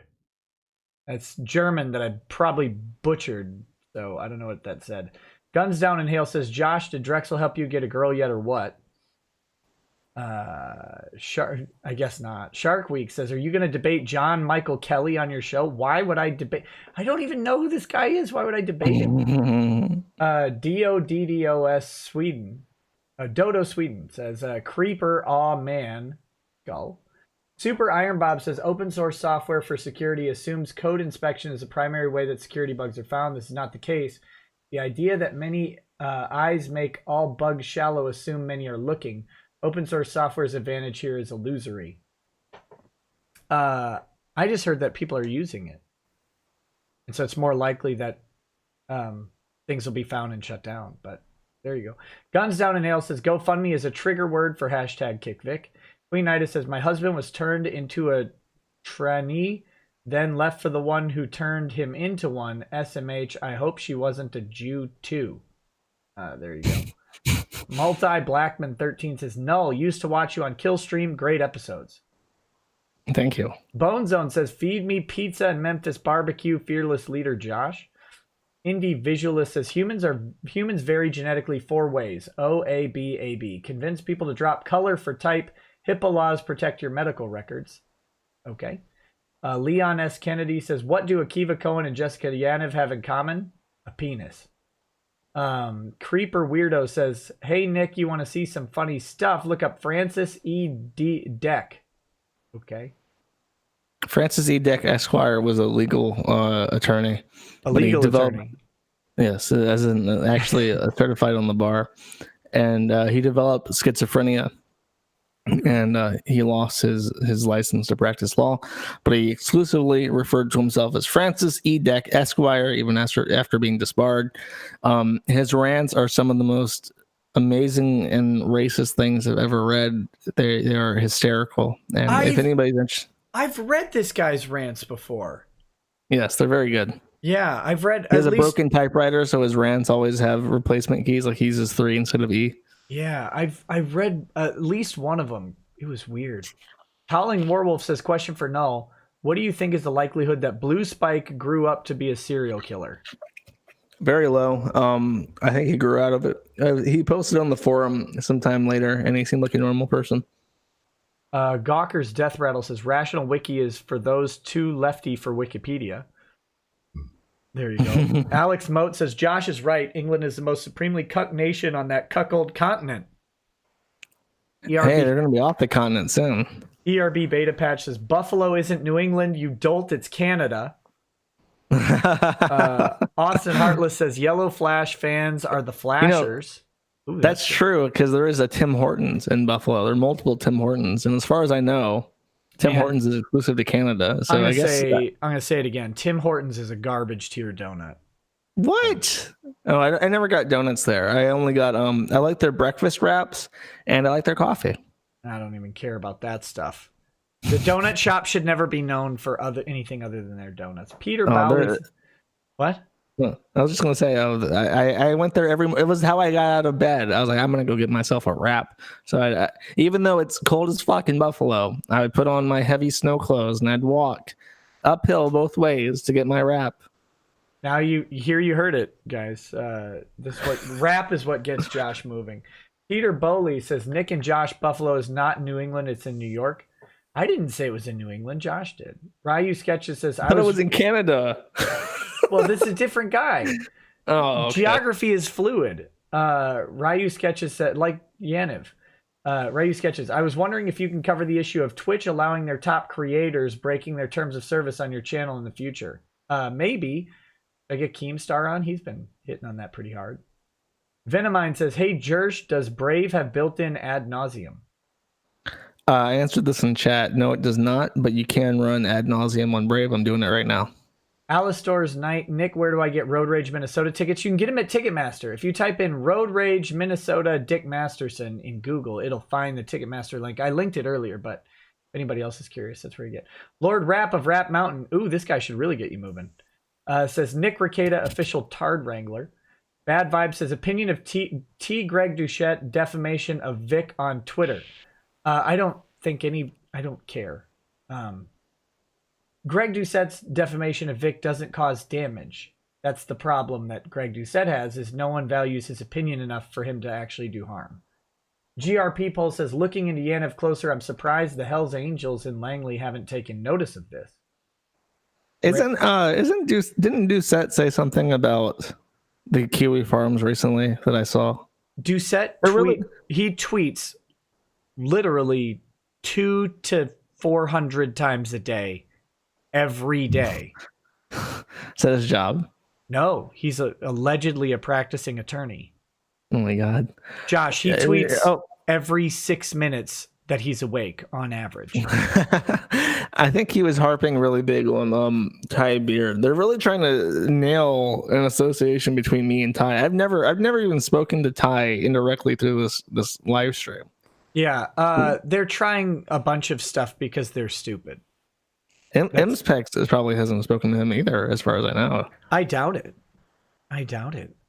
That's German that I probably butchered, so I don't know what that said. Guns Down and Hail says, Josh, did Drexel help you get a girl yet or what? I guess not. Shark Week says, are you going to debate John Michael Kelly on your show? Why would I debate? I don't even know who this guy is. Why would I debate him? DODDOS Sweden. Dodo Sweden says, Creeper, aw man. Gull. Super Iron Bob says, open source software for security assumes code inspection is the primary way that security bugs are found. This is not the case. The idea that many eyes make all bugs shallow assume many are looking. Open source software's advantage here is illusory. I just heard that people are using it. And so it's more likely that things will be found and shut down. But there you go. Guns Down and Nail says, GoFundMe is a trigger word for hashtag KickVic. Queen Nida says, my husband was turned into a tranny, then left for the one who turned him into one. SMH, I hope she wasn't a Jew too. There you go. Multi Blackman 13 says, Null, used to watch you on Killstream. Great episodes. Thank you. Bone Zone says, feed me pizza and Memphis barbecue. Fearless leader Josh. Indie Visualist says, humans vary genetically 4 ways. O, A, B, A, B. Convince people to drop color for type. HIPAA laws protect your medical records. Okay. Leon S. Kennedy says, what do Akiva Cohen and Jessica Yaniv have in common? A penis. Creeper Weirdo says, "Hey Nick, you want to see some funny stuff? Look up Francis E. Deck." Okay. Francis E. Deck Esquire was a legal attorney. A but he legal developed- attorney. Yes, as in actually certified on the bar. And he developed schizophrenia. And he lost his license to practice law, but he exclusively referred to himself as Francis E. Deck Esquire, even after being disbarred. His rants are some of the most amazing and racist things I've ever read. They are hysterical, and if anybody's interested, I've read this guy's rants before. yes, they're very good. Yeah, I've read. He has a broken typewriter, so his rants always have replacement keys, like he uses 3 instead of E. Yeah, I've read at least one of them. It was weird. Howling Warwolf says, question for Null. What do you think is the likelihood that Blue Spike grew up to be a serial killer? Very low. I think he grew out of it. He posted on the forum sometime later, and he seemed like a normal person. Gawker's Death Rattle says, Rational Wiki is for those too lefty for Wikipedia. There you go. Alex Moat says, Josh is right. England is the most supremely cuck nation on that cuckold continent. Hey, they're going to be off the continent soon. ERB Beta Patch says, Buffalo isn't New England, you dolt, it's Canada. Austin Heartless says, Yellow Flash fans are the Flashers. Ooh, that's true, because there is a Tim Hortons in Buffalo. There are multiple Tim Hortons. And as far as I know, Tim Hortons is exclusive to Canada. So I'm gonna say it again. Tim Hortons is a garbage tier donut. What? Oh, I never got donuts there. I only got I like their breakfast wraps and I like their coffee. I don't even care about that stuff. The donut shop should never be known for anything other than their donuts. Peter Bowie. What? I was just gonna say, I went there it was how I got out of bed. I was like, I'm gonna go get myself a wrap. So I even though it's cold as fuck in Buffalo, I would put on my heavy snow clothes and I'd walk uphill both ways to get my wrap. Now you heard it, guys. Rap is what gets Josh moving. Peter Bowley says Nick and Josh, Buffalo is not in New England, it's in New York. I didn't say it was in New England. Josh did. Ryu Sketches says I thought it was in Canada. Well, this is a different guy. Oh, okay. Geography is fluid. Ryu Sketches said, like Yaniv. Ryu Sketches, I was wondering if you can cover the issue of Twitch allowing their top creators breaking their terms of service on your channel in the future. Maybe. I get Keemstar on. He's been hitting on that pretty hard. Venomine says, hey, Jersh, does Brave have built-in ad nauseum? I answered this in chat. No, it does not, but you can run ad nauseum on Brave. I'm doing it right now. Alistair's Night. Nick, where do I get Road Rage Minnesota tickets? You can get them at Ticketmaster. If you type in Road Rage Minnesota Dick Masterson in Google, it'll find the Ticketmaster link. I linked it earlier, but if anybody else is curious, that's where you get. Lord Rap of Rap Mountain. Ooh, this guy should really get you moving. Says Nick Ricada, official Tard Wrangler. Bad Vibe says opinion of T. Greg Doucette, defamation of Vic on Twitter. I don't care. Greg Doucette's defamation of Vic doesn't cause damage. That's the problem that Greg Doucette has, is no one values his opinion enough for him to actually do harm. GRP Poll says, looking into Yaniv closer, I'm surprised the Hells Angels in Langley haven't taken notice of this. Didn't Doucette say something about the kiwi farms recently that I saw? Doucette he tweets literally 200 to 400 times a day, every day. Is that his job? No, he's allegedly a practicing attorney. Oh my god, Josh, he tweets every 6 minutes that he's awake on average. I think he was harping really big on Ty Beard. They're really trying to nail an association between me and Ty. I've never even spoken to Ty indirectly through this live stream. Yeah, they're trying a bunch of stuff because they're stupid. Mspex probably hasn't spoken to him either, as far as I know. I doubt it. I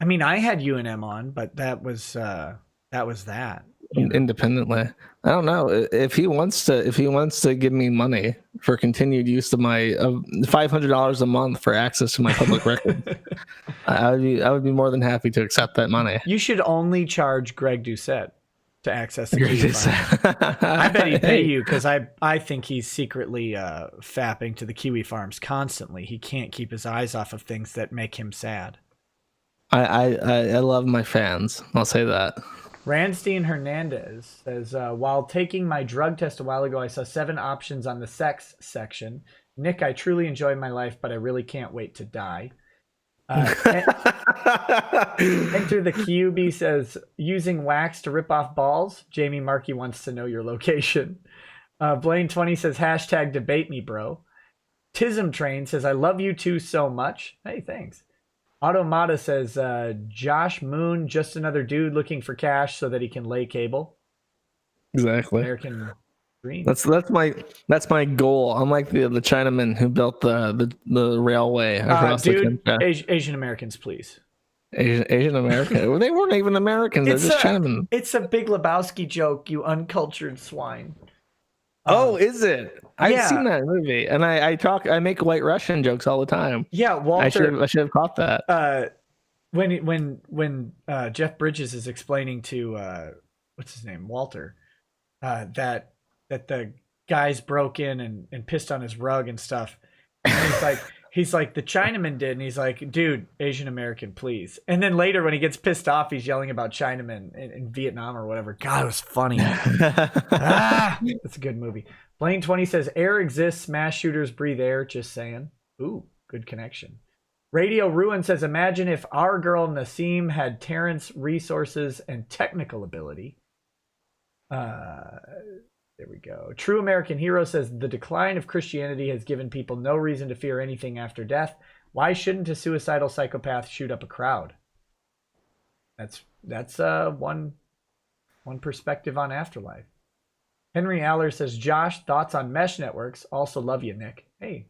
mean, I had UNM on, but that was that. Independently, I don't know if he wants to give me money for continued use of my $500 a month for access to my public records. I would be more than happy to accept that money. You should only charge Greg Doucette to access the Kiwi Farm. I bet he'd pay you, because I think he's secretly fapping to the Kiwi Farms constantly. He can't keep his eyes off of things that make him sad. I love my fans. I'll say that. Ranstein Hernandez says, while taking my drug test a while ago, I saw 7 options on the sex section. Nick, I truly enjoy my life, but I really can't wait to die. Enter the QB says, using wax to rip off balls. Jamie Markey wants to know your location. Blaine20 says, hashtag debate me, bro. Tism Train says, I love you two so much. Hey, thanks. Automata says, Josh Moon, just another dude looking for cash so that he can lay cable. Exactly. American dream. That's my goal. I'm like the Chinaman who built the railway across dude, the country. Asian Americans, please. Asian American. Well, they weren't even Americans. They're just Chinamen. It's a Big Lebowski joke, you uncultured swine. Oh, is it? I've seen that movie, and I make white Russian jokes all the time. Yeah, Walter. I should have caught that. When Jeff Bridges is explaining to what's his name, Walter, that the guys broke in and pissed on his rug and stuff, and he's like the Chinaman did, and he's like, dude, Asian American, please. And then later when he gets pissed off, he's yelling about Chinamen in Vietnam or whatever. God, it was funny. That's a good movie. Blaine20 says, air exists, mass shooters breathe air, just saying. Ooh, good connection. Radio Ruin says, imagine if our girl Nassim had Terrence resources and technical ability. There we go. True American Hero says, the decline of Christianity has given people no reason to fear anything after death. Why shouldn't a suicidal psychopath shoot up a crowd? That's one perspective on afterlife. Henry Aller says, Josh, thoughts on mesh networks. Also love you, Nick. Hey,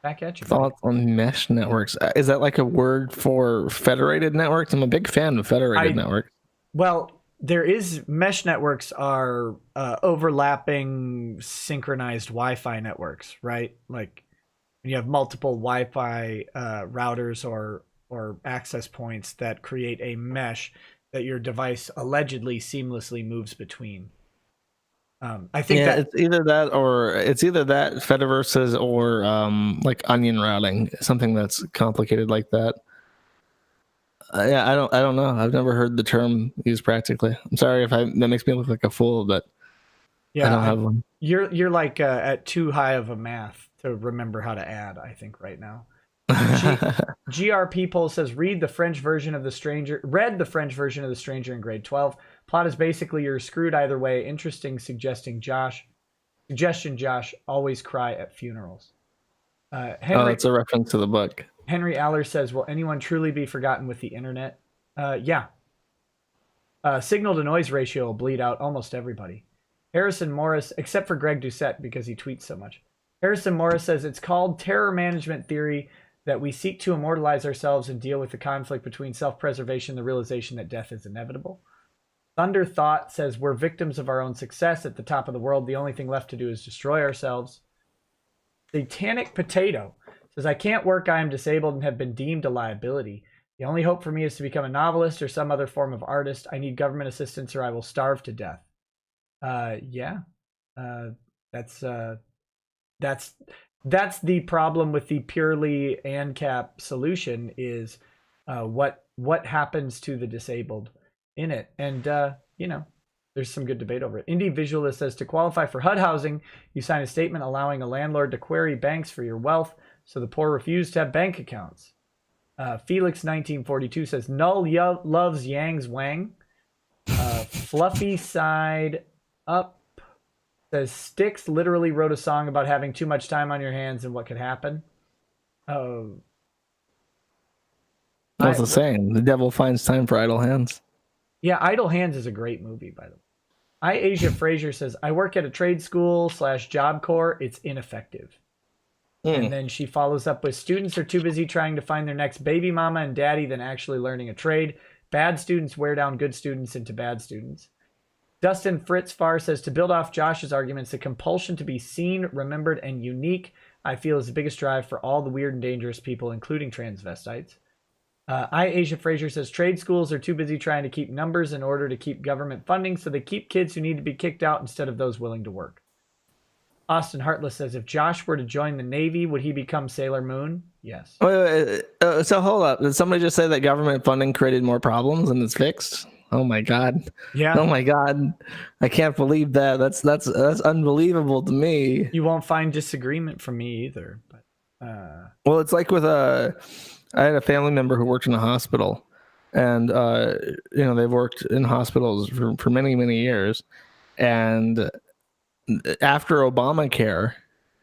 back at you. Thoughts on mesh networks. Is that like a word for federated networks? I'm a big fan of federated networks. Well, there is mesh networks are overlapping synchronized Wi-Fi networks, right? Like when you have multiple Wi-Fi routers or access points that create a mesh that your device allegedly seamlessly moves between. I think it's either that Fediverses or like onion routing, something that's complicated like that. I don't know. I've never heard the term used practically. I'm sorry if that makes me look like a fool, but I don't have one. You're like at too high of a math to remember how to add, I think, right now. GRP poll says, read the French version of The Stranger in grade 12. Plot is basically you're screwed either way. Interesting suggestion, Josh. Always cry at funerals. It's a reference to the book. Henry Aller says, will anyone truly be forgotten with the internet? Yeah. Signal to noise ratio will bleed out almost everybody. Harrison Morris, except for Greg Doucette because he tweets so much. Harrison Morris says, it's called terror management theory that we seek to immortalize ourselves and deal with the conflict between self-preservation and the realization that death is inevitable. Thunder Thought says, we're victims of our own success at the top of the world. The only thing left to do is destroy ourselves. Satanic Potato says, I can't work. I am disabled and have been deemed a liability. The only hope for me is to become a novelist or some other form of artist. I need government assistance or I will starve to death. That's the problem with the purely ANCAP solution is what happens to the disabled in it. And, there's some good debate over it. Indie Visualist says, to qualify for HUD housing, you sign a statement allowing a landlord to query banks for your wealth, so the poor refuse to have bank accounts. Felix1942 says, Null loves Yang's Wang. Fluffy Side Up says, Styx literally wrote a song about having too much time on your hands and what could happen. What's the saying? The devil finds time for idle hands. Yeah, Idle Hands is a great movie, by the way. Asia Frazier says, I work at a trade school / Job Corps. It's ineffective. And then she follows up with, students are too busy trying to find their next baby mama and daddy than actually learning a trade. Bad students wear down good students into bad students. Dustin Fritz Farr says, to build off Josh's arguments, the compulsion to be seen, remembered, and unique, I feel is the biggest drive for all the weird and dangerous people, including transvestites. Asia Frazier says, trade schools are too busy trying to keep numbers in order to keep government funding, so they keep kids who need to be kicked out instead of those willing to work. Austin Heartless says, if Josh were to join the Navy, would he become Sailor Moon? Yes. Wait, so hold up. Did somebody just say that government funding created more problems and it's fixed? Oh my god. Yeah. Oh my god. I can't believe that. That's unbelievable to me. You won't find disagreement from me either. But well, it's like with I had a family member who worked in a hospital, and they've worked in hospitals for many, many years, and after Obamacare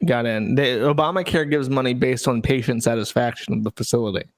got in, Obamacare gives money based on patient satisfaction of the facility.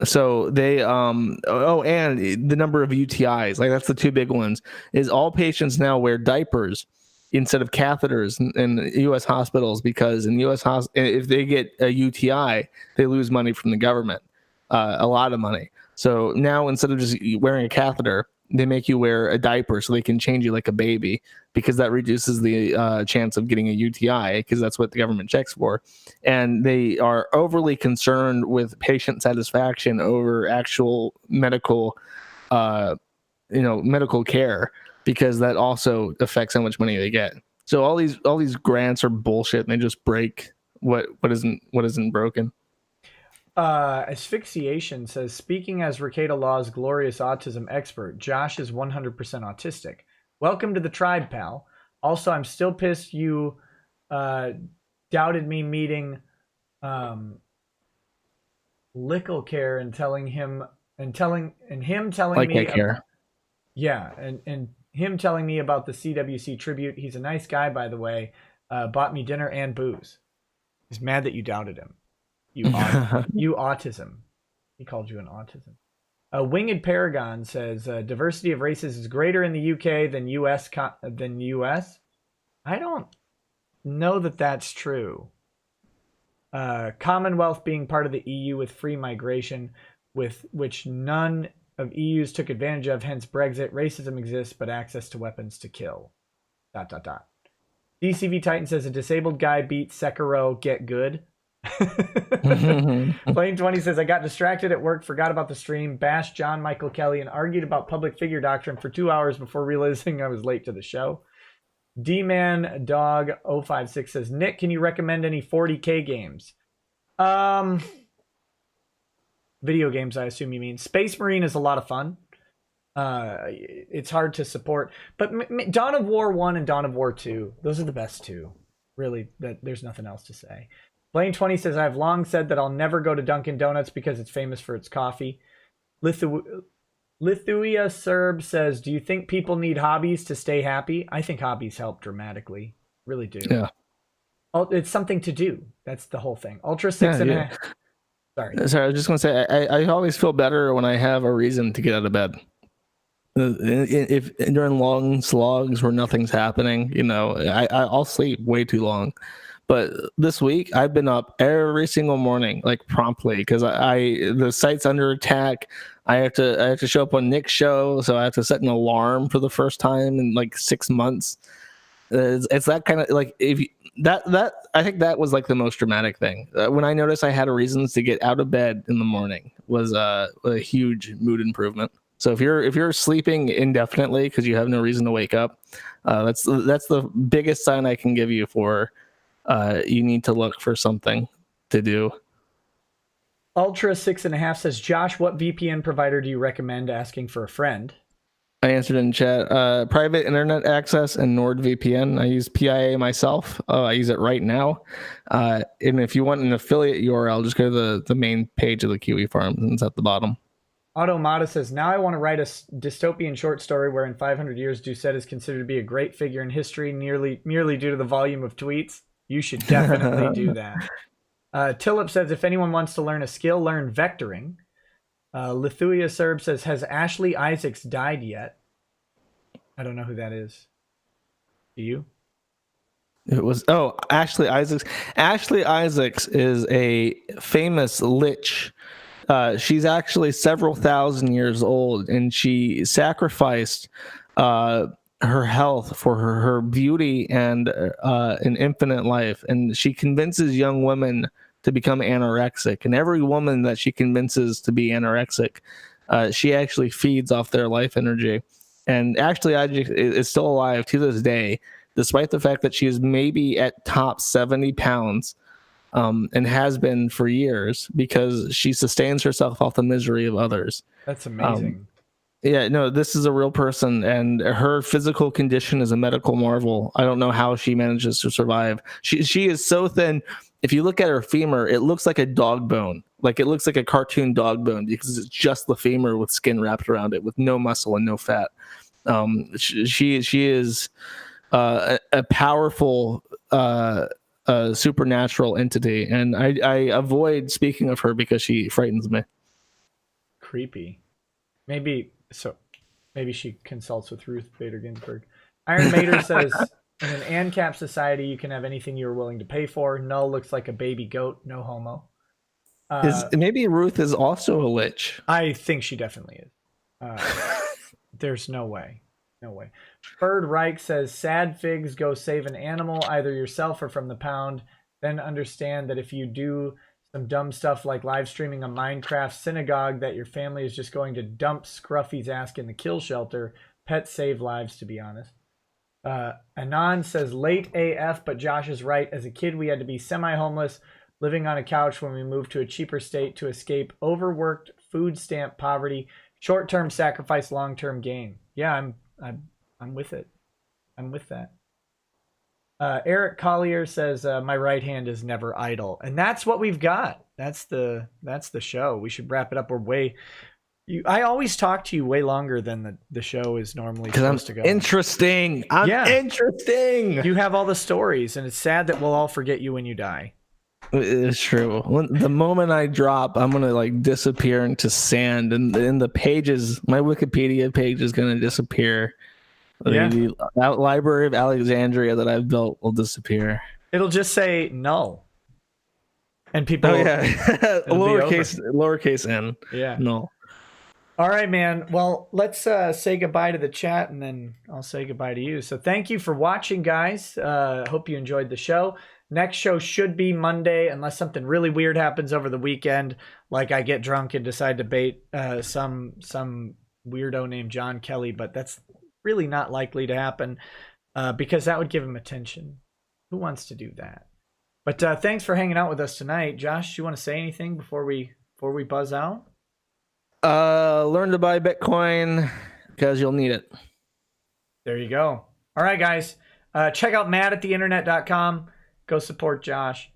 So they and the number of UTIs, like that's the two big ones, is all patients now wear diapers instead of catheters in U.S. hospitals, because in U.S. if they get a UTI, they lose money from the government, a lot of money. So now instead of just wearing a catheter, they make you wear a diaper so they can change you like a baby, because that reduces the chance of getting a UTI, because that's what the government checks for. And they are overly concerned with patient satisfaction over actual medical care, because that also affects how much money they get. So all these grants are bullshit, and they just break what isn't broken. Asphyxiation says, speaking as Rekieta Law's glorious autism expert, Josh is 100% autistic. Welcome to the tribe, pal. Also, I'm still pissed you doubted me meeting Licklecare and him telling like me care. And him telling me about the CWC tribute. He's a nice guy, by the way. Bought me dinner and booze. He's mad that you doubted him. You autism. He called you an autism. Winged Paragon says diversity of races is greater in the UK than US. I don't know that that's true. Commonwealth being part of the EU with free migration, with which none of EUs took advantage of, hence Brexit. Racism exists, but access to weapons to kill. ... DCV Titan says a disabled guy beats Sekiro. Get good. Plane 20 says, I got distracted at work, forgot about the stream, bashed John Michael Kelly, and argued about public figure doctrine for 2 hours before realizing I was late to the show. D-Man Dog 056 says, Nick, can you recommend any 40k games? Video games, I assume you mean. Space Marine is a lot of fun. It's hard to support, but Dawn of War 1 and Dawn of War 2, those are the best two. Really, there's nothing else to say. Blaine 20 says, I've long said that I'll never go to Dunkin' Donuts because it's famous for its coffee. Lithuia Serb says, do you think people need hobbies to stay happy? I think hobbies help dramatically. Really do. Yeah. It's something to do. That's the whole thing. Ultra 6 and a half. Sorry, I was just going to say, I always feel better when I have a reason to get out of bed. If during long slogs where nothing's happening, I'll sleep way too long. But this week I've been up every single morning, like promptly, because the site's under attack. I have to show up on Nick's show, so I have to set an alarm for the first time in like 6 months. It's that kind of like that I think that was like the most dramatic thing. When I noticed I had reasons to get out of bed in the morning was a huge mood improvement. So if you're sleeping indefinitely because you have no reason to wake up, that's the biggest sign I can give you for you need to look for something to do. Ultra 6.5 says, Josh, what VPN provider do you recommend? Asking for a friend. I answered in chat. Private internet access and NordVPN. I use PIA myself. I use it right now. And if you want an affiliate URL, just go to the main page of the Kiwi Farms, and it's at the bottom. Automata says, now I want to write a dystopian short story where in 500 years Doucette is considered to be a great figure in history merely due to the volume of tweets. You should definitely do that. Tillip says, if anyone wants to learn a skill, learn vectoring. Lithuia Serb says, has Ashley Isaacs died yet? I don't know who that is. Do you? It was Ashley Isaacs. Ashley Isaacs is a famous lich. She's actually several thousand years old, and she sacrificed her health for her beauty and an infinite life. And she convinces young women to become anorexic. And every woman that she convinces to be anorexic, she actually feeds off their life energy. And actually, Isaac is still alive to this day. despite the fact that she is maybe at top 70 pounds, and has been for years, because she sustains herself off the misery of others. That's amazing. Yeah, no, this is a real person, and her physical condition is a medical marvel. I don't know how she manages to survive. She is so thin. If you look at her femur, it looks like a dog bone. Like, it looks like a cartoon dog bone, because it's just the femur with skin wrapped around it, with no muscle and no fat. She is a powerful supernatural entity, and I avoid speaking of her because she frightens me. Creepy. Maybe she consults with Ruth Bader Ginsburg. Iron Mater says, in an ANCAP society, you can have anything you're willing to pay for. Null looks like a baby goat. No homo. Maybe Ruth is also a lich. I think she definitely is. There's no way. No way. Bird Reich says, sad figs, go save an animal, either yourself or from the pound. Then understand that if you do some dumb stuff like live streaming a Minecraft synagogue, that your family is just going to dump Scruffy's ass in the kill shelter. Pets save lives, to be honest. Anon says, late AF, but Josh is right. As a kid, we had to be semi-homeless, living on a couch when we moved to a cheaper state to escape overworked food stamp poverty. Short-term sacrifice, long-term gain. Yeah, I'm with it. I'm with that. Eric Collier says, my right hand is never idle. And that's what we've got. That's the show. We should wrap it up. I always talk to you way longer than the show is normally supposed to go. Interesting. Interesting. You have all the stories, and it's sad that we'll all forget you when you die. It's true. The moment I drop, I'm gonna like disappear into sand, and in the pages, my Wikipedia page is gonna disappear. Yeah. The Library of Alexandria that I've built will disappear. It'll just say null, and people. Oh yeah, lowercase n. Yeah, null. All right, man. Well, let's say goodbye to the chat, and then I'll say goodbye to you. So thank you for watching, guys. Hope you enjoyed the show. Next show should be Monday, unless something really weird happens over the weekend, like I get drunk and decide to bait some weirdo named John Kelly, but that's really not likely to happen because that would give him attention. Who wants to do that? But thanks for hanging out with us tonight. Josh, do you want to say anything before we buzz out? Learn to buy Bitcoin because you'll need it. There you go. All right, guys. Check out maddattheinternet.com. Go support Josh,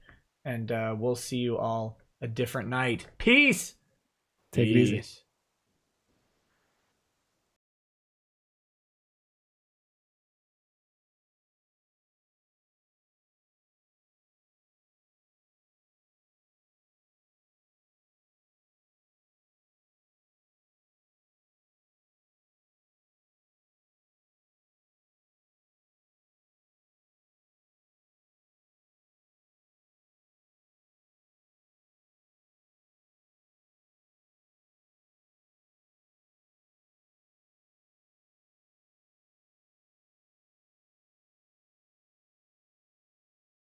and we'll see you all a different night. Peace. Take it easy.